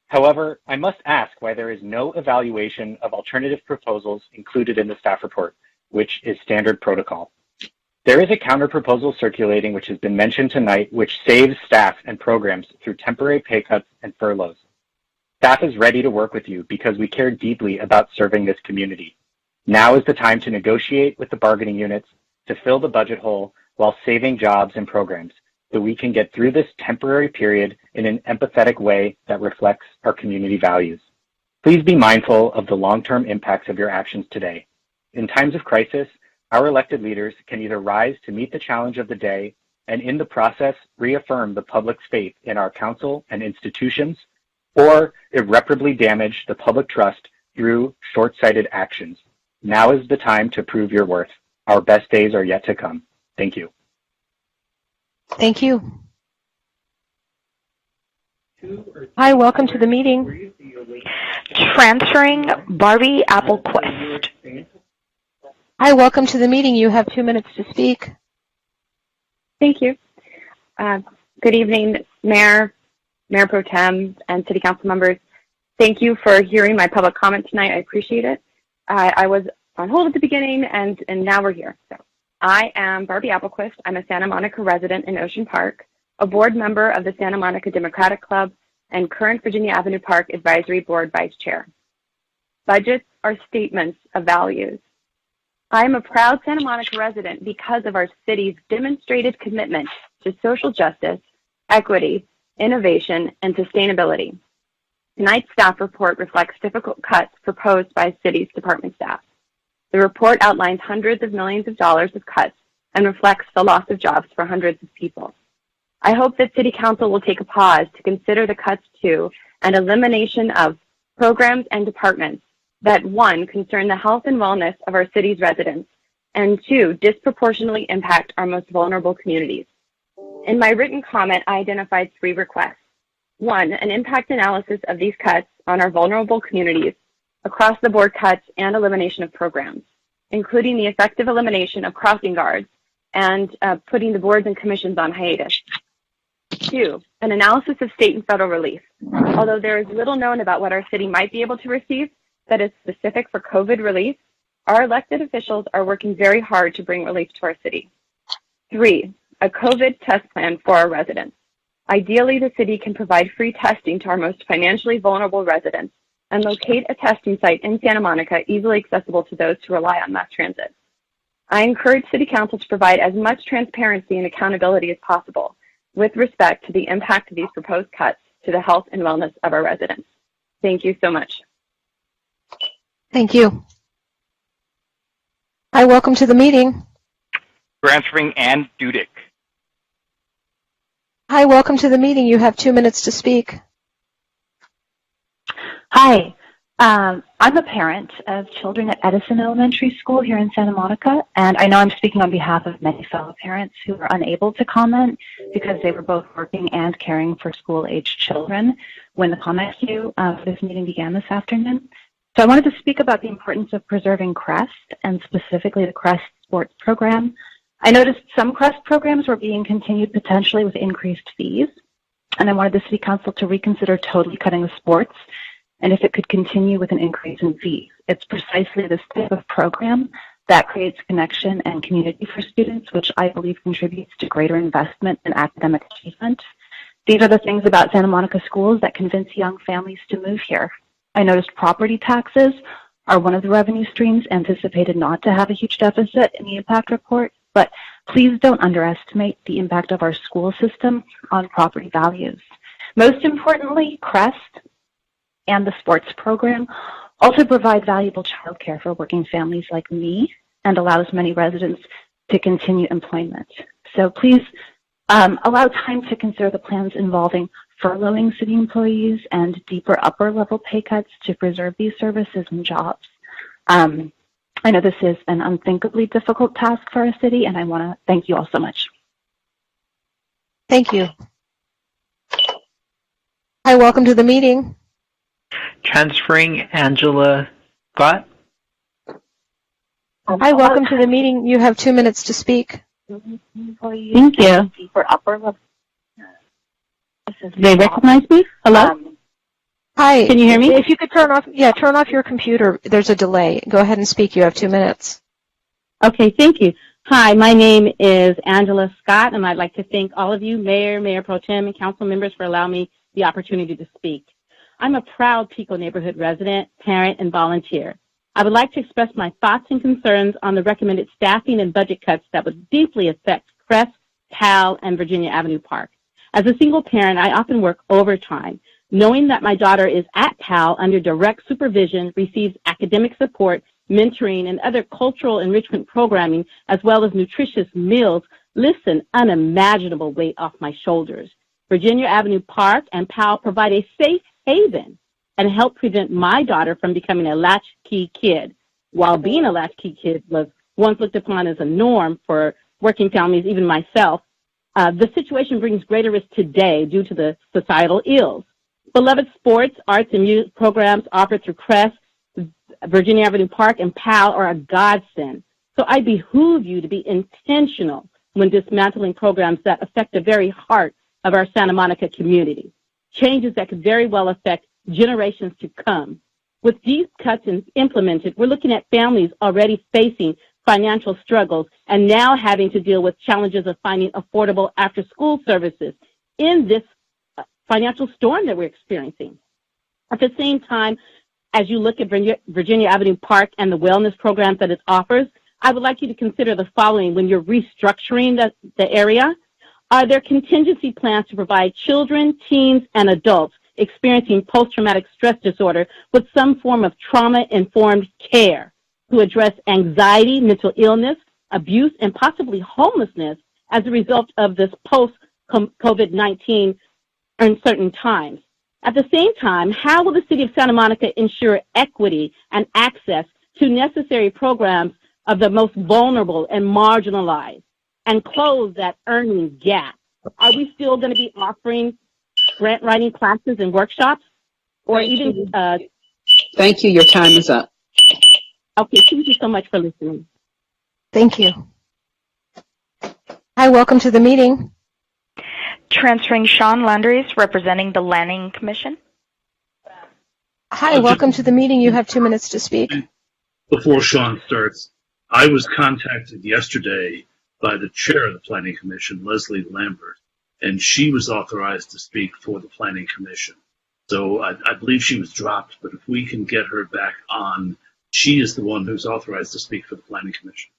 However, I must ask why there is no evaluation of alternative proposals included in the staff report, which is standard protocol. There is a counter-proposal circulating which has been mentioned tonight, which saves staff and programs through temporary pay cuts and furloughs. Staff is ready to work with you because we care deeply about serving this community. Now is the time to negotiate with the bargaining units to fill the budget hole while saving jobs and programs, so we can get through this temporary period in an empathetic way that reflects our community values. Please be mindful of the long-term impacts of your actions today. In times of crisis, our elected leaders can either rise to meet the challenge of the day and in the process reaffirm the public's faith in our council and institutions, or irreparably damage the public trust through short-sighted actions. Now is the time to prove your worth. Our best days are yet to come. Thank you. Thank you. Hi, welcome to the meeting. Transferring Barbie Applequist. Hi, welcome to the meeting. You have 2 minutes to speak. Thank you. Good evening, Mayor Pro Tem, and City Council members. Thank you for hearing my public comment tonight. I appreciate it. I was on hold at the beginning, and now we're here. So, I am Barbie Applequist. I'm a Santa Monica resident in Ocean Park, a board member of the Santa Monica Democratic Club, and current Virginia Avenue Park Advisory Board Vice Chair. Budgets are statements of values. I am a proud Santa Monica resident because of our city's demonstrated commitment to social justice, equity, innovation, and sustainability. Tonight's staff report reflects difficult cuts proposed by city's department staff. The report outlines hundreds of millions of dollars of cuts and reflects the loss of jobs for hundreds of people. I hope that City Council will take a pause to consider the cuts to and elimination of programs and departments that, one, concern the health and wellness of our city's residents, and two, disproportionately impact our most vulnerable communities. In my written comment, I identified 3 requests. 1, an impact analysis of these cuts on our vulnerable communities, across-the-board cuts and elimination of programs, including the effective elimination of crossing guards and putting the boards and commissions on hiatus. 2, an analysis of state and federal relief. Although there is little known about what our city might be able to receive that is specific for COVID relief, our elected officials are working very hard to bring relief to our city. 3, a COVID test plan for our residents. Ideally, the city can provide free testing to our most financially vulnerable residents and locate a testing site in Santa Monica easily accessible to those who rely on mass transit. I encourage City Council to provide as much transparency and accountability as possible with respect to the impact of these proposed cuts to the health and wellness of our residents. Thank you so much. Thank you. Hi, welcome to the meeting. Transferring Ann Dudick. Hi, welcome to the meeting. You have 2 minutes to speak. Hi, I'm a parent of children at Edison Elementary School here in Santa Monica, and I know I'm speaking on behalf of many fellow parents who are unable to comment because they were both working and caring for school-aged children when the comment queue for this meeting began this afternoon. So I wanted to speak about the importance of preserving CREST, and specifically the CREST sports program. I noticed some CREST programs were being continued potentially with increased fees, and I wanted the City Council to reconsider totally cutting the sports, and if it could continue with an increase in fees. It's precisely this type of program that creates connection and community for students, which I believe contributes to greater investment in academic achievement. These are the things about Santa Monica schools that convince young families to move here. I noticed property taxes are one of the revenue streams anticipated not to have a huge deficit in the impact report, but please don't underestimate the impact of our school system on property values. Most importantly, CREST and the sports program also provide valuable childcare for working families like me and allows many residents to continue employment. So please allow time to consider the plans involving furloughing city employees and deeper upper-level pay cuts to preserve these services and jobs. I know this is an unthinkably difficult task for our city, and I want to thank you all so much. Thank you. Hi, welcome to the meeting. Transferring Angela Scott. Hi, welcome to the meeting. You have 2 minutes to speak. Thank you. They recognize me? Hello? Hi. Can you hear me? If you could turn off your computer. There's a delay. Go ahead and speak. You have 2 minutes. Okay, thank you. Hi, my name is Angela Scott, and I'd like to thank all of you, Mayor, Mayor Pro Tem, and council members for allowing me the opportunity to speak. I'm a proud Pico neighborhood resident, parent, and volunteer. I would like to express my thoughts and concerns on the recommended staffing and budget cuts that would deeply affect Crest, PAL, and Virginia Avenue Park. As a single parent, I often work overtime, knowing that my daughter is at PAL under direct supervision, receives academic support, mentoring, and other cultural enrichment programming, as well as nutritious meals, lifts an unimaginable weight off my shoulders. Virginia Avenue Park and PAL provide a safe haven and help prevent my daughter from becoming a latchkey kid. While being a latchkey kid was once looked upon as a norm for working families, even myself, the situation brings greater risk today due to the societal ills. Beloved sports, arts, and music programs offered through Crest, Virginia Avenue Park, and PAL are a godsend. So I behoove you to be intentional when dismantling programs that affect the very heart of our Santa Monica community, changes that could very well affect generations to come. With these cuts implemented, we're looking at families already facing financial struggles and now having to deal with challenges of finding affordable after-school services in this financial storm that we're experiencing. At the same time, as you look at Virginia Avenue Park and the wellness programs that it offers, I would like you to consider the following when you're restructuring the area. Are there contingency plans to provide children, teens, and adults experiencing post-traumatic stress disorder with some form of trauma-informed care to address anxiety, mental illness, abuse, and possibly homelessness as a result of this post-COVID-19 uncertain times? At the same time, how will the City of Santa Monica ensure equity and access to necessary programs of the most vulnerable and marginalized and close that earning gap? Are we still going to be offering grant writing classes and workshops? Or even... Thank you. Your time is up. Okay, thank you so much for listening. Thank you. Hi, welcome to the meeting. Transferring Sean Landries, representing the Lanning Commission. Hi, welcome to the meeting. You have 2 minutes to speak. Before Sean starts, I was contacted yesterday by the chair of the Planning Commission, Leslie Lambert, and she was authorized to speak for the Planning Commission. So I believe she was dropped, but if we can get her back on, she is the one who's authorized to speak for the Planning Commission.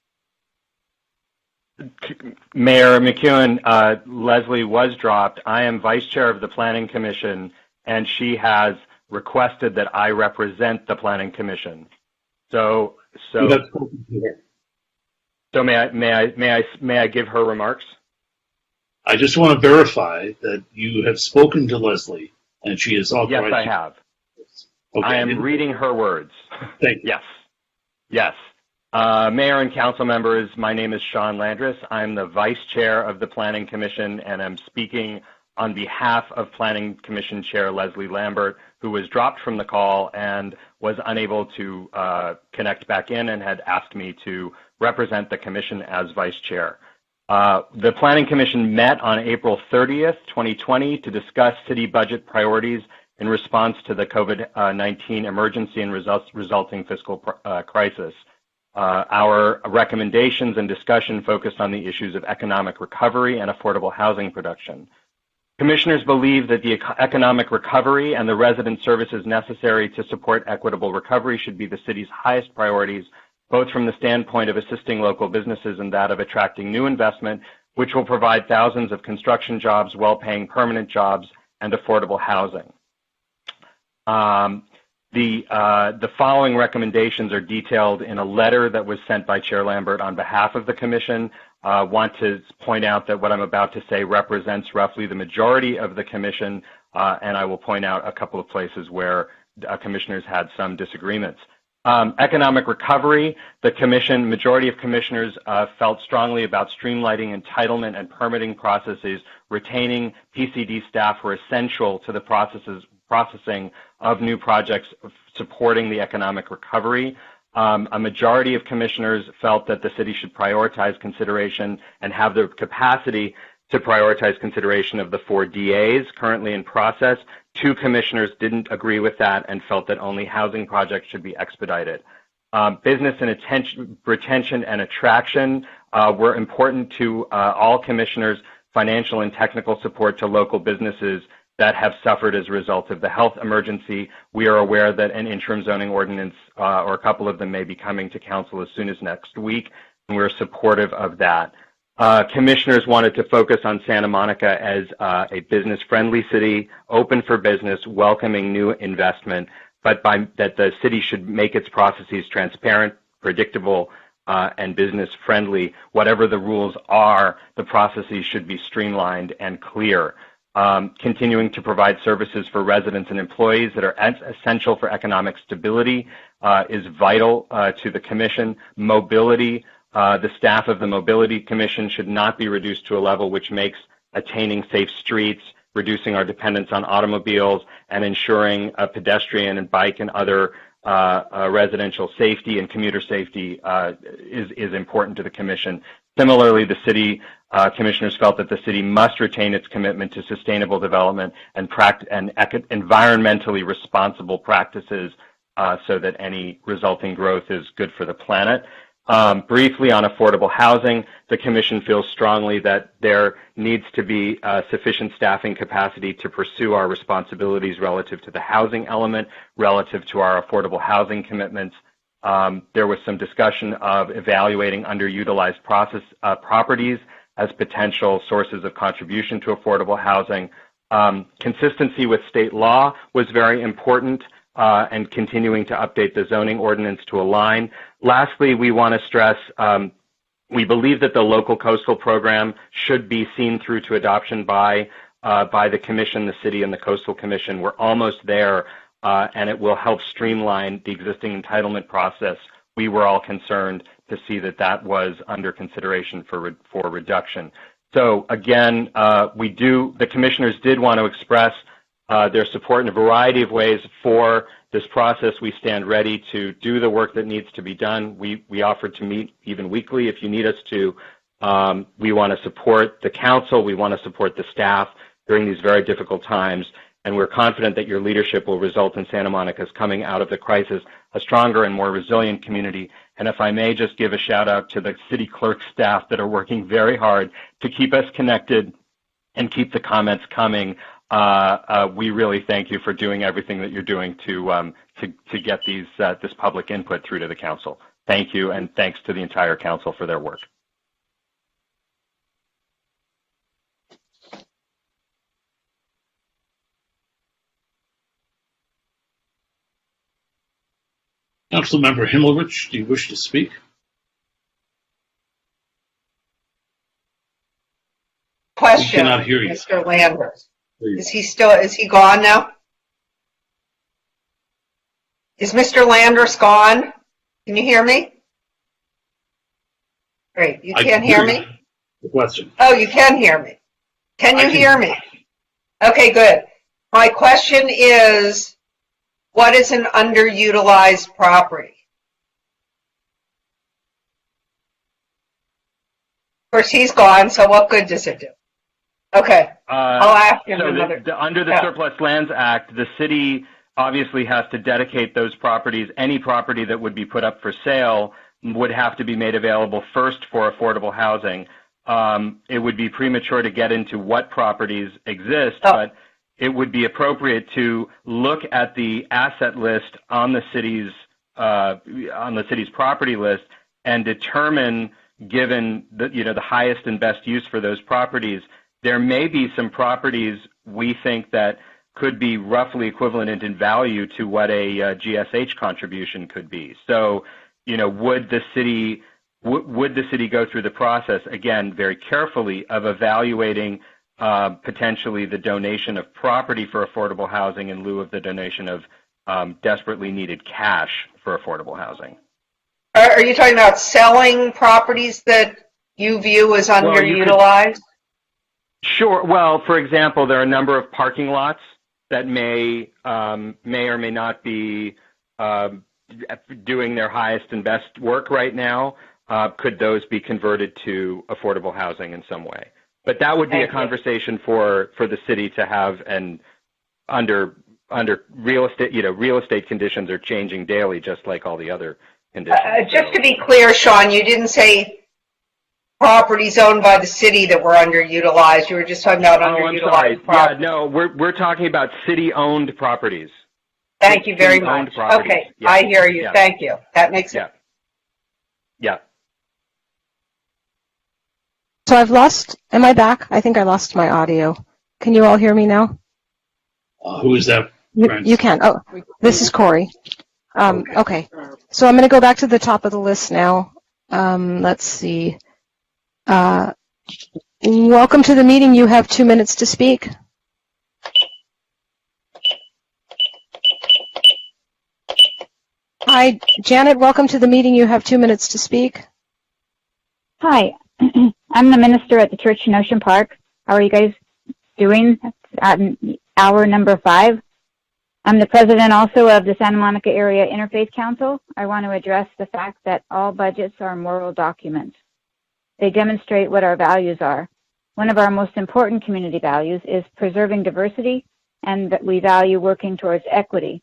Mayor McEwen, Leslie was dropped. I am vice chair of the Planning Commission, and she has requested that I represent the Planning Commission. So may I give her remarks? I just want to verify that you have spoken to Leslie, and she is authorized. Yes, I have. Okay. I am reading her words. Thank you. Yes. Mayor and council members, my name is Sean Landris. I'm the vice chair of the Planning Commission, and I'm speaking on behalf of Planning Commission Chair Leslie Lambert, who was dropped from the call and was unable to connect back in and had asked me to represent the commission as vice chair. The Planning Commission met on April 30th, 2020 to discuss city budget priorities in response to the COVID-19 emergency and resulting fiscal crisis. Our recommendations and discussion focused on the issues of economic recovery and affordable housing production. Commissioners believe that the economic recovery and the resident services necessary to support equitable recovery should be the city's highest priorities, both from the standpoint of assisting local businesses and that of attracting new investment, which will provide thousands of construction jobs, well-paying permanent jobs, and affordable housing. The following recommendations are detailed in a letter that was sent by Chair Lambert on behalf of the Commission. Want to point out that what I'm about to say represents roughly the majority of the Commission, and I will point out a couple of places where commissioners had some disagreements. Economic recovery, the majority of commissioners felt strongly about streamlining entitlement and permitting processes. Retaining PCD staff were essential to the processing of new projects supporting the economic recovery. A majority of commissioners felt that the city should prioritize consideration and have the capacity to prioritize consideration of the 4 DAs currently in process. 2 commissioners didn't agree with that and felt that only housing projects should be expedited. Business and retention and attraction were important to all commissioners. Financial and technical support to local businesses that have suffered as a result of the health emergency. We are aware that an interim zoning ordinance or a couple of them may be coming to council as soon as next week, and we're supportive of that. Commissioners wanted to focus on Santa Monica as a business-friendly city, open for business, welcoming new investment, but that the city should make its processes transparent, predictable, and business-friendly. Whatever the rules are, the processes should be streamlined and clear. Continuing to provide services for residents and employees that are essential for economic stability is vital to the Commission. Mobility, the staff of the Mobility Commission should not be reduced to a level which makes attaining safe streets, reducing our dependence on automobiles, and ensuring pedestrian and bike and other residential safety and commuter safety is important to the Commission. Similarly, the city commissioners felt that the city must retain its commitment to sustainable development and environmentally responsible practices so that any resulting growth is good for the planet. Briefly on affordable housing, the Commission feels strongly that there needs to be sufficient staffing capacity to pursue our responsibilities relative to the housing element, relative to our affordable housing commitments. There was some discussion of evaluating underutilized properties as potential sources of contribution to affordable housing. Consistency with state law was very important, and continuing to update the zoning ordinance to align. Lastly, we want to stress we believe that the local coastal program should be seen through to adoption by the Commission, the City, and the Coastal Commission. We're almost there, and it will help streamline the existing entitlement process. We were all concerned to see that that was under consideration for reduction. So again, the commissioners did want to express their support in a variety of ways for this process. We stand ready to do the work that needs to be done. We offered to meet even weekly if you need us to. We want to support the council. We want to support the staff during these very difficult times. And we're confident that your leadership will result in Santa Monica's coming out of the crisis a stronger and more resilient community. And if I may just give a shout out to the city clerk staff that are working very hard to keep us connected and keep the comments coming. We really thank you for doing everything that you're doing to get this public input through to the council. Thank you, and thanks to the entire council for their work. Councilmember Himmelrich, do you wish to speak? Question, We cannot hear you. Mr. Landers. Is he gone now? Is Mr. Landers gone? Can you hear me? Great, you can't hear me? The question. Oh, you can hear me. Can you hear me? Okay, good. My question is, what is an underutilized property? course, he's gone, so what good does it do? Okay, I'll ask him another. Under the Surplus Lands Act, the city obviously has to dedicate those properties. Any property that would be put up for sale would have to be made available first for affordable housing. It would be premature to get into what properties exist, but it would be appropriate to look at the asset list on the city's property list and determine, given the highest and best use for those properties, there may be some properties we think that could be roughly equivalent in value to what a GSH contribution could be. So, would the city go through the process, again, very carefully, of evaluating potentially the donation of property for affordable housing in lieu of the donation of desperately needed cash for affordable housing? Are you talking about selling properties that you view as underutilized? Sure. Well, for example, there are a number of parking lots that may or may not be doing their highest and best work right now. Could those be converted to affordable housing in some way? But that would be a conversation for the city to have, and under real estate, real estate conditions are changing daily, just like all the other conditions. Just to be clear, Sean, you didn't say properties owned by the city that were underutilized. You were just talking about underutilized properties. Yeah, no, we're talking about city-owned properties. Thank you very much. Okay, yeah. I hear you. Yeah. Thank you. That makes sense. Yeah. So am I back? I think I lost my audio. Can you all hear me now? Who is that? You can. Oh, this is Corey. Okay. So I'm going to go back to the top of the list now. Let's see. Welcome to the meeting. You have 2 minutes to speak. Hi, Janet. Welcome to the meeting. You have 2 minutes to speak. Hi. I'm the minister at the church in Ocean Park. How are you guys doing? At hour number 5. I'm the president also of the Santa Monica Area Interfaith Council. I want to address the fact that all budgets are moral documents. They demonstrate what our values are. One of our most important community values is preserving diversity, and that we value working towards equity.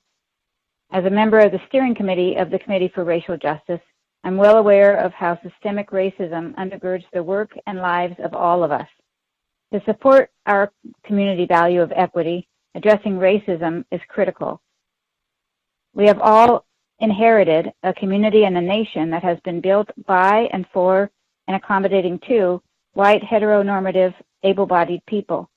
As a member of the steering committee of the Committee for Racial Justice, I'm well aware of how systemic racism undergirds the work and lives of all of us. To support our community value of equity, addressing racism is critical. We have all inherited a community and a nation that has been built by and for and accommodating to white, heteronormative, able-bodied people.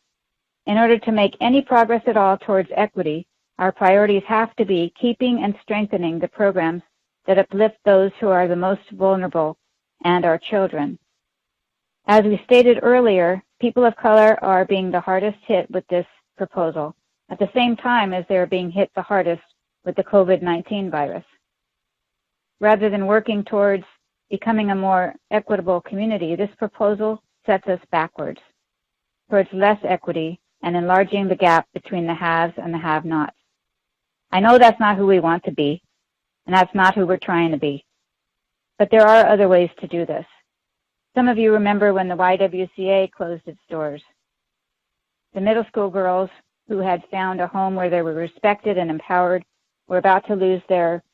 In order to make any progress at all towards equity, our priorities have to be keeping and strengthening the programs that uplift those who are the most vulnerable and our children. As we stated earlier, people of color are being the hardest hit with this proposal, at the same time as they are being hit the hardest with the COVID-19 virus. Rather than working towards becoming a more equitable community, this proposal sets us backwards, towards less equity and enlarging the gap between the haves and the have-nots. I know that's not who we want to be, and that's not who we're trying to be. But there are other ways to do this. Some of you remember when the YWCA closed its doors. The middle school girls who had found a home where they were respected and empowered were about to lose their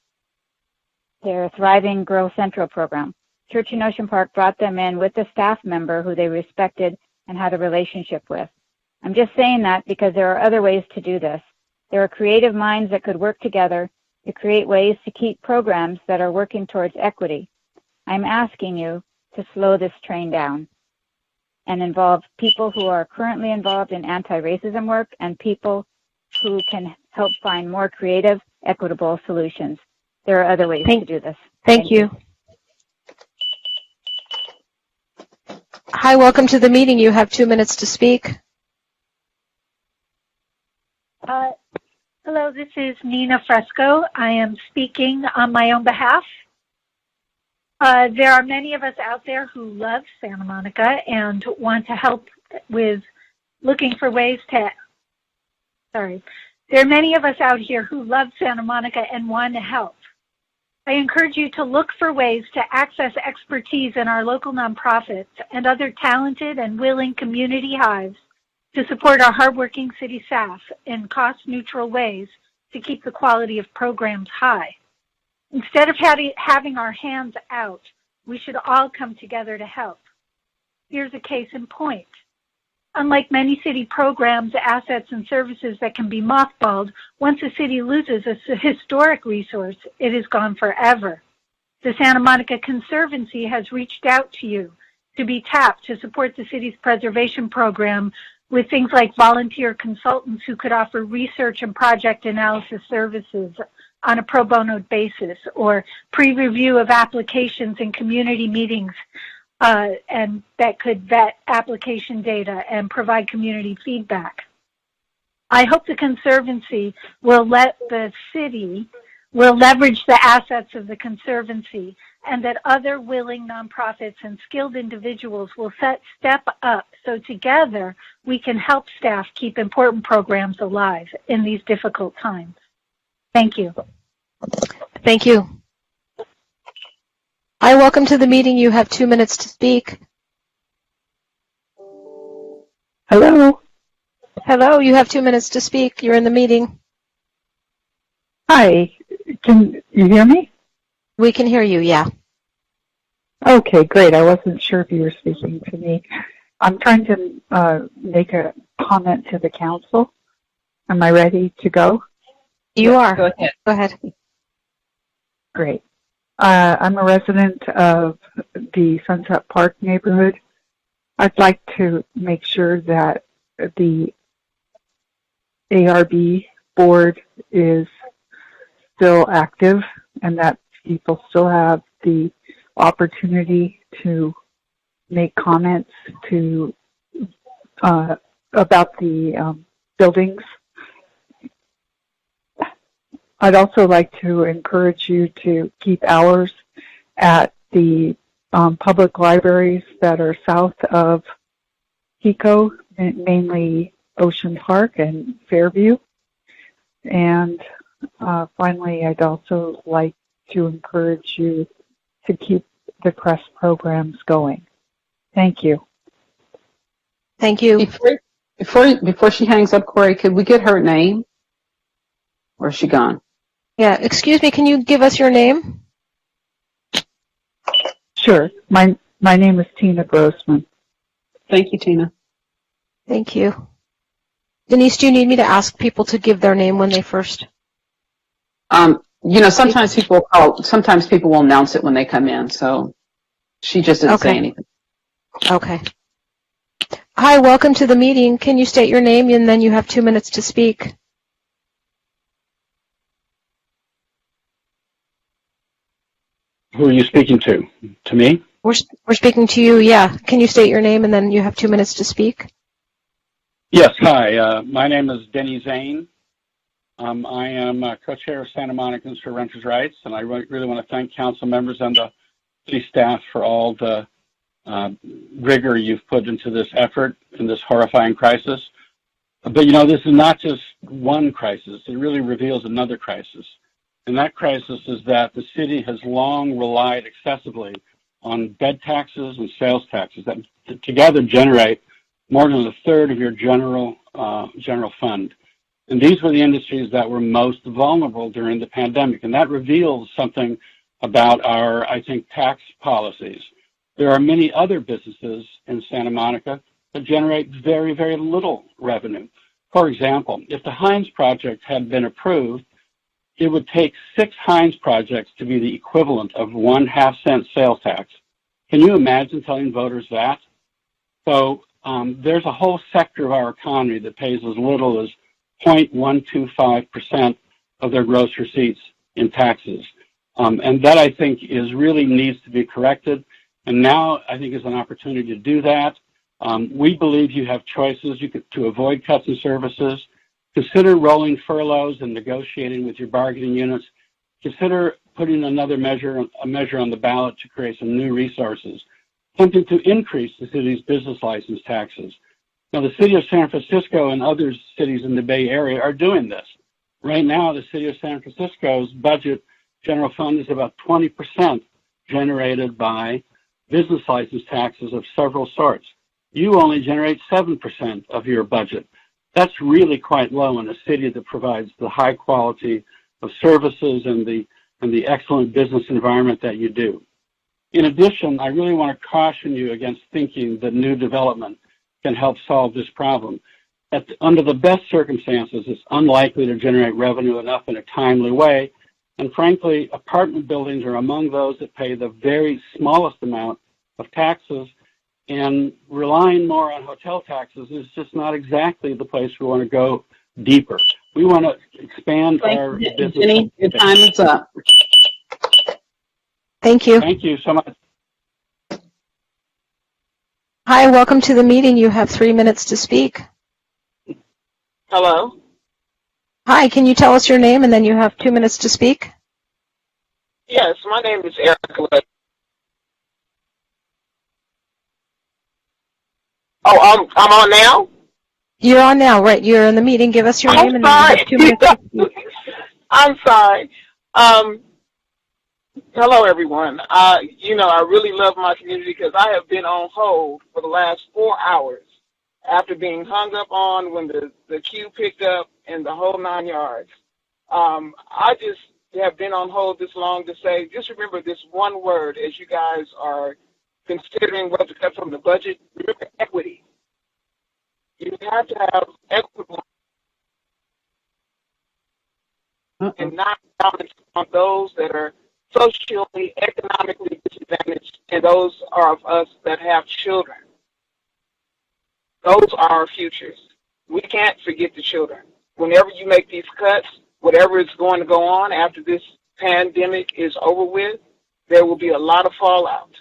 thriving Girl Central program. Church in Ocean Park brought them in with a staff member who they respected and had a relationship with. I'm just saying that because there are other ways to do this. There are creative minds that could work together to create ways to keep programs that are working towards equity. I'm asking you to slow this train down and involve people who are currently involved in anti-racism work and people who can help find more creative, equitable solutions. There are other ways to do this. Thank you. Hi, welcome to the meeting. You have 2 minutes to speak. Hello, this is Nina Fresco. I am speaking on my own behalf. There are many of us out there who love Santa Monica and want to help with looking for ways to, there are many of us out here who love Santa Monica and want to help. I encourage you to look for ways to access expertise in our local nonprofits and other talented and willing community hives to support our hardworking city staff in cost-neutral ways to keep the quality of programs high. Instead of having our hands out, we should all come together to help. Here's a case in point. Unlike many city programs, assets, and services that can be mothballed, once a city loses a historic resource, it is gone forever. The Santa Monica Conservancy has reached out to you to be tapped to support the city's preservation program with things like volunteer consultants who could offer research and project analysis services on a pro bono basis, or pre-review of applications in community meetings, and that could vet application data and provide community feedback. I hope the Conservancy will let the city will leverage the assets of the Conservancy, and that other willing nonprofits and skilled individuals will step up so together we can help staff keep important programs alive in these difficult times. Thank you. Thank you. Hi, welcome to the meeting. You have 2 minutes to speak. Hello. Hello, you have 2 minutes to speak. You're in the meeting. Hi. Can you hear me? We can hear you, yeah. Okay, great. I wasn't sure if you were speaking to me. I'm trying to make a comment to the council. Am I ready to go? You are. Go ahead. Go ahead. Great. I'm a resident of the Sunset Park neighborhood. I'd like to make sure that the ARB board is still active and that people still have the opportunity to make comments to about the buildings. I'd also like to encourage you to keep hours at the public libraries that are south of Pico, mainly Ocean Park and Fairview. And finally, I'd also like to encourage you to keep the CREST programs going. Thank you. Thank you. Before she hangs up, Corey, could we get her name? Or is she gone? Yeah, excuse me, can you give us your name? Sure. My name is Tina Grossman. Thank you, Tina. Thank you. Denise, do you need me to ask people to give their name when they first? Sometimes people will announce it when they come in, so she just didn't say anything. Okay. Hi, welcome to the meeting. Can you state your name and then you have 2 minutes to speak? Who are you speaking to? To me? We're speaking to you, yeah. Can you state your name and then you have 2 minutes to speak? Yes, hi. My name is Denny Zane. I am co-chair of Santa Monicans for Renters' Rights, and I really want to thank council members and the city staff for all the rigor you've put into this effort in this horrifying crisis. But, this is not just one crisis. It really reveals another crisis. And that crisis is that the city has long relied excessively on bed taxes and sales taxes that together generate more than a third of your general fund. And these were the industries that were most vulnerable during the pandemic. And that reveals something about our, I think, tax policies. There are many other businesses in Santa Monica that generate very, very little revenue. For example, if the Heinz project had been approved, it would take 6 Heinz projects to be the equivalent of 1 half-cent sales tax. Can you imagine telling voters that? So there's a whole sector of our economy that pays as little as 0.125% of their gross receipts in taxes. And that, I think, really needs to be corrected. And now, I think, is an opportunity to do that. We believe you have choices to avoid cuts in services. Consider rolling furloughs and negotiating with your bargaining units. Consider putting a measure on the ballot to create some new resources, something to increase the city's business license taxes. Now, the city of San Francisco and other cities in the Bay Area are doing this. Right now, the city of San Francisco's budget general fund is about 20% generated by business license taxes of several sorts. You only generate 7% of your budget. That's really quite low in a city that provides the high quality of services and the excellent business environment that you do. In addition, I really want to caution you against thinking that new development can help solve this problem. Under the best circumstances, it's unlikely to generate revenue enough in a timely way. And frankly, apartment buildings are among those that pay the very smallest amount of taxes, and relying more on hotel taxes is just not exactly the place we want to go deeper. We want to expand our business. Jenny, your time is up. Thank you. Thank you so much. Hi, welcome to the meeting. You have 3 minutes to speak. Hello? Hi, can you tell us your name and then you have 2 minutes to speak? Yes, my name is Erica. Oh, I'm on now? You're on now, right? You're in the meeting. Give us your name and then you have 2 minutes to speak. I'm sorry. Hello, everyone. I really love my community because I have been on hold for the last 4 hours after being hung up on when the queue picked up and the whole 9 yards. I just have been on hold this long to say, just remember this one word as you guys are considering what to cut from the budget. Remember equity. You have to have equity and not balance on those that are socially, economically disadvantaged, and those are of us that have children. Those are our futures. We can't forget the children. Whenever you make these cuts, whatever is going to go on after this pandemic is over with, there will be a lot of fallout.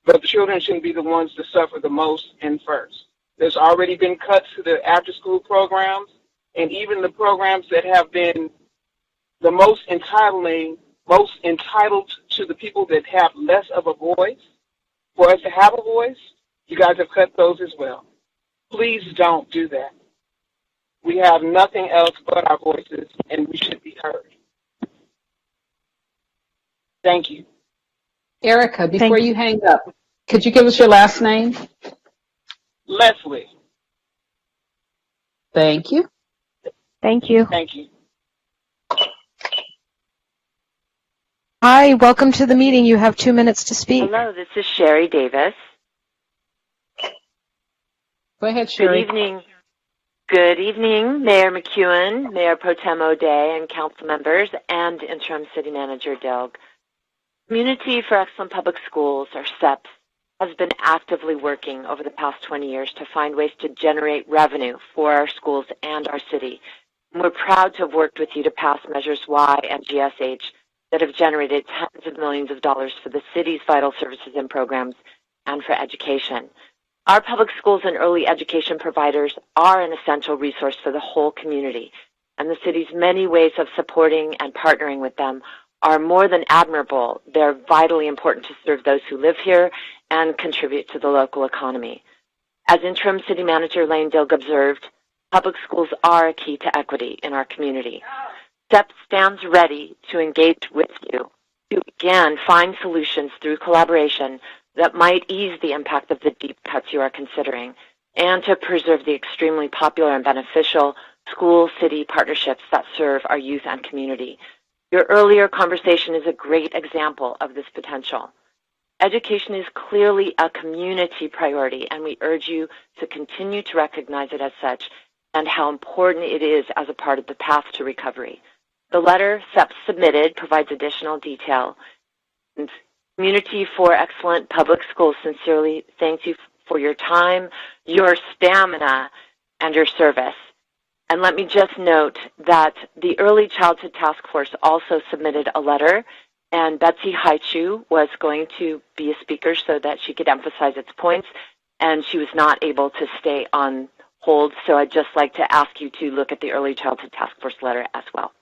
But the children shouldn't be the ones to suffer the most and first. There's already been cuts to the after-school programs, and even the programs that have been the most entitled to the people that have less of a voice. For us to have a voice, you guys have cut those as well. Please don't do that. We have nothing else but our voices, and we should be heard. Thank you. Erica, before you hang up, could you give us your last name? Leslie. Thank you. Thank you. Thank you. Hi, welcome to the meeting. You have 2 minutes to speak. Hello, this is Sherry Davis. Go ahead, Sherry. Good evening. Good evening, Mayor McEwen, Mayor Pro Tem O'Day, and council members, and Interim City Manager Dilg. Community for Excellent Public Schools, or CEPS, has been actively working over the past 20 years to find ways to generate revenue for our schools and our city. And we're proud to have worked with you to pass Measures Y and GSH that have generated tens of millions of dollars for the city's vital services and programs and for education. Our public schools and early education providers are an essential resource for the whole community, and the city's many ways of supporting and partnering with them are more than admirable. They're vitally important to serve those who live here and contribute to the local economy. As Interim City Manager Lane Dilg observed, public schools are a key to equity in our community. CEP stands ready to engage with you to, again, find solutions through collaboration that might ease the impact of the deep cuts you are considering, and to preserve the extremely popular and beneficial school-city partnerships that serve our youth and community. Your earlier conversation is a great example of this potential. Education is clearly a community priority, and we urge you to continue to recognize it as such and how important it is as a part of the path to recovery. The letter CEP submitted provides additional detail. Community for Excellent Public Schools sincerely thanks you for your time, your stamina, and your service. And let me just note that the Early Childhood Task Force also submitted a letter, and Betsy Haichu was going to be a speaker so that she could emphasize its points, and she was not able to stay on hold, so I'd just like to ask you to look at the Early Childhood Task Force letter as well.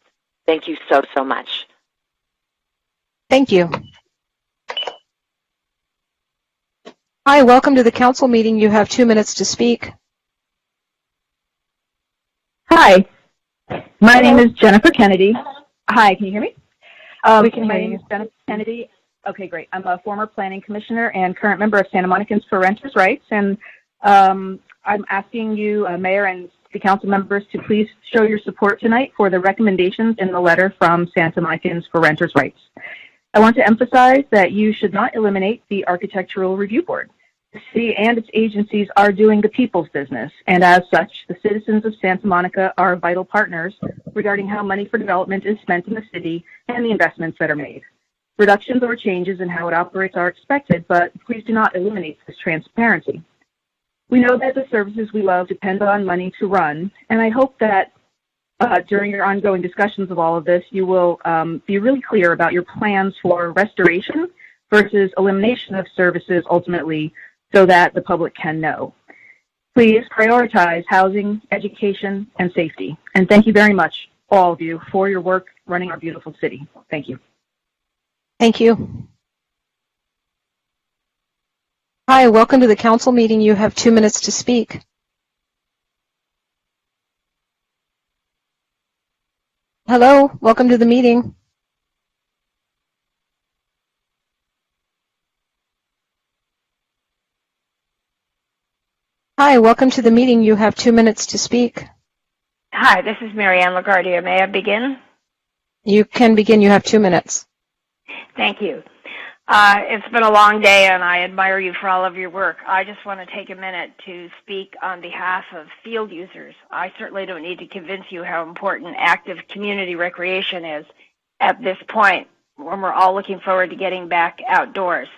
Thank you so, so much. Thank you. Hi, welcome to the council meeting. You have 2 minutes to speak. Hi, my name is Jennifer Kennedy. Hi, can you hear me? We can My hear name you. is Jennifer Kennedy. Okay, great. I'm a former planning commissioner and current member of Santa Monicans for Renters' Rights, and I'm asking you, Mayor and the council members, to please show your support tonight for the recommendations in the letter from Santa Monicans for Renters' Rights. I want to emphasize that you should not eliminate the Architectural Review Board. The city and its agencies are doing the people's business, and as such, the citizens of Santa Monica are vital partners regarding how money for development is spent in the city and the investments that are made. Reductions or changes in how it operates are expected, but please do not eliminate this transparency. We know that the services we love depend on money to run, and I hope that during your ongoing discussions of all of this, you will be really clear about your plans for restoration versus elimination of services ultimately, so that the public can know. Please prioritize housing, education, and safety. And thank you very much, all of you, for your work running our beautiful city. Thank you. Thank you. Hi, welcome to the council meeting. You have 2 minutes to speak. Hello, welcome to the meeting. Hi, welcome to the meeting. You have 2 minutes to speak. Hi, this is Marianne LaGuardia. May I begin? You can begin. You have 2 minutes. Thank you. It's been a long day, and I admire you for all of your work. I just want to take a minute to speak on behalf of field users. I certainly don't need to convince you how important active community recreation is at this point when we're all looking forward to getting back outdoors.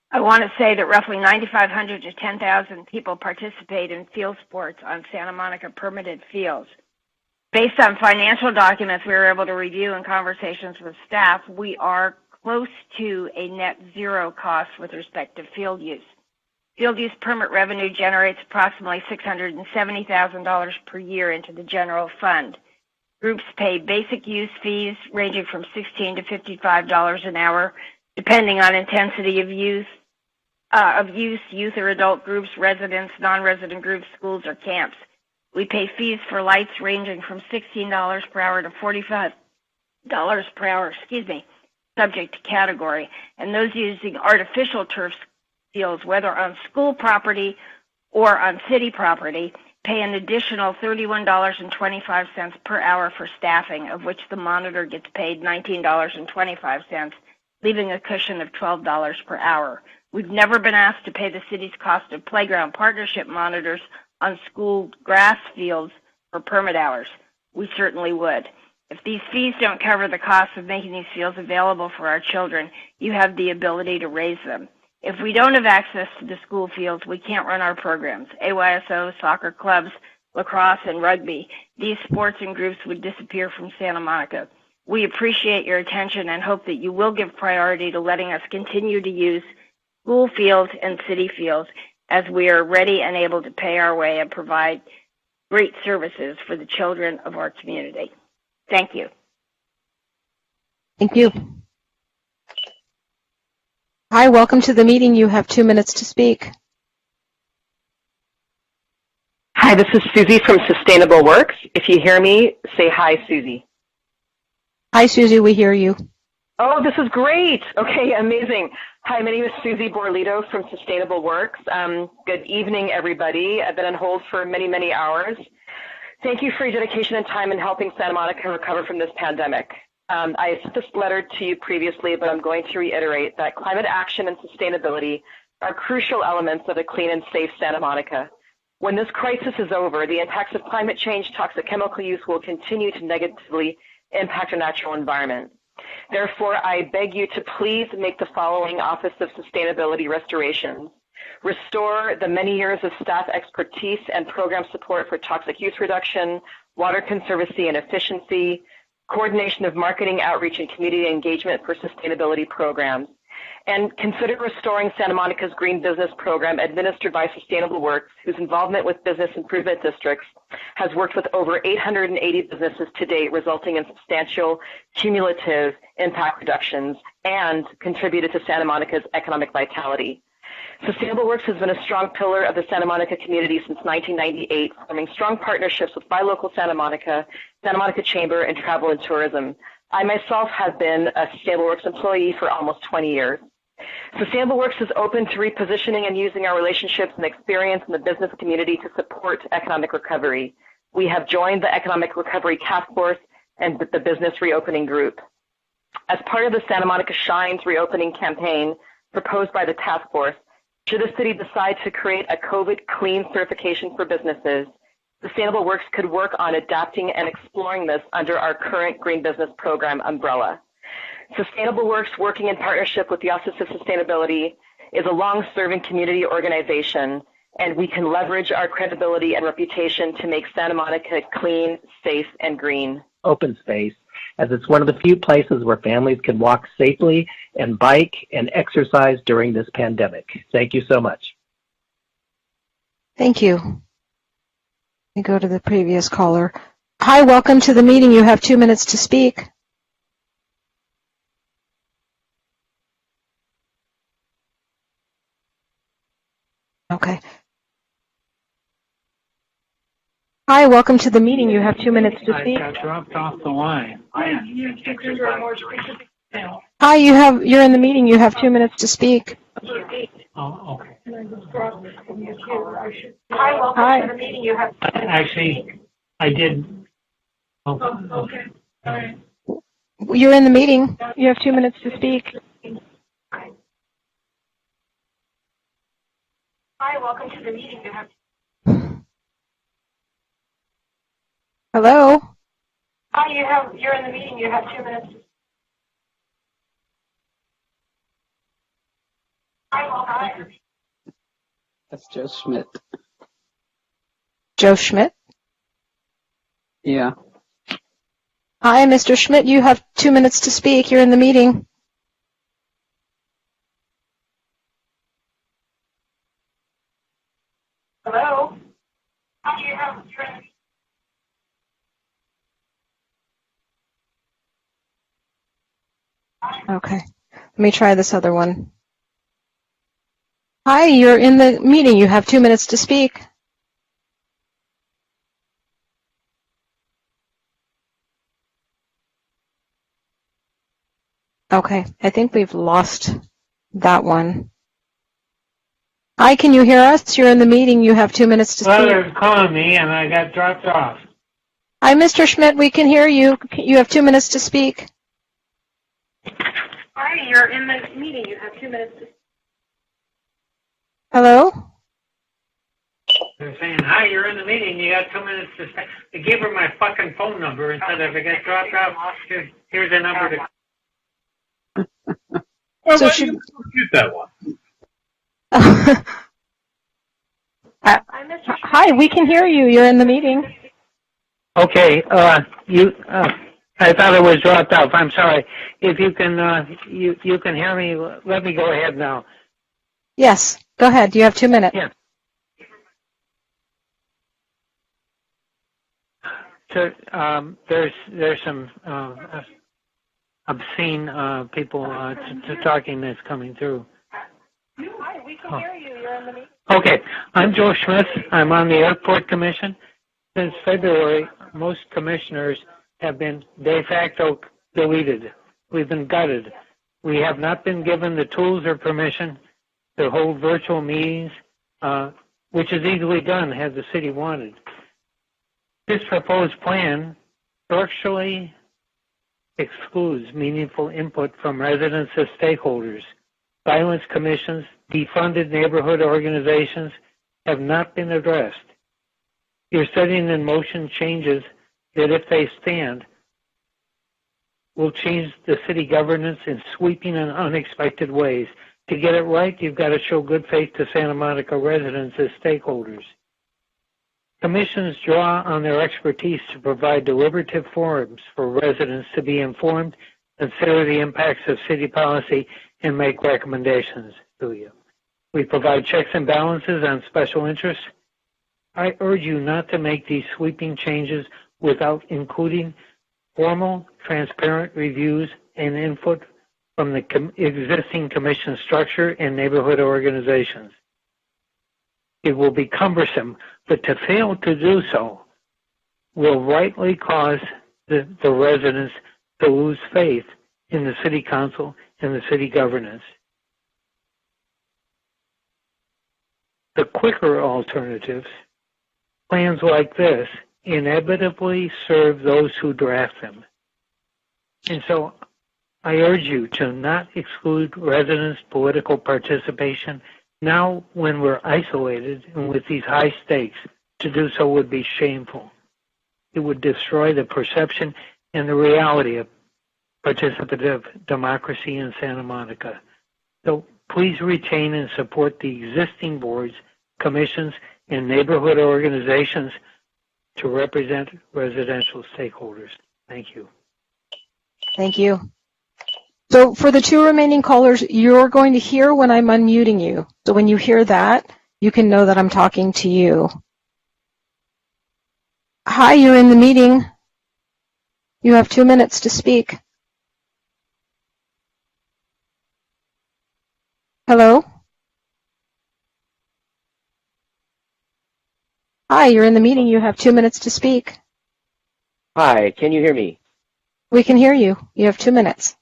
I want to say that roughly 9,500 to 10,000 people participate in field sports on Santa Monica permitted fields. Based on financial documents we were able to review in conversations with staff, we are close to a net zero cost with respect to field use. Field use permit revenue generates approximately $670,000 per year into the general fund. Groups pay basic use fees ranging from $16 to $55 an hour, depending on intensity of use, youth or adult groups, residents, non-resident groups, schools, or camps. We pay fees for lights ranging from $16 per hour to $45 per hour, subject to category. And those using artificial turf fields, whether on school property or on city property, pay an additional $31.25 per hour for staffing, of which the monitor gets paid $19.25, leaving a cushion of $12 per hour. We've never been asked to pay the city's cost of playground partnership monitors on school grass fields for permit hours. We certainly would. If these fees don't cover the cost of making these fields available for our children, you have the ability to raise them. If we don't have access to the school fields, we can't run our programs. AYSO, soccer clubs, lacrosse, and rugby. These sports and groups would disappear from Santa Monica. We appreciate your attention and hope that you will give priority to letting us continue to use school fields and city fields as we are ready and able to pay our way and provide great services for the children of our community. Thank you. Thank you. Hi, welcome to the meeting. You have 2 minutes to speak. Hi, this is Susie from Sustainable Works. If you hear me, say hi, Susie. Hi, Susie, we hear you. Oh, this is great. Okay, amazing. Hi, my name is Susie Borlito from Sustainable Works. Good evening, everybody. I've been on hold for many, many hours. Thank you for your dedication and time in helping Santa Monica recover from this pandemic. I sent this letter to you previously, but I'm going to reiterate that climate action and sustainability are crucial elements of a clean and safe Santa Monica. When this crisis is over, the impacts of climate change, toxic chemical use will continue to negatively impact our natural environment. Therefore, I beg you to please make the following Office of Sustainability restorations. Restore the many years of staff expertise and program support for toxic use reduction, water conservancy and efficiency, coordination of marketing, outreach, and community engagement for sustainability programs. And consider restoring Santa Monica's Green Business Program administered by Sustainable Works, whose involvement with business improvement districts has worked with over 880 businesses to date, resulting in substantial cumulative impact reductions and contributed to Santa Monica's economic vitality. Sustainable Works has been a strong pillar of the Santa Monica community since 1998, forming strong partnerships with Buy Local Santa Monica Chamber, and Travel and Tourism. I myself have been a Sustainable Works employee for almost 20 years. Sustainable Works is open to repositioning and using our relationships and experience in the business community to support economic recovery. We have joined the Economic Recovery Task Force and the Business Reopening Group. As part of the Santa Monica Shines reopening campaign proposed by the task force, should the city decide to create a COVID clean certification for businesses, Sustainable Works could work on adapting and exploring this under our current Green Business Program umbrella. Sustainable Works, working in partnership with the Office of Sustainability, is a long-serving community organization, and we can leverage our credibility and reputation to make Santa Monica clean, safe, and green. Open space, as it's one of the few places where families can walk safely and bike and exercise during this pandemic. Thank you so much. Thank you. Let me go to the previous caller. Hi, welcome to the meeting. You have 2 minutes to speak. Okay. Hi, welcome to the meeting. You have 2 minutes to speak. I got dropped off the line. Hi, you're in the meeting. You have 2 minutes to speak. Oh, okay. Hi, welcome to the meeting. You have. Actually, I did. Oh, okay. All right. You're in the meeting. You have 2 minutes to speak. Hi, welcome to the meeting. You have. Hello? Hi, you're in the meeting. You have 2 minutes. Hi. That's Joe Schmidt. Joe Schmidt? Yeah. Hi, Mr. Schmidt. You have 2 minutes to speak. You're in the meeting. Hello? Hi, you're in the meeting. Okay. Let me try this other one. Hi, you're in the meeting. You have 2 minutes to speak. Okay, I think we've lost that one. Hi, can you hear us? You're in the meeting. You have 2 minutes to speak. Well, they're calling me, and I got dropped off. Hi, Mr. Schmidt. We can hear you. You have 2 minutes to speak. Hi, you're in the meeting. You have 2 minutes to speak. Hello? They're saying, hi, you're in the meeting. You got 2 minutes to speak. I gave her my fucking phone number and said if I get dropped off, here's a number to. Well, why don't you use that one? Hi, we can hear you. You're in the meeting. Okay, I thought I was dropped off. I'm sorry. If you can, you can hear me. Let me go ahead now. Yes, go ahead. You have 2 minutes. Yeah. So there's some obscene people talking that's coming through. Hi, we can hear you. You're in the meeting. Okay, I'm Joe Schmidt. I'm on the Airport Commission. Since February, most commissioners have been de facto deleted. We've been gutted. We have not been given the tools or permission to hold virtual meetings, which is easily done had the city wanted. This proposed plan structurally excludes meaningful input from residents as stakeholders. Violence commissions, defunded neighborhood organizations have not been addressed. You're setting in motion changes that, if they stand, will change the city governance in sweeping and unexpected ways. To get it right, you've got to show good faith to Santa Monica residents as stakeholders. Commissions draw on their expertise to provide deliberative forums for residents to be informed, consider the impacts of city policy, and make recommendations to you. We provide checks and balances on special interests. I urge you not to make these sweeping changes without including formal, transparent reviews and input from the existing commission structure and neighborhood organizations. It will be cumbersome, but to fail to do so will rightly cause the residents to lose faith in the city council and the city governance. The quicker alternatives, plans like this, inevitably serve those who draft them. And so I urge you to not exclude residents' political participation now when we're isolated and with these high stakes. To do so would be shameful. It would destroy the perception and the reality of participative democracy in Santa Monica. So please retain and support the existing boards, commissions, and neighborhood organizations to represent residential stakeholders. Thank you. Thank you. So for the two remaining callers, you're going to hear when I'm unmuting you. So when you hear that, you can know that I'm talking to you. Hi, you're in the meeting. You have 2 minutes to speak. Hello? Hi, you're in the meeting. You have 2 minutes to speak. Hi, can you hear me? We can hear you. You have 2 minutes.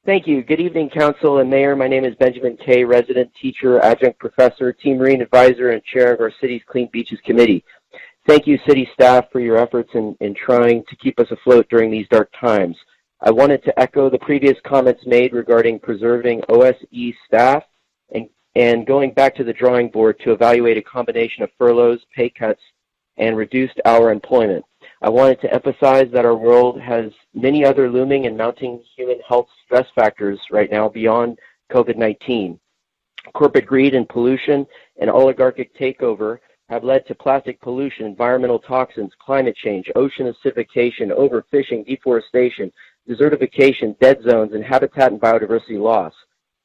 Thank you. Good evening, Council and Mayor. My name is Benjamin Kay, resident teacher, adjunct professor, team marine advisor, and chair of our city's Clean Beaches Committee. Thank you, city staff, for your efforts in trying to keep us afloat during these dark times. I wanted to echo the previous comments made regarding preserving OSE staff and going back to the drawing board to evaluate a combination of furloughs, pay cuts, and reduced hour employment. I wanted to emphasize that our world has many other looming and mounting human health stress factors right now beyond COVID-19. Corporate greed and pollution and oligarchic takeover have led to plastic pollution, environmental toxins, climate change, ocean acidification, overfishing, deforestation, desertification, dead zones, and habitat and biodiversity loss.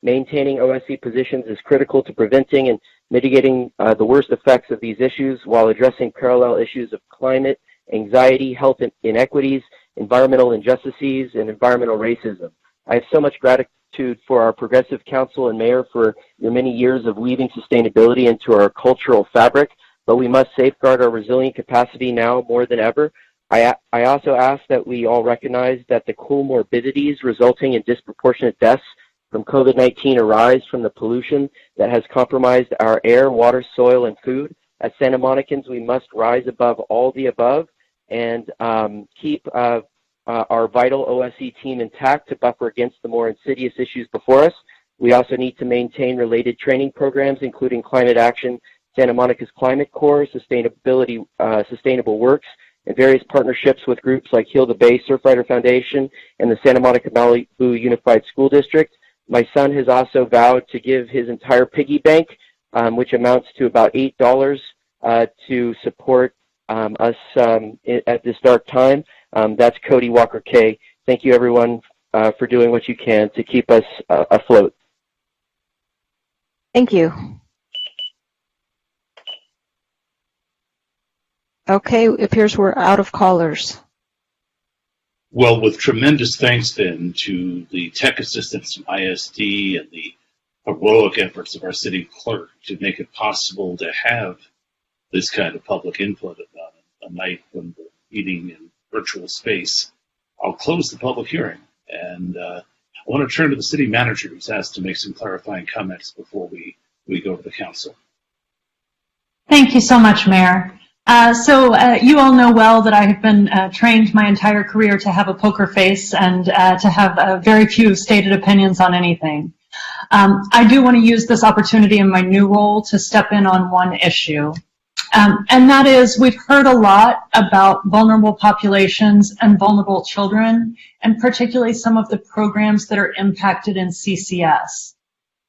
Maintaining OSE positions is critical to preventing and mitigating the worst effects of these issues while addressing parallel issues of climate, anxiety, health inequities, environmental injustices, and environmental racism. I have so much gratitude for our progressive council and mayor for your many years of weaving sustainability into our cultural fabric, but we must safeguard our resilient capacity now more than ever. I also ask that we all recognize that the comorbidities resulting in disproportionate deaths from COVID-19 arise from the pollution that has compromised our air, water, soil, and food. As Santa Monicans, we must rise above all the above and keep our vital OSE team intact to buffer against the more insidious issues before us. We also need to maintain related training programs, including climate action, Santa Monica's Climate Corps, Sustainable Works, and various partnerships with groups like Heal the Bay Surfrider Foundation and the Santa Monica Malibu Unified School District. My son has also vowed to give his entire piggy bank, which amounts to about $8, to support us at this dark time. That's Cody Walker K. Thank you, everyone, for doing what you can to keep us afloat. Thank you. Okay, it appears we're out of callers. Well, with tremendous thanks then to the tech assistants from ISD and the heroic efforts of our city clerk to make it possible to have this kind of public input on a night when we're meeting in virtual space, I'll close the public hearing. And I want to turn to the city manager, who's asked to make some clarifying comments before we go to the council. Thank you so much, Mayor. You all know well that I have been trained my entire career to have a poker face and to have very few stated opinions on anything. I do want to use this opportunity in my new role to step in on one issue. And that is, we've heard a lot about vulnerable populations and vulnerable children, and particularly some of the programs that are impacted in CCS.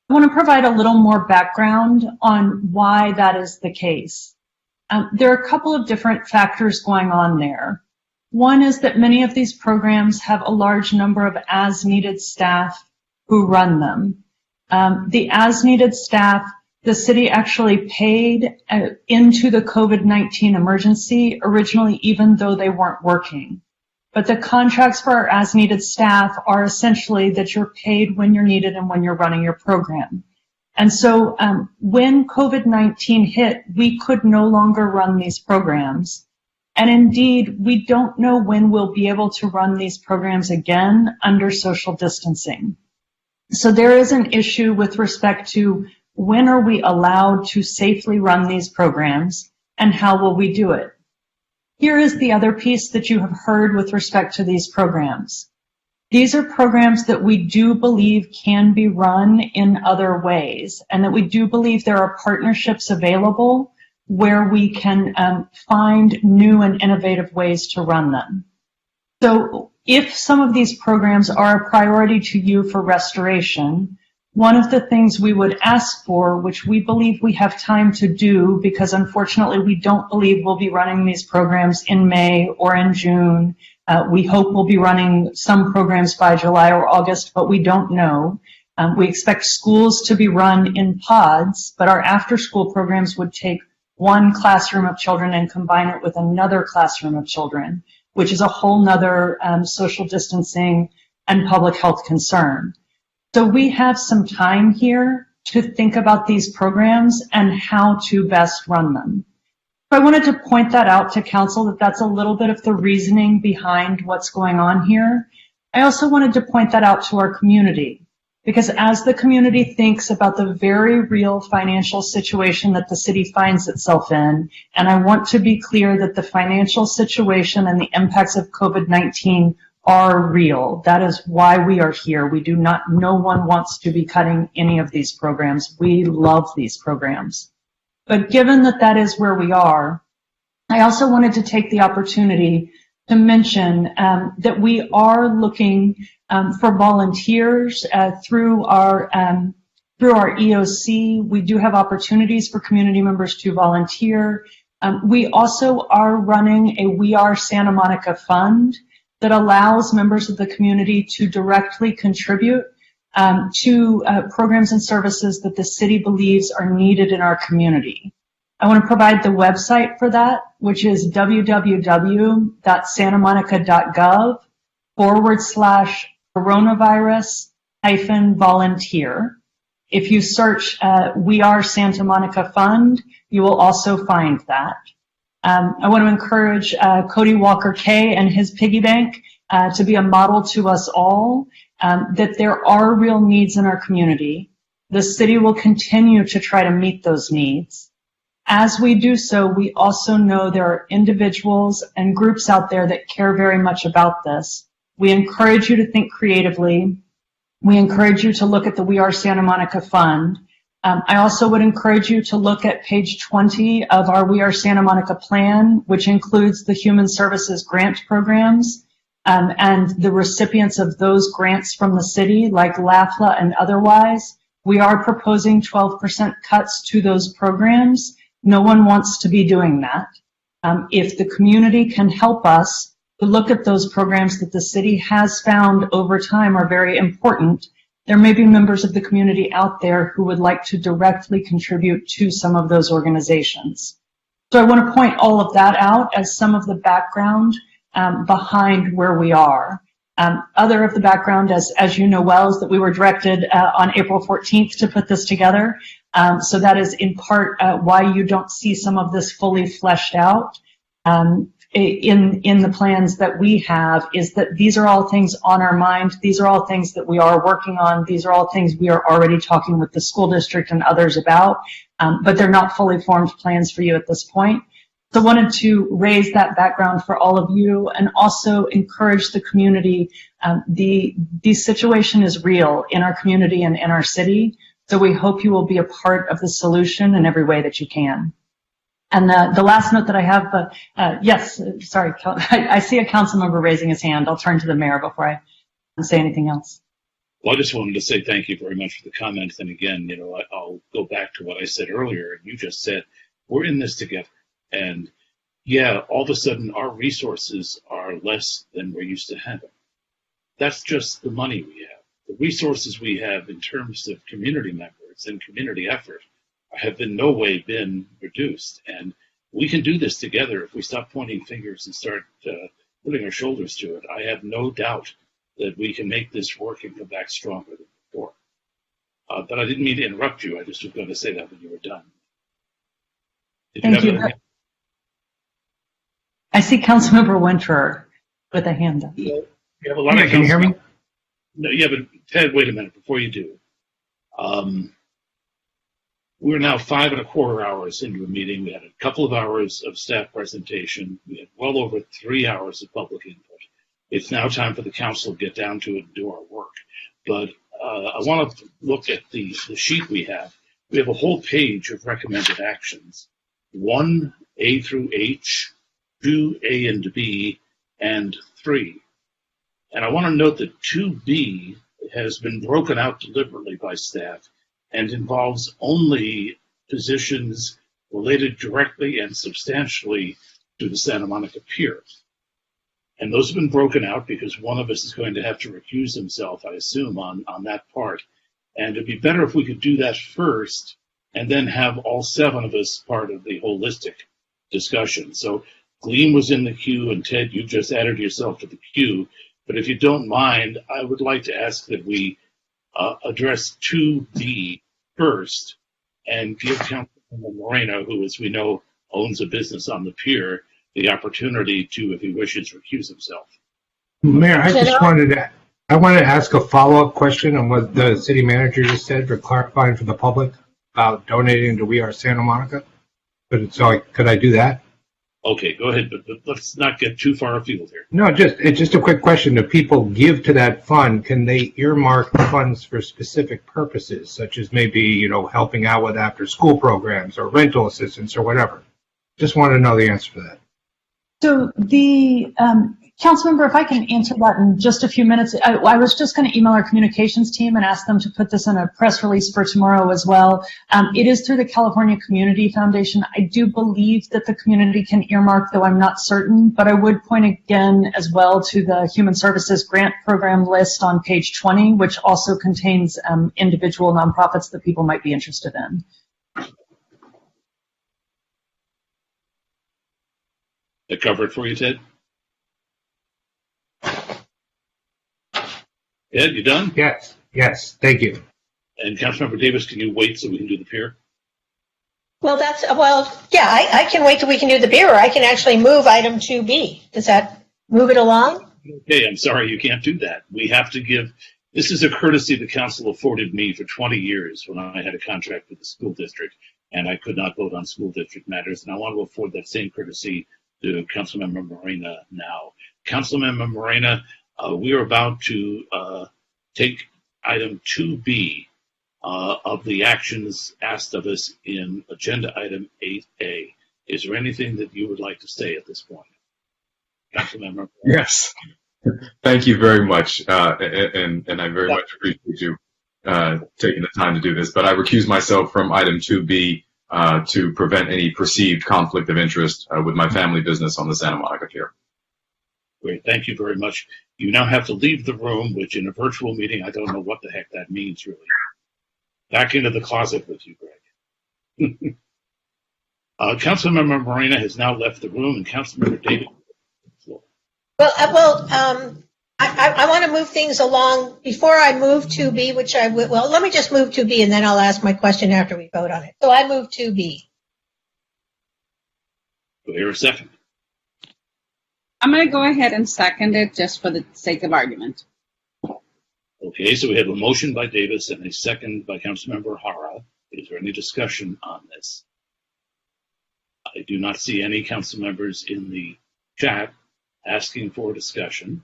I want to provide a little more background on why that is the case. There are a couple of different factors going on there. One is that many of these programs have a large number of as-needed staff who run them. The as-needed staff, the city actually paid into the COVID-19 emergency originally, even though they weren't working. But the contracts for our as-needed staff are essentially that you're paid when you're needed and when you're running your program. And so when COVID-19 hit, we could no longer run these programs. And indeed, we don't know when we'll be able to run these programs again under social distancing. So there is an issue with respect to when are we allowed to safely run these programs and how will we do it? Here is the other piece that you have heard with respect to these programs. These are programs that we do believe can be run in other ways, and that we do believe there are partnerships available where we can find new and innovative ways to run them. So if some of these programs are a priority to you for restoration, one of the things we would ask for, which we believe we have time to do, because unfortunately we don't believe we'll be running these programs in May or in June. We hope we'll be running some programs by July or August, but we don't know. We expect schools to be run in pods, but our after-school programs would take one classroom of children and combine it with another classroom of children, which is a whole nother social distancing and public health concern. So we have some time here to think about these programs and how to best run them. I wanted to point that out to council, that that's a little bit of the reasoning behind what's going on here. I also wanted to point that out to our community, because as the community thinks about the very real financial situation that the city finds itself in, and I want to be clear that the financial situation and the impacts of COVID-19 are real. That is why we are here. No one wants to be cutting any of these programs. We love these programs. But given that that is where we are, I also wanted to take the opportunity to mention that we are looking for volunteers through our EOC. We do have opportunities for community members to volunteer. We also are running a We Are Santa Monica fund that allows members of the community to directly contribute to programs and services that the city believes are needed in our community. I want to provide the website for that, which is www.santamonica.gov/coronavirus-volunteer. If you search We Are Santa Monica Fund, you will also find that. I want to encourage Cody Walker Kay and his piggy bank to be a model to us all, that there are real needs in our community. The city will continue to try to meet those needs. As we do so, we also know there are individuals and groups out there that care very much about this. We encourage you to think creatively. We encourage you to look at the We Are Santa Monica Fund. I also would encourage you to look at page 20 of our We Are Santa Monica plan, which includes the human services grant programs and the recipients of those grants from the city, like LAFLA and otherwise. We are proposing 12% cuts to those programs. No one wants to be doing that. If the community can help us to look at those programs that the city has found over time are very important, there may be members of the community out there who would like to directly contribute to some of those organizations. So I want to point all of that out as some of the background behind where we are. Other of the background, as you know well, is that we were directed on April 14th to put this together. So that is in part why you don't see some of this fully fleshed out in the plans that we have, is that these are all things on our mind. These are all things that we are working on. These are all things we are already talking with the school district and others about, but they're not fully formed plans for you at this point. So I wanted to raise that background for all of you and also encourage the community. The situation is real in our community and in our city. So we hope you will be a part of the solution in every way that you can. And the last note that I have, yes, sorry, I see a council member raising his hand. I'll turn to the mayor before I say anything else. Well, I just wanted to say thank you very much for the comments. And again, I'll go back to what I said earlier. You just said, we're in this together. And yeah, all of a sudden our resources are less than we're used to having. That's just the money we have. The resources we have in terms of community members and community effort have in no way been reduced. And we can do this together if we stop pointing fingers and start putting our shoulders to it. I have no doubt that we can make this work and come back stronger than before. But I didn't mean to interrupt you. I just was going to say that when you were done. Thank you. I see Councilmember Winter with a hand up. You have a lot of Can you hear me? No, yeah, but Ted, wait a minute before you do. We're now 5¼ hours into a meeting. We had a couple of hours of staff presentation. We had well over 3 hours of public input. It's now time for the council to get down to it and do our work. But I want to look at the sheet we have. We have a whole page of recommended actions. 1A through H, 2A and B, and 3. And I want to note that 2B has been broken out deliberately by staff and involves only positions related directly and substantially to the Santa Monica Pier. And those have been broken out because one of us is going to have to recuse himself, I assume, on that part. And it'd be better if we could do that first and then have all 7 of us part of the holistic discussion. So Gleam was in the queue, and Ted, you just added yourself to the queue. But if you don't mind, I would like to ask that we address 2B first and give Councilman Moreno, who, as we know, owns a business on the pier, the opportunity to, if he wishes, recuse himself. Mayor, I wanted to ask a follow-up question on what the city manager just said for clarifying for the public about donating to We Are Santa Monica. Could I do that? Okay, go ahead, but let's not get too far afield here. No, it's just a quick question. Do people give to that fund? Can they earmark funds for specific purposes, such as maybe, helping out with after-school programs or rental assistance or whatever? Just wanted to know the answer to that. So the Councilmember, if I can answer that in just a few minutes, I was just going to email our communications team and ask them to put this in a press release for tomorrow as well. It is through the California Community Foundation. I do believe that the community can earmark, though I'm not certain, but I would point again as well to the Human Services Grant Program list on page 20, which also contains individual nonprofits that people might be interested in. That cover it for you, Ted? Ed, you done? Yes, thank you. And Councilmember Davis, can you wait so we can do the pier? Well, yeah, I can wait till we can do the pier, or I can actually move item 2B. Does that move it along? Okay, I'm sorry, you can't do that. We have to give, this is a courtesy the council afforded me for 20 years when I had a contract with the school district, and I could not vote on school district matters, and I want to afford that same courtesy to Councilmember Morena now. Councilmember Morena, we are about to take item 2B of the actions asked of us in agenda item 8A. Is there anything that you would like to say at this point? Councilmember? Yes. Thank you very much, and I very much appreciate you taking the time to do this. But I recuse myself from item 2B to prevent any perceived conflict of interest with my family business on the Santa Monica Pier. Great, thank you very much. You now have to leave the room, which in a virtual meeting, I don't know what the heck that means, really. Back into the closet with you, Greg. Councilmember Morena has now left the room, and Councilmember Davis. I want to move things along. Before I move 2B, which I will, let me just move 2B, and then I'll ask my question after we vote on it. So I move 2B. Do I hear a second? I'm going to go ahead and second it just for the sake of argument. Okay, so we have a motion by Davis and a second by Councilmember Hara. Is there any discussion on this? I do not see any council members in the chat asking for discussion.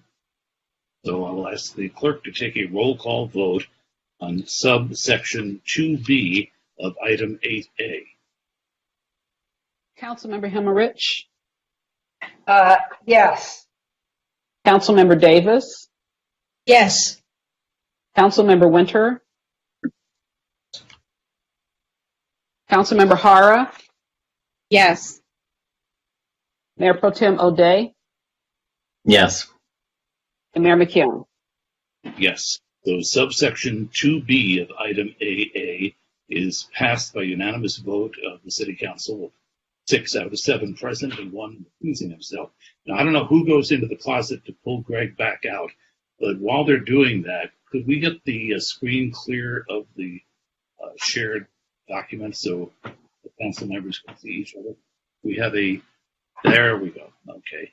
So I will ask the clerk to take a roll call vote on subsection 2B of item 8A. Councilmember Hemmerich? Yes. Councilmember Davis? Yes. Councilmember Winter? Councilmember Hara? Yes. Mayor Pro Tem O'Day? Yes. And Mayor McKeown? Yes. So subsection 2B of item AA is passed by unanimous vote of the City Council, 6 out of 7 present and 1 recusing himself. Now, I don't know who goes into the closet to pull Greg back out, but while they're doing that, could we get the screen clear of the shared document so the council members can see each other? We have a There we go. Okay.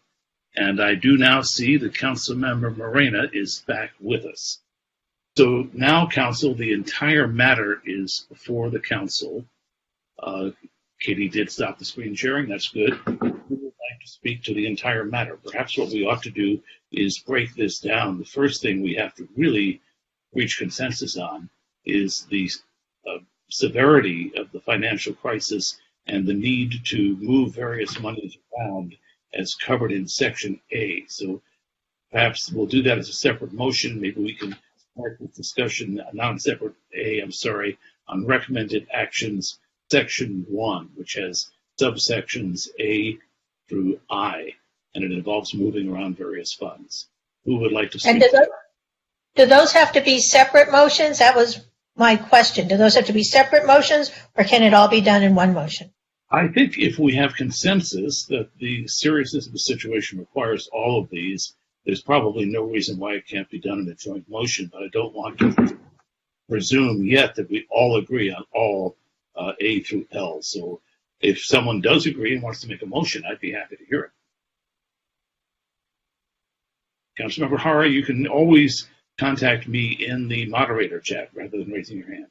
And I do now see that Councilmember Morena is back with us. So now, Council, the entire matter is before the Council. Katie did stop the screen sharing. That's good. Who would like to speak to the entire matter? Perhaps what we ought to do is break this down. The first thing we have to really reach consensus on is the severity of the financial crisis and the need to move various monies around as covered in Section A. So perhaps we'll do that as a separate motion. Maybe we can start with discussion, non-separate A, on recommended actions, Section 1, which has subsections A through I, and it involves moving around various funds. Who would like to speak? And do those have to be separate motions? That was my question. Do those have to be separate motions, or can it all be done in one motion? I think if we have consensus that the seriousness of the situation requires all of these, there's probably no reason why it can't be done in a joint motion, but I don't want to presume yet that we all agree on all A through L. So if someone does agree and wants to make a motion, I'd be happy to hear it. Councilmember Hara, you can always contact me in the moderator chat rather than raising your hand.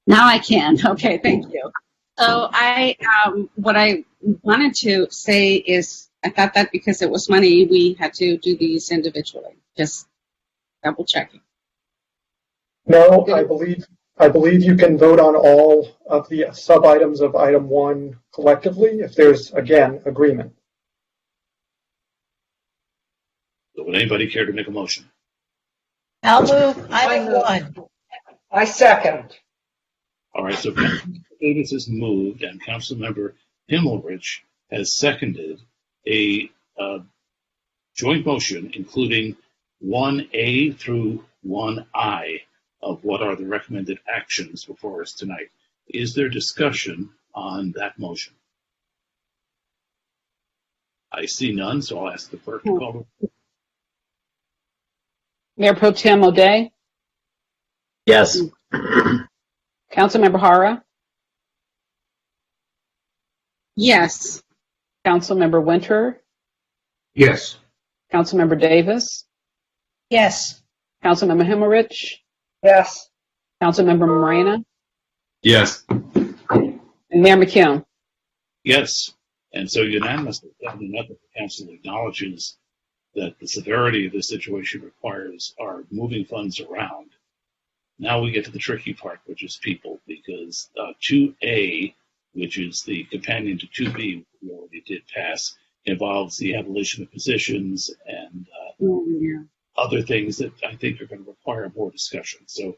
Now I can. Okay, thank you. So what I wanted to say is I thought that because it was money, we had to do these individually. Just double checking. No, I believe you can vote on all of the sub-items of item 1 collectively if there's, again, agreement. So would anybody care to make a motion? I'll move item 1. I second. All right, so Councilmember Davis has moved and Councilmember Himmelrich has seconded a joint motion including 1A through 1I of what are the recommended actions before us tonight. Is there discussion on that motion? I see none, so I'll ask the clerk to call the roll. Mayor Pro Tem O'Day? Yes. Councilmember Hara? Yes. Councilmember Winter? Yes. Councilmember Davis? Yes. Councilmember Himmelrich? Yes. Councilmember Morena? Yes. And Mayor McKeown? Yes, and so unanimously, the council acknowledges that the severity of the situation requires our moving funds around. Now we get to the tricky part, which is people, because 2A, which is the companion to 2B, we already did pass, involves the abolition of positions and other things that I think are going to require more discussion. So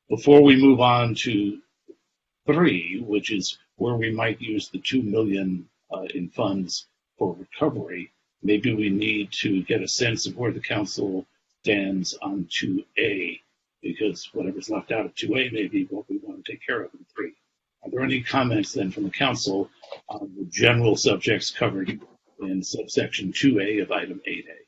before we move on to 3, which is where we might use the $2 million in funds for recovery, maybe we need to get a sense of where the council stands on 2A, because whatever's left out of 2A may be what we want to take care of in 3. Are there any comments then from the council on the general subjects covered in subsection 2A of item 8A?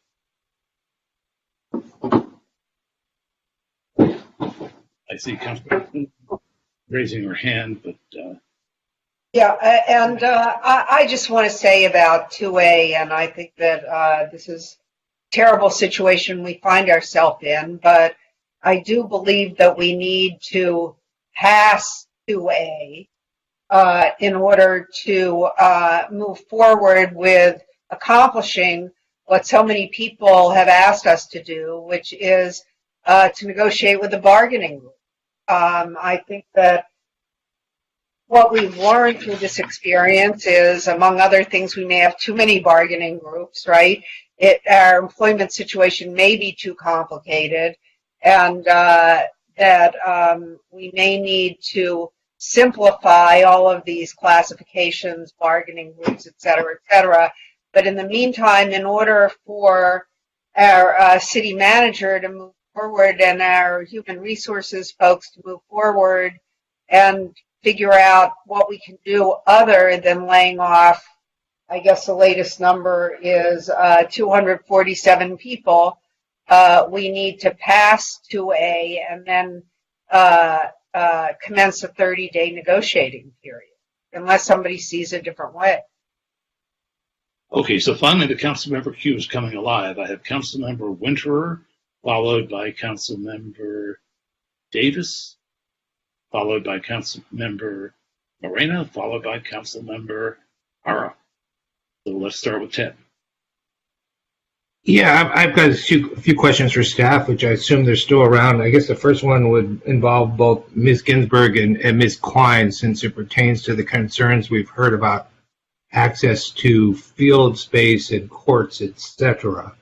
I see Councilor raising her hand, but Yeah, and I just want to say about 2A, and I think that this is a terrible situation we find ourselves in, but I do believe that we need to pass 2A in order to move forward with accomplishing what so many people have asked us to do, which is to negotiate with the bargaining group. I think that what we've learned through this experience is, among other things, we may have too many bargaining groups, right? Our employment situation may be too complicated, and that we may need to simplify all of these classifications, bargaining groups, et cetera, But in the meantime, in order for our city manager to move forward and our human resources folks to move forward and figure out what we can do other than laying off, I guess the latest number is 247 people, we need to pass 2A and then commence a 30-day negotiating period, unless somebody sees a different way. Okay, so finally the council member queue is coming alive. I have council member Winterer, followed by council member Davis, followed by council member Moreno, followed by council member Hara. So let's start with Ted. Yeah, I've got a few questions for staff, which I assume they're still around. I guess the first one would involve both Ms. Ginsburg and Ms. Klein, since it pertains to the concerns we've heard about access to field space and courts, etc.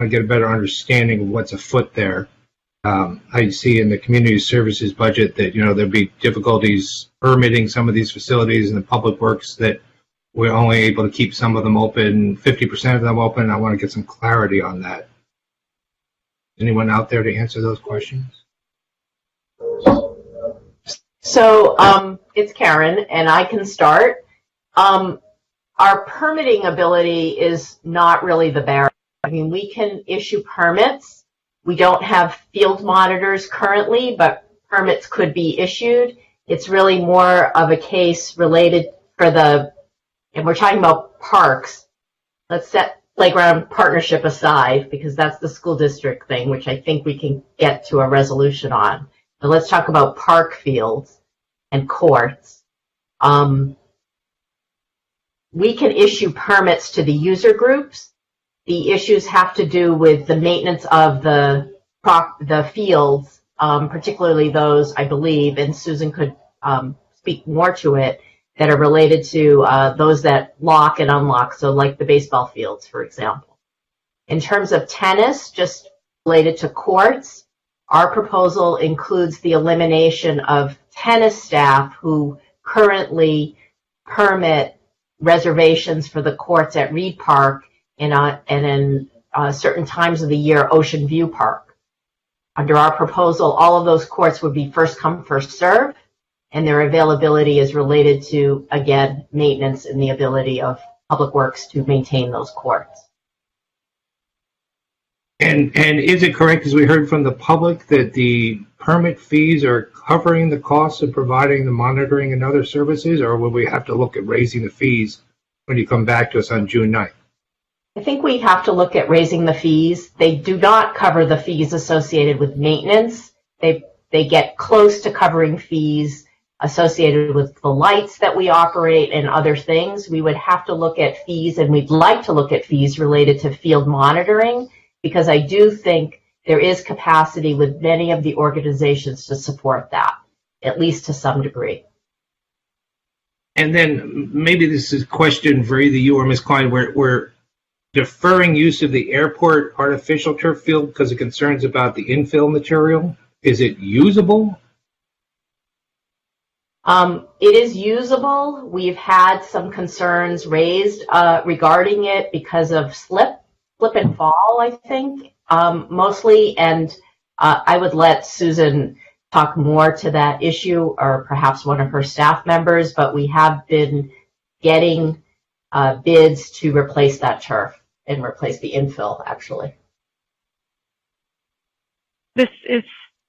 I get a better understanding of what's afoot there. I see in the community services budget that there'll be difficulties permitting some of these facilities in the public works, that we're only able to keep some of them open, 50% of them open. I want to get some clarity on that. Anyone out there to answer those questions? So it's Karen, and I can start. Our permitting ability is not really the barrier. I mean, we can issue permits. We don't have field monitors currently, but permits could be issued. It's really more of a case related and we're talking about parks. Let's set playground partnership aside, because that's the school district thing, which I think we can get to a resolution on. But let's talk about park fields and courts. We can issue permits to the user groups. The issues have to do with the maintenance of the fields, particularly those, I believe, and Susan could speak more to it, that are related to those that lock and unlock, so like the baseball fields, for example. In terms of tennis, just related to courts, our proposal includes the elimination of tennis staff who currently permit reservations for the courts at Reed Park and in certain times of the year, Ocean View Park. Under our proposal, all of those courts would be first come, first serve, and their availability is related to, again, maintenance and the ability of Public Works to maintain those courts. And is it correct, as we heard from the public, that the permit fees are covering the costs of providing the monitoring and other services, or will we have to look at raising the fees when you come back to us on June 9th? I think we have to look at raising the fees. They do not cover the fees associated with maintenance. They get close to covering fees associated with the lights that we operate and other things. We would have to look at fees, and we'd like to look at fees related to field monitoring, because I do think there is capacity with many of the organizations to support that, at least to some degree. And then maybe this is a question for either you or Ms. Klein. We're deferring use of the airport artificial turf field because of concerns about the infill material. Is it usable? It is usable. We've had some concerns raised regarding it because of slip and fall, I think, mostly. And I would let Susan talk more to that issue, or perhaps one of her staff members, but we have been getting bids to replace that turf and replace the infill, actually. This is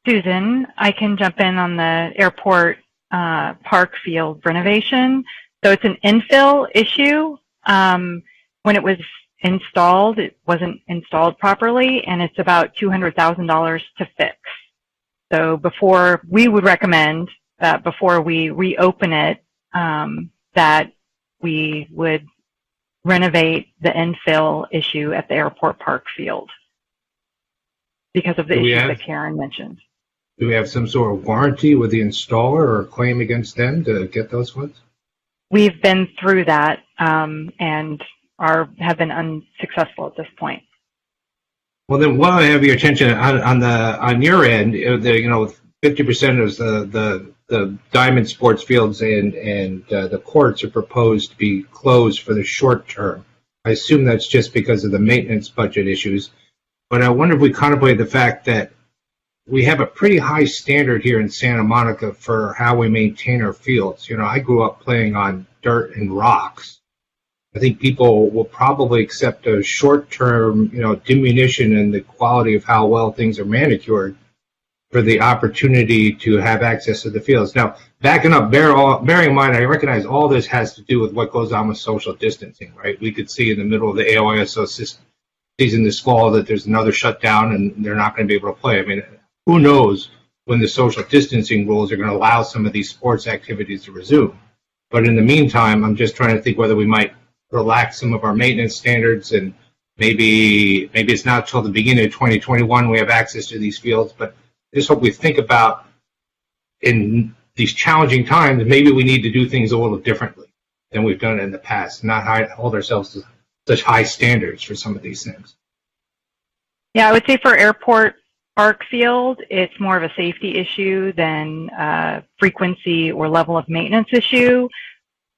Susan. I can jump in on the airport park field renovation. So it's an infill issue. When it was installed, it wasn't installed properly, and it's about $200,000 to fix. So we would recommend that before we reopen it, that we would renovate the infill issue at the airport park field because of the issues that Karen mentioned. Do we have some sort of warranty with the installer or a claim against them to get those funds? We've been through that and have been unsuccessful at this point. Well, then, while I have your attention on your end, 50% of the diamond sports fields and the courts are proposed to be closed for the short term. I assume that's just because of the maintenance budget issues. But I wonder if we contemplate the fact that we have a pretty high standard here in Santa Monica for how we maintain our fields. I grew up playing on dirt and rocks. I think people will probably accept a short-term, diminution in the quality of how well things are manicured. for the opportunity to have access to the fields. Now, backing up, bearing in mind, I recognize all this has to do with what goes on with social distancing, right? We could see in the middle of the AOSO season this fall that there's another shutdown and they're not going to be able to play. I mean, who knows when the social distancing rules are going to allow some of these sports activities to resume. But in the meantime, I'm just trying to think whether we might relax some of our maintenance standards, and maybe it's not till the beginning of 2021 we have access to these fields, but I just hope we think about in these challenging times, maybe we need to do things a little differently than we've done in the past, not hold ourselves to such high standards for some of these things. Yeah, I would say for Airport Park Field, it's more of a safety issue than a frequency or level of maintenance issue.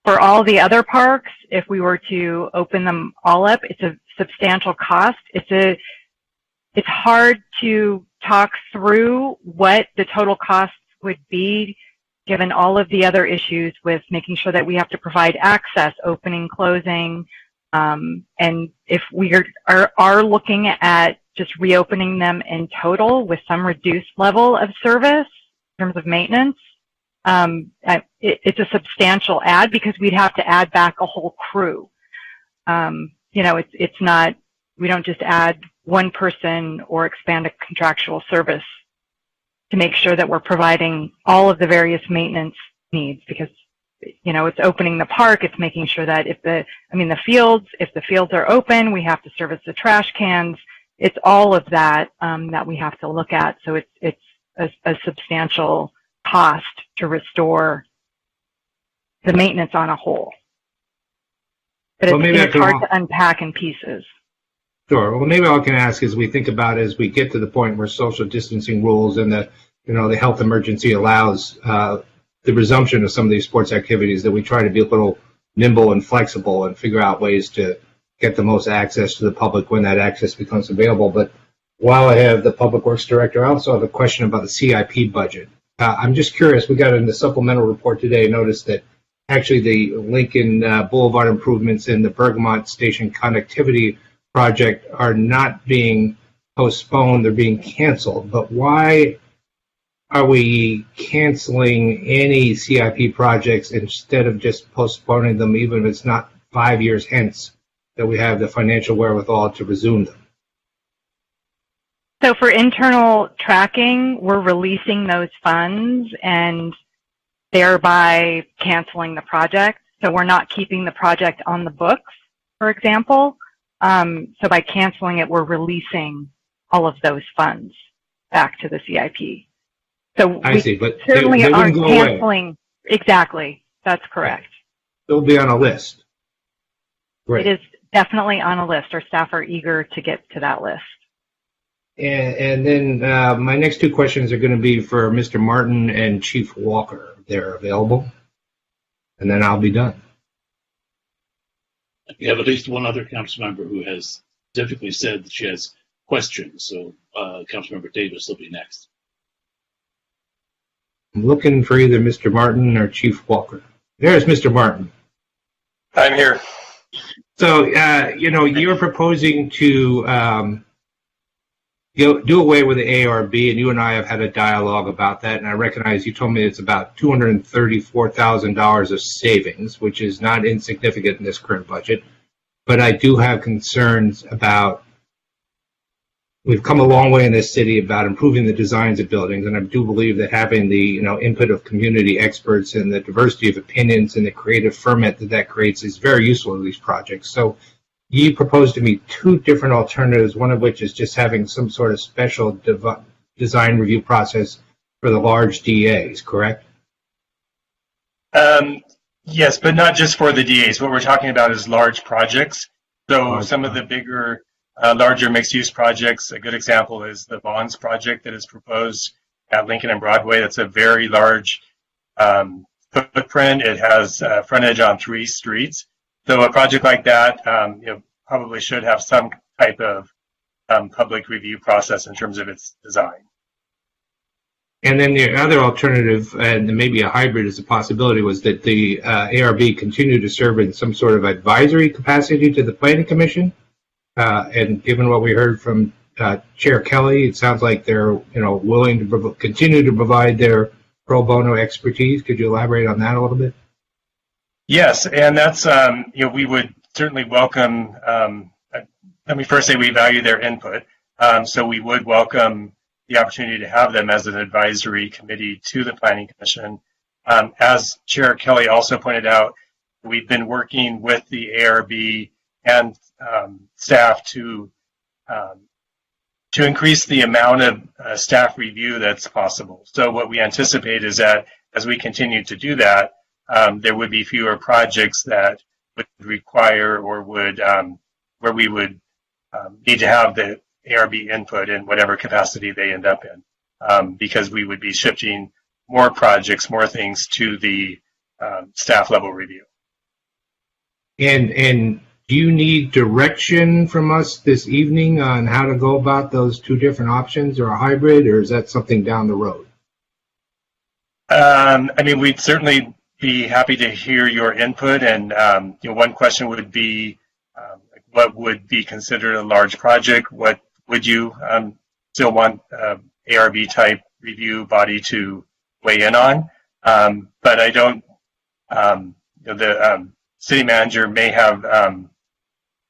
For all the other parks, if we were to open them all up, it's a substantial cost. It's hard to talk through what the total costs would be given all of the other issues with making sure that we have to provide access, opening, closing, and if we are looking at just reopening them in total with some reduced level of service in terms of maintenance, it's a substantial add because we'd have to add back a whole crew. It's not, we don't just add one person or expand a contractual service to make sure that we're providing all of the various maintenance needs, because it's opening the park, it's making sure that if the fields are open, we have to service the trash cans. It's all of that that we have to look at. So it's a substantial cost to restore the maintenance on a whole. But it's hard to unpack in pieces. Sure. Well, maybe all I can ask is we think about as we get to the point where social distancing rules and the health emergency allows the resumption of some of these sports activities, that we try to be a little nimble and flexible and figure out ways to get the most access to the public when that access becomes available. But while I have the Public Works Director, I also have a question about the CIP budget. I'm just curious, we got in the supplemental report today, noticed that actually the Lincoln Boulevard improvements and the Bergamot Station connectivity project are not being postponed, they're being canceled. But why are we canceling any CIP projects instead of just postponing them, even if it's not 5 years hence that we have the financial wherewithal to resume them? So for internal tracking, we're releasing those funds and thereby canceling the project. So we're not keeping the project on the books, for example. So by canceling it, we're releasing all of those funds back to the CIP. So I see, but certainly they aren't go canceling. away. Exactly, that's correct. They'll be on a list. Great. It is definitely on a list. Our staff are eager to get to that list. And then my next two questions are going to be for Mr. Martin and Chief Walker. They're available, and then I'll be done. We have at least one other council member who has specifically said that she has questions. So Councilmember Davis will be next. I'm looking for either Mr. Martin or Chief Walker. There's Mr. Martin. I'm here. So, you're proposing to do away with the ARB, and you and I have had a dialogue about that, and I recognize you told me it's about $234,000 of savings, which is not insignificant in this current budget. But I do have concerns about, we've come a long way in this city about improving the designs of buildings, and I do believe that having the input of community experts and the diversity of opinions and the creative ferment that creates is very useful to these projects. So you proposed to me two different alternatives, one of which is just having some sort of special design review process for the large DAs, correct? Yes, but not just for the DAs. What we're talking about is large projects. So some of the bigger, larger mixed-use projects, a good example is the Bonds project that is proposed at Lincoln and Broadway. That's a very large footprint. It has frontage on 3 streets. So a project like that, probably should have some type of public review process in terms of its design. And then the other alternative, and maybe a hybrid is a possibility, was that the ARB continue to serve in some sort of advisory capacity to the Planning Commission. And given what we heard from Chair Kelly, it sounds like they're willing to continue to provide their pro bono expertise. Could you elaborate on that a little bit? Yes, and that's we would certainly welcome. Let me first say we value their input, so we would welcome the opportunity to have them as an advisory committee to the Planning Commission. As Chair Kelly also pointed out, we've been working with the ARB and staff to increase the amount of staff review that's possible. So what we anticipate is that as we continue to do that, there would be fewer projects that would require or would where we would need to have the ARB input in whatever capacity they end up in, because we would be shifting more projects, more things to the staff level review. And do you need direction from us this evening on how to go about those two different options, or a hybrid, or is that something down the road? I mean, we'd certainly be happy to hear your input, and one question would be, what would be considered a large project? What would you still want ARB type review body to weigh in on? But I don't. The city manager may have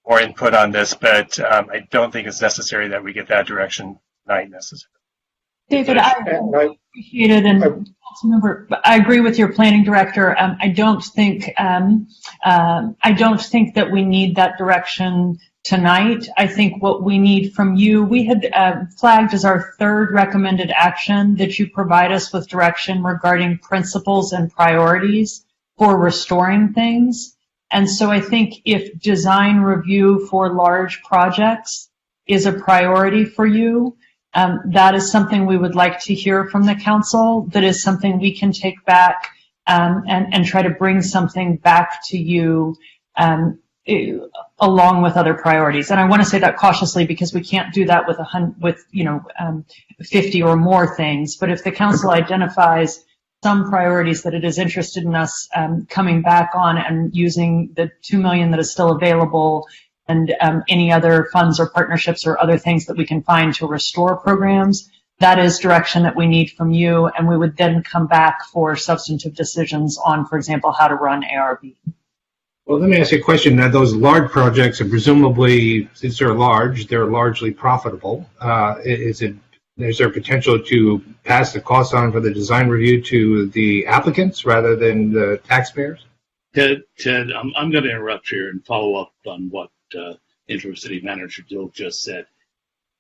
more input on this, but I don't think it's necessary that we get that direction tonight necessarily. David, I appreciate it, and Councilmember, I agree with your planning director. I don't think that we need that direction tonight. I think what we need from you, we had flagged as our third recommended action that you provide us with direction regarding principles and priorities for restoring things. And so I think if design review for large projects is a priority for you, that is something we would like to hear from the council. That is something we can take back and try to bring something back to you along with other priorities. And I want to say that cautiously because we can't do that with 50 or more things. But if the council identifies some priorities that it is interested in us coming back on and using the $2 million that is still available, and any other funds or partnerships or other things that we can find to restore programs, that is direction that we need from you, and we would then come back for substantive decisions on, for example, how to run ARB. Well, let me ask you a question. Now, those large projects are presumably, since they're large, they're largely profitable. Is there potential to pass the cost on for the design review to the applicants rather than the taxpayers? Ted, I'm going to interrupt here and follow up on what Interim City Manager Dill just said.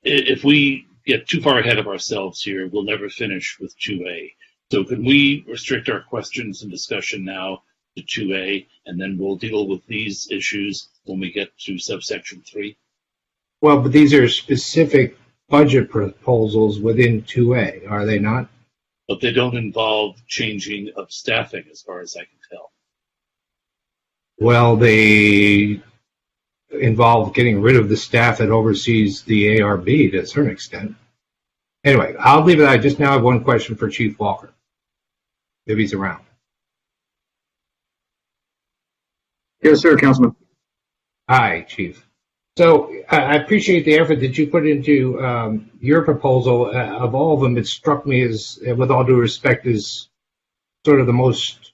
If we get too far ahead of ourselves here, we'll never finish with 2A. So can we restrict our questions and discussion now to 2A, and then we'll deal with these issues when we get to subsection 3? Well, but these are specific budget proposals within 2A, are they not? But they don't involve changing of staffing, as far as I can tell. Well, they involve getting rid of the staff that oversees the ARB to a certain extent. Anyway, I'll leave it. I just now have one question for Chief Walker, if he's around. Yes, sir, Councilman. Hi, Chief. So I appreciate the effort that you put into your proposal. Of all of them, it struck me as, with all due respect, as sort of the most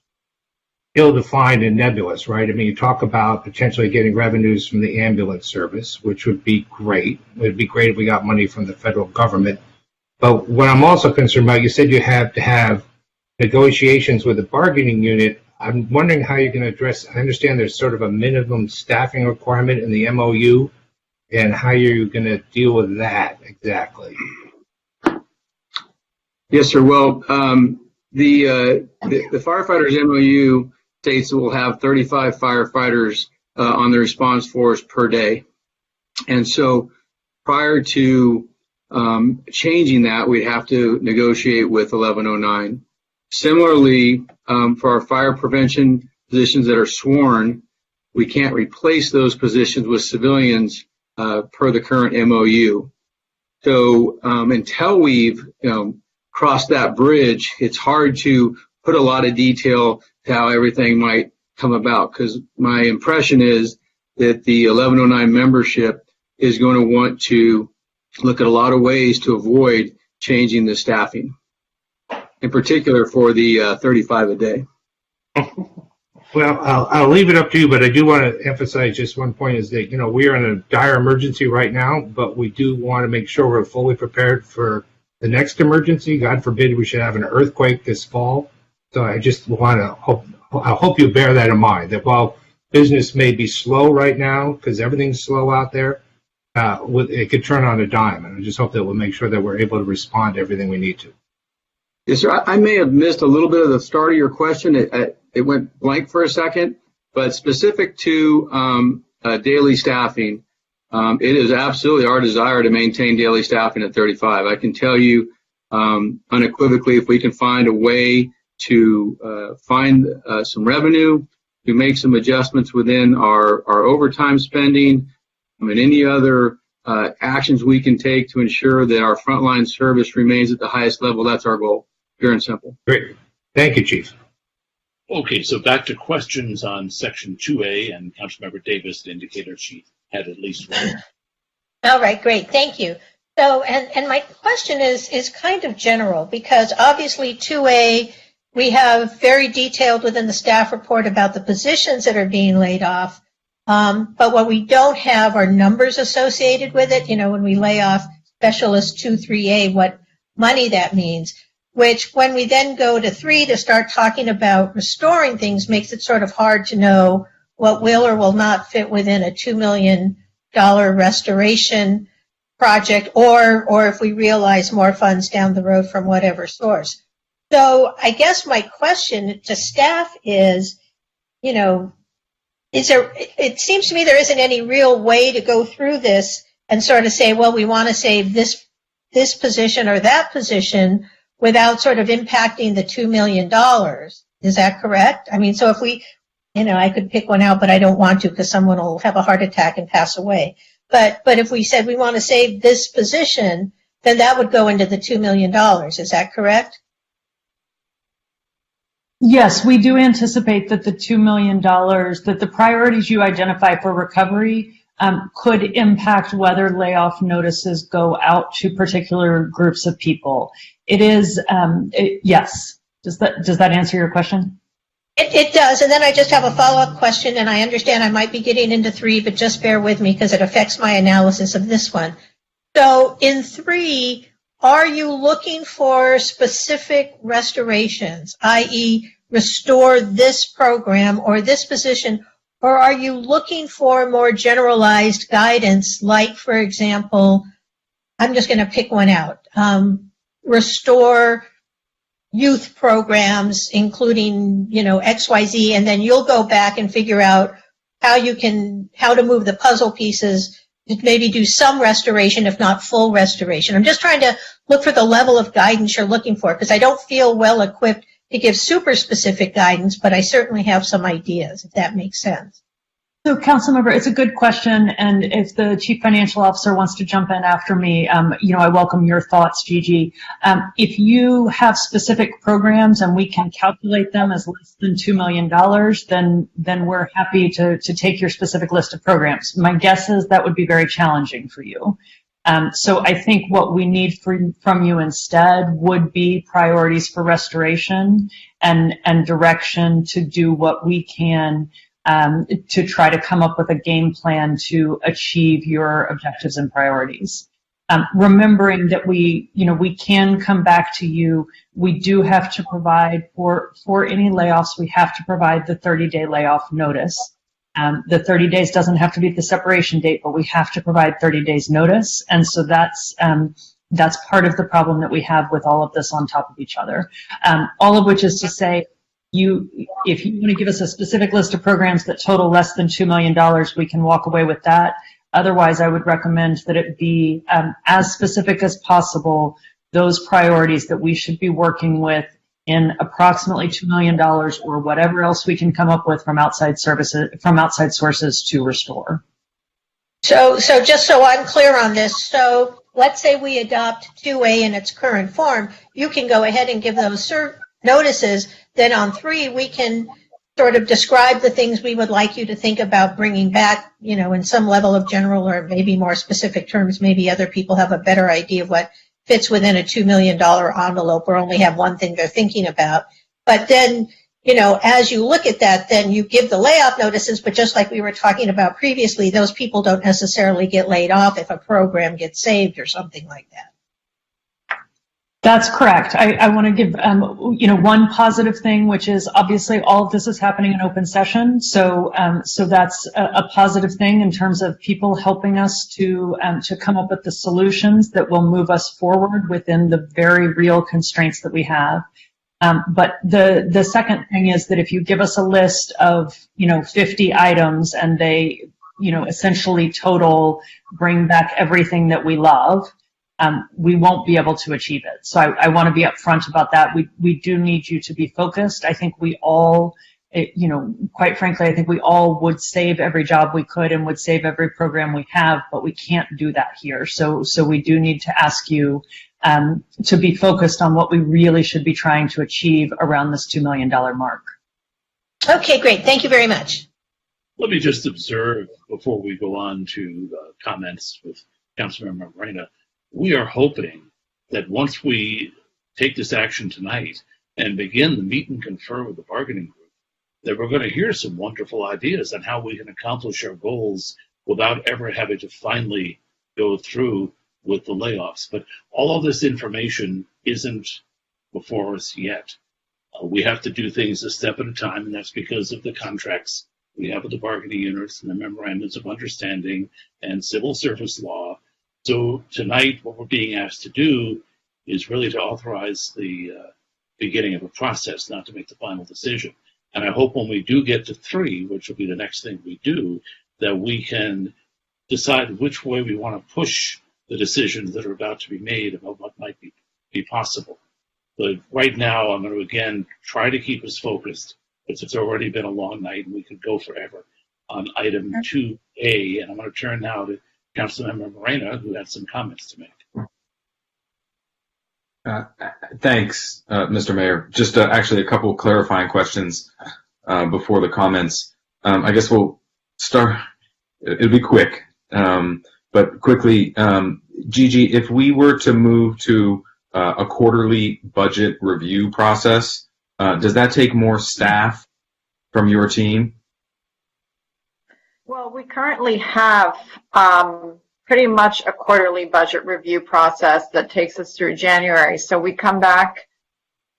ill-defined and nebulous, right? I mean, you talk about potentially getting revenues from the ambulance service, which would be great. It would be great if we got money from the federal government. But what I'm also concerned about, you said you have to have negotiations with the bargaining unit. I'm wondering how you're going to address, I understand there's sort of a minimum staffing requirement in the MOU, and how you're going to deal with that exactly. Yes, sir. Well, the firefighters MOU states we'll have 35 firefighters on the response force per day. And so prior to changing that, we'd have to negotiate with 1109. Similarly, for our fire prevention positions that are sworn, we can't replace those positions with civilians per the current MOU. So until we've crossed that bridge, it's hard to put a lot of detail to how everything might come about, because my impression is that the 1109 membership is going to want to look at a lot of ways to avoid changing the staffing, in particular for the 35 a day. Well, I'll leave it up to you, but I do want to emphasize just one point is that, we are in a dire emergency right now, but we do want to make sure we're fully prepared for the next emergency. God forbid we should have an earthquake this fall. So I just want to I hope you bear that in mind, that while business may be slow right now, because everything's slow out there, it could turn on a dime. And I just hope that we'll make sure that we're able to respond to everything we need to. Yes, sir. I may have missed a little bit of the start of your question. It went blank for a second, but specific to daily staffing, it is absolutely our desire to maintain daily staffing at 35. I can tell you unequivocally, if we can find a way to find some revenue, to make some adjustments within our overtime spending, and any other actions we can take to ensure that our frontline service remains at the highest level, that's our goal. Pure and simple. Great. Thank you, Chief. Okay, so back to questions on Section 2A, and Councilmember Davis indicated she had at least one. All right, great, thank you. So, and my question is kind of general, because obviously 2A, we have very detailed within the staff report about the positions that are being laid off, but what we don't have are numbers associated with it. When we lay off specialist 2, 3A, what money that means, which when we then go to 3 to start talking about restoring things makes it sort of hard to know what will or will not fit within a $2 million restoration project, or if we realize more funds down the road from whatever source. So I guess my question to staff is, it seems to me there isn't any real way to go through this and sort of say, well, we want to save this position or that position without sort of impacting the $2 million. Is that correct? I mean, so if we, I could pick one out, but I don't want to because someone will have a heart attack and pass away. But if we said we want to save this position, then that would go into the $2 million. Is that correct? Yes, we do anticipate that the $2 million, that the priorities you identify for recovery could impact whether layoff notices go out to particular groups of people. It is, yes. Does that answer your question? It does. And then I just have a follow-up question, and I understand I might be getting into 3, but just bear with me because it affects my analysis of this one. So in 3, are you looking for specific restorations, i.e. restore this program or this position, or are you looking for more generalized guidance, like, for example, I'm just going to pick one out, restore youth programs, including, XYZ, and then you'll go back and figure out how to move the puzzle pieces to maybe do some restoration, if not full restoration. I'm just trying to look for the level of guidance you're looking for, because I don't feel well equipped to give super specific guidance, but I certainly have some ideas, if that makes sense. So, Councilmember, it's a good question, and if the Chief Financial Officer wants to jump in after me, I welcome your thoughts, Gigi. If you have specific programs and we can calculate them as less than $2 million, then we're happy to take your specific list of programs. My guess is that would be very challenging for you. So I think what we need from you instead would be priorities for restoration and direction to do what we can to try to come up with a game plan to achieve your objectives and priorities. Remembering that we can come back to you. We do have to provide for any layoffs, we have to provide the 30-day layoff notice. The 30 days doesn't have to be the separation date, but we have to provide 30 days notice. And so that's part of the problem that we have with all of this on top of each other. All of which is to say, if you want to give us a specific list of programs that total less than $2 million, we can walk away with that. Otherwise, I would recommend that it be as specific as possible, those priorities that we should be working with in approximately $2 million or whatever else we can come up with from outside sources to restore. So just so I'm clear on this, so let's say we adopt 2A in its current form, you can go ahead and give those notices. Then on 3, we can sort of describe the things we would like you to think about bringing back, in some level of general or maybe more specific terms. Maybe other people have a better idea of what fits within a $2 million envelope or only have one thing they're thinking about. But then, as you look at that, then you give the layoff notices, but just like we were talking about previously, those people don't necessarily get laid off if a program gets saved or something like that. That's correct. I want to give, one positive thing, which is obviously all of this is happening in open session. So that's a positive thing in terms of people helping us to come up with the solutions that will move us forward within the very real constraints that we have. But the second thing is that if you give us a list of, 50 items and they, essentially total bring back everything that we love, we won't be able to achieve it. So I want to be upfront about that. We do need you to be focused. I think we all, quite frankly, I think we all would save every job we could and would save every program we have, but we can't do that here. So we do need to ask you to be focused on what we really should be trying to achieve around this $2 million mark. Okay, great. Thank you very much. Let me just observe before we go on to comments with Councilmember Morena. We are hoping that once we take this action tonight and begin the meet and confer with the bargaining group, that we're going to hear some wonderful ideas on how we can accomplish our goals without ever having to finally go through with the layoffs. But all of this information isn't before us yet. We have to do things a step at a time, and that's because of the contracts we have with the bargaining units and the memorandums of understanding and civil service law. So tonight, what we're being asked to do is really to authorize the beginning of a process, not to make the final decision. And I hope when we do get to 3, which will be the next thing we do, that we can decide which way we want to push the decisions that are about to be made about what might be possible. But right now, I'm going to, again, try to keep us focused, because it's already been a long night and we could go forever on item 2A. And I'm going to turn now to Councilmember Morena, who had some comments to make. Thanks, Mr. Mayor. Just actually a couple of clarifying questions before the comments. I guess we'll start. It'll be quick, but quickly, Gigi, if we were to move to a quarterly budget review process, does that take more staff from your team? Well, we currently have pretty much a quarterly budget review process that takes us through January. So we come back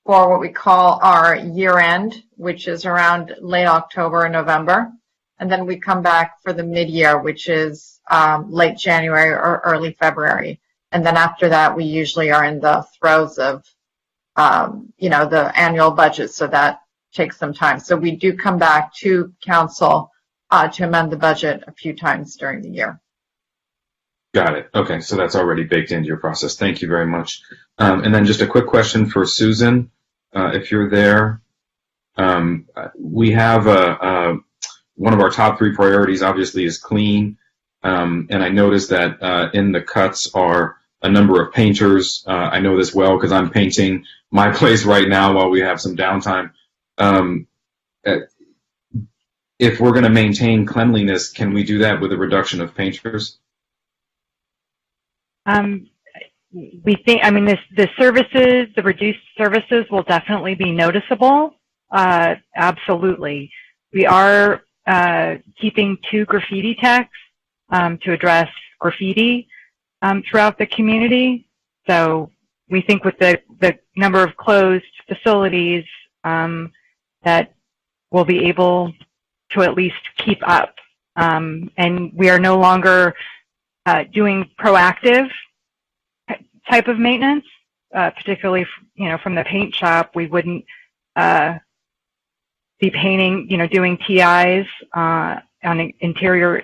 for what we call our year end, which is around late October and November. And then we come back for the mid-year, which is late January or early February. And then after that, we usually are in the throes of, the annual budget. So that takes some time. So we do come back to council to amend the budget a few times during the year. Got it. Okay, so that's already baked into your process. Thank you very much. And then just a quick question for Susan, if you're there. We have one of our top 3 priorities, obviously, is clean. And I noticed that in the cuts are a number of painters. I know this well because I'm painting my place right now while we have some downtime. If we're going to maintain cleanliness, can we do that with a reduction of painters? We think, the services, the reduced services will definitely be noticeable. Absolutely. We are keeping 2 graffiti techs to address graffiti throughout the community. So we think with the number of closed facilities that we'll be able to at least keep up. And we are no longer doing proactive type of maintenance, particularly, from the paint shop. We wouldn't be painting, doing TIs on interior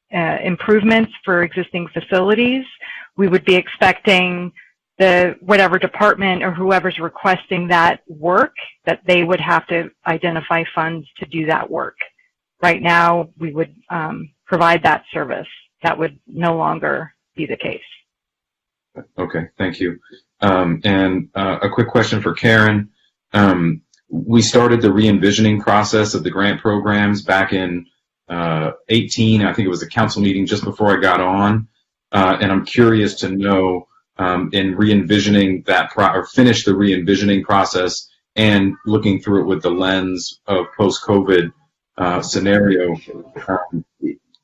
improvements for existing facilities. We would be expecting whatever department or whoever's requesting that work, that they would have to identify funds to do that work. Right now, we would provide that service. That would no longer be the case. Okay, thank you. And a quick question for Karen. we started the re-envisioning process of the grant programs back in 18. I think it was a council meeting just before I got on. And I'm curious to know, in re-envisioning that, or finish the re-envisioning process and looking through it with the lens of post-COVID scenario,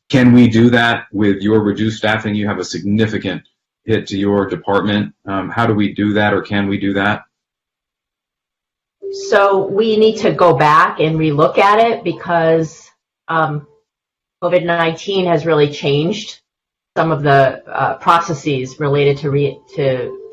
can we do that with your reduced staffing? You have a significant hit to your department. How do we do that, or can we do that? So we need to go back and relook at it because COVID-19 has really changed some of the processes related to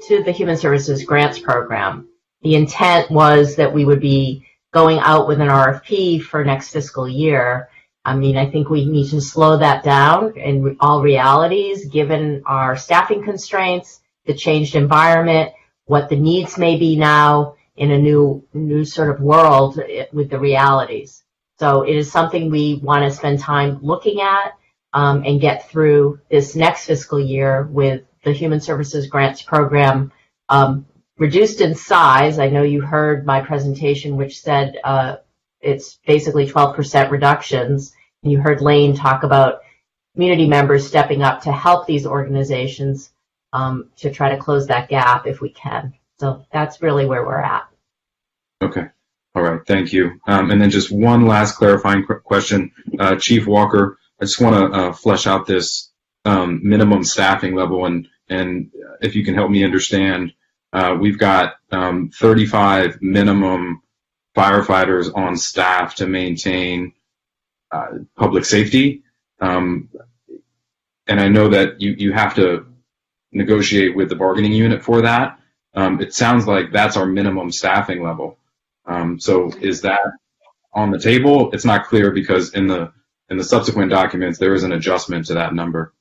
the Human Services Grants Program. The intent was that we would be going out with an RFP for next fiscal year. I mean, I think we need to slow that down in all realities, given our staffing constraints, the changed environment, what the needs may be now in a new sort of world with the realities. So it is something we want to spend time looking at and get through this next fiscal year with the Human Services Grants Program reduced in size. I know you heard my presentation, which said it's basically 12% reductions. And you heard Lane talk about community members stepping up to help these organizations to try to close that gap if we can. So that's really where we're at. Okay. All right. Thank you. And then just one last clarifying question. Chief Walker, I just want to flesh out this minimum staffing level, and if you can help me understand, we've got 35 minimum firefighters on staff to maintain public safety. And I know that you have to negotiate with the bargaining unit for that. It sounds like that's our minimum staffing level. So is that on the table? It's not clear because in the subsequent documents there is an adjustment to that number.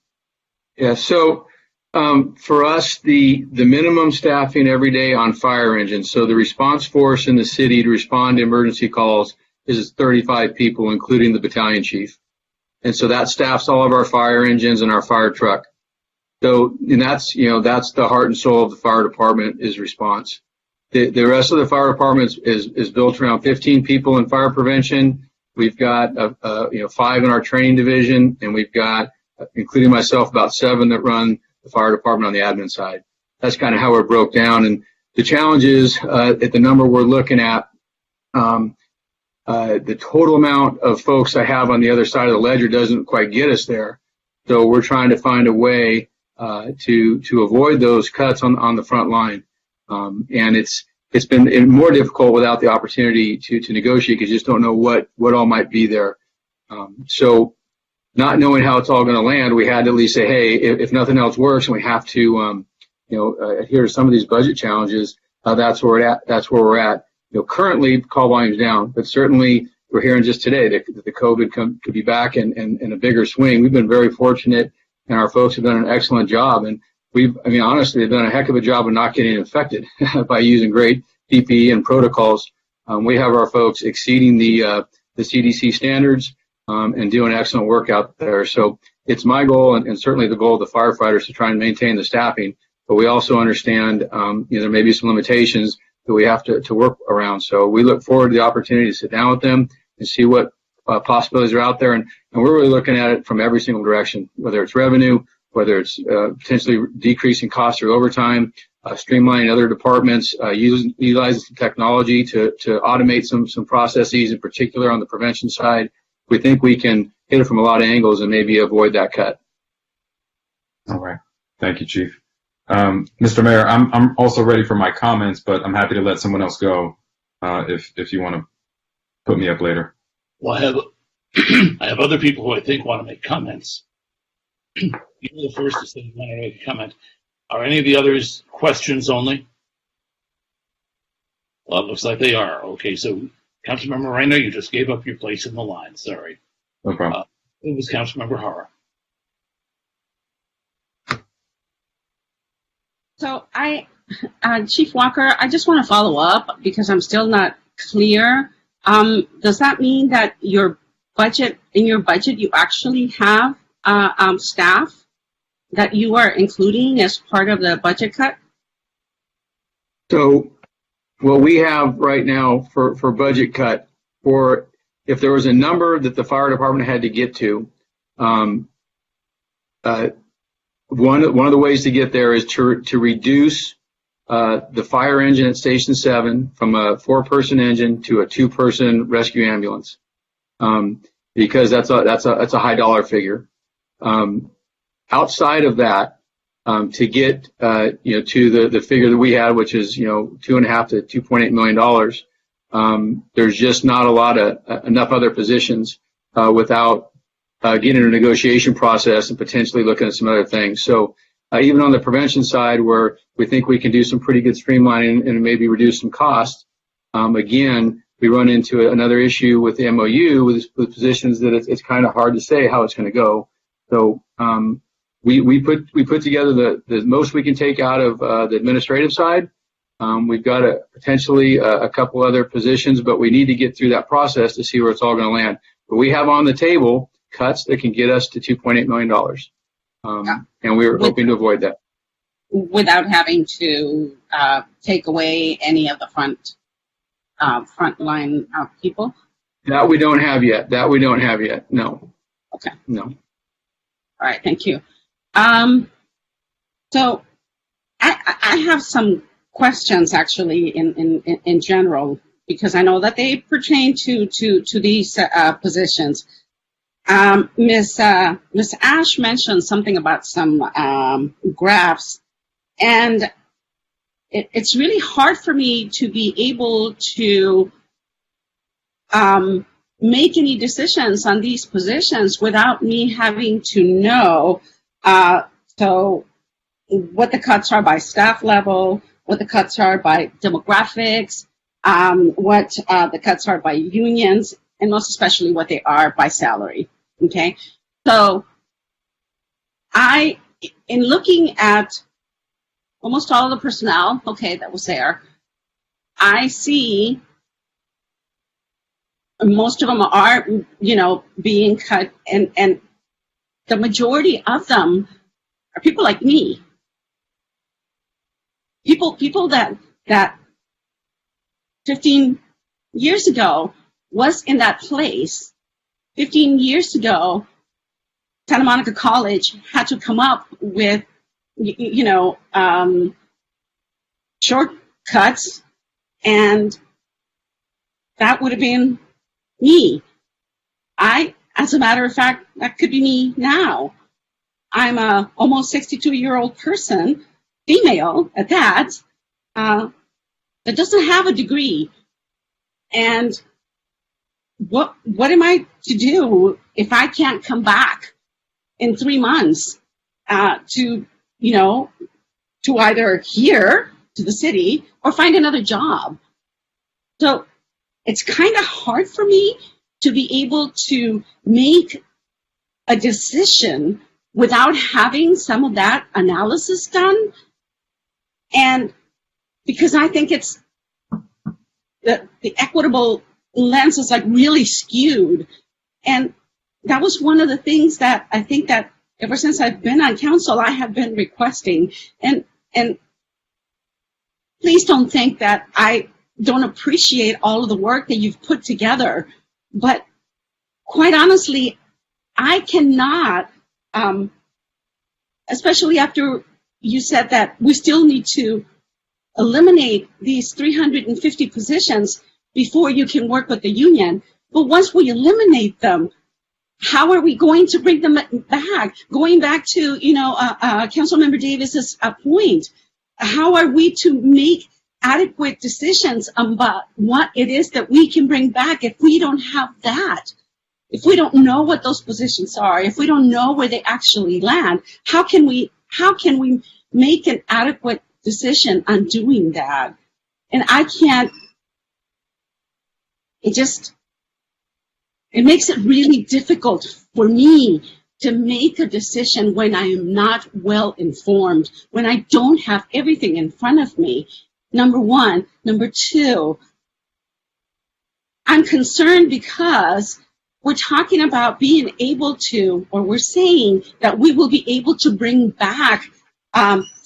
Yeah. So for us, the minimum staffing every day on fire engines. So the response force in the city to respond to emergency calls is 35 people, including the battalion chief. And so that staffs all of our fire engines and our fire truck. So, and that's the heart and soul of the fire department is response. The rest of the fire department is built around 15 people in fire prevention. We've got 5 in our training division, and we've got, including myself, about 7 that run the fire department on the admin side. That's kind of how we're broke down. And the challenge is at the number we're looking at, the total amount of folks I have on the other side of the ledger doesn't quite get us there. So we're trying to find a way to avoid those cuts on the front line. And it's been more difficult without the opportunity to negotiate because you just don't know what all might be there. So not knowing how it's all going to land, we had to at least say, hey, if nothing else works and we have to adhere to some of these budget challenges, that's where we're at. Currently call volume's down, but certainly we're hearing just today that the COVID could be back in a bigger swing. We've been very fortunate, and our folks have done an excellent job. And honestly, they've done a heck of a job of not getting infected by using great PPE and protocols. We have our folks exceeding the CDC standards and doing excellent work out there. So it's my goal and certainly the goal of the firefighters to try and maintain the staffing. But we also understand there may be some limitations that we have to work around. So we look forward to the opportunity to sit down with them and see what possibilities are out there. And we're really looking at it from every single direction, whether it's revenue, whether it's potentially decreasing costs through overtime, streamlining other departments, utilizing some technology to automate some processes, in particular on the prevention side. We think we can hit it from a lot of angles and maybe avoid that cut. All right. Thank you, Chief. Mr. Mayor, I'm also ready for my comments, but I'm happy to let someone else go if you want to put me up later. Well, I have other people who I think want to make comments. You're the first to say you want to make a comment. Are any of the others questions only? Well, it looks like they are. Okay, so Councilmember Moreno, you just gave up your place in the line. Sorry. No problem. It was Councilmember Hara. So Chief Walker, I just want to follow up because I'm still not clear. Does that mean that in your budget, you actually have staff that you are including as part of the budget cut? So what we have right now for budget cut, for if there was a number that the fire department had to get to, one of the ways to get there is to reduce the fire engine at Station 7 from a 4-person engine to a 2-person rescue ambulance, because that's a high dollar figure. Outside of that, to get to the figure that we had, which is $2.5 to $2.8 million, there's just not a lot of enough other positions without getting a negotiation process and potentially looking at some other things. So even on the prevention side, where we think we can do some pretty good streamlining and maybe reduce some costs, again, we run into another issue with the MOU with positions that it's kind of hard to say how it's going to go. So we put together the most we can take out of the administrative side. We've got potentially a couple other positions, but we need to get through that process to see where it's all going to land. But we have on the table cuts that can get us to $2.8 million. And we were hoping to avoid that. Without having to take away any of the frontline people? That we don't have yet. No. Okay. No. All right. Thank you. So I have some questions actually in general, because I know that they pertain to these positions. Miss Ash mentioned something about some graphs, and it's really hard for me to be able to make any decisions on these positions without me having to know so what the cuts are by staff level, what the cuts are by demographics, what the cuts are by unions, and most especially what they are by salary. Okay, so in looking at almost all of the personnel, that was there, I see most of them are, being cut, and the majority of them are people like me. People that 15 years ago was in that place. 15 years ago, Santa Monica College had to come up with, shortcuts, and that would have been me. As a matter of fact, that could be me now. I'm a almost 62-year-old person, female at that, that doesn't have a degree. And what am I to do if I can't come back in 3 months to either here to the city or find another job? So it's kind of hard for me to be able to make a decision without having some of that analysis done. And because I think it's the equitable lens is like really skewed. And that was one of the things that I think that ever since I've been on council, I have been requesting. And please don't think that I don't appreciate all of the work that you've put together. But quite honestly, I cannot, especially after you said that we still need to eliminate these 350 positions before you can work with the union. But once we eliminate them, how are we going to bring them back? Going back to, Councilmember Davis's point, how are we to make adequate decisions about what it is that we can bring back if we don't have that? If we don't know what those positions are, if we don't know where they actually land, how can we make an adequate decision on doing that? And I can't, it makes it really difficult for me to make a decision when I am not well informed, when I don't have everything in front of me, number one. Number two, I'm concerned because we're talking about being able to, or we're saying that we will be able to bring back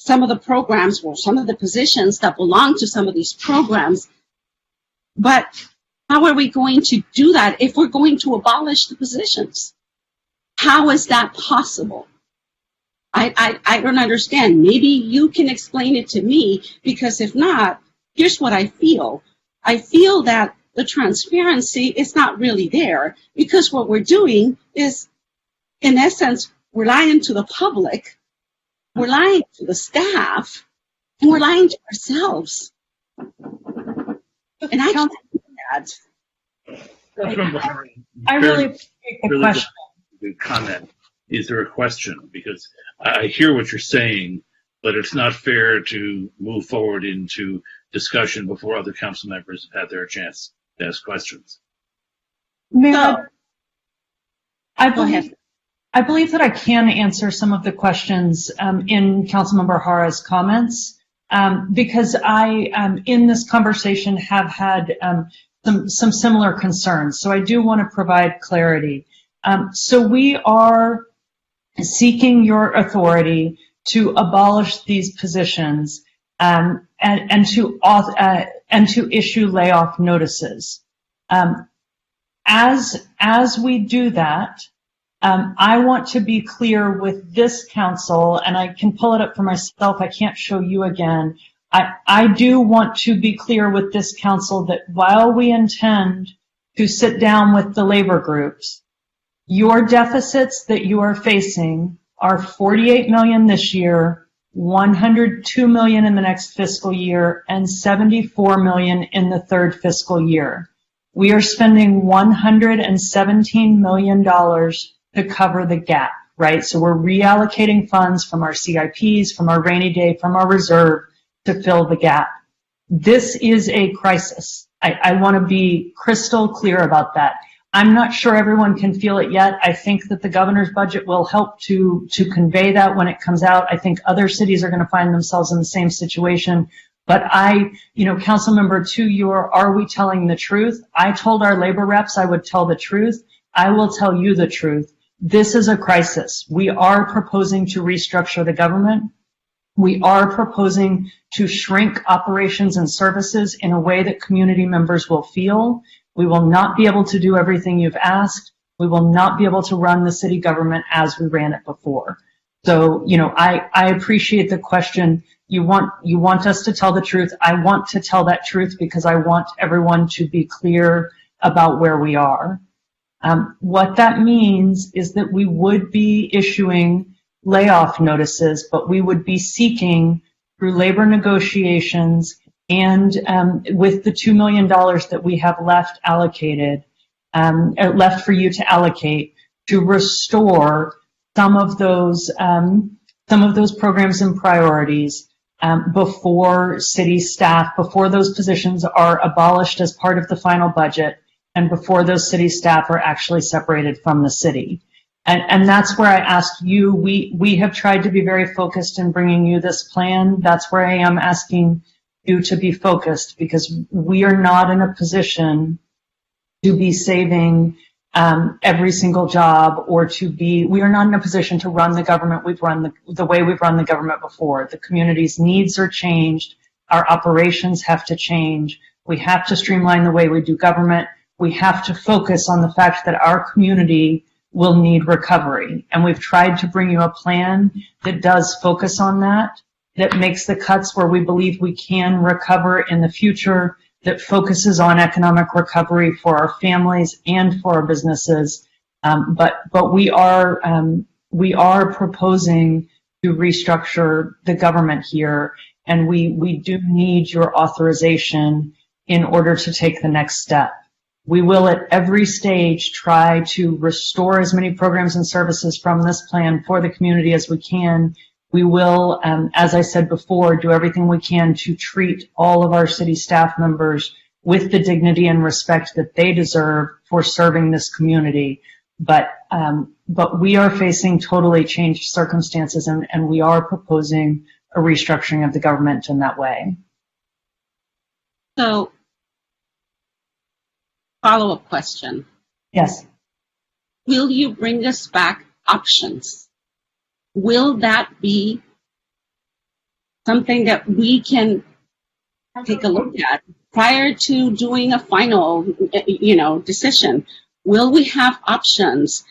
some of the programs or some of the positions that belong to some of these programs. But how are we going to do that if we're going to abolish the positions? How is that possible? I don't understand. Maybe you can explain it to me, because if not, here's what I feel. I feel that the transparency is not really there, because what we're doing is, in essence, we're lying to the public, we're lying to the staff, and we're lying to ourselves. And I can't do that. I really appreciate the question. Good comment. Is there a question? Because I hear what you're saying, but it's not fair to move forward into discussion before other council members have had their chance to ask questions. Mayor, I believe that I can answer some of the questions in Councilmember Hara's comments, because I, in this conversation, have had some similar concerns. So I do want to provide clarity. So we are seeking your authority to abolish these positions and to issue layoff notices. As we do that, I want to be clear with this council, and I can pull it up for myself. I can't show you again. I do want to be clear with this council that while we intend to sit down with the labor groups, your deficits that you are facing are $48 million this year, $102 million in the next fiscal year, and $74 million in the third fiscal year. We are spending $117 million to cover the gap, right? So we're reallocating funds from our CIPs, from our rainy day, from our reserve to fill the gap. This is a crisis. I want to be crystal clear about that. I'm not sure everyone can feel it yet. I think that the governor's budget will help to convey that when it comes out. I think other cities are going to find themselves in the same situation. But council member, to your, are we telling the truth? I told our labor reps I would tell the truth. I will tell you the truth. This is a crisis. We are proposing to restructure the government. We are proposing to shrink operations and services in a way that community members will feel. We will not be able to do everything you've asked. We will not be able to run the city government as we ran it before. So, I appreciate the question. You want us to tell the truth. I want to tell that truth because I want everyone to be clear about where we are. What that means is that we would be issuing layoff notices, but we would be seeking through labor negotiations and with the $2 million that we have left allocated, left for you to allocate, to restore some of those programs and priorities before city staff, before those positions are abolished as part of the final budget, and before those city staff are actually separated from the city. And that's where I asked you, we have tried to be very focused in bringing you this plan. That's where I am asking you to be focused, because we are not in a position to be saving every single job, or we are not in a position to run the government the way we've run the government before. The community's needs are changed. Our operations have to change. We have to streamline the way we do government. We have to focus on the fact that our community will need recovery. And we've tried to bring you a plan that does focus on that makes the cuts where we believe we can recover in the future, that focuses on economic recovery for our families and for our businesses. But we are proposing to restructure the government here, and we do need your authorization in order to take the next step. We will at every stage try to restore as many programs and services from this plan for the community as we can. We will, as I said before, do everything we can to treat all of our city staff members with the dignity and respect that they deserve for serving this community. But we are facing totally changed circumstances, and we are proposing a restructuring of the government in that way. So, follow-up question. Yes. Will you bring us back options? Will that be something that we can take a look at prior to doing a final, decision. Will we have options?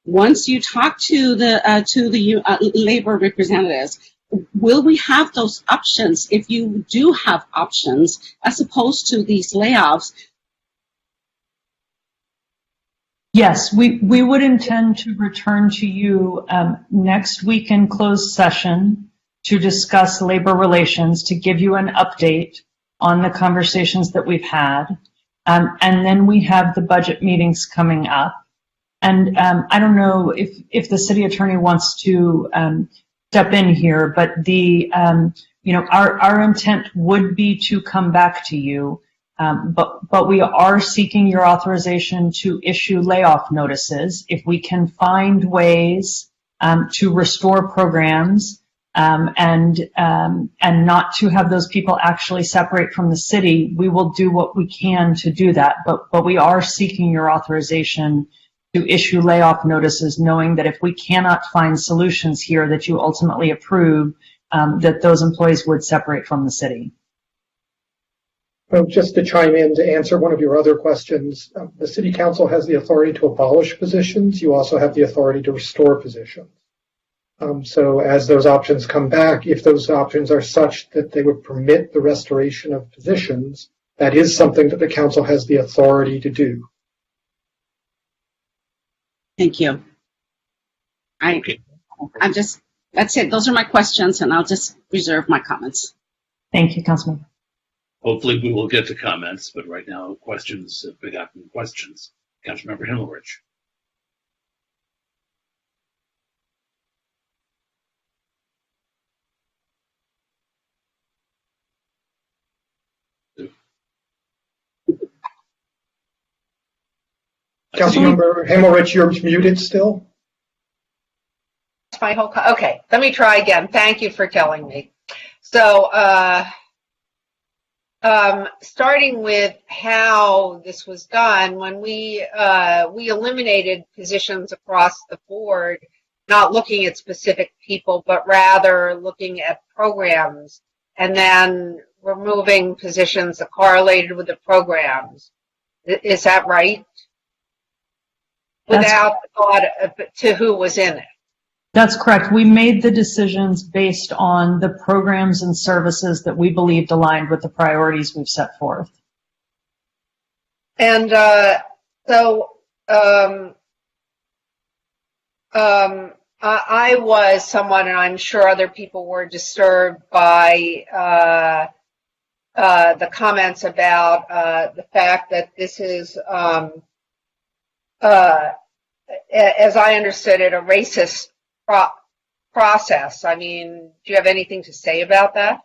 Once you talk to the labor representatives, will we have those options if you do have options as opposed to these layoffs? Yes, we would intend to return to you next week in closed session to discuss labor relations, to give you an update on the conversations that we've had. And then we have the budget meetings coming up. And I don't know if the city attorney wants to step in here, but our intent would be to come back to you. But we are seeking your authorization to issue layoff notices. If we can find ways to restore programs and not to have those people actually separate from the city, we will do what we can to do that. But we are seeking your authorization to issue layoff notices, knowing that if we cannot find solutions here that you ultimately approve, that those employees would separate from the city. Well, just to chime in to answer one of your other questions, the City Council has the authority to abolish positions. You also have the authority to restore positions. So as those options come back, if those options are such that they would permit the restoration of positions, that is something that the Council has the authority to do. Thank you. That's it. Those are my questions, and I'll just reserve my comments. Thank you, Councilman. Hopefully we will get to comments, but right now questions have begotten questions. Councilmember Himmelrich. Councilmember Himmelrich, you're muted still. My whole okay, let me try again. Thank you for telling me. So starting with how this was done, when we eliminated positions across the board, not looking at specific people, but rather looking at programs, and then removing positions that correlated with the programs. Is that right? Without thought to who was in it. That's correct. We made the decisions based on the programs and services that we believed aligned with the priorities we've set forth. And I was someone, and I'm sure other people were disturbed by the comments about the fact that this is, as I understood it, a racist process. I mean, do you have anything to say about that?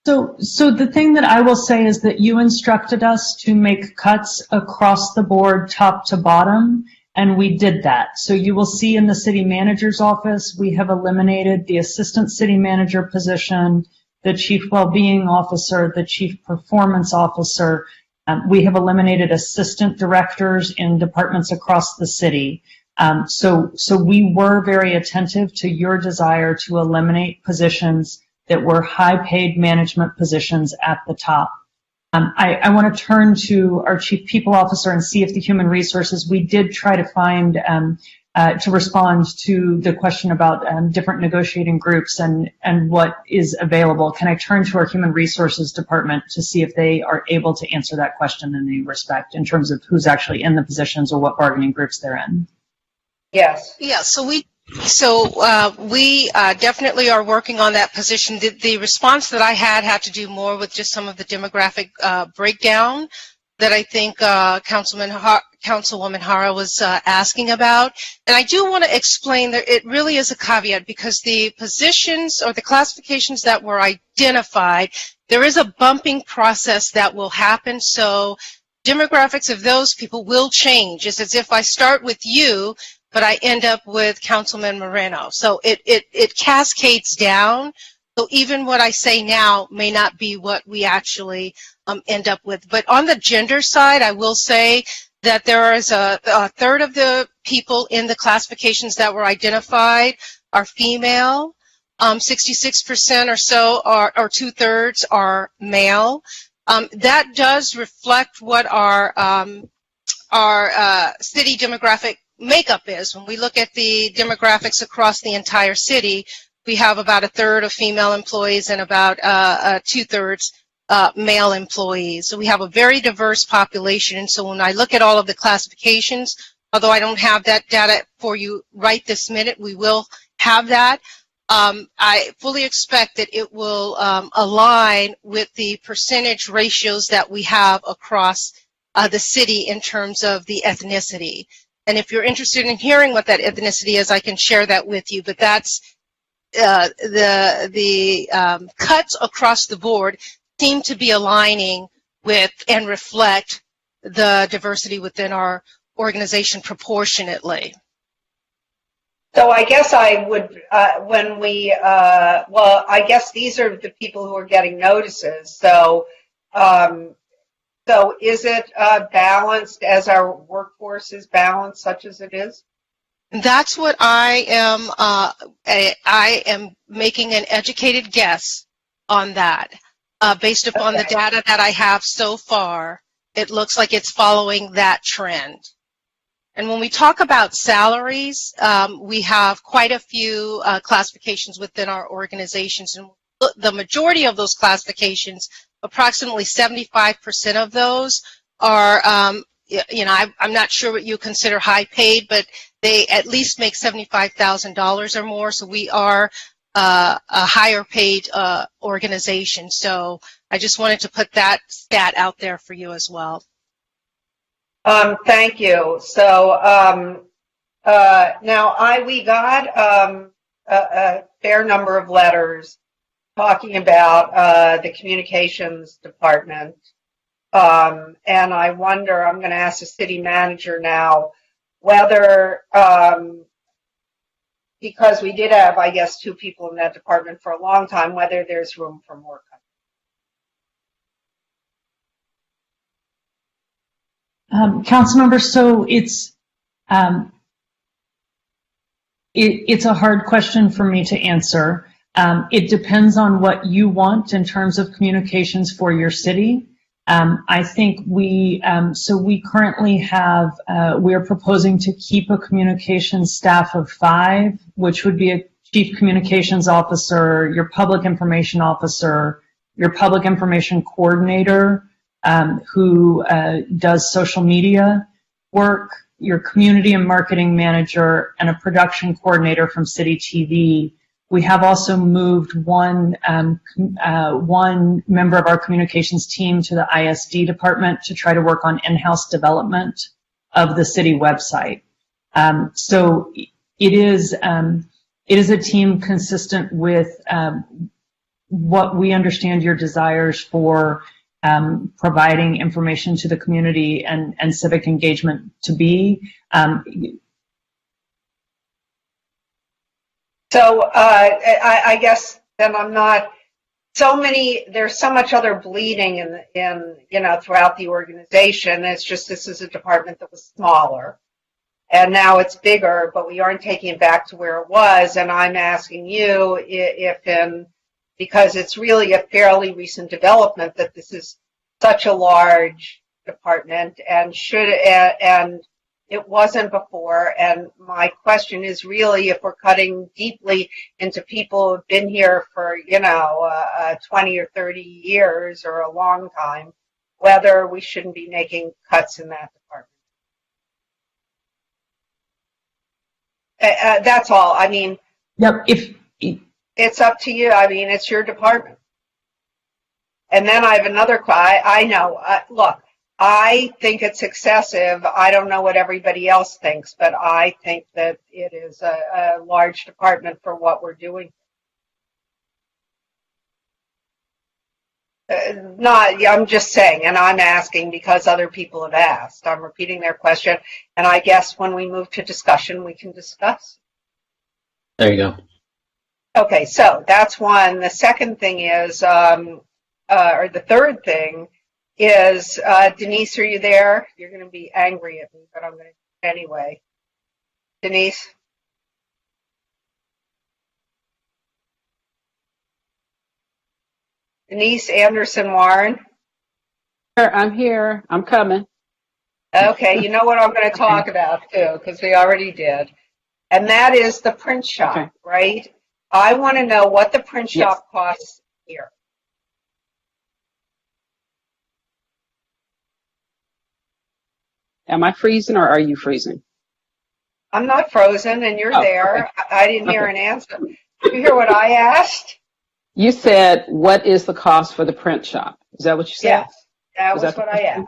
So the thing that I will say is that you instructed us to make cuts across the board, top to bottom, and we did that. So you will see in the city manager's office, we have eliminated the assistant city manager position, the chief well-being officer, the chief performance officer. We have eliminated assistant directors in departments across the city. So we were very attentive to your desire to eliminate positions that were high-paid management positions at the top. I want to turn to our chief people officer and see if the human resources, we did try to find, to respond to the question about different negotiating groups and what is available. Can I turn to our human resources department to see if they are able to answer that question in any respect in terms of who's actually in the positions or what bargaining groups they're in? Yes. Yeah, so we definitely are working on that position. The response that I had to do more with just some of the demographic breakdown that I think Councilwoman Hara was asking about. And I do want to explain that it really is a caveat because the positions or the classifications that were identified, there is a bumping process that will happen. So demographics of those people will change. It's as if I start with you, but I end up with Councilman Moreno. So it cascades down. So even what I say now may not be what we actually end up with. But on the gender side, I will say that there is a third of the people in the classifications that were identified are female. 66% or so or 2/3 are male. That does reflect what our city demographic makeup is. When we look at the demographics across the entire city, we have about 1/3 of female employees and about 2/3 male employees. So we have a very diverse population. And so when I look at all of the classifications, although I don't have that data for you right this minute, we will have that. I fully expect that it will align with the percentage ratios that we have across the city in terms of the ethnicity. And if you're interested in hearing what that ethnicity is, I can share that with you. But that's the cuts across the board seem to be aligning with and reflect the diversity within our organization proportionately. So I guess I would, I guess these are the people who are getting notices. So, so is it balanced as our workforce is balanced, such as it is? That's what I am making an educated guess on that. Based upon the data that I have so far, it looks like it's following that trend. And when we talk about salaries, we have quite a few classifications within our organizations. And the majority of those classifications, approximately 75% of those are, I'm not sure what you consider high paid, but they at least make $75,000 or more. So we are a higher paid organization. So I just wanted to put that stat out there for you as well. Thank you. So now we got a fair number of letters talking about the communications department. And I wonder, I'm going to ask the city manager now, whether, because we did have, I guess, 2 people in that department for a long time, whether there's room for more. Councilmember, so it's a hard question for me to answer. It depends on what you want in terms of communications for your city. I think we currently have, we're proposing to keep a communications staff of 5, which would be a chief communications officer, your public information officer, your public information coordinator, who does social media work, your community and marketing manager, and a production coordinator from City TV. We have also moved one member of our communications team to the ISD department to try to work on in-house development of the city website. So it is a team consistent with what we understand your desires for providing information to the community and civic engagement to be. So I guess then I'm not, there's so much other bleeding in throughout the organization. It's just, this is a department that was smaller and now it's bigger, but we aren't taking it back to where it was. And I'm asking you because it's really a fairly recent development that this is such a large department and it wasn't before. And my question is really, if we're cutting deeply into people who've been here for 20 or 30 years or a long time, whether we shouldn't be making cuts in that department. That's all. I mean, yep. It's up to you. I mean, it's your department. And then I have another, I know, look, I think it's excessive. I don't know what everybody else thinks, but I think that it is a large department for what we're doing. I'm just saying, and I'm asking because other people have asked. I'm repeating their question, and I guess when we move to discussion, we can discuss. There you go. Okay, so that's one. The second thing is, or the third thing is, Denise, are you there? You're going to be angry at me, but I'm going to anyway. Denise? Denise Anderson-Warren. I'm here. I'm coming. Okay, you know what I'm going to talk about too, because we already did. And that is the print shop, right? I want to know what the print shop costs here. Am I freezing or are you freezing? I'm not frozen, and you're there. Okay. I didn't hear an answer. Did you hear what I asked? You said, what is the cost for the print shop? Is that what you said? Yes, that was what I asked.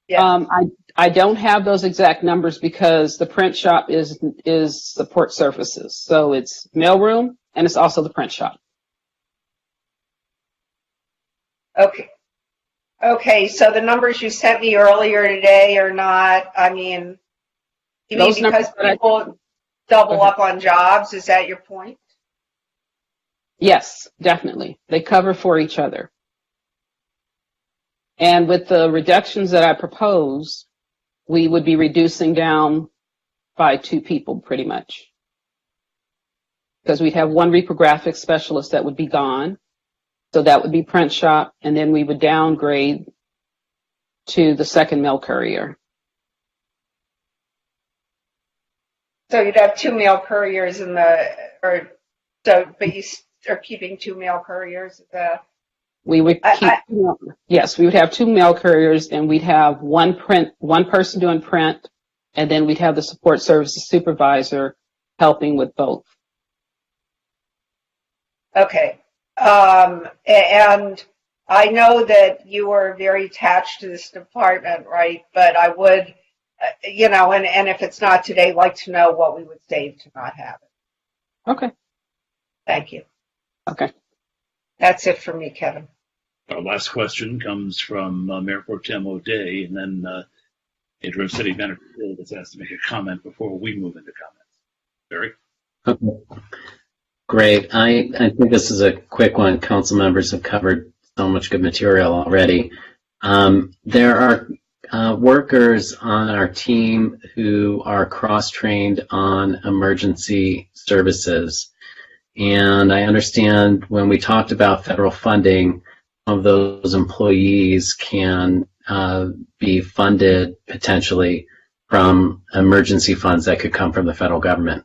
Yes. I don't have those exact numbers because the print shop is support services. So it's mailroom and it's also the print shop. Okay. Okay, so the numbers you sent me earlier today are not, I mean, you mean because people double up on jobs? Is that your point? Yes, definitely. They cover for each other. And with the reductions that I propose, we would be reducing down by 2 people pretty much. Because we'd have 1 reprographic specialist that would be gone. So that would be print shop, and then we would downgrade to the second mail courier. So you'd have 2 mail couriers but you are keeping 2 mail couriers? We would yes, we would have 2 mail couriers, and we'd have one person doing print, and then we'd have the support services supervisor helping with both. Okay. And I know that you are very attached to this department, right? But I would, and if it's not today, like to know what we would save to not have it. Okay. Thank you. Okay. That's it for me, Kevin. Our last question comes from Mayor Pro Tem O'Day, and then Interim City Manager Hill is asked to make a comment before we move into comments. Barry? Okay. Great. I think this is a quick one. Council members have covered so much good material already. There are workers on our team who are cross-trained on emergency services. And I understand when we talked about federal funding, some of those employees can be funded potentially from emergency funds that could come from the federal government.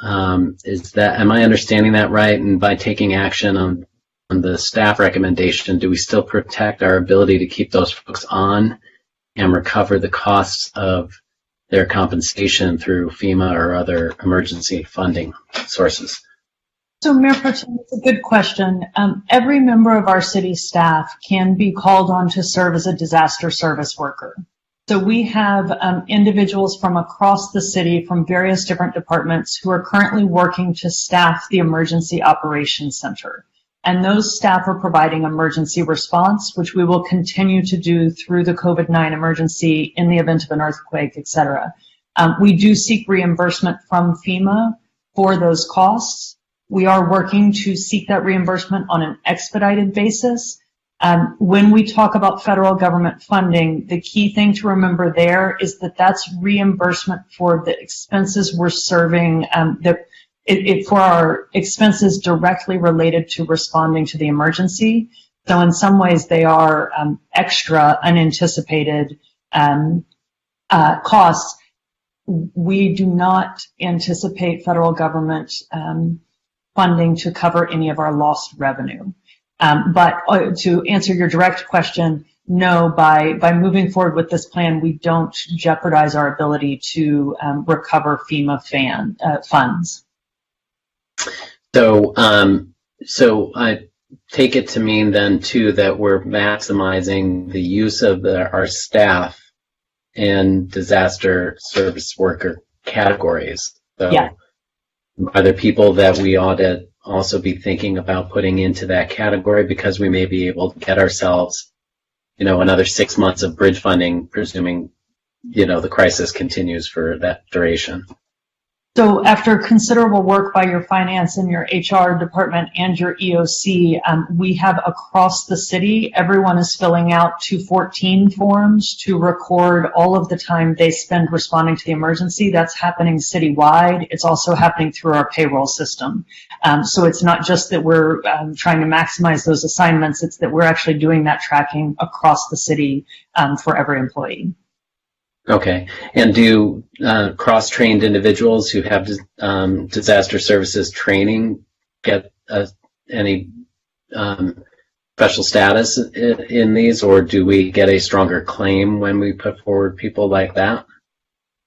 Am I understanding that right? And by taking action on the staff recommendation, do we still protect our ability to keep those folks on and recover the costs of their compensation through FEMA or other emergency funding sources? So, Mayor Pro Tem, it's a good question. Every member of our city staff can be called on to serve as a disaster service worker. So we have individuals from across the city from various different departments who are currently working to staff the Emergency Operations Center. And those staff are providing emergency response, which we will continue to do through the COVID-19 emergency in the event of an earthquake, et cetera. We do seek reimbursement from FEMA for those costs. We are working to seek that reimbursement on an expedited basis. When we talk about federal government funding, the key thing to remember there is that that's reimbursement for the expenses we're serving, for our expenses directly related to responding to the emergency. So in some ways they are extra unanticipated costs. We do not anticipate federal government funding to cover any of our lost revenue. But to answer your direct question, no, by moving forward with this plan, we don't jeopardize our ability to recover FEMA funds. So I take it to mean then too that we're maximizing the use of our staff in disaster service worker categories. So yeah. Are there people that we ought to also be thinking about putting into that category because we may be able to get ourselves, another 6 months of bridge funding, presuming, the crisis continues for that duration? So after considerable work by your finance and your HR department and your EOC, we have across the city, everyone is filling out 214 forms to record all of the time they spend responding to the emergency. That's happening citywide. It's also happening through our payroll system. So it's not just that we're trying to maximize those assignments, it's that we're actually doing that tracking across the city for every employee. Okay. And do cross-trained individuals who have disaster services training get any special status in these, or do we get a stronger claim when we put forward people like that?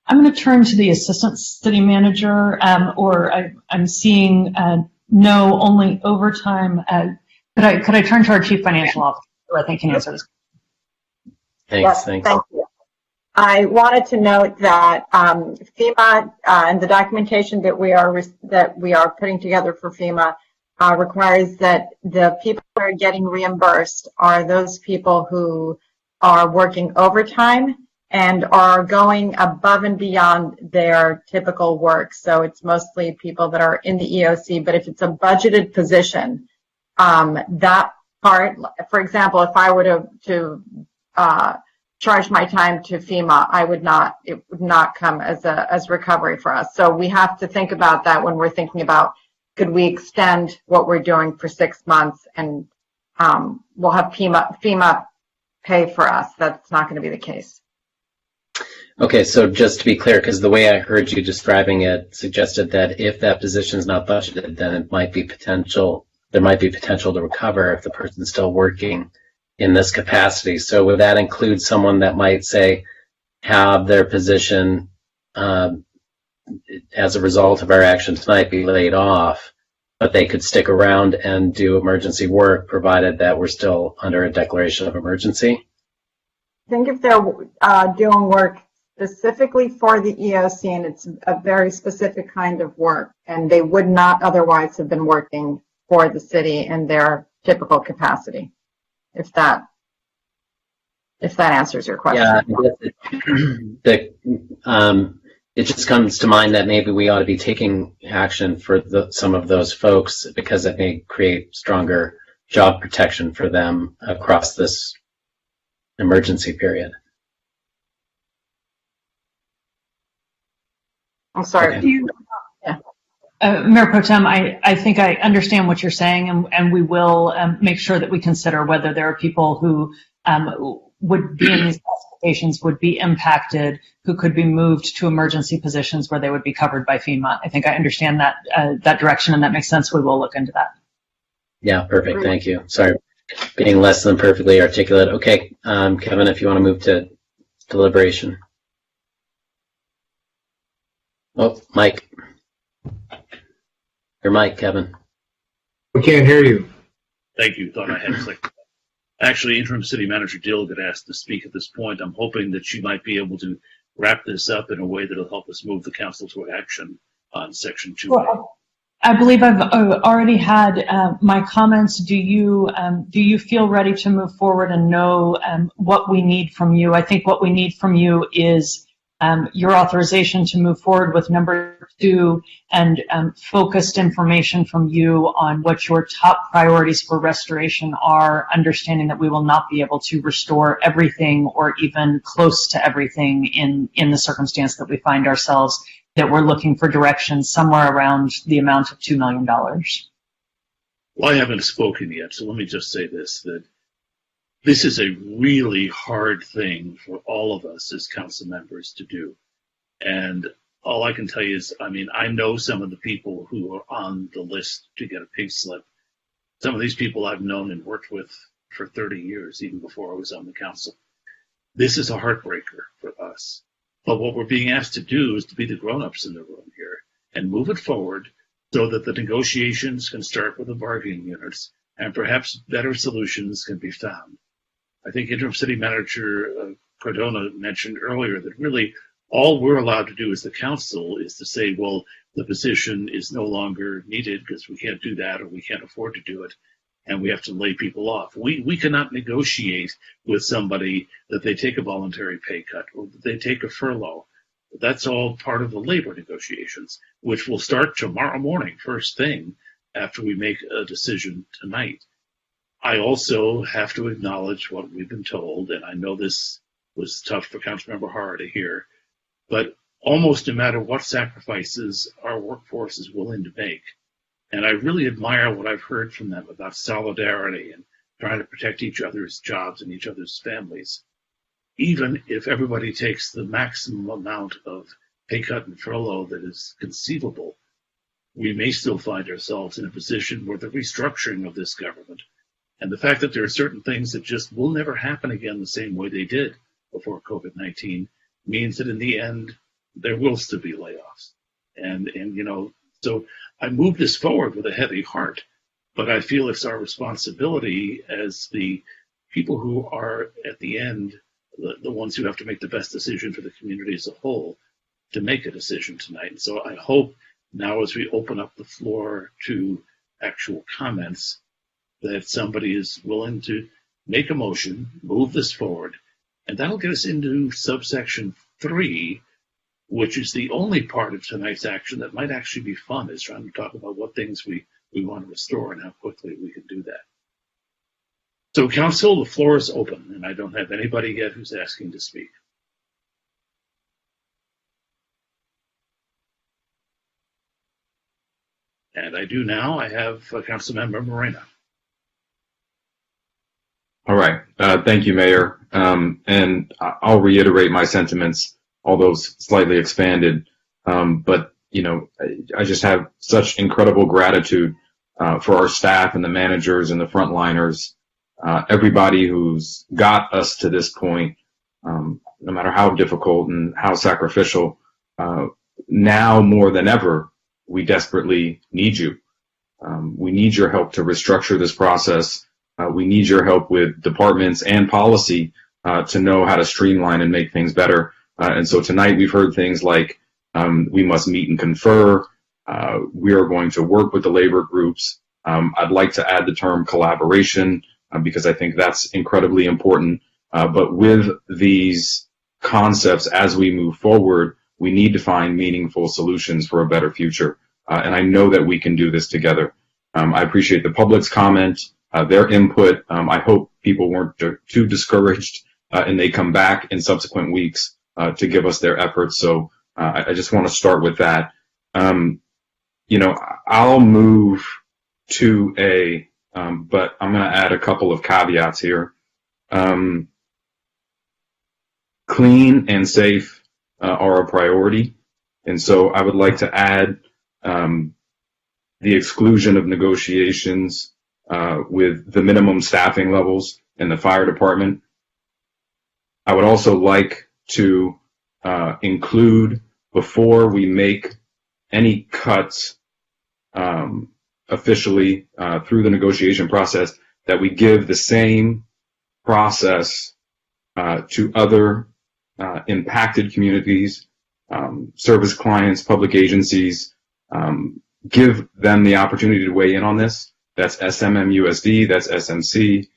I'm going to turn to the assistant city manager, I'm seeing no, only overtime. Could I turn to our chief financial officer, who I think can answer this? Thanks. Thank you. I wanted to note that FEMA and the documentation that we are putting together for FEMA requires that the people who are getting reimbursed are those people who are working overtime and are going above and beyond their typical work. So it's mostly people that are in the EOC, but if it's a budgeted position, that part, for example, if I were to charge my time to FEMA, it would not come as recovery for us. So we have to think about that when we're thinking about, could we extend what we're doing for 6 months and we'll have FEMA pay for us. That's not going to be the case. Okay, so just to be clear, because the way I heard you describing it suggested that if that position is not budgeted, then there might be potential to recover if the person's still working in this capacity. So would that include someone that might, say, have their position as a result of our action tonight be laid off, but they could stick around and do emergency work provided that we're still under a declaration of emergency? I think if they're doing work specifically for the EOC and it's a very specific kind of work, and they would not otherwise have been working for the city in their typical capacity. If that answers your question. Yeah, it just comes to mind that maybe we ought to be taking action for some of those folks because it may create stronger job protection for them across this emergency period. I'm sorry. Okay. Mayor Pro Tem, I think I understand what you're saying, and we will make sure that we consider whether there are people who would be in these classifications, would be impacted, who could be moved to emergency positions where they would be covered by FEMA. I think I understand that direction, and that makes sense. We will look into that. Yeah, perfect. Thank you. Sorry, being less than perfectly articulate. Okay, Kevin, if you want to move to deliberation. Oh, Mike. Your mic, Kevin. We can't hear you. Thank you. Thought I had clicked. Actually, Interim City Manager Dill got asked to speak at this point. I'm hoping that she might be able to wrap this up in a way that will help us move the council to action on Section 2. Well, I believe I've already had my comments. Do you feel ready to move forward and know what we need from you? I think what we need from you is your authorization to move forward with number 2 and focused information from you on what your top priorities for restoration are, understanding that we will not be able to restore everything or even close to everything in the circumstance that we find ourselves, that we're looking for direction somewhere around the amount of $2 million. Well, I haven't spoken yet, so let me just say this, that this is a really hard thing for all of us as council members to do. And all I can tell you is, I know some of the people who are on the list to get a pink slip. Some of these people I've known and worked with for 30 years, even before I was on the council. This is a heartbreaker for us. But what we're being asked to do is to be the grown-ups in the room here and move it forward so that the negotiations can start with the bargaining units and perhaps better solutions can be found. I think Interim City Manager Cardona mentioned earlier that really all we're allowed to do as the council is to say, well, the position is no longer needed because we can't do that or we can't afford to do it, and we have to lay people off. We cannot negotiate with somebody that they take a voluntary pay cut or that they take a furlough. That's all part of the labor negotiations, which will start tomorrow morning, first thing, after we make a decision tonight. I also have to acknowledge what we've been told, and I know this was tough for Councilmember Hara to hear, but almost no matter what sacrifices our workforce is willing to make, and I really admire what I've heard from them about solidarity and trying to protect each other's jobs and each other's families, even if everybody takes the maximum amount of pay cut and furlough that is conceivable, we may still find ourselves in a position where the restructuring of this government and the fact that there are certain things that just will never happen again the same way they did before COVID-19 means that in the end, there will still be layoffs. And so I move this forward with a heavy heart, but I feel it's our responsibility as the people who are at the end, the ones who have to make the best decision for the community as a whole, to make a decision tonight. And so I hope now as we open up the floor to actual comments, that somebody is willing to make a motion, move this forward, and that'll get us into subsection 3, which is the only part of tonight's action that might actually be fun, is trying to talk about what things we want to restore and how quickly we can do that. So, Council, the floor is open, and I don't have anybody yet who's asking to speak. And I do now. I have Councilmember Moreno. All right. Thank you, Mayor. And I'll reiterate my sentiments, although slightly expanded. But, I just have such incredible gratitude for our staff and the managers and the frontliners, everybody who's got us to this point, no matter how difficult and how sacrificial. Now more than ever, we desperately need you. We need your help to restructure this process. We need your help with departments and policy to know how to streamline and make things better. And so tonight we've heard things like we must meet and confer. We are going to work with the labor groups. I'd like to add the term collaboration because I think that's incredibly important. But with these concepts, as we move forward, we need to find meaningful solutions for a better future. And I know that we can do this together. I appreciate the public's comment, their input. I hope people weren't too discouraged and they come back in subsequent weeks to give us their efforts. So I just want to start with that. I'll move to but I'm going to add a couple of caveats here. Clean and safe are a priority. And so I would like to add the exclusion of negotiations with the minimum staffing levels in the fire department. I would also like to include, before we make any cuts officially through the negotiation process, that we give the same process to other impacted communities, service clients, public agencies, give them the opportunity to weigh in on this. That's SMMUSD, that's SMC.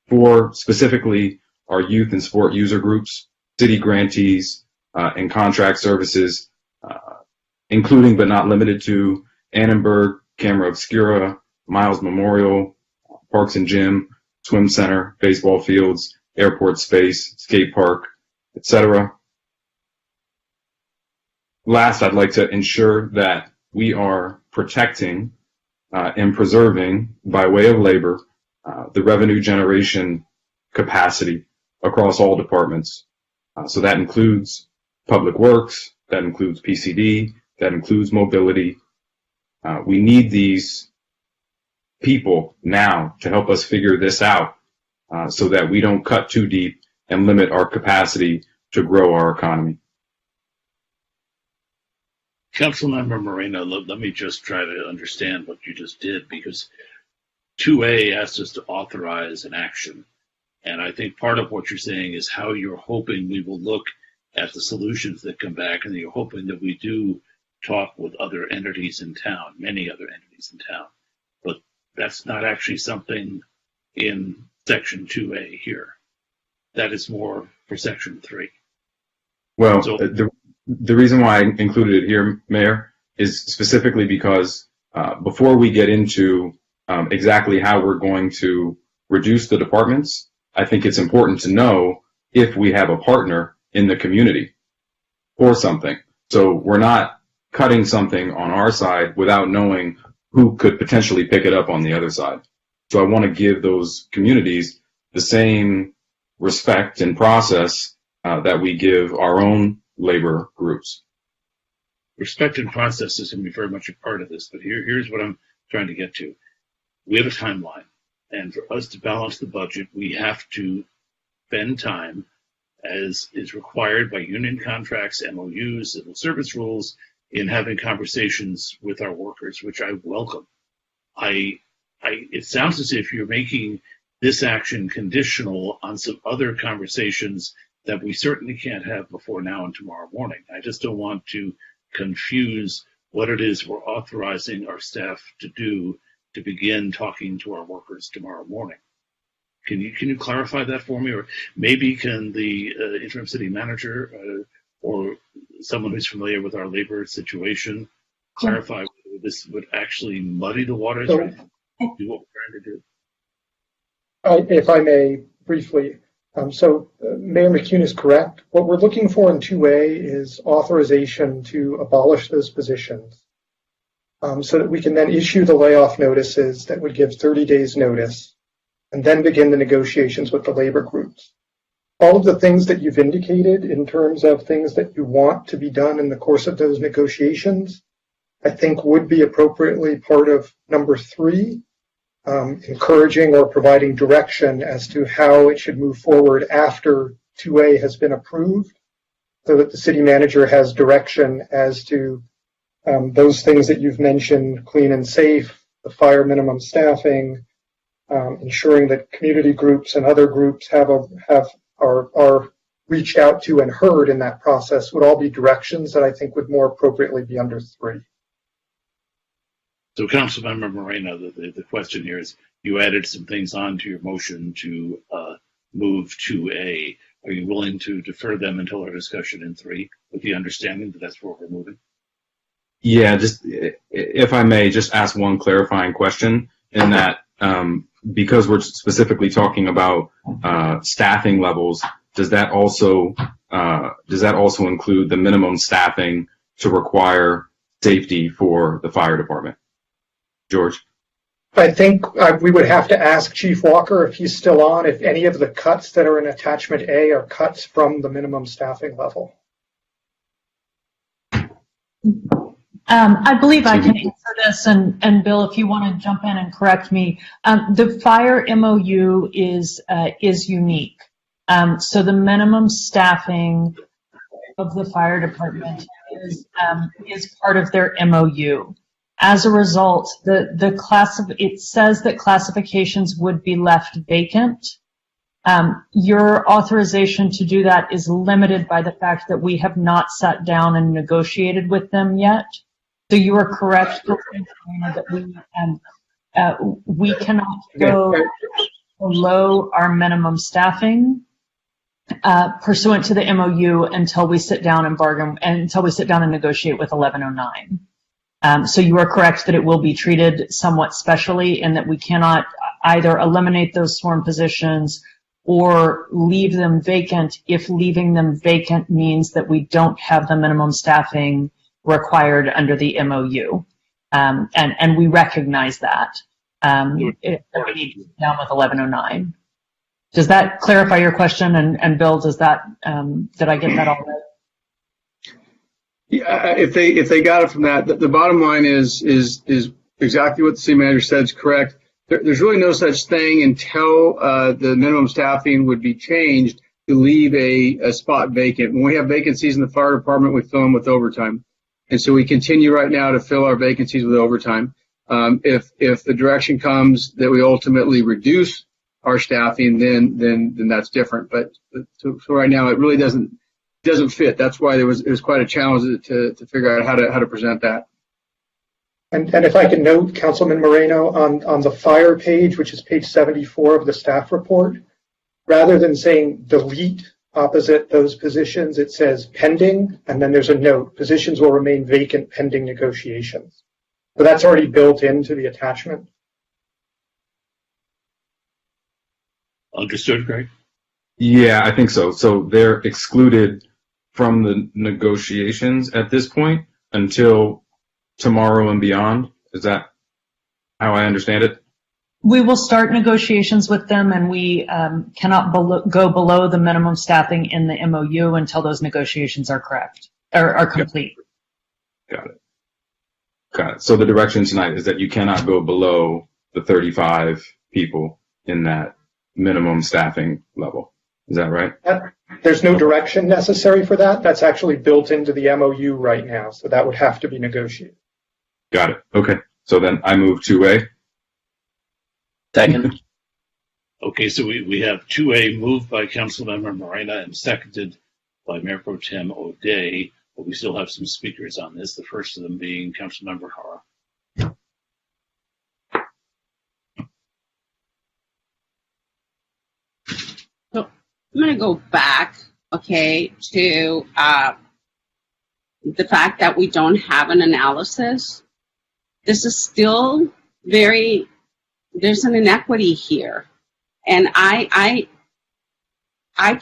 For specifically our youth and sport user groups, city grantees, and contract services, including but not limited to Annenberg, Camera Obscura, Miles Memorial, Parks and Gym, Swim Center, baseball fields, airport space, skate park, etc. Last, I'd like to ensure that we are protecting and preserving, by way of labor, the revenue generation capacity across all departments. So that includes public works, that includes PCD, that includes mobility. We need these people now to help us figure this out so that we don't cut too deep and limit our capacity to grow our economy. Councilmember Moreno, let me just try to understand what you just did, because 2A asked us to authorize an action. And I think part of what you're saying is how you're hoping we will look at the solutions that come back, and you're hoping that we do talk with other entities in town, many other entities in town. But that's not actually something in Section 2A here. That is more for Section 3. Well, So- the reason why I included it here, Mayor, is specifically because before we get into exactly how we're going to reduce the departments, I think it's important to know if we have a partner in the community for something. So we're not cutting something on our side without knowing who could potentially pick it up on the other side. So I want to give those communities the same respect and process that we give our own labor groups. Respect and process is going to be very much a part of this, but here's what I'm trying to get to. We have a timeline, and for us to balance the budget, we have to spend time, as is required by union contracts, MOUs, civil service rules, in having conversations with our workers, which I welcome. It sounds as if you're making this action conditional on some other conversations that we certainly can't have before now and tomorrow morning. I just don't want to confuse what it is we're authorizing our staff to do to begin talking to our workers tomorrow morning. Can you clarify that for me? Or maybe can the interim city manager or someone who's familiar with our labor situation clarify whether this would actually muddy the waters or do what we're trying to do? If I may briefly, Mayor McCune is correct. What we're looking for in 2A is authorization to abolish those positions so that we can then issue the layoff notices that would give 30 days notice and then begin the negotiations with the labor groups. All of the things that you've indicated in terms of things that you want to be done in the course of those negotiations, I think would be appropriately part of number 3, encouraging or providing direction as to how it should move forward after 2A has been approved, so that the city manager has direction as to those things that you've mentioned, clean and safe, the fire minimum staffing, ensuring that community groups and other groups are reached out to and heard in that process would all be directions that I think would more appropriately be under 3. So, Councilmember Moreno, the question here is, you added some things onto your motion to move to A. Are you willing to defer them until our discussion in 3, with the understanding that that's where we're moving? Yeah, just if I may, just ask one clarifying question in that because we're specifically talking about staffing levels, does that also include the minimum staffing to require safety for the fire department? George? I think we would have to ask Chief Walker, if he's still on, if any of the cuts that are in Attachment A are cuts from the minimum staffing level. I believe I can answer this, and Bill, if you want to jump in and correct me. The fire MOU is unique. So the minimum staffing of the fire department is part of their MOU. As a result, it says that classifications would be left vacant. Your authorization to do that is limited by the fact that we have not sat down and negotiated with them yet. So you are correct that we cannot go below our minimum staffing pursuant to the MOU until we sit down and bargain, until we sit down and negotiate with 1109. So you are correct that it will be treated somewhat specially, and that we cannot either eliminate those sworn positions or leave them vacant if leaving them vacant means that we don't have the minimum staffing required under the MOU. And we recognize that. We need to sit down with 1109. Does that clarify your question? And Bill, does that, did I get that all right? Yeah, if they got it from that, the bottom line is exactly what the city manager said is correct. There's really no such thing until the minimum staffing would be changed to leave a spot vacant. When we have vacancies in the fire department, we fill them with overtime. And so we continue right now to fill our vacancies with overtime. If the direction comes that we ultimately reduce our staffing, then that's different. But so right now, it really doesn't fit. That's why it was quite a challenge to figure out how to present that. And if I can note, Councilman Moreno, on the fire page, which is page 74 of the staff report, rather than saying delete opposite those positions, it says pending, and then there's a note, positions will remain vacant pending negotiations. So that's already built into the attachment. Understood, Greg? Yeah, I think so. So they're excluded from the negotiations at this point until tomorrow and beyond. Is that how I understand it? We will start negotiations with them, and we cannot go below the minimum staffing in the MOU until those negotiations are correct or are complete. Got it. Got it. So the direction tonight is that you cannot go below the 35 people in that minimum staffing level. Is that right? There's no direction necessary for that. That's actually built into the MOU right now, so that would have to be negotiated. Got it. Okay. So then I move 2A. Second. Okay, so we have 2A moved by Councilmember Morena and seconded by Mayor Pro Tem O'Day, but we still have some speakers on this, the first of them being Councilmember Hara. So I'm going to go back, okay, to the fact that we don't have an analysis. This is still there's an inequity here. And I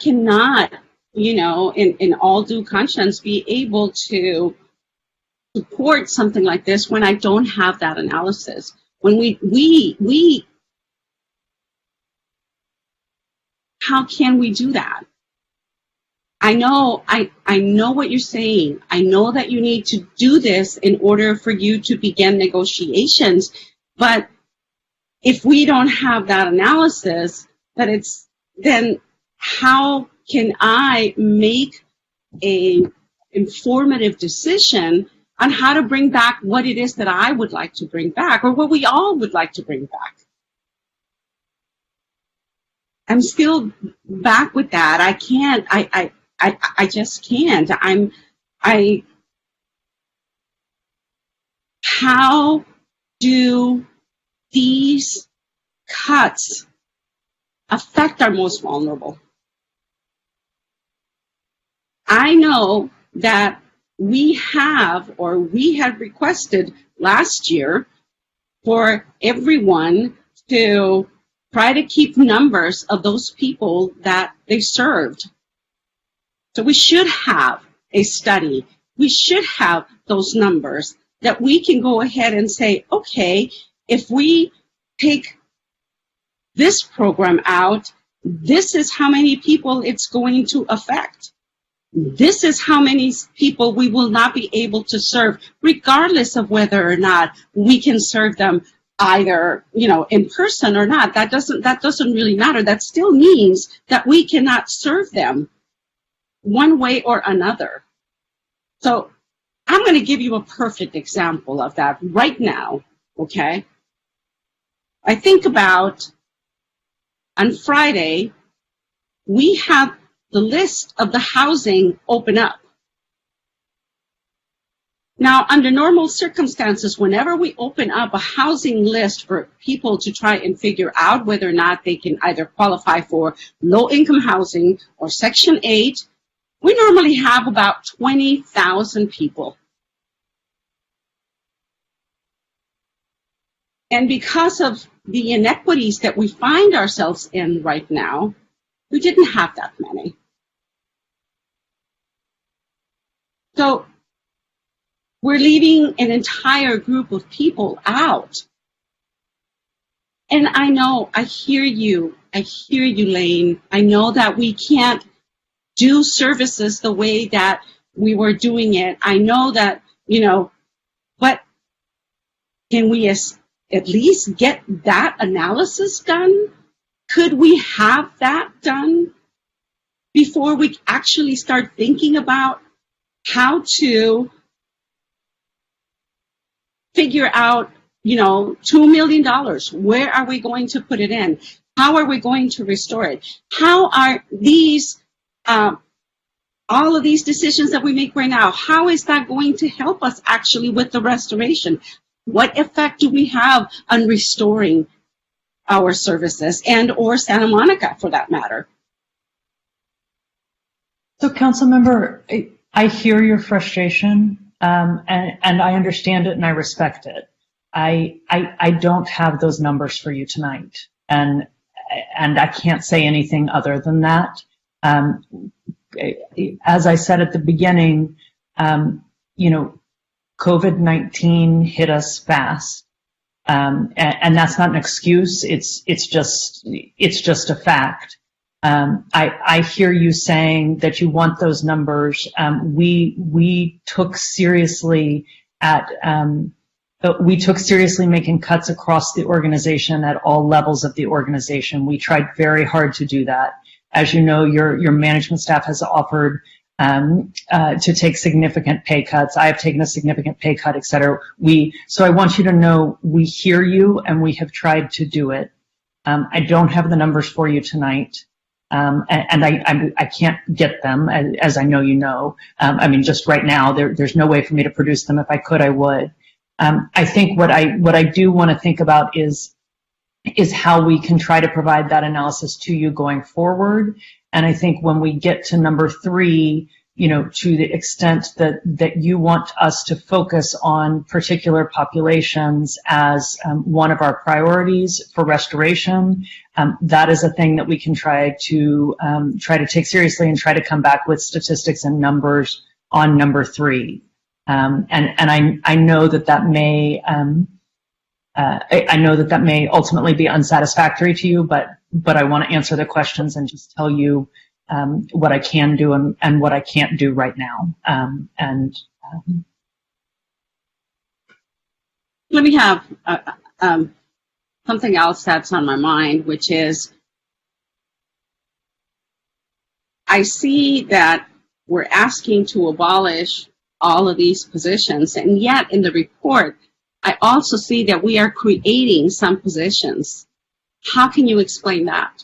cannot, in all due conscience, be able to support something like this when I don't have that analysis. When we how can we do that? I know what you're saying. I know that you need to do this in order for you to begin negotiations, but if we don't have that analysis, then how can I make a informative decision on how to bring back what it is that I would like to bring back, or what we all would like to bring back? I'm still back with that. I can't. I just can't. How do these cuts affect our most vulnerable? I know that we had requested last year for everyone to try to keep numbers of those people that they served. So we should have a study. We should have those numbers that we can go ahead and say, okay, if we take this program out, this is how many people it's going to affect. This is how many people we will not be able to serve, regardless of whether or not we can serve them either, in person or not. That doesn't really matter. That still means that we cannot serve them one way or another. So I'm going to give you a perfect example of that right now, okay? I think about on Friday, we have the list of the housing open up. Now, under normal circumstances, whenever we open up a housing list for people to try and figure out whether or not they can either qualify for low-income housing or Section 8, we normally have about 20,000 people. And because of the inequities that we find ourselves in right now, we didn't have that many. So we're leaving an entire group of people out. And I know, I hear you, Lane. I know that we can't do services the way that we were doing it. I know that, but can we at least get that analysis done? Could we have that done before we actually start thinking about how to figure out, $2 million? Where are we going to put it in? How are we going to restore it? How are these, all of these decisions that we make right now, how is that going to help us actually with the restoration? What effect do we have on restoring our services and or Santa Monica for that matter? So, Councilmember, I hear your frustration, and I understand it and I respect it. I don't have those numbers for you tonight, and I can't say anything other than that. As I said at the beginning, COVID-19 hit us fast, and that's not an excuse. It's just a fact. I hear you saying that you want those numbers. We took seriously making cuts across the organization at all levels of the organization. We tried very hard to do that. As you know, your management staff has offered to take significant pay cuts. I have taken a significant pay cut, et cetera. So I want you to know we hear you and we have tried to do it. I don't have the numbers for you tonight. And I can't get them, as I know you know. I mean, just right now, there's no way for me to produce them. If I could, I would. I think what I do want to think about is how we can try to provide that analysis to you going forward. And I think when we get to number 3, to the extent that you want us to focus on particular populations as one of our priorities for restoration, that is a thing that we can try to take seriously and try to come back with statistics and numbers on number 3. And I know that may ultimately be unsatisfactory to you, but I want to answer the questions and just tell you what I can do and what I can't do right now. Let me have something else that's on my mind, which is I see that we're asking to abolish all of these positions, and yet in the report, I also see that we are creating some positions. How can you explain that?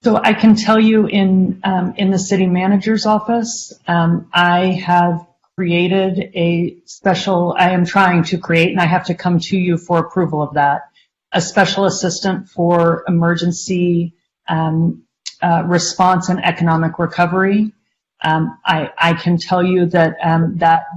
So I can tell you in the city manager's office, I have created I am trying to create, and I have to come to you for approval of that, a special assistant for emergency response and economic recovery. I can tell you that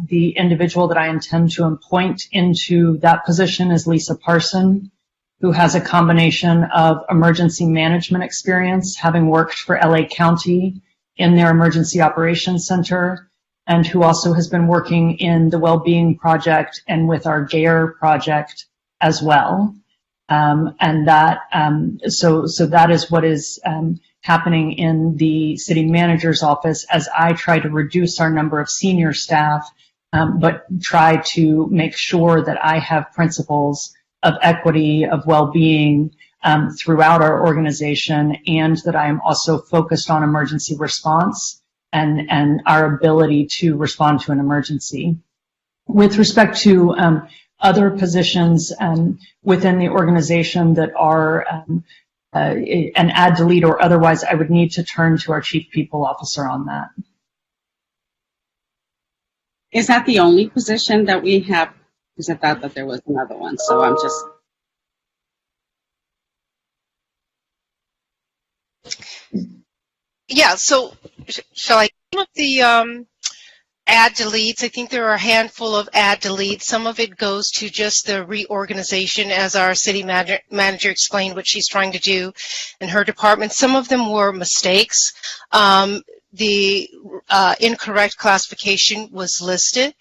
the individual that I intend to appoint into that position is Lisa Parson, who has a combination of emergency management experience, having worked for LA County in their emergency operations center, and who also has been working in the Wellbeing Project and with our GARE project as well. So that is what is happening in the city manager's office as I try to reduce our number of senior staff, but try to make sure that I have principles of equity, of well-being throughout our organization, and that I am also focused on emergency response and our ability to respond to an emergency. With respect to other positions within the organization that are an add, delete, or otherwise, I would need to turn to our chief people officer on that. Is that the only position that we have? Because I thought that there was another one, so I'm just... Yeah, so shall I look at the add deletes? I think there are a handful of add deletes. Some of it goes to just the reorganization, as our city manager explained what she's trying to do in her department. Some of them were mistakes. The incorrect classification was listed.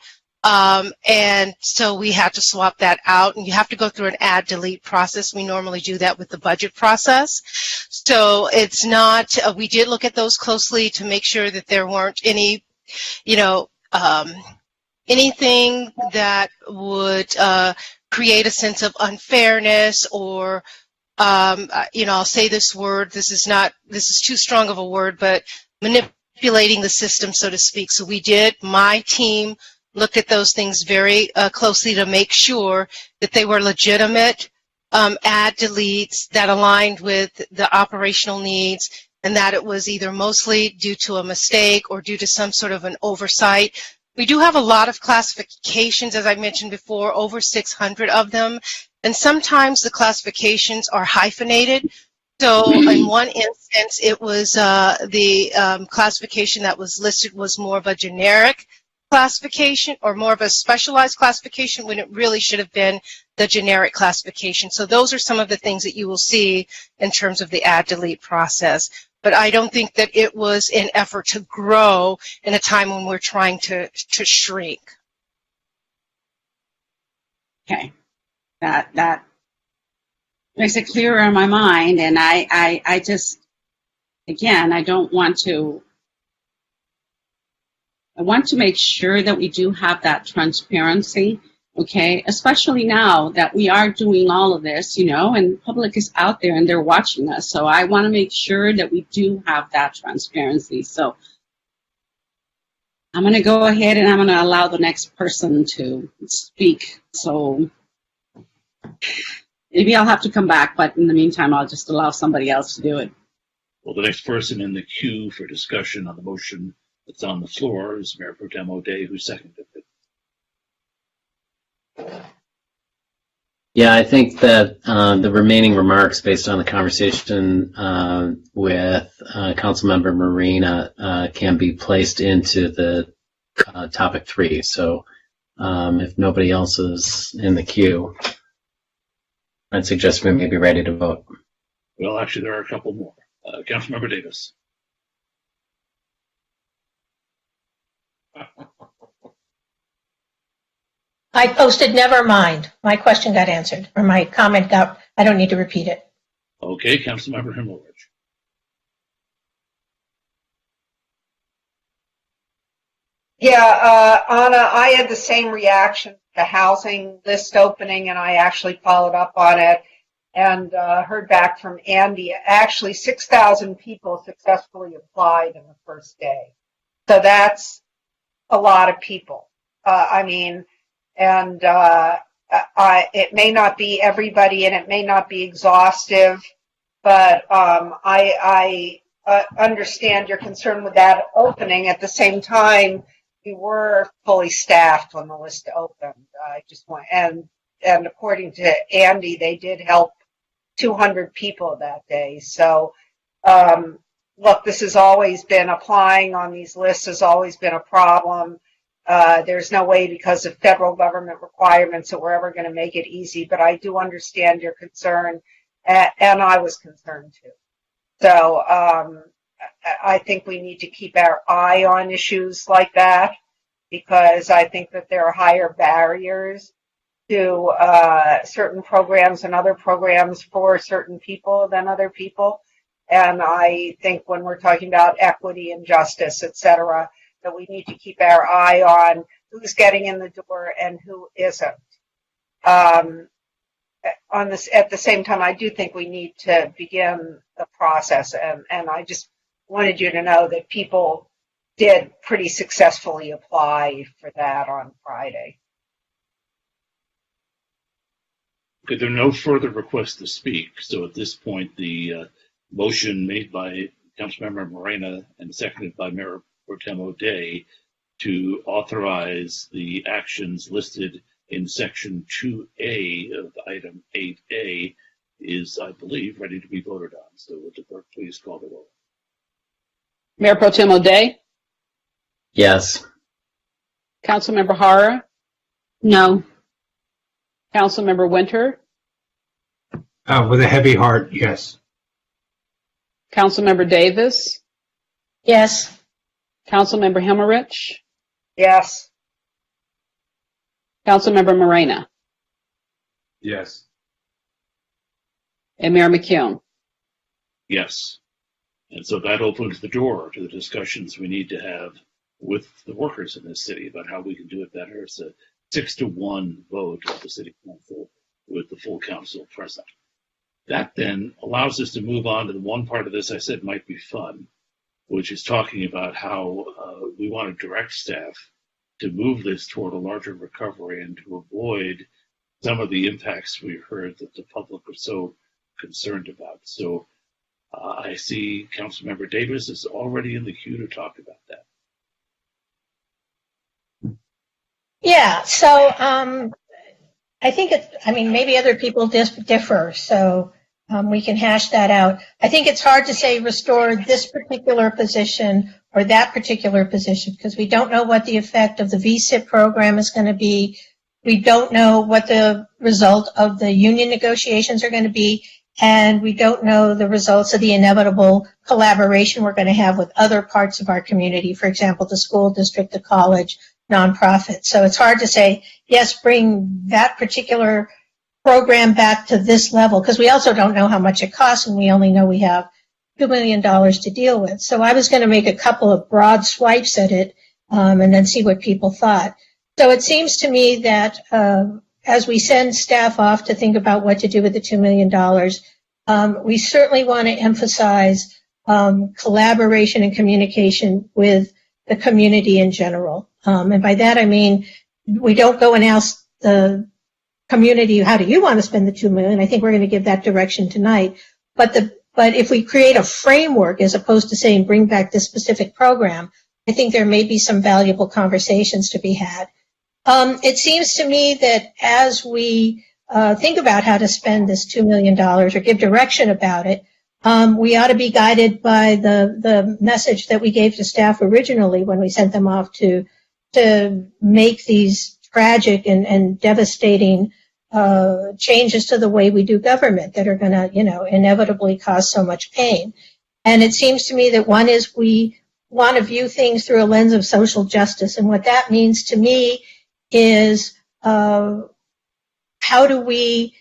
And so we had to swap that out, and you have to go through an add delete process. We normally do that with the budget process. So it's not, we did look at those closely to make sure that there weren't any, anything that would create a sense of unfairness or, I'll say this word, this is too strong of a word, but manipulating the system, so to speak. So my team looked at those things very closely to make sure that they were legitimate add deletes that aligned with the operational needs, and that it was either mostly due to a mistake or due to some sort of an oversight. We do have a lot of classifications, as I mentioned before, over 600 of them, and sometimes the classifications are hyphenated. So in one instance, it was the classification that was listed was more of a generic classification or more of a specialized classification when it really should have been the generic classification. So those are some of the things that you will see in terms of the add-delete process. But I don't think that it was an effort to grow in a time when we're trying to shrink. Okay. That makes it clearer in my mind, and I just, again, I want to make sure that we do have that transparency, okay, especially now that we are doing all of this, and the public is out there and they're watching us, so I want to make sure that we do have that transparency. So I'm going to go ahead and I'm going to allow the next person to speak, so maybe I'll have to come back, but in the meantime, I'll just allow somebody else to do it. Well, the next person in the queue for discussion on the motion that's on the floor is Mayor Pro Tem O'Day, who seconded it. Yeah, I think that the remaining remarks based on the conversation with Councilmember Marina can be placed into the topic 3. So if nobody else is in the queue, I'd suggest we may be ready to vote. Well, actually, there are a couple more. Councilmember Davis. I posted never mind. My question got answered, or my comment got, I don't need to repeat it. Okay, Councilmember Himmelrich. Yeah, Anna, I had the same reaction to the housing list opening, and I actually followed up on it and heard back from Andy. Actually, 6,000 people successfully applied in the first day. So that's a lot of people. It may not be everybody and it may not be exhaustive, but I understand your concern with that opening. At the same time, we were fully staffed when the list opened. And according to Andy, they did help 200 people that day. So, look, this has always been, applying on these lists has always been a problem. There's no way, because of federal government requirements, that we're ever going to make it easy, but I do understand your concern, and I was concerned too. So I think we need to keep our eye on issues like that, because I think that there are higher barriers to certain programs and other programs for certain people than other people. And I think when we're talking about equity and justice, et cetera, that we need to keep our eye on who's getting in the door and who isn't. At the same time, I do think we need to begin the process, and I just wanted you to know that people did pretty successfully apply for that on Friday. Okay, there are no further requests to speak. So at this point, the motion made by Councilmember Morena and seconded by Mayor Pro Tem O'Day to authorize the actions listed in Section 2A of item 8A is, I believe, ready to be voted on. So would the clerk please call the roll? Mayor Pro Tem O'Day? Yes. Councilmember Hara? No. Councilmember Winter? With a heavy heart, yes. Councilmember Davis? Yes. Councilmember Himmerich? Yes. Councilmember Morena? Yes. And Mayor McKeown? Yes. And so that opens the door to the discussions we need to have with the workers in this city about how we can do it better. It's a 6-1 vote of the city council with the full council present. That then allows us to move on to the one part of this I said might be fun, which is talking about how we want to direct staff to move this toward a larger recovery and to avoid some of the impacts we heard that the public was so concerned about. So I see Councilmember Davis is already in the queue to talk about that. Yeah, so I think maybe other people differ. So we can hash that out. I think it's hard to say restore this particular position or that particular position because we don't know what the effect of the VSIP program is going to be. We don't know what the result of the union negotiations are going to be, and we don't know the results of the inevitable collaboration we're going to have with other parts of our community, for example, the school district, the college, nonprofit. So it's hard to say, yes, bring that particular program back to this level, because we also don't know how much it costs, and we only know we have $2 million to deal with. So I was going to make a couple of broad swipes at it and then see what people thought. So it seems to me that as we send staff off to think about what to do with the $2 million, we certainly want to emphasize collaboration and communication with the community in general. And by that I mean we don't go and ask the community, how do you want to spend the $2 million? I think we're going to give that direction tonight. But if we create a framework as opposed to saying bring back this specific program, I think there may be some valuable conversations to be had. It seems to me that as we think about how to spend this $2 million or give direction about it, we ought to be guided by the message that we gave to staff originally when we sent them off to make these tragic and devastating changes to the way we do government that are going to, inevitably cause so much pain. And it seems to me that one is we want to view things through a lens of social justice. And what that means to me is how do we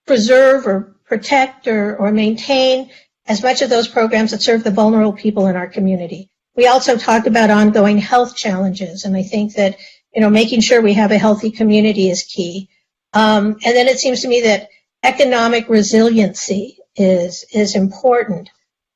preserve or protect or maintain as much of those programs that serve the vulnerable people in our community. We also talked about ongoing health challenges, and I think that making sure we have a healthy community is key. And then it seems to me that economic resiliency is important.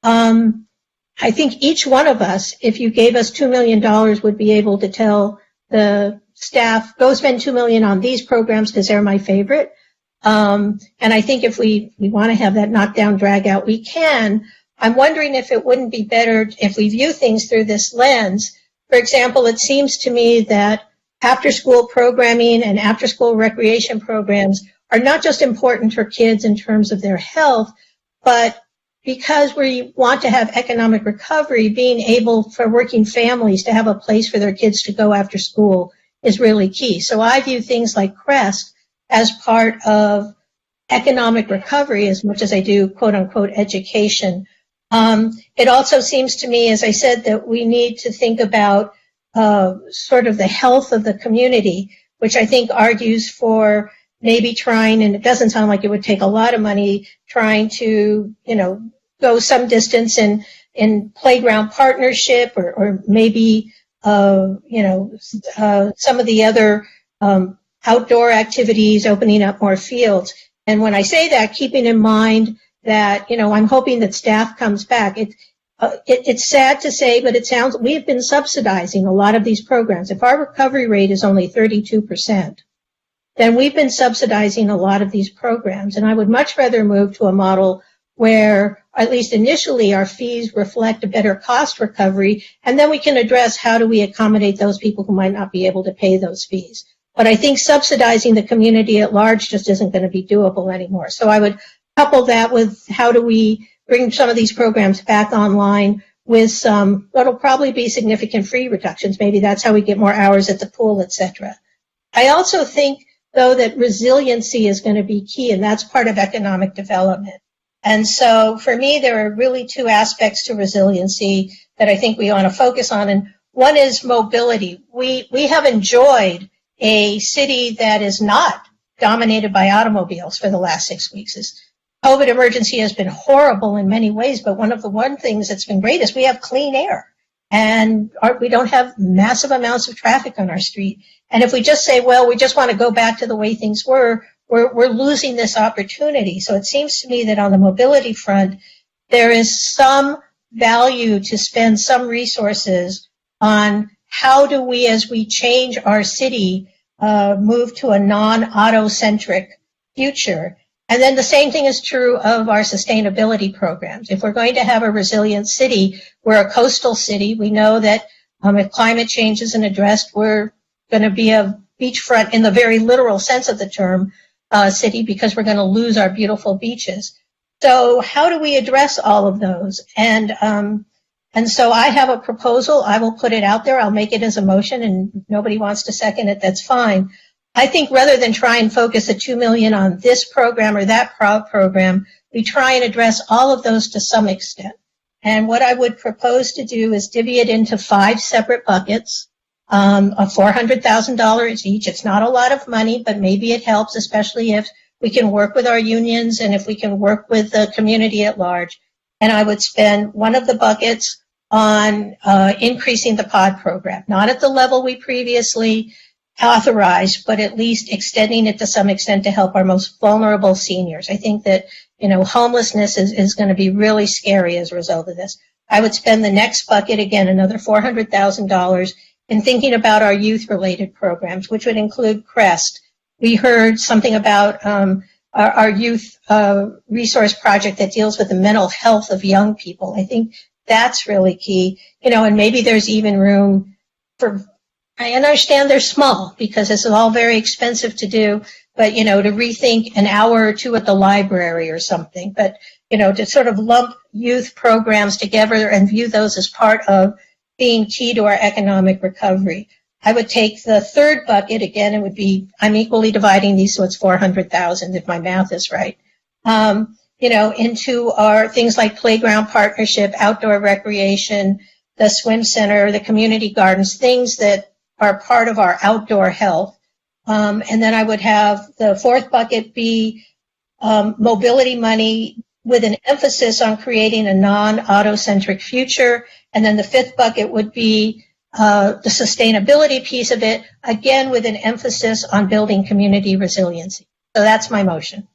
I think each one of us, if you gave us $2 million, would be able to tell the staff, go spend $2 million on these programs because they're my favorite. And I think if we want to have that knockdown, drag out, we can. I'm wondering if it wouldn't be better if we view things through this lens. For example, it seems to me that after-school programming and after-school recreation programs are not just important for kids in terms of their health, but because we want to have economic recovery, being able for working families to have a place for their kids to go after school is really key. So I view things like CREST as part of economic recovery as much as I do, quote-unquote, education. It also seems to me, as I said, that we need to think about sort of the health of the community, which I think argues for maybe trying, and it doesn't sound like it would take a lot of money, trying to, go some distance in playground partnership or maybe, some of the other outdoor activities, opening up more fields. And when I say that, keeping in mind that, I'm hoping that staff comes back. It's sad to say, but it sounds, we've been subsidizing a lot of these programs. If our recovery rate is only 32%, then we've been subsidizing a lot of these programs. And I would much rather move to a model where, at least initially, our fees reflect a better cost recovery, and then we can address how do we accommodate those people who might not be able to pay those fees. But I think subsidizing the community at large just isn't going to be doable anymore. So I would couple that with how do we bring some of these programs back online with some, what'll probably be significant fee reductions. Maybe that's how we get more hours at the pool, et cetera. I also think, though, that resiliency is going to be key, and that's part of economic development. And so for me, there are really two aspects to resiliency that I think we want to focus on. And one is mobility. We have enjoyed a city that is not dominated by automobiles for the last 6 weeks. This COVID emergency has been horrible in many ways, but one things that's been great is we have clean air. And we don't have massive amounts of traffic on our street. And if we just say, well, we just want to go back to the way things were, we're losing this opportunity. So it seems to me that on the mobility front, there is some value to spend some resources on how do we, as we change our city, move to a non-auto-centric future. And then the same thing is true of our sustainability programs. If we're going to have a resilient city, we're a coastal city. We know that if climate change isn't addressed, we're going to be a beachfront in the very literal sense of the term. city because we're going to lose our beautiful beaches. So how do we address all of those? And so I have a proposal. I will put it out there. I'll make it as a motion, and if nobody wants to second it, that's fine. I think rather than try and focus the $2 million on this program or that program, we try and address all of those to some extent. And what I would propose to do is divvy it into 5 separate buckets of $400,000 each. It's not a lot of money, but maybe it helps, especially if we can work with our unions and if we can work with the community at large. And I would spend one of the buckets on increasing the pod program, not at the level we previously authorized, but at least extending it to some extent to help our most vulnerable seniors. I think that, homelessness is going to be really scary as a result of this. I would spend the next bucket, again, another $400,000 in thinking about our youth-related programs, which would include CREST. We heard something about our youth resource project that deals with the mental health of young people. I think that's really key, and maybe there's even room for, I understand they're small because this is all very expensive to do, but, to rethink an hour or two at the library or something, but, to sort of lump youth programs together and view those as part of being key to our economic recovery. I would take the third bucket, again, it would be, I'm equally dividing these, so it's 400,000 if my math is right. Into our things like playground partnership, outdoor recreation, the swim center, the community gardens, things that are part of our outdoor health. And then I would have the fourth bucket be mobility money with an emphasis on creating a non-auto-centric future. And then the fifth bucket would be the sustainability piece of it, again with an emphasis on building community resiliency. So that's my motion.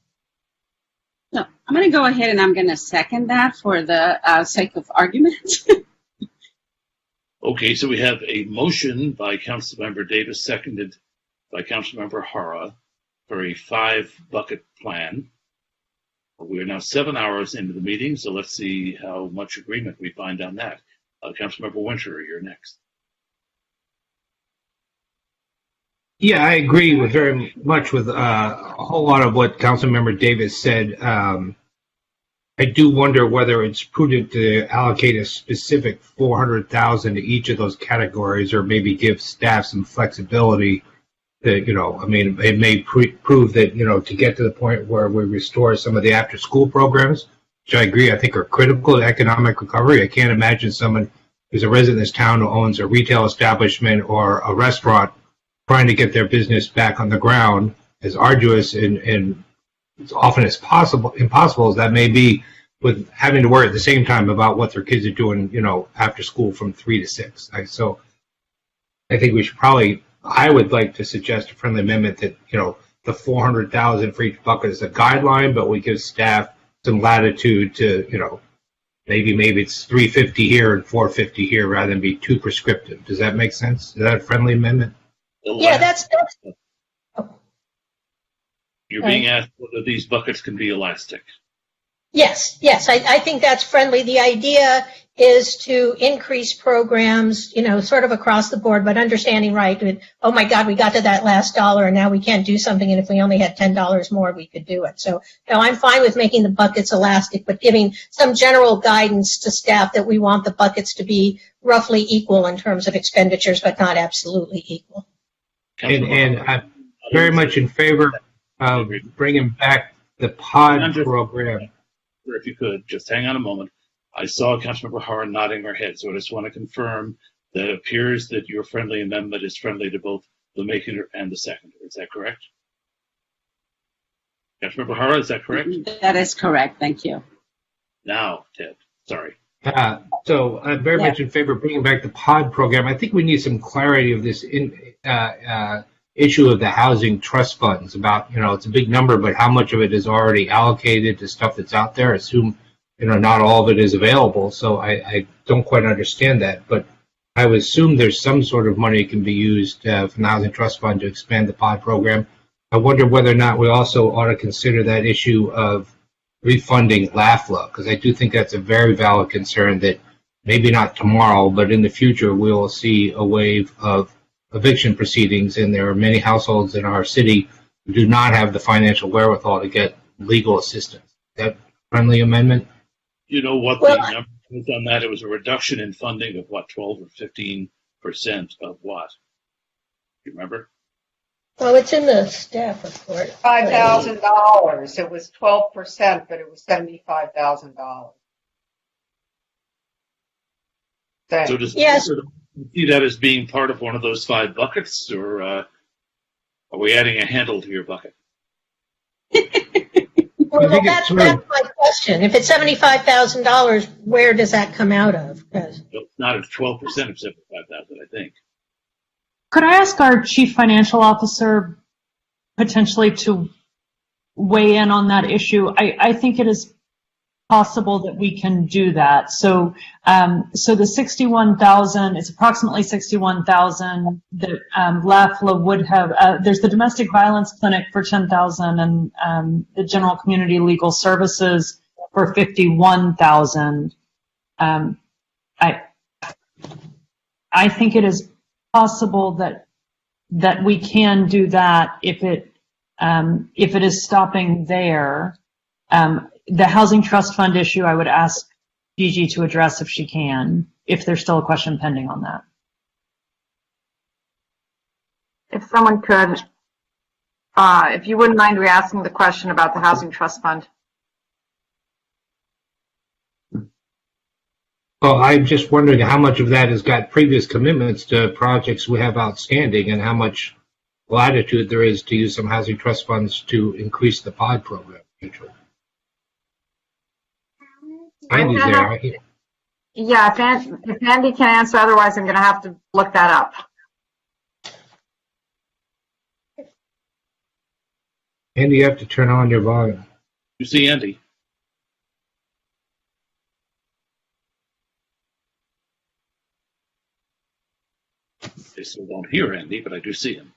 No, I'm going to go ahead and I'm going to second that for the sake of argument. Okay, so we have a motion by Councilmember Davis, seconded by Councilmember Hara, for a 5-bucket plan. We are now 7 hours into the meeting, so let's see how much agreement we find on that. Councilmember Winter, you're next. Yeah, I agree with very much with a whole lot of what Councilmember Davis said. I do wonder whether it's prudent to allocate a specific $400,000 to each of those categories, or maybe give staff some flexibility. That it may prove that to get to the point where we restore some of the after-school programs, which I agree I think are critical to economic recovery. I can't imagine someone who's a resident of this town who owns a retail establishment or a restaurant trying to get their business back on the ground, as arduous and as often as impossible as that may be, with having to worry at the same time about what their kids are doing, after school from 3 to 6. So I think we should probably, I would like to suggest a friendly amendment that, the $400,000 for each bucket is a guideline, but we give staff some latitude to, maybe it's $350 here and $450 here rather than be too prescriptive. Does that make sense? Is that a friendly amendment? Yeah, that's You're being asked whether these buckets can be elastic. Yes, I think that's friendly. The idea is to increase programs, sort of across the board, but understanding, right, oh my God, we got to that last dollar and now we can't do something, and if we only had $10 more, we could do it. So, I'm fine with making the buckets elastic, but giving some general guidance to staff that we want the buckets to be roughly equal in terms of expenditures, but not absolutely equal. And I'm very much in favor of bringing back the pod program. If you could, just hang on a moment. I saw Councilmember Hara nodding her head, so I just want to confirm that it appears that your friendly amendment is friendly to both the maker and the seconder. Is that correct? Councilmember Hara, is that correct? That is correct. Thank you. Now, Ted, sorry. So I'm very much in favor of bringing back the pod program. I think we need some clarity of this issue of the housing trust funds about, it's a big number, but how much of it is already allocated to stuff that's out there? I assume, not all of it is available. So I don't quite understand that, but I would assume there's some sort of money can be used from the housing trust fund to expand the pod program. I wonder whether or not we also ought to consider that issue of refunding LAFLA, because I do think that's a very valid concern that maybe not tomorrow, but in the future, we will see a wave of eviction proceedings, and there are many households in our city do not have the financial wherewithal to get legal assistance. Is that a friendly amendment? You know what the number was on that? It was a reduction in funding of what, 12 or 15% of what? Do you remember? Well, it's in the staff report. $5,000. It was 12%, but it was $75,000. So does Yes. do you see that as being part of one of those 5 buckets, or are we adding a handle to your bucket? Well, that's my question. If it's $75,000, where does that come out of? 'Cause- It's not at 12% of 75,000, I think. Could I ask our chief financial officer potentially to weigh in on that issue? I think it is possible that we can do that. So, the 61,000, it's approximately 61,000 that LAFLA would have. There's the domestic violence clinic for 10,000 and the general community legal services for 51,000. I think it is possible that we can do that if it is stopping there. The housing trust fund issue, I would ask Gigi to address if she can, if there's still a question pending on that. If someone could, if you wouldn't mind re-asking the question about the housing trust fund. Well, I'm just wondering how much of that has got previous commitments to projects we have outstanding and how much latitude there is to use some housing trust funds to increase the pod program. Andy's there, right? Yeah, if Andy can answer, otherwise I'm going to have to look that up. Andy, you have to turn on your volume. You see Andy? I still don't hear Andy, but I do see him.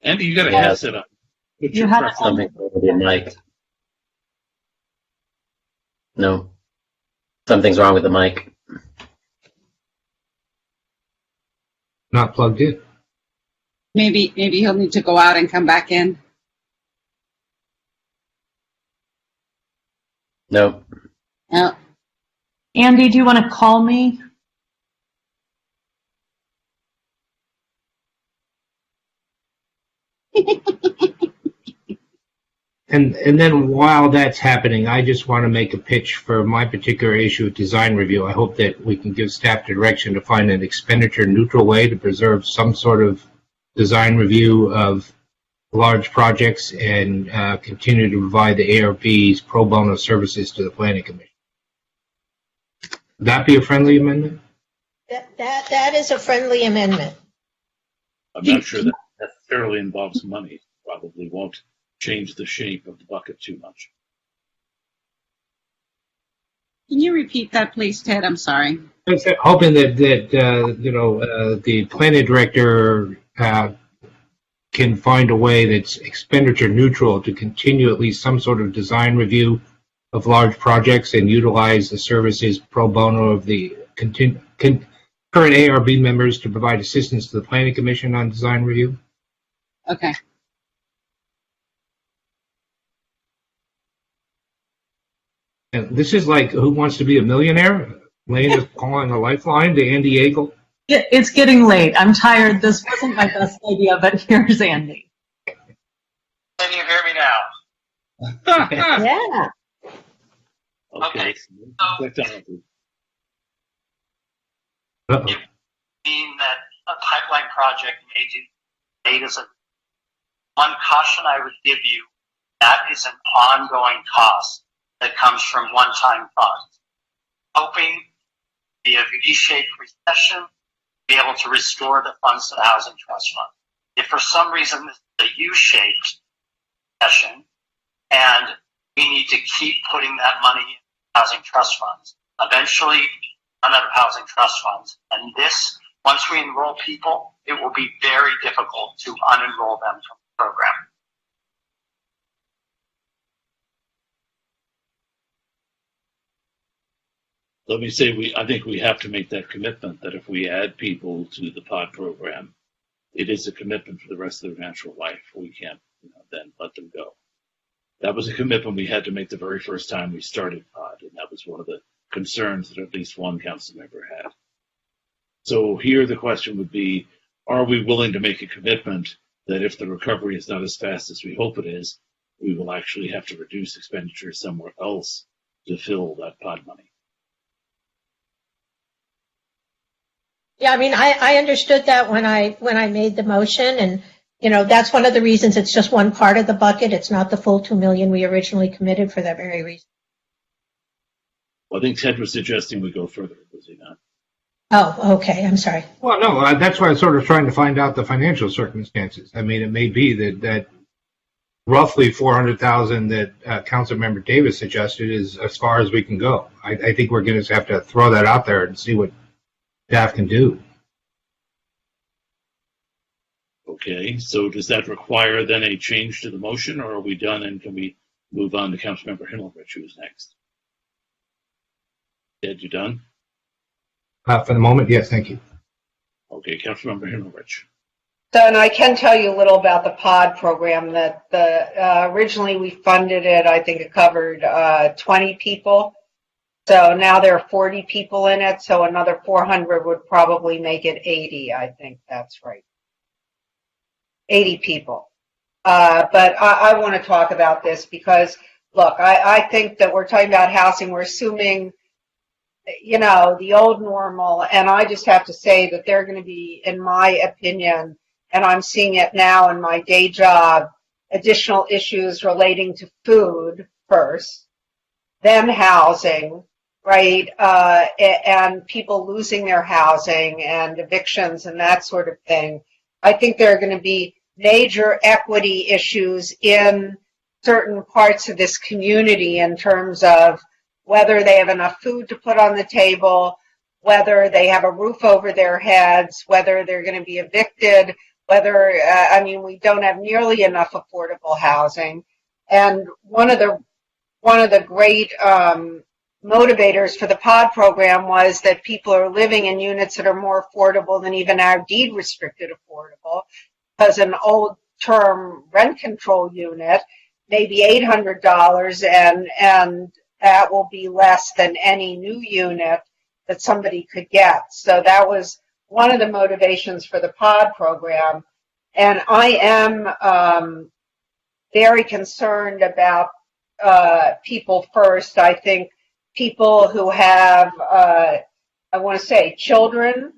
Andy, you got a headset on. You have something with your mic. No. Something's wrong with the mic. Not plugged in. Maybe he'll need to go out and come back in. No. No. Andy, do you want to call me? And then while that's happening, I just want to make a pitch for my particular issue of design review. I hope that we can give staff direction to find an expenditure neutral way to preserve some sort of design review of large projects and continue to provide the ARP's pro bono services to the Planning Commission. Would that be a friendly amendment? That is a friendly amendment. I'm not sure that necessarily involves money. Probably won't change the shape of the bucket too much. Can you repeat that, please, Ted? I'm sorry. I'm hoping that the planning director can find a way that's expenditure neutral to continue at least some sort of design review of large projects and utilize the services pro bono of the current ARB members to provide assistance to the Planning Commission on design review. Okay. And this is like Who Wants to Be a Millionaire? Lane is calling a lifeline to Andy Yeagle. It's getting late. I'm tired. This wasn't my best idea, but here's Andy. Can you hear me now? Yeah. Okay. Being that a pipeline project made is one caution I would give you, that is an ongoing cost that comes from one-time funds. Hoping via V-shaped recession, be able to restore the funds to the Housing Trust Fund. If for some reason this is a U-shaped recession, and we need to keep putting that money in Housing Trust Funds, eventually run out of Housing Trust Funds. And this, once we enroll people, it will be very difficult to unenroll them from the program. Let me say, I think we have to make that commitment that if we add people to the pod program, it is a commitment for the rest of their natural life. We then let them go. That was a commitment we had to make the very first time we started POD, and that was one of the concerns that at least one council member had. So here the question would be, are we willing to make a commitment that if the recovery is not as fast as we hope it is, we will actually have to reduce expenditures somewhere else to fill that POD money? Yeah, I mean, I understood that when I made the motion, and that's one of the reasons it's just one part of the bucket. It's not the full $2 million we originally committed for that very reason. Well, I think Ted was suggesting we go further, was he not? Oh, okay. I'm sorry. Well, no, that's why I'm sort of trying to find out the financial circumstances. I mean, it may be that roughly $400,000 that Councilmember Davis suggested is as far as we can go. I think we're going to have to throw that out there and see what staff can do. Okay, so does that require then a change to the motion, or are we done and can we move on to Councilmember Himmelrich, who's next? Ed, you done? For the moment, yes, thank you. Okay, Councilmember Himmelrich. So, and I can tell you a little about the POD program that originally we funded it. I think it covered 20 people. So now there are 40 people in it. So another 400 would probably make it 80. I think that's right. 80 people. But I want to talk about this because, look, I think that we're talking about housing. We're assuming, the old normal. And I just have to say that there are going to be, in my opinion, and I'm seeing it now in my day job, additional issues relating to food first, then housing, right? And people losing their housing and evictions and that sort of thing. I think there are going to be major equity issues in certain parts of this community in terms of whether they have enough food to put on the table, whether they have a roof over their heads, whether they're going to be evicted, whether, we don't have nearly enough affordable housing. And one of the great motivators for the POD program was that people are living in units that are more affordable than even our deed restricted affordable, because an old term rent control unit may be $800 and that will be less than any new unit that somebody could get. So that was one of the motivations for the POD program. And I am very concerned about people first. I think people who have, children,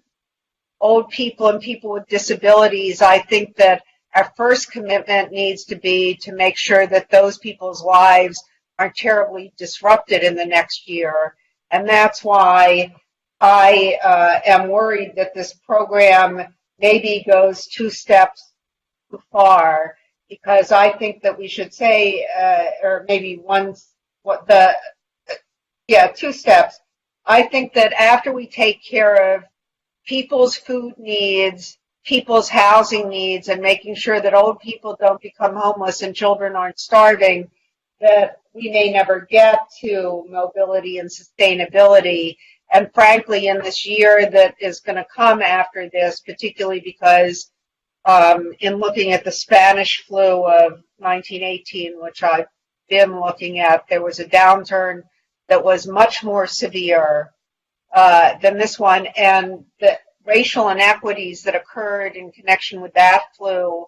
old people, and people with disabilities, I think that our first commitment needs to be to make sure that those people's lives aren't terribly disrupted in the next year. And that's why I am worried that this program maybe goes 2 steps too far, because I think that we should say, or maybe 2 steps. I think that after we take care of people's food needs, people's housing needs, and making sure that old people don't become homeless and children aren't starving, that we may never get to mobility and sustainability. And frankly, in this year that is going to come after this, particularly because in looking at the Spanish flu of 1918, which I've been looking at, there was a downturn that was much more severe than this one. And the racial inequities that occurred in connection with that flu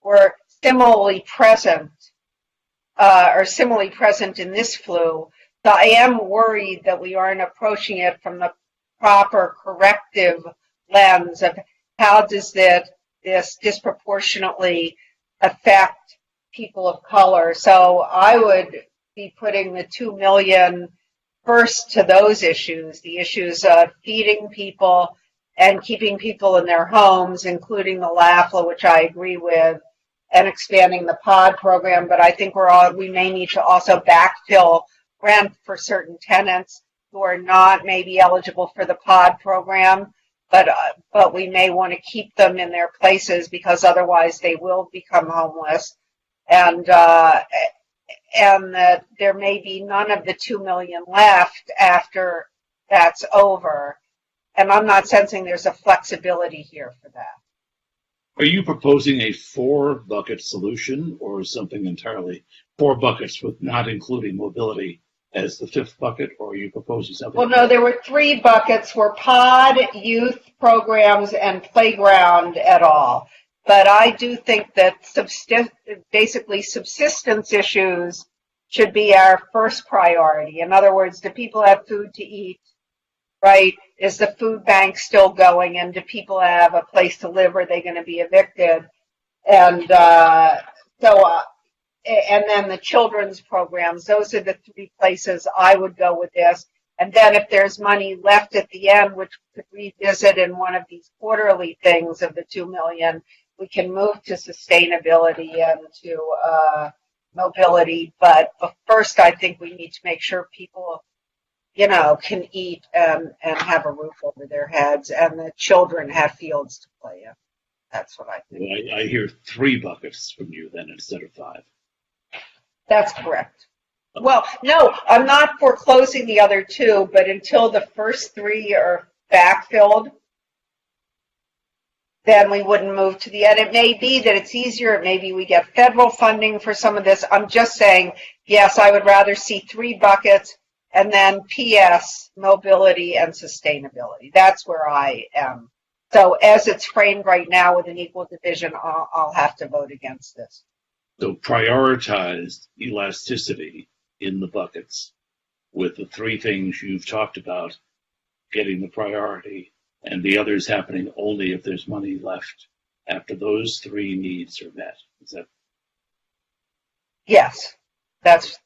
were similarly present in this flu. So I am worried that we aren't approaching it from the proper corrective lens of how does this disproportionately affect people of color. So I would be putting the $2 million first to those issues, the issues of feeding people and keeping people in their homes, including the LAFLA, which I agree with, and expanding the POD program. But I think we may need to also backfill rent for certain tenants who are not maybe eligible for the POD program, but we may want to keep them in their places because otherwise they will become homeless. And that there may be none of the $2 million left after that's over. And I'm not sensing there's a flexibility here for that. Are you proposing a 4-bucket solution or something entirely 4 buckets with not including mobility as the 5th bucket, or are you proposing something? Well, no, there were 3 buckets were pod, youth programs, and playground et al. But I do think that basically subsistence issues should be our first priority. In other words, do people have food to eat, right? Is the food bank still going? And do people have a place to live? Or are they going to be evicted? And and then the children's programs, those are the 3 places I would go with this. And then if there's money left at the end, which we could revisit in one of these quarterly things of the $2 million, we can move to sustainability and to mobility. But first, I think we need to make sure people, can eat and have a roof over their heads, and the children have fields to play in. That's what I think. Well, I hear 3 buckets from you then instead of 5. That's correct. Well, no, I'm not foreclosing the other 2, but until the first 3 are backfilled, then we wouldn't move to the end. It may be that it's easier. Maybe we get federal funding for some of this. I'm just saying, yes, I would rather see 3 buckets and then PS, mobility and sustainability. That's where I am. So as it's framed right now with an equal division, I'll have to vote against this. So prioritize elasticity in the buckets with the 3 things you've talked about getting the priority, and the others happening only if there's money left after those 3 needs are met. Is that? Yes, that's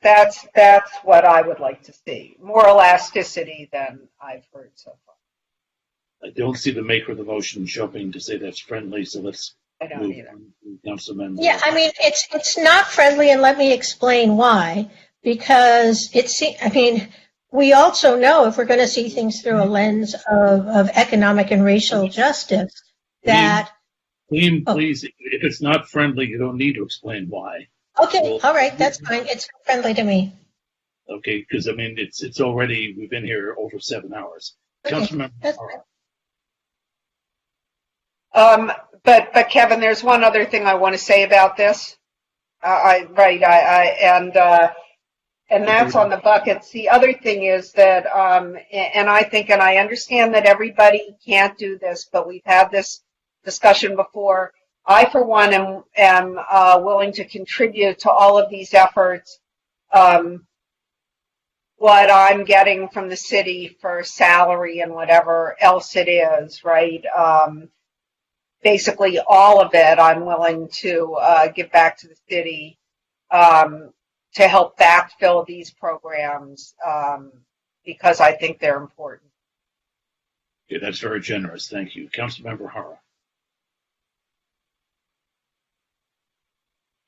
what I would like to see. More elasticity than I've heard so far. I don't see the maker of the motion jumping to say that's friendly, so let's move on to Councilman. Yeah, I mean, it's not friendly, and let me explain why. Because we also know if we're going to see things through a lens of economic and racial justice, that... Please, if it's not friendly, you don't need to explain why. Okay, all right, that's fine. It's friendly to me. Okay, because, it's already, we've been here over 7 hours. Okay, Councilmember. But Kevin, there's one other thing I want to say about this. And that's on the buckets. The other thing is that, and I understand that everybody can't do this, but we've had this discussion before. I, for one, am willing to contribute to all of these efforts. What I'm getting from the city for salary and whatever else it is, right? Basically all of it I'm willing to give back to the city to help backfill these programs because I think they're important. Okay, that's very generous. Thank you. Councilmember Hara.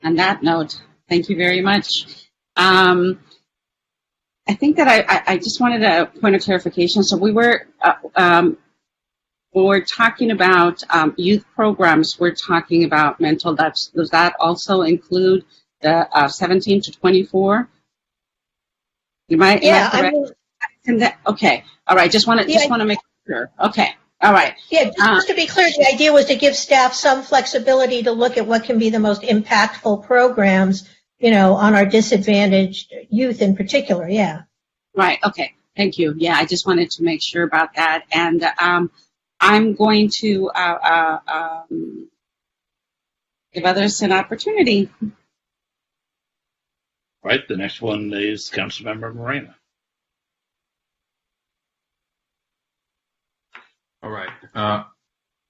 On that note, thank you very much. I think that I just wanted a point of clarification. So we were when we're talking about youth programs, we're talking about mental. Does that also include the 17 to 24? Am I correct? Okay. All right. Just want to make sure. Okay. All right. Yeah, just to be clear, the idea was to give staff some flexibility to look at what can be the most impactful programs, on our disadvantaged youth in particular. Yeah. Right. Okay. Thank you. Yeah, I just wanted to make sure about that. And I'm going to give others an opportunity. Right. The next one is Councilmember Moreno. All right. I'm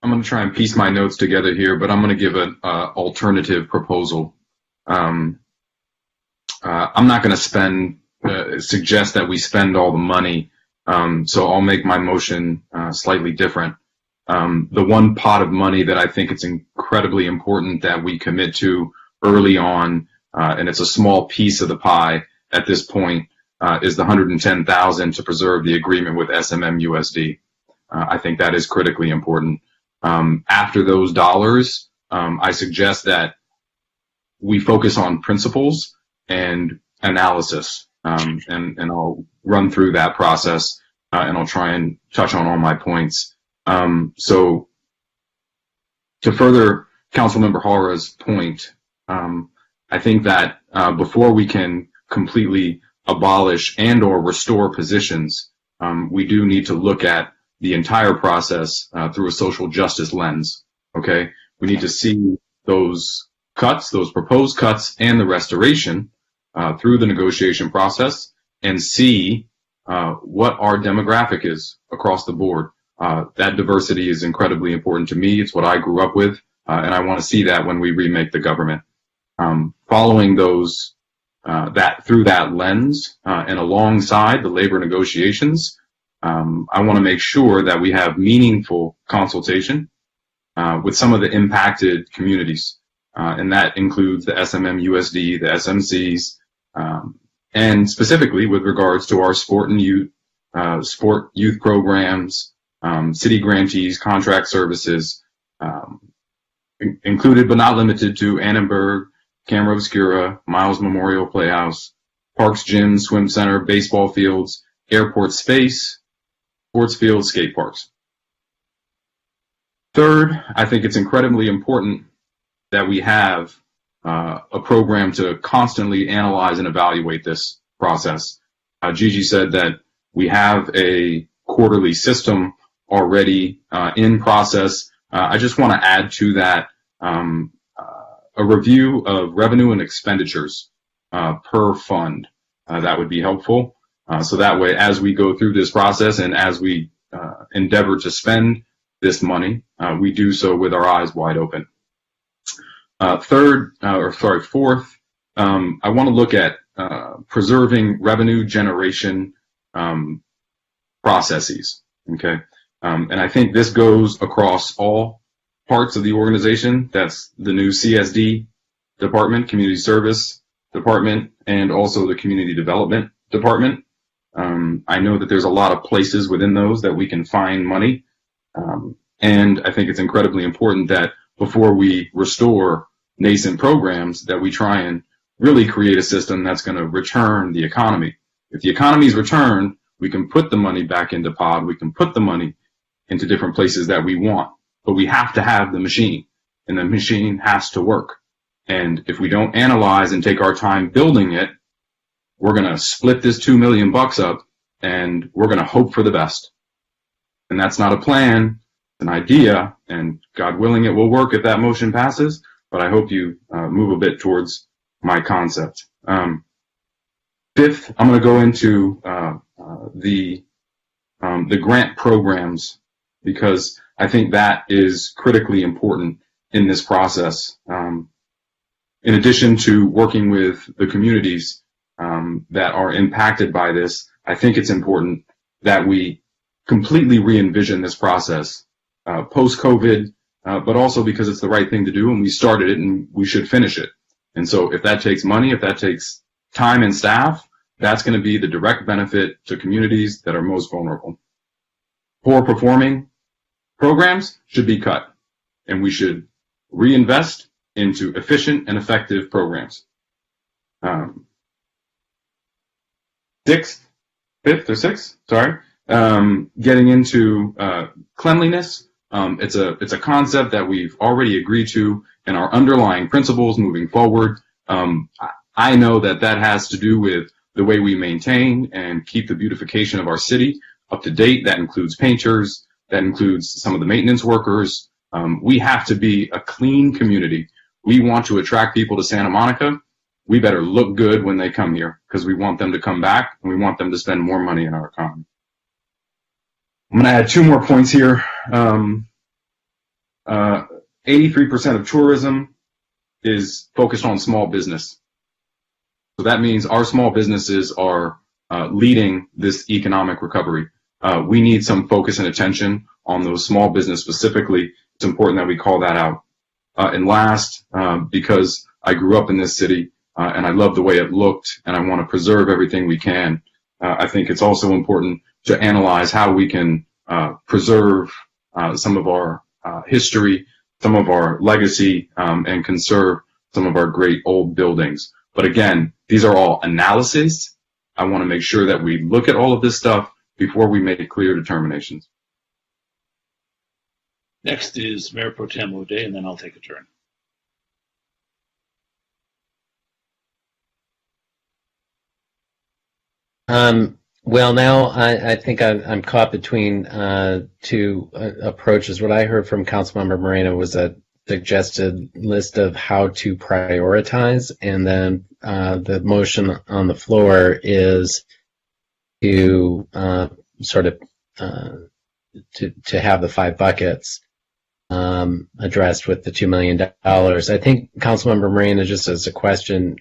going to try and piece my notes together here, but I'm going to give an alternative proposal. I'm not going to suggest that we spend all the money, so I'll make my motion slightly different. The one pot of money that I think it's incredibly important that we commit to early on, and it's a small piece of the pie at this point, is the $110,000 to preserve the agreement with SMMUSD. I think that is critically important. After those dollars, I suggest that we focus on principles and analysis, and I'll run through that process, and I'll try and touch on all my points. So to further Councilmember Hara's point, I think that before we can completely abolish and or restore positions, we do need to look at the entire process through a social justice lens. Okay, we need to see those cuts, those proposed cuts, and the restoration through the negotiation process, and see what our demographic is across the board. That diversity is incredibly important to me. It's what I grew up with, and I want to see that when we remake the government. Following those through that lens and alongside the labor negotiations, I want to make sure that we have meaningful consultation with some of the impacted communities, and that includes the SMMUSD, the SMCs, and specifically with regards to our sport youth programs, city grantees, contract services, included but not limited to Annenberg, Camera Obscura, Miles Memorial Playhouse, parks, gyms, swim center, baseball fields, airport space, sports fields, skate parks. Third, I think it's incredibly important that we have a program to constantly analyze and evaluate this process. Gigi said that we have a quarterly system already in process. I just want to add to that a review of revenue and expenditures per fund. That would be helpful. So that way, as we go through this process and as we endeavor to spend this money, we do so with our eyes wide open. Fourth, I want to look at preserving revenue generation processes. Okay, and I think this goes across all parts of the organization. That's the new CSD department, Community Service Department, and also the Community Development Department. I know that there's a lot of places within those that we can find money, and I think it's incredibly important that before we restore nascent programs, that we try and really create a system that's going to return the economy. If the economy is returned, we can put the money back into POD, we can put the money into different places that we want, but we have to have the machine, and the machine has to work. And if we don't analyze and take our time building it, we're going to split this $2 million up, and we're going to hope for the best. And that's not a plan, it's an idea, and God willing, it will work if that motion passes, but I hope you move a bit towards my concept. Fifth, I'm going to go into the grant programs, because I think that is critically important in this process. In addition to working with the communities that are impacted by this, I think it's important that we completely re-envision this process post-COVID, but also because it's the right thing to do and we started it and we should finish it. And so if that takes money, if that takes time and staff, that's going to be the direct benefit to communities that are most vulnerable. Poor performing programs should be cut, and we should reinvest into efficient and effective programs. Getting into cleanliness. It's a concept that we've already agreed to in our underlying principles moving forward. I know that has to do with the way we maintain and keep the beautification of our city up to date. That includes painters, that includes some of the maintenance workers. We have to be a clean community. We want to attract people to Santa Monica. We better look good when they come here, because we want them to come back and we want them to spend more money in our economy. I'm going to add 2 more points here. 83% of tourism is focused on small business. So that means our small businesses are leading this economic recovery. We need some focus and attention on those small business specifically. It's important that we call that out. And last, because I grew up in this city and I love the way it looked and I want to preserve everything we can, I think it's also important to analyze how we can preserve some of our history, some of our legacy, and conserve some of our great old buildings. But again, these are all analyses. I want to make sure that we look at all of this stuff before we make clear determinations. Next is Mayor Pro Tem O'Day, and then I'll take a turn. Well, now I think I'm caught between two approaches. What I heard from Councilmember Moreno was a suggested list of how to prioritize, and then the motion on the floor is to sort of to have the 5 buckets addressed with the $2 million. I think Councilmember Moreno, just as a question,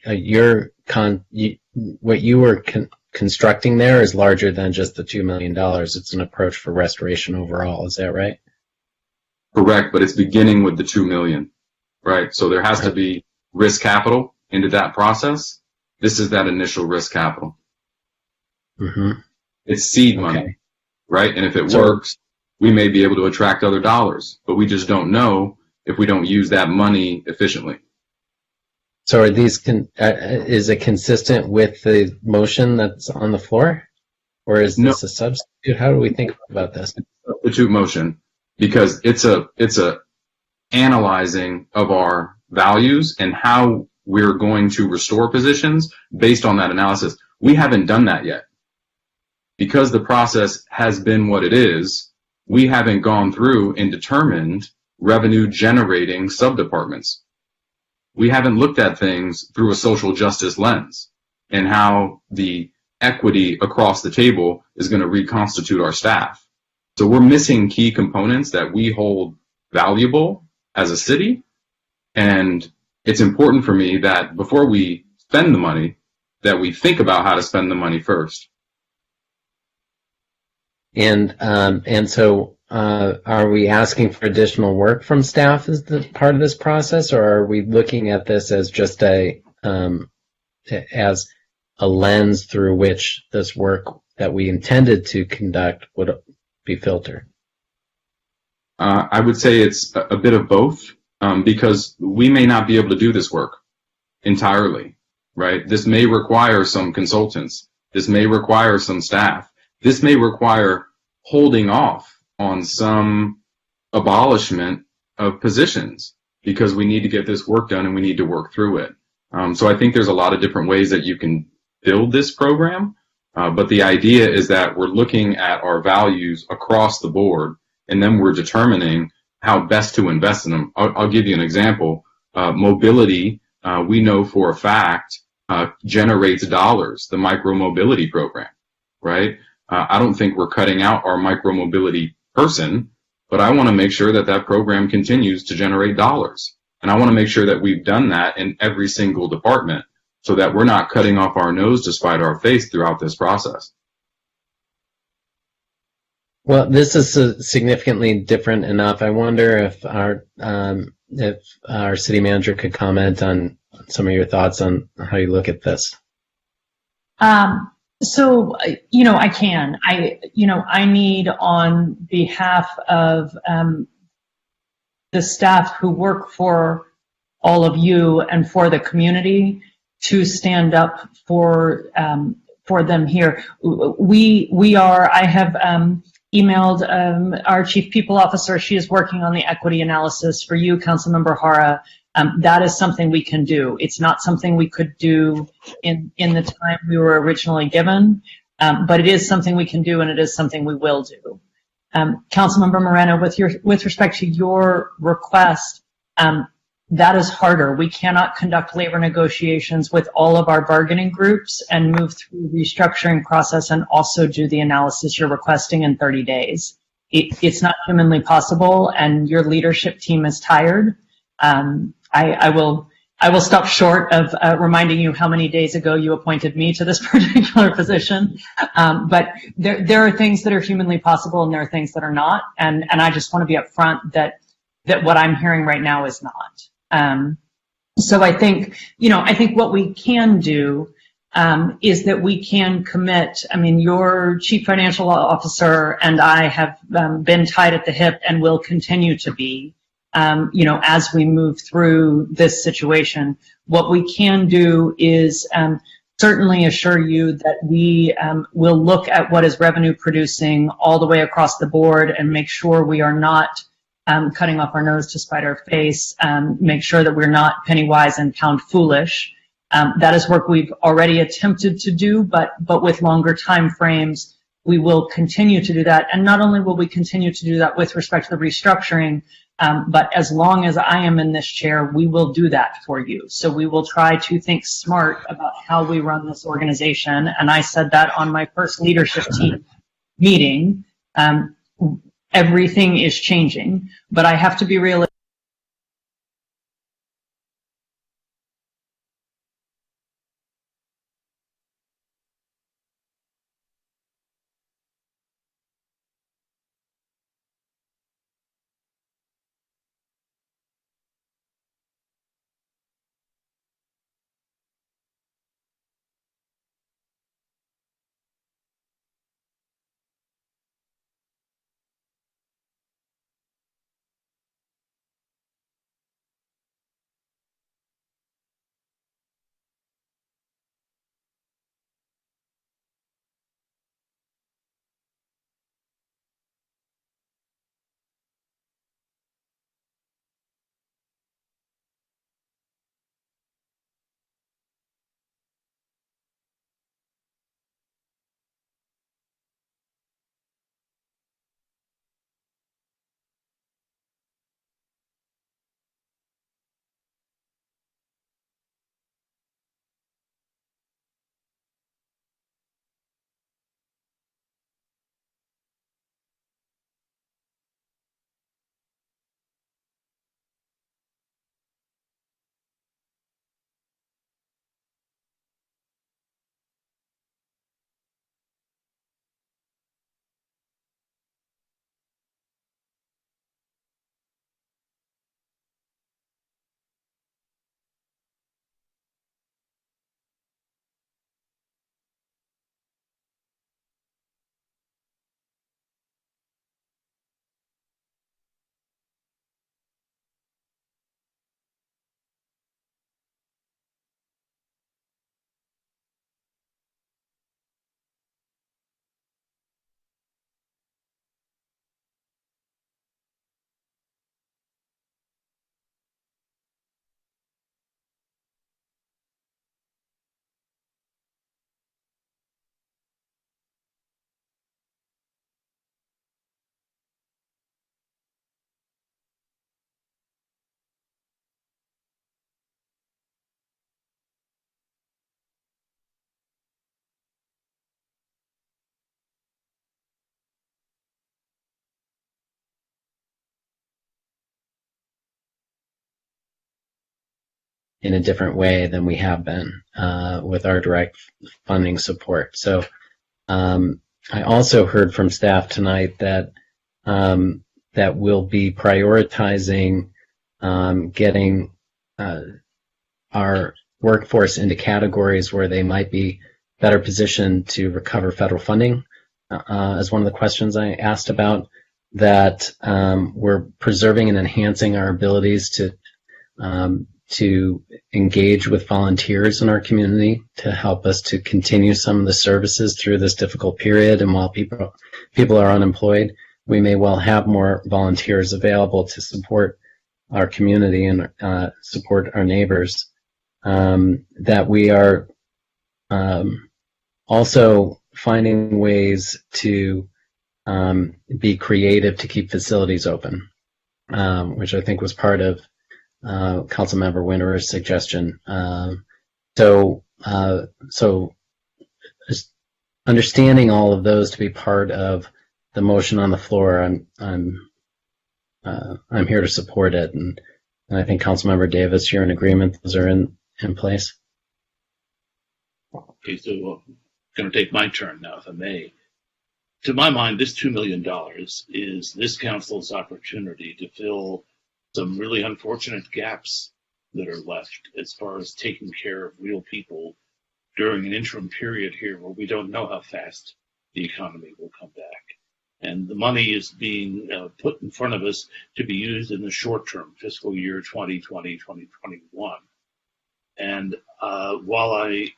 what you were constructing there is larger than just the $2 million. It's an approach for restoration overall. Is that right? Correct, but it's beginning with the 2 million, right? So there has to be risk capital into that process. This is that initial risk capital. Mm-hmm. It's seed money, right? And if it works, we may be able to attract other dollars, but we just don't know if we don't use that money efficiently. So are these is it consistent with the motion that's on the floor, or is this a substitute? How do we think about this? It's a substitute motion because it's a analyzing of our values and how we're going to restore positions based on that analysis. We haven't done that yet because the process has been what it is. We haven't gone through and determined revenue generating subdepartments. We haven't looked at things through a social justice lens and how the equity across the table is going to reconstitute our staff. So we're missing key components that we hold valuable as a city. And it's important for me that before we spend the money, that we think about how to spend the money first. And so are we asking for additional work from staff as the part of this process, or are we looking at this as just as a lens through which this work that we intended to conduct would be filtered? I would say it's a bit of both, because we may not be able to do this work entirely, right? This may require some consultants. This may require some staff. This may require holding off on some abolishment of positions because we need to get this work done and we need to work through it. So I think there's a lot of different ways that you can build this program, but the idea is that we're looking at our values across the board and then we're determining how best to invest in them. I'll give you an example. Mobility, we know for a fact, generates dollars, the micromobility program, right? I don't think we're cutting out our micromobility person, but I want to make sure that that program continues to generate dollars. And I want to make sure that we've done that in every single department so that we're not cutting off our nose to spite our face throughout this process. Well, this is significantly different enough. I wonder if our city manager could comment on some of your thoughts on how you look at this. So, I can. I need on behalf of the staff who work for all of you and for the community to stand up for them here. I have emailed our chief people officer. She is working on the equity analysis for you, Councilmember Hara. That is something we can do. It's not something we could do in the time we were originally given, but it is something we can do, and it is something we will do. Councilmember Moreno, with respect to your request, that is harder. We cannot conduct labor negotiations with all of our bargaining groups and move through the restructuring process and also do the analysis you're requesting in 30 days. It's not humanly possible, and your leadership team is tired. I will stop short of reminding you how many days ago you appointed me to this particular position. But there are things that are humanly possible and there are things that are not. And I just want to be upfront that what I'm hearing right now is not. So I think what we can do is that we can commit. I mean, your chief financial officer and I have been tied at the hip and will continue to be. As we move through this situation, what we can do is certainly assure you that we will look at what is revenue producing all the way across the board and make sure we are not cutting off our nose to spite our face, make sure that we're not penny wise and pound foolish. That is work we've already attempted to do, but with longer time frames, we will continue to do that. And not only will we continue to do that with respect to the restructuring, but as long as I am in this chair, we will do that for you. So we will try to think smart about how we run this organization. And I said that on my first leadership team meeting. Everything is changing, but I have to be realistic. in a different way than we have been with our direct funding support. So I also heard from staff tonight that that we'll be prioritizing getting our workforce into categories where they might be better positioned to recover federal funding, as one of the questions I asked about, that we're preserving and enhancing our abilities to engage with volunteers in our community to help us to continue some of the services through this difficult period. And while people are unemployed, we may well have more volunteers available to support our community and support our neighbors. That we are also finding ways to be creative to keep facilities open, which I think was part of Councilmember Winter's suggestion. So understanding all of those to be part of the motion on the floor, I'm here to support it, and I think Councilmember Davis, you're in agreement. Those are in place. Okay, so I'm going to take my turn now, if I may. To my mind, this $2 million is this council's opportunity to fill some really unfortunate gaps that are left as far as taking care of real people during an interim period here where we don't know how fast the economy will come back. And the money is being put in front of us to be used in the short term, fiscal year 2020, 2021. And while I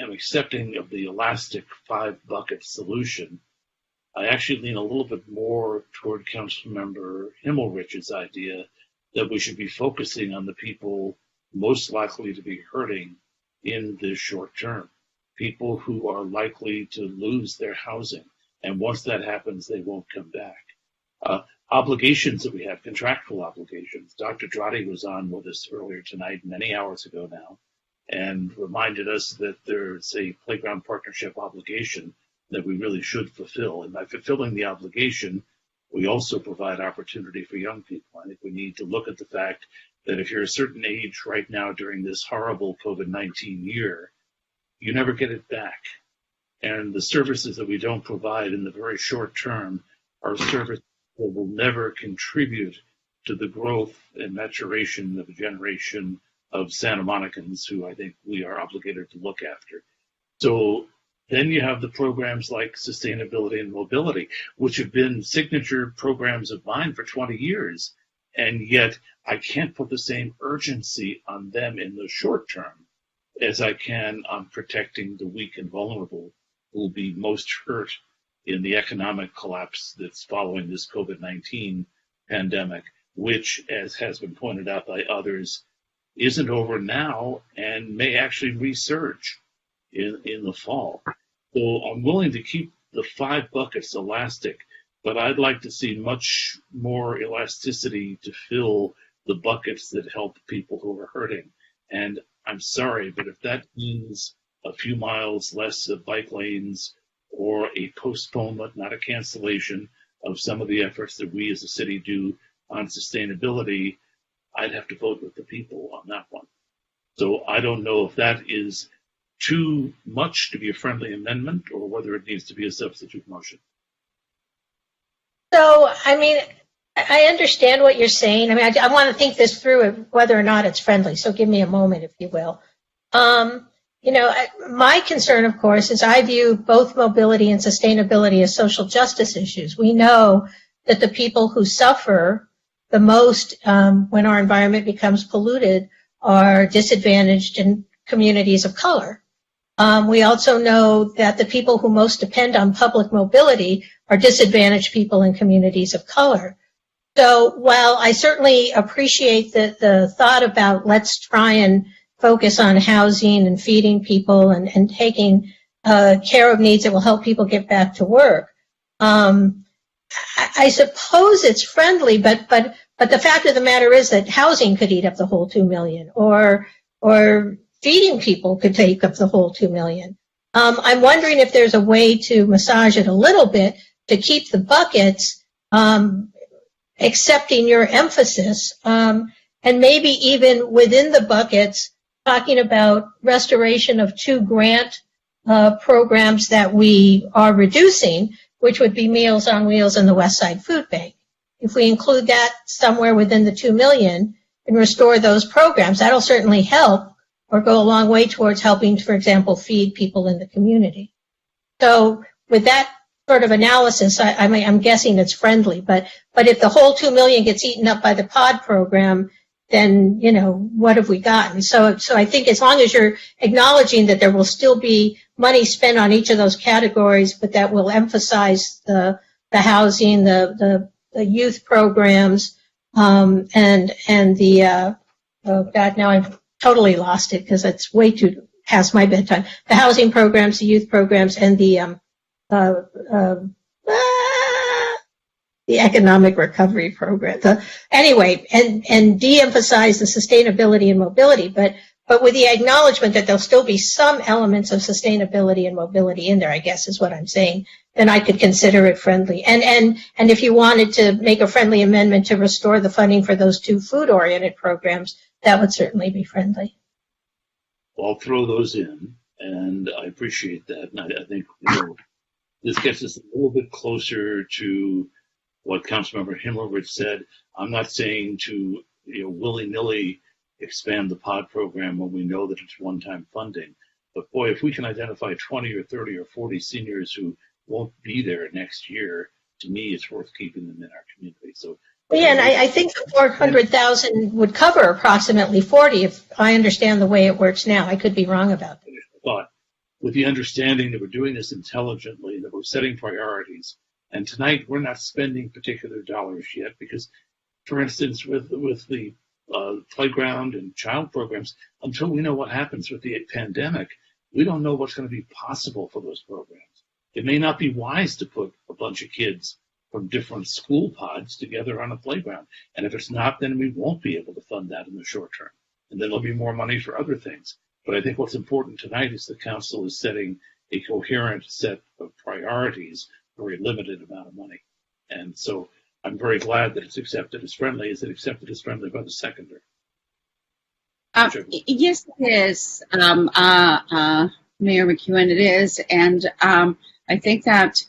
am accepting of the elastic 5-bucket solution, I actually lean a little bit more toward Councilmember Himmelrich's idea that we should be focusing on the people most likely to be hurting in the short term, people who are likely to lose their housing. And once that happens, they won't come back. Obligations that we have, contractual obligations. Dr. Drotti was on with us earlier tonight, many hours ago now, and reminded us that there's a playground partnership obligation that we really should fulfill. And by fulfilling the obligation, we also provide opportunity for young people. I think we need to look at the fact that if you're a certain age right now during this horrible COVID-19 year, you never get it back. And the services that we don't provide in the very short term are services that will never contribute to the growth and maturation of a generation of Santa Monicans who I think we are obligated to look after. So then you have the programs like sustainability and mobility, which have been signature programs of mine for 20 years. And yet I can't put the same urgency on them in the short term as I can on protecting the weak and vulnerable who will be most hurt in the economic collapse that's following this COVID-19 pandemic, which, as has been pointed out by others, isn't over now and may actually resurge in the fall. So I'm willing to keep the 5 buckets elastic, but I'd like to see much more elasticity to fill the buckets that help people who are hurting. And I'm sorry, but if that means a few miles less of bike lanes or a postponement, not a cancellation, of some of the efforts that we as a city do on sustainability, I'd have to vote with the people on that one. So I don't know if that is too much to be a friendly amendment or whether it needs to be a substitute motion. So, I mean, I understand what you're saying. I mean, I want to think this through, whether or not it's friendly. So give me a moment, if you will. You know, my concern, of course, is I view both mobility and sustainability as social justice issues. We know that the people who suffer the most when our environment becomes polluted are disadvantaged in communities of color. We also know that the people who most depend on public mobility are disadvantaged people in communities of color. So while I certainly appreciate the thought about let's try and focus on housing and feeding people and taking care of needs that will help people get back to work, I suppose it's friendly, but the fact of the matter is that housing could eat up the whole $2 million, or feeding people could take up the whole $2 million. I'm wondering if there's a way to massage it a little bit to keep the buckets accepting your emphasis, and maybe even within the buckets talking about restoration of 2 grant programs that we are reducing, which would be Meals on Wheels and the West Side Food Bank. If we include that somewhere within the $2 million and restore those programs, that'll certainly help or go a long way towards helping, for example, feed people in the community. So with that sort of analysis, I'm guessing it's friendly, but if the whole $2 million gets eaten up by the pod program, then, you know, what have we gotten? So I think as long as you're acknowledging that there will still be money spent on each of those categories, but that will emphasize the housing, the youth programs, and the, oh God, now I've totally lost it because it's way too past my bedtime. The housing programs, the youth programs, and the economic recovery program. Anyway, and de-emphasize the sustainability and mobility, but with the acknowledgement that there'll still be some elements of sustainability and mobility in there, I guess is what I'm saying, then I could consider it friendly. And if you wanted to make a friendly amendment to restore the funding for those 2 food-oriented programs, that would certainly be friendly. I'll throw those in, and I appreciate that. And I think, you know, this gets us a little bit closer to what Councilmember Himmelrich said. I'm not saying to, you know, willy-nilly expand the pod program when we know that it's one-time funding. But boy, if we can identify 20 or 30 or 40 seniors who won't be there next year, to me, it's worth keeping them in our community. So. Yeah, and I think the 400,000 would cover approximately 40 if I understand the way it works now. I could be wrong about that. But with the understanding that we're doing this intelligently, that we're setting priorities, and tonight we're not spending particular dollars yet because, for instance, with the playground and child programs, until we know what happens with the pandemic, we don't know what's going to be possible for those programs. It may not be wise to put a bunch of kids from different school pods together on a playground. And if it's not, then we won't be able to fund that in the short term. And then there'll be more money for other things. But I think what's important tonight is the council is setting a coherent set of priorities for a limited amount of money. And so I'm very glad that it's accepted as friendly. Is it accepted as friendly by the seconder? Yes, it is, Mayor McEwen, it is. And I think that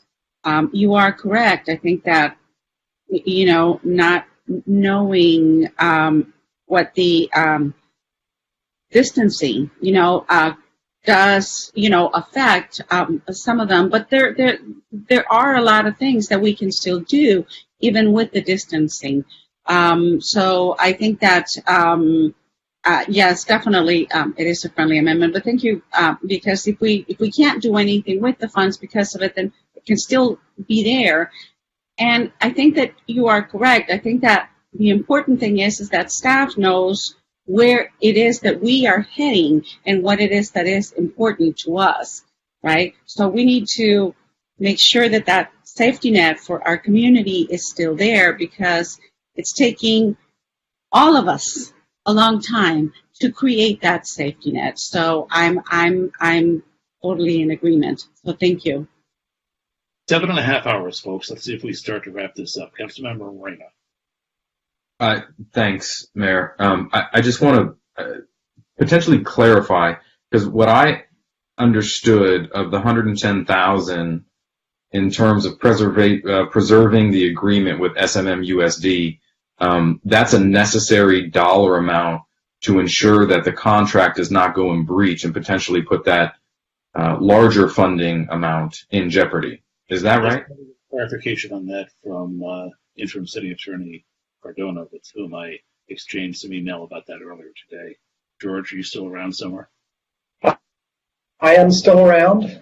you are correct. I think that, not knowing what the distancing, does, affect some of them. But there are a lot of things that we can still do, even with the distancing. So I think that, yes, definitely, it is a friendly amendment. But thank you, because if we can't do anything with the funds because of it, then it can still be there. And I think that you are correct. I think that the important thing is that staff knows where it is that we are heading and what it is that is important to us, right? So we need to make sure that that safety net for our community is still there, because it's taking all of us a long time to create that safety net. So I'm totally in agreement. So thank you. 7.5 hours, folks. Let's see if we start to wrap this up. Councilmember Moreno. Thanks, Mayor. I just want to potentially clarify, because what I understood of the 110,000 in terms of preserving the agreement with SMMUSD, that's a necessary dollar amount to ensure that the contract does not go in breach and potentially put that larger funding amount in jeopardy. Is that right? Clarification on that from Interim City Attorney Cardona, with whom I exchanged some email about that earlier today. George, are you still around somewhere? I am still around.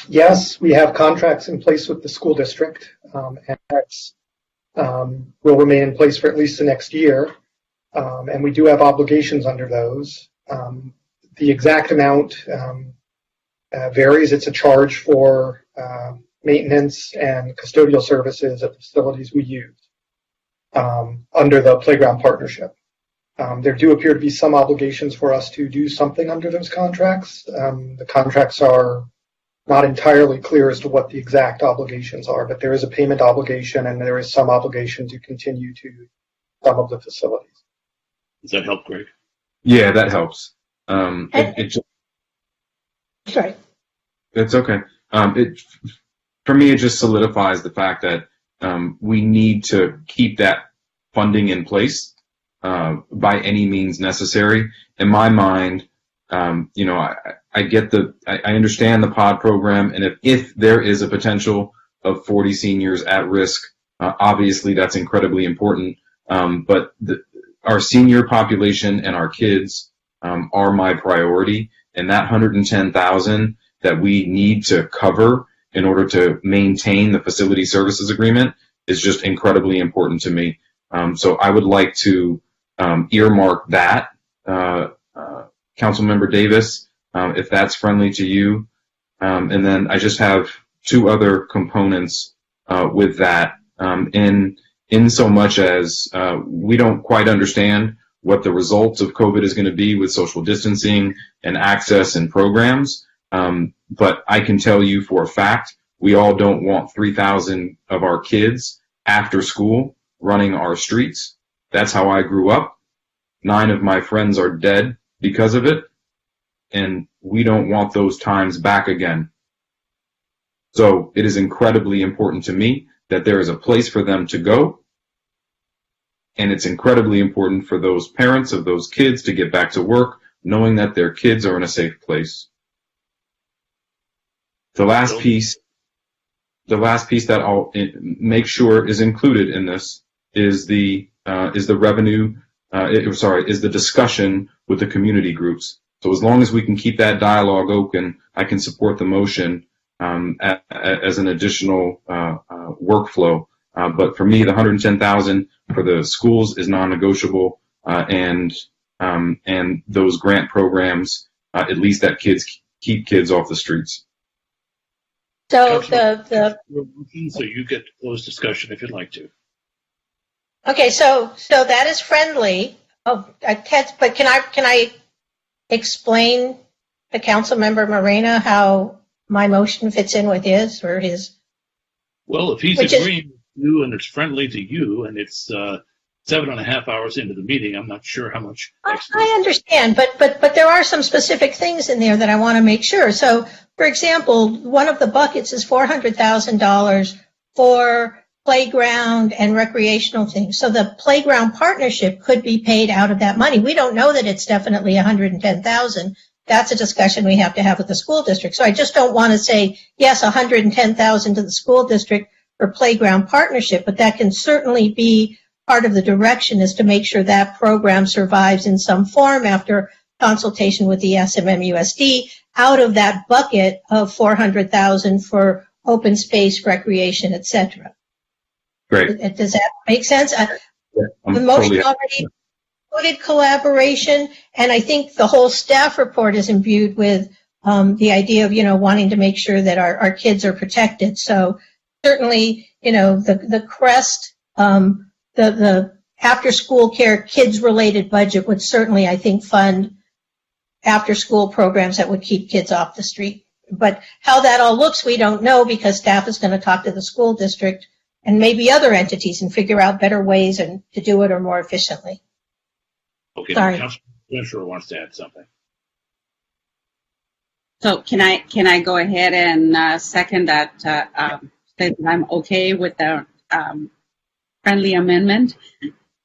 Yes, we have contracts in place with the school district, and that's will remain in place for at least the next year. And we do have obligations under those. The exact amount varies. It's a charge for maintenance and custodial services at the facilities we use under the playground partnership. There do appear to be some obligations for us to do something under those contracts. The contracts are not entirely clear as to what the exact obligations are, but there is a payment obligation and there is some obligation to continue to some of the facilities. Does that help, Greg? Yeah, that helps. Sorry. It's okay. For me, it just solidifies the fact that we need to keep that funding in place by any means necessary. In my mind, I get I understand the pod program, and if there is a potential of 40 seniors at risk, obviously that's incredibly important. But our senior population and our kids are my priority, and that 110,000 that we need to cover in order to maintain the facility services agreement is just incredibly important to me. So I would like to earmark that, Councilmember Davis, if that's friendly to you. And then I just have two other components with that, in so much as we don't quite understand what the results of COVID is going to be with social distancing and access and programs. But I can tell you for a fact, we all don't want 3,000 of our kids after school running our streets. That's how I grew up. 9 of my friends are dead because of it, and we don't want those times back again. So it is incredibly important to me that there is a place for them to go, and it's incredibly important for those parents of those kids to get back to work knowing that their kids are in a safe place. The last piece that I'll make sure is included in this is the discussion with the community groups. So as long as we can keep that dialogue open, I can support the motion as an additional workflow. But for me, the 110,000 for the schools is non-negotiable, and those grant programs, at least that keep kids off the streets. So So you get closed discussion if you'd like to. okay, so that is friendly. Oh, but can I explain to Councilmember Moreno how my motion fits in with his or his? Well, if he's agreeing with you and it's friendly to you and it's 7.5 hours into the meeting, I'm not sure how much. I understand, but there are some specific things in there that I want to make sure. So, for example, one of the buckets is $400,000 for playground and recreational things. So the playground partnership could be paid out of that money. We don't know that it's definitely $110,000. That's a discussion we have to have with the school district. So I just don't want to say, yes, $110,000 to the school district for playground partnership, but that can certainly be part of the direction, is to make sure that program survives in some form after consultation with the SMMUSD out of that bucket of $400,000 for open space, recreation, etc. Great. Does that make sense? The motion Totally. already included collaboration, and I think the whole staff report is imbued with the idea of, wanting to make sure that our kids are protected. So certainly, the CREST, the after-school care kids-related budget would certainly, I think, fund after-school programs that would keep kids off the street. But how that all looks, we don't know, because staff is going to talk to the school district and maybe other entities and figure out better ways to do it or more efficiently. Okay, Sorry. Councilor wants to add something. So can I go ahead and second that, say that I'm okay with the friendly amendment?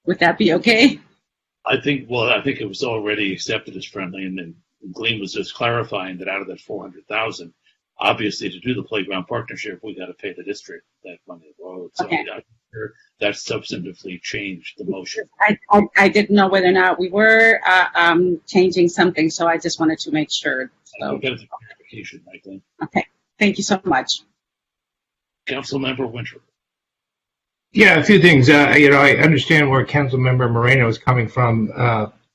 Would that be okay? I think it was already accepted as friendly, and then Gleam was just clarifying that out of that $400,000, obviously to do the playground partnership, we got to pay the district that money. So Okay. that substantively changed the motion. I didn't know whether or not we were changing something, so I just wanted to make sure. So. We'll get it to clarification, Michael. Okay, thank you so much. Councilmember Winter. Yeah, a few things. I understand where Councilmember Moreno is coming from.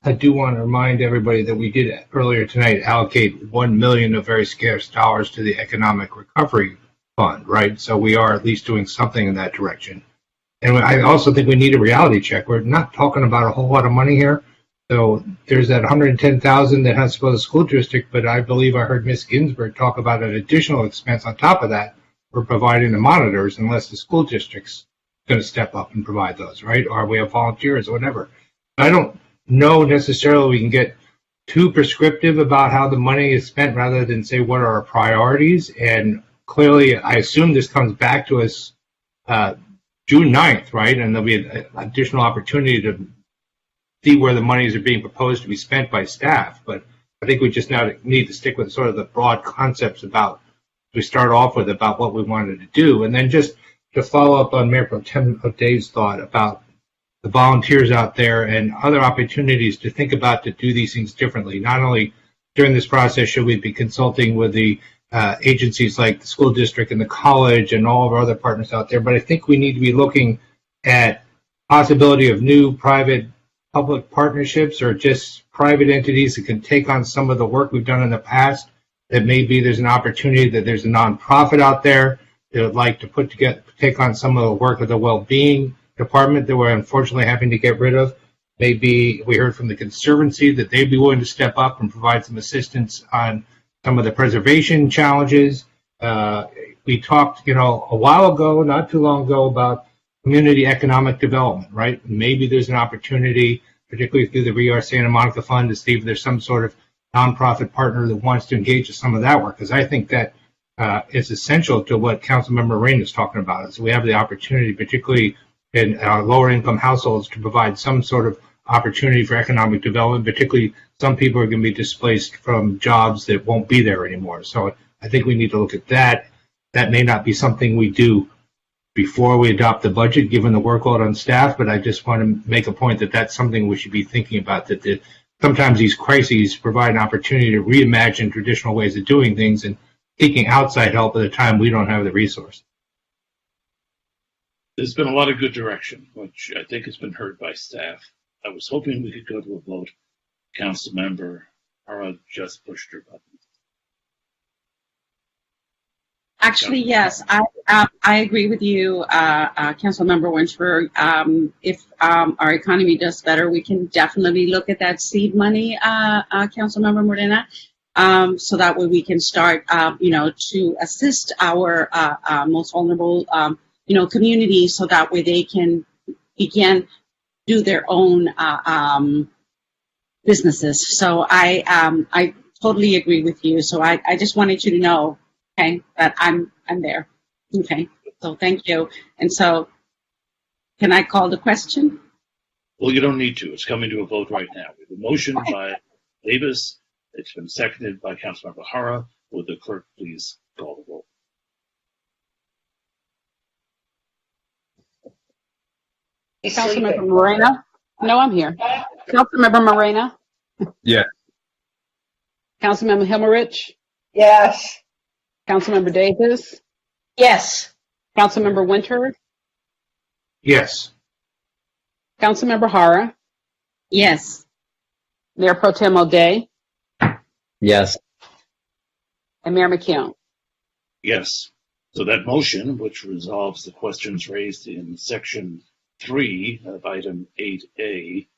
I do want to remind everybody that we did earlier tonight allocate $1 million of very scarce dollars to the Economic Recovery Fund, right? So we are at least doing something in that direction. And I also think we need a reality check. We're not talking about a whole lot of money here. So there's that $110,000 that has to go to the school district, but I believe I heard Ms. Ginsburg talk about an additional expense on top of that for providing the monitors, unless the school district's going to step up and provide those, right? Or we have volunteers or whatever. I don't know necessarily we can get too prescriptive about how the money is spent rather than say what are our priorities. And clearly, I assume this comes back to us June 9th, right? And there'll be an additional opportunity to see where the monies are being proposed to be spent by staff. But I think we just now need to stick with sort of the broad concepts about, we start off with about what we wanted to do. And then just to follow up on Mayor Pro Tem O'Day's thought about the volunteers out there and other opportunities to think about to do these things differently. Not only during this process should we be consulting with the agencies like the school district and the college and all of our other partners out there, but I think we need to be looking at possibility of new private-public partnerships or just private entities that can take on some of the work we've done in the past. That maybe there's an opportunity that there's a nonprofit out there that would like to take on some of the work of the well-being department that we're unfortunately having to get rid of. Maybe we heard from the Conservancy that they'd be willing to step up and provide some assistance on some of the preservation challenges. We talked, a while ago, not too long ago, about community economic development, right? Maybe there's an opportunity, particularly through the REOR Santa Monica Fund, to see if there's some sort of nonprofit partner that wants to engage in some of that work, because I think that is essential to what Councilmember Rain is talking about. Is we have the opportunity, particularly in lower income households, to provide some sort of opportunity for economic development. Particularly, some people are going to be displaced from jobs that won't be there anymore. So I think we need to look at that. That may not be something we do before we adopt the budget, given the workload on staff, but I just want to make a point that that's something we should be thinking about, that sometimes these crises provide an opportunity to reimagine traditional ways of doing things and seeking outside help at a time we don't have the resource. There's been a lot of good direction, which I think has been heard by staff. I was hoping we could go to a vote. Council member Hara just pushed her button. Actually, yes, I agree with you, Councilmember Winchburg. If our economy does better, we can definitely look at that seed money, Councilmember Morena, so that way we can start, to assist our most vulnerable, communities, so that way they can begin do their own businesses. So I totally agree with you. So I just wanted you to know. Okay, that I'm there. Okay, so thank you. And so, can I call the question? Well, you don't need to. It's coming to a vote right now. We have a motion by Davis. It's been seconded by Councilmember Hara. Would the clerk please call the roll? Councilmember Morena? No, I'm here. Councilmember Morena? Yes. Councilmember Himmerich? Yes. Councilmember Davis? Yes. Councilmember Winter? Yes. Councilmember Hara? Yes. Mayor Pro Tem O'Day? Yes. And Mayor McKeown? Yes. So that motion, which resolves the questions raised in section 3 of item 8A,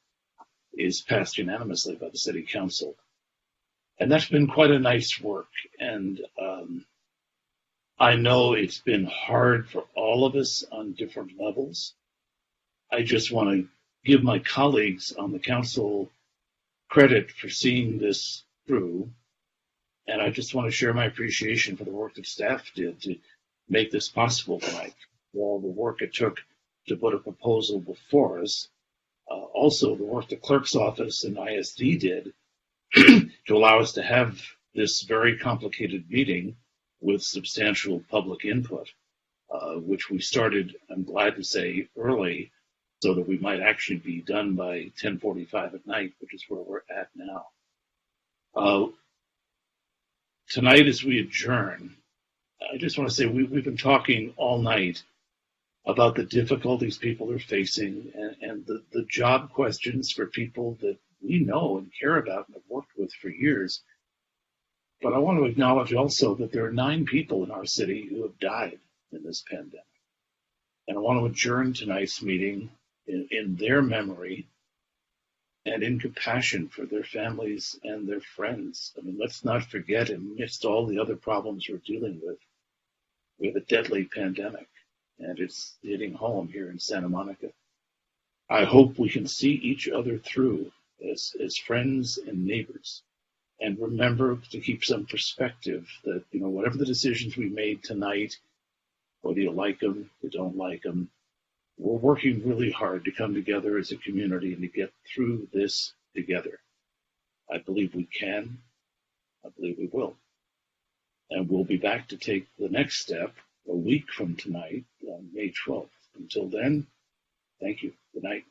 is passed unanimously by the City Council. And that's been quite a nice work. And I know it's been hard for all of us on different levels. I just want to give my colleagues on the council credit for seeing this through. And I just want to share my appreciation for the work that staff did to make this possible tonight, for all the work it took to put a proposal before us. Also, the work the clerk's office and ISD did to allow us to have this very complicated meeting with substantial public input, which we started, I'm glad to say, early, so that we might actually be done by 10:45 at night, which is where we're at now. Tonight, as we adjourn, I just want to say we've been talking all night about the difficulties people are facing and the job questions for people that we know and care about and have worked with for years. But I want to acknowledge also that there are 9 people in our city who have died in this pandemic. And I want to adjourn tonight's meeting in their memory and in compassion for their families and their friends. I mean, let's not forget, amidst all the other problems we're dealing with, we have a deadly pandemic, and it's hitting home here in Santa Monica. I hope we can see each other through as friends and neighbors. And remember to keep some perspective that, whatever the decisions we made tonight, whether you like them, you don't like them, we're working really hard to come together as a community and to get through this together. I believe we can. I believe we will. And we'll be back to take the next step a week from tonight, on May 12th. Until then, thank you. Good night.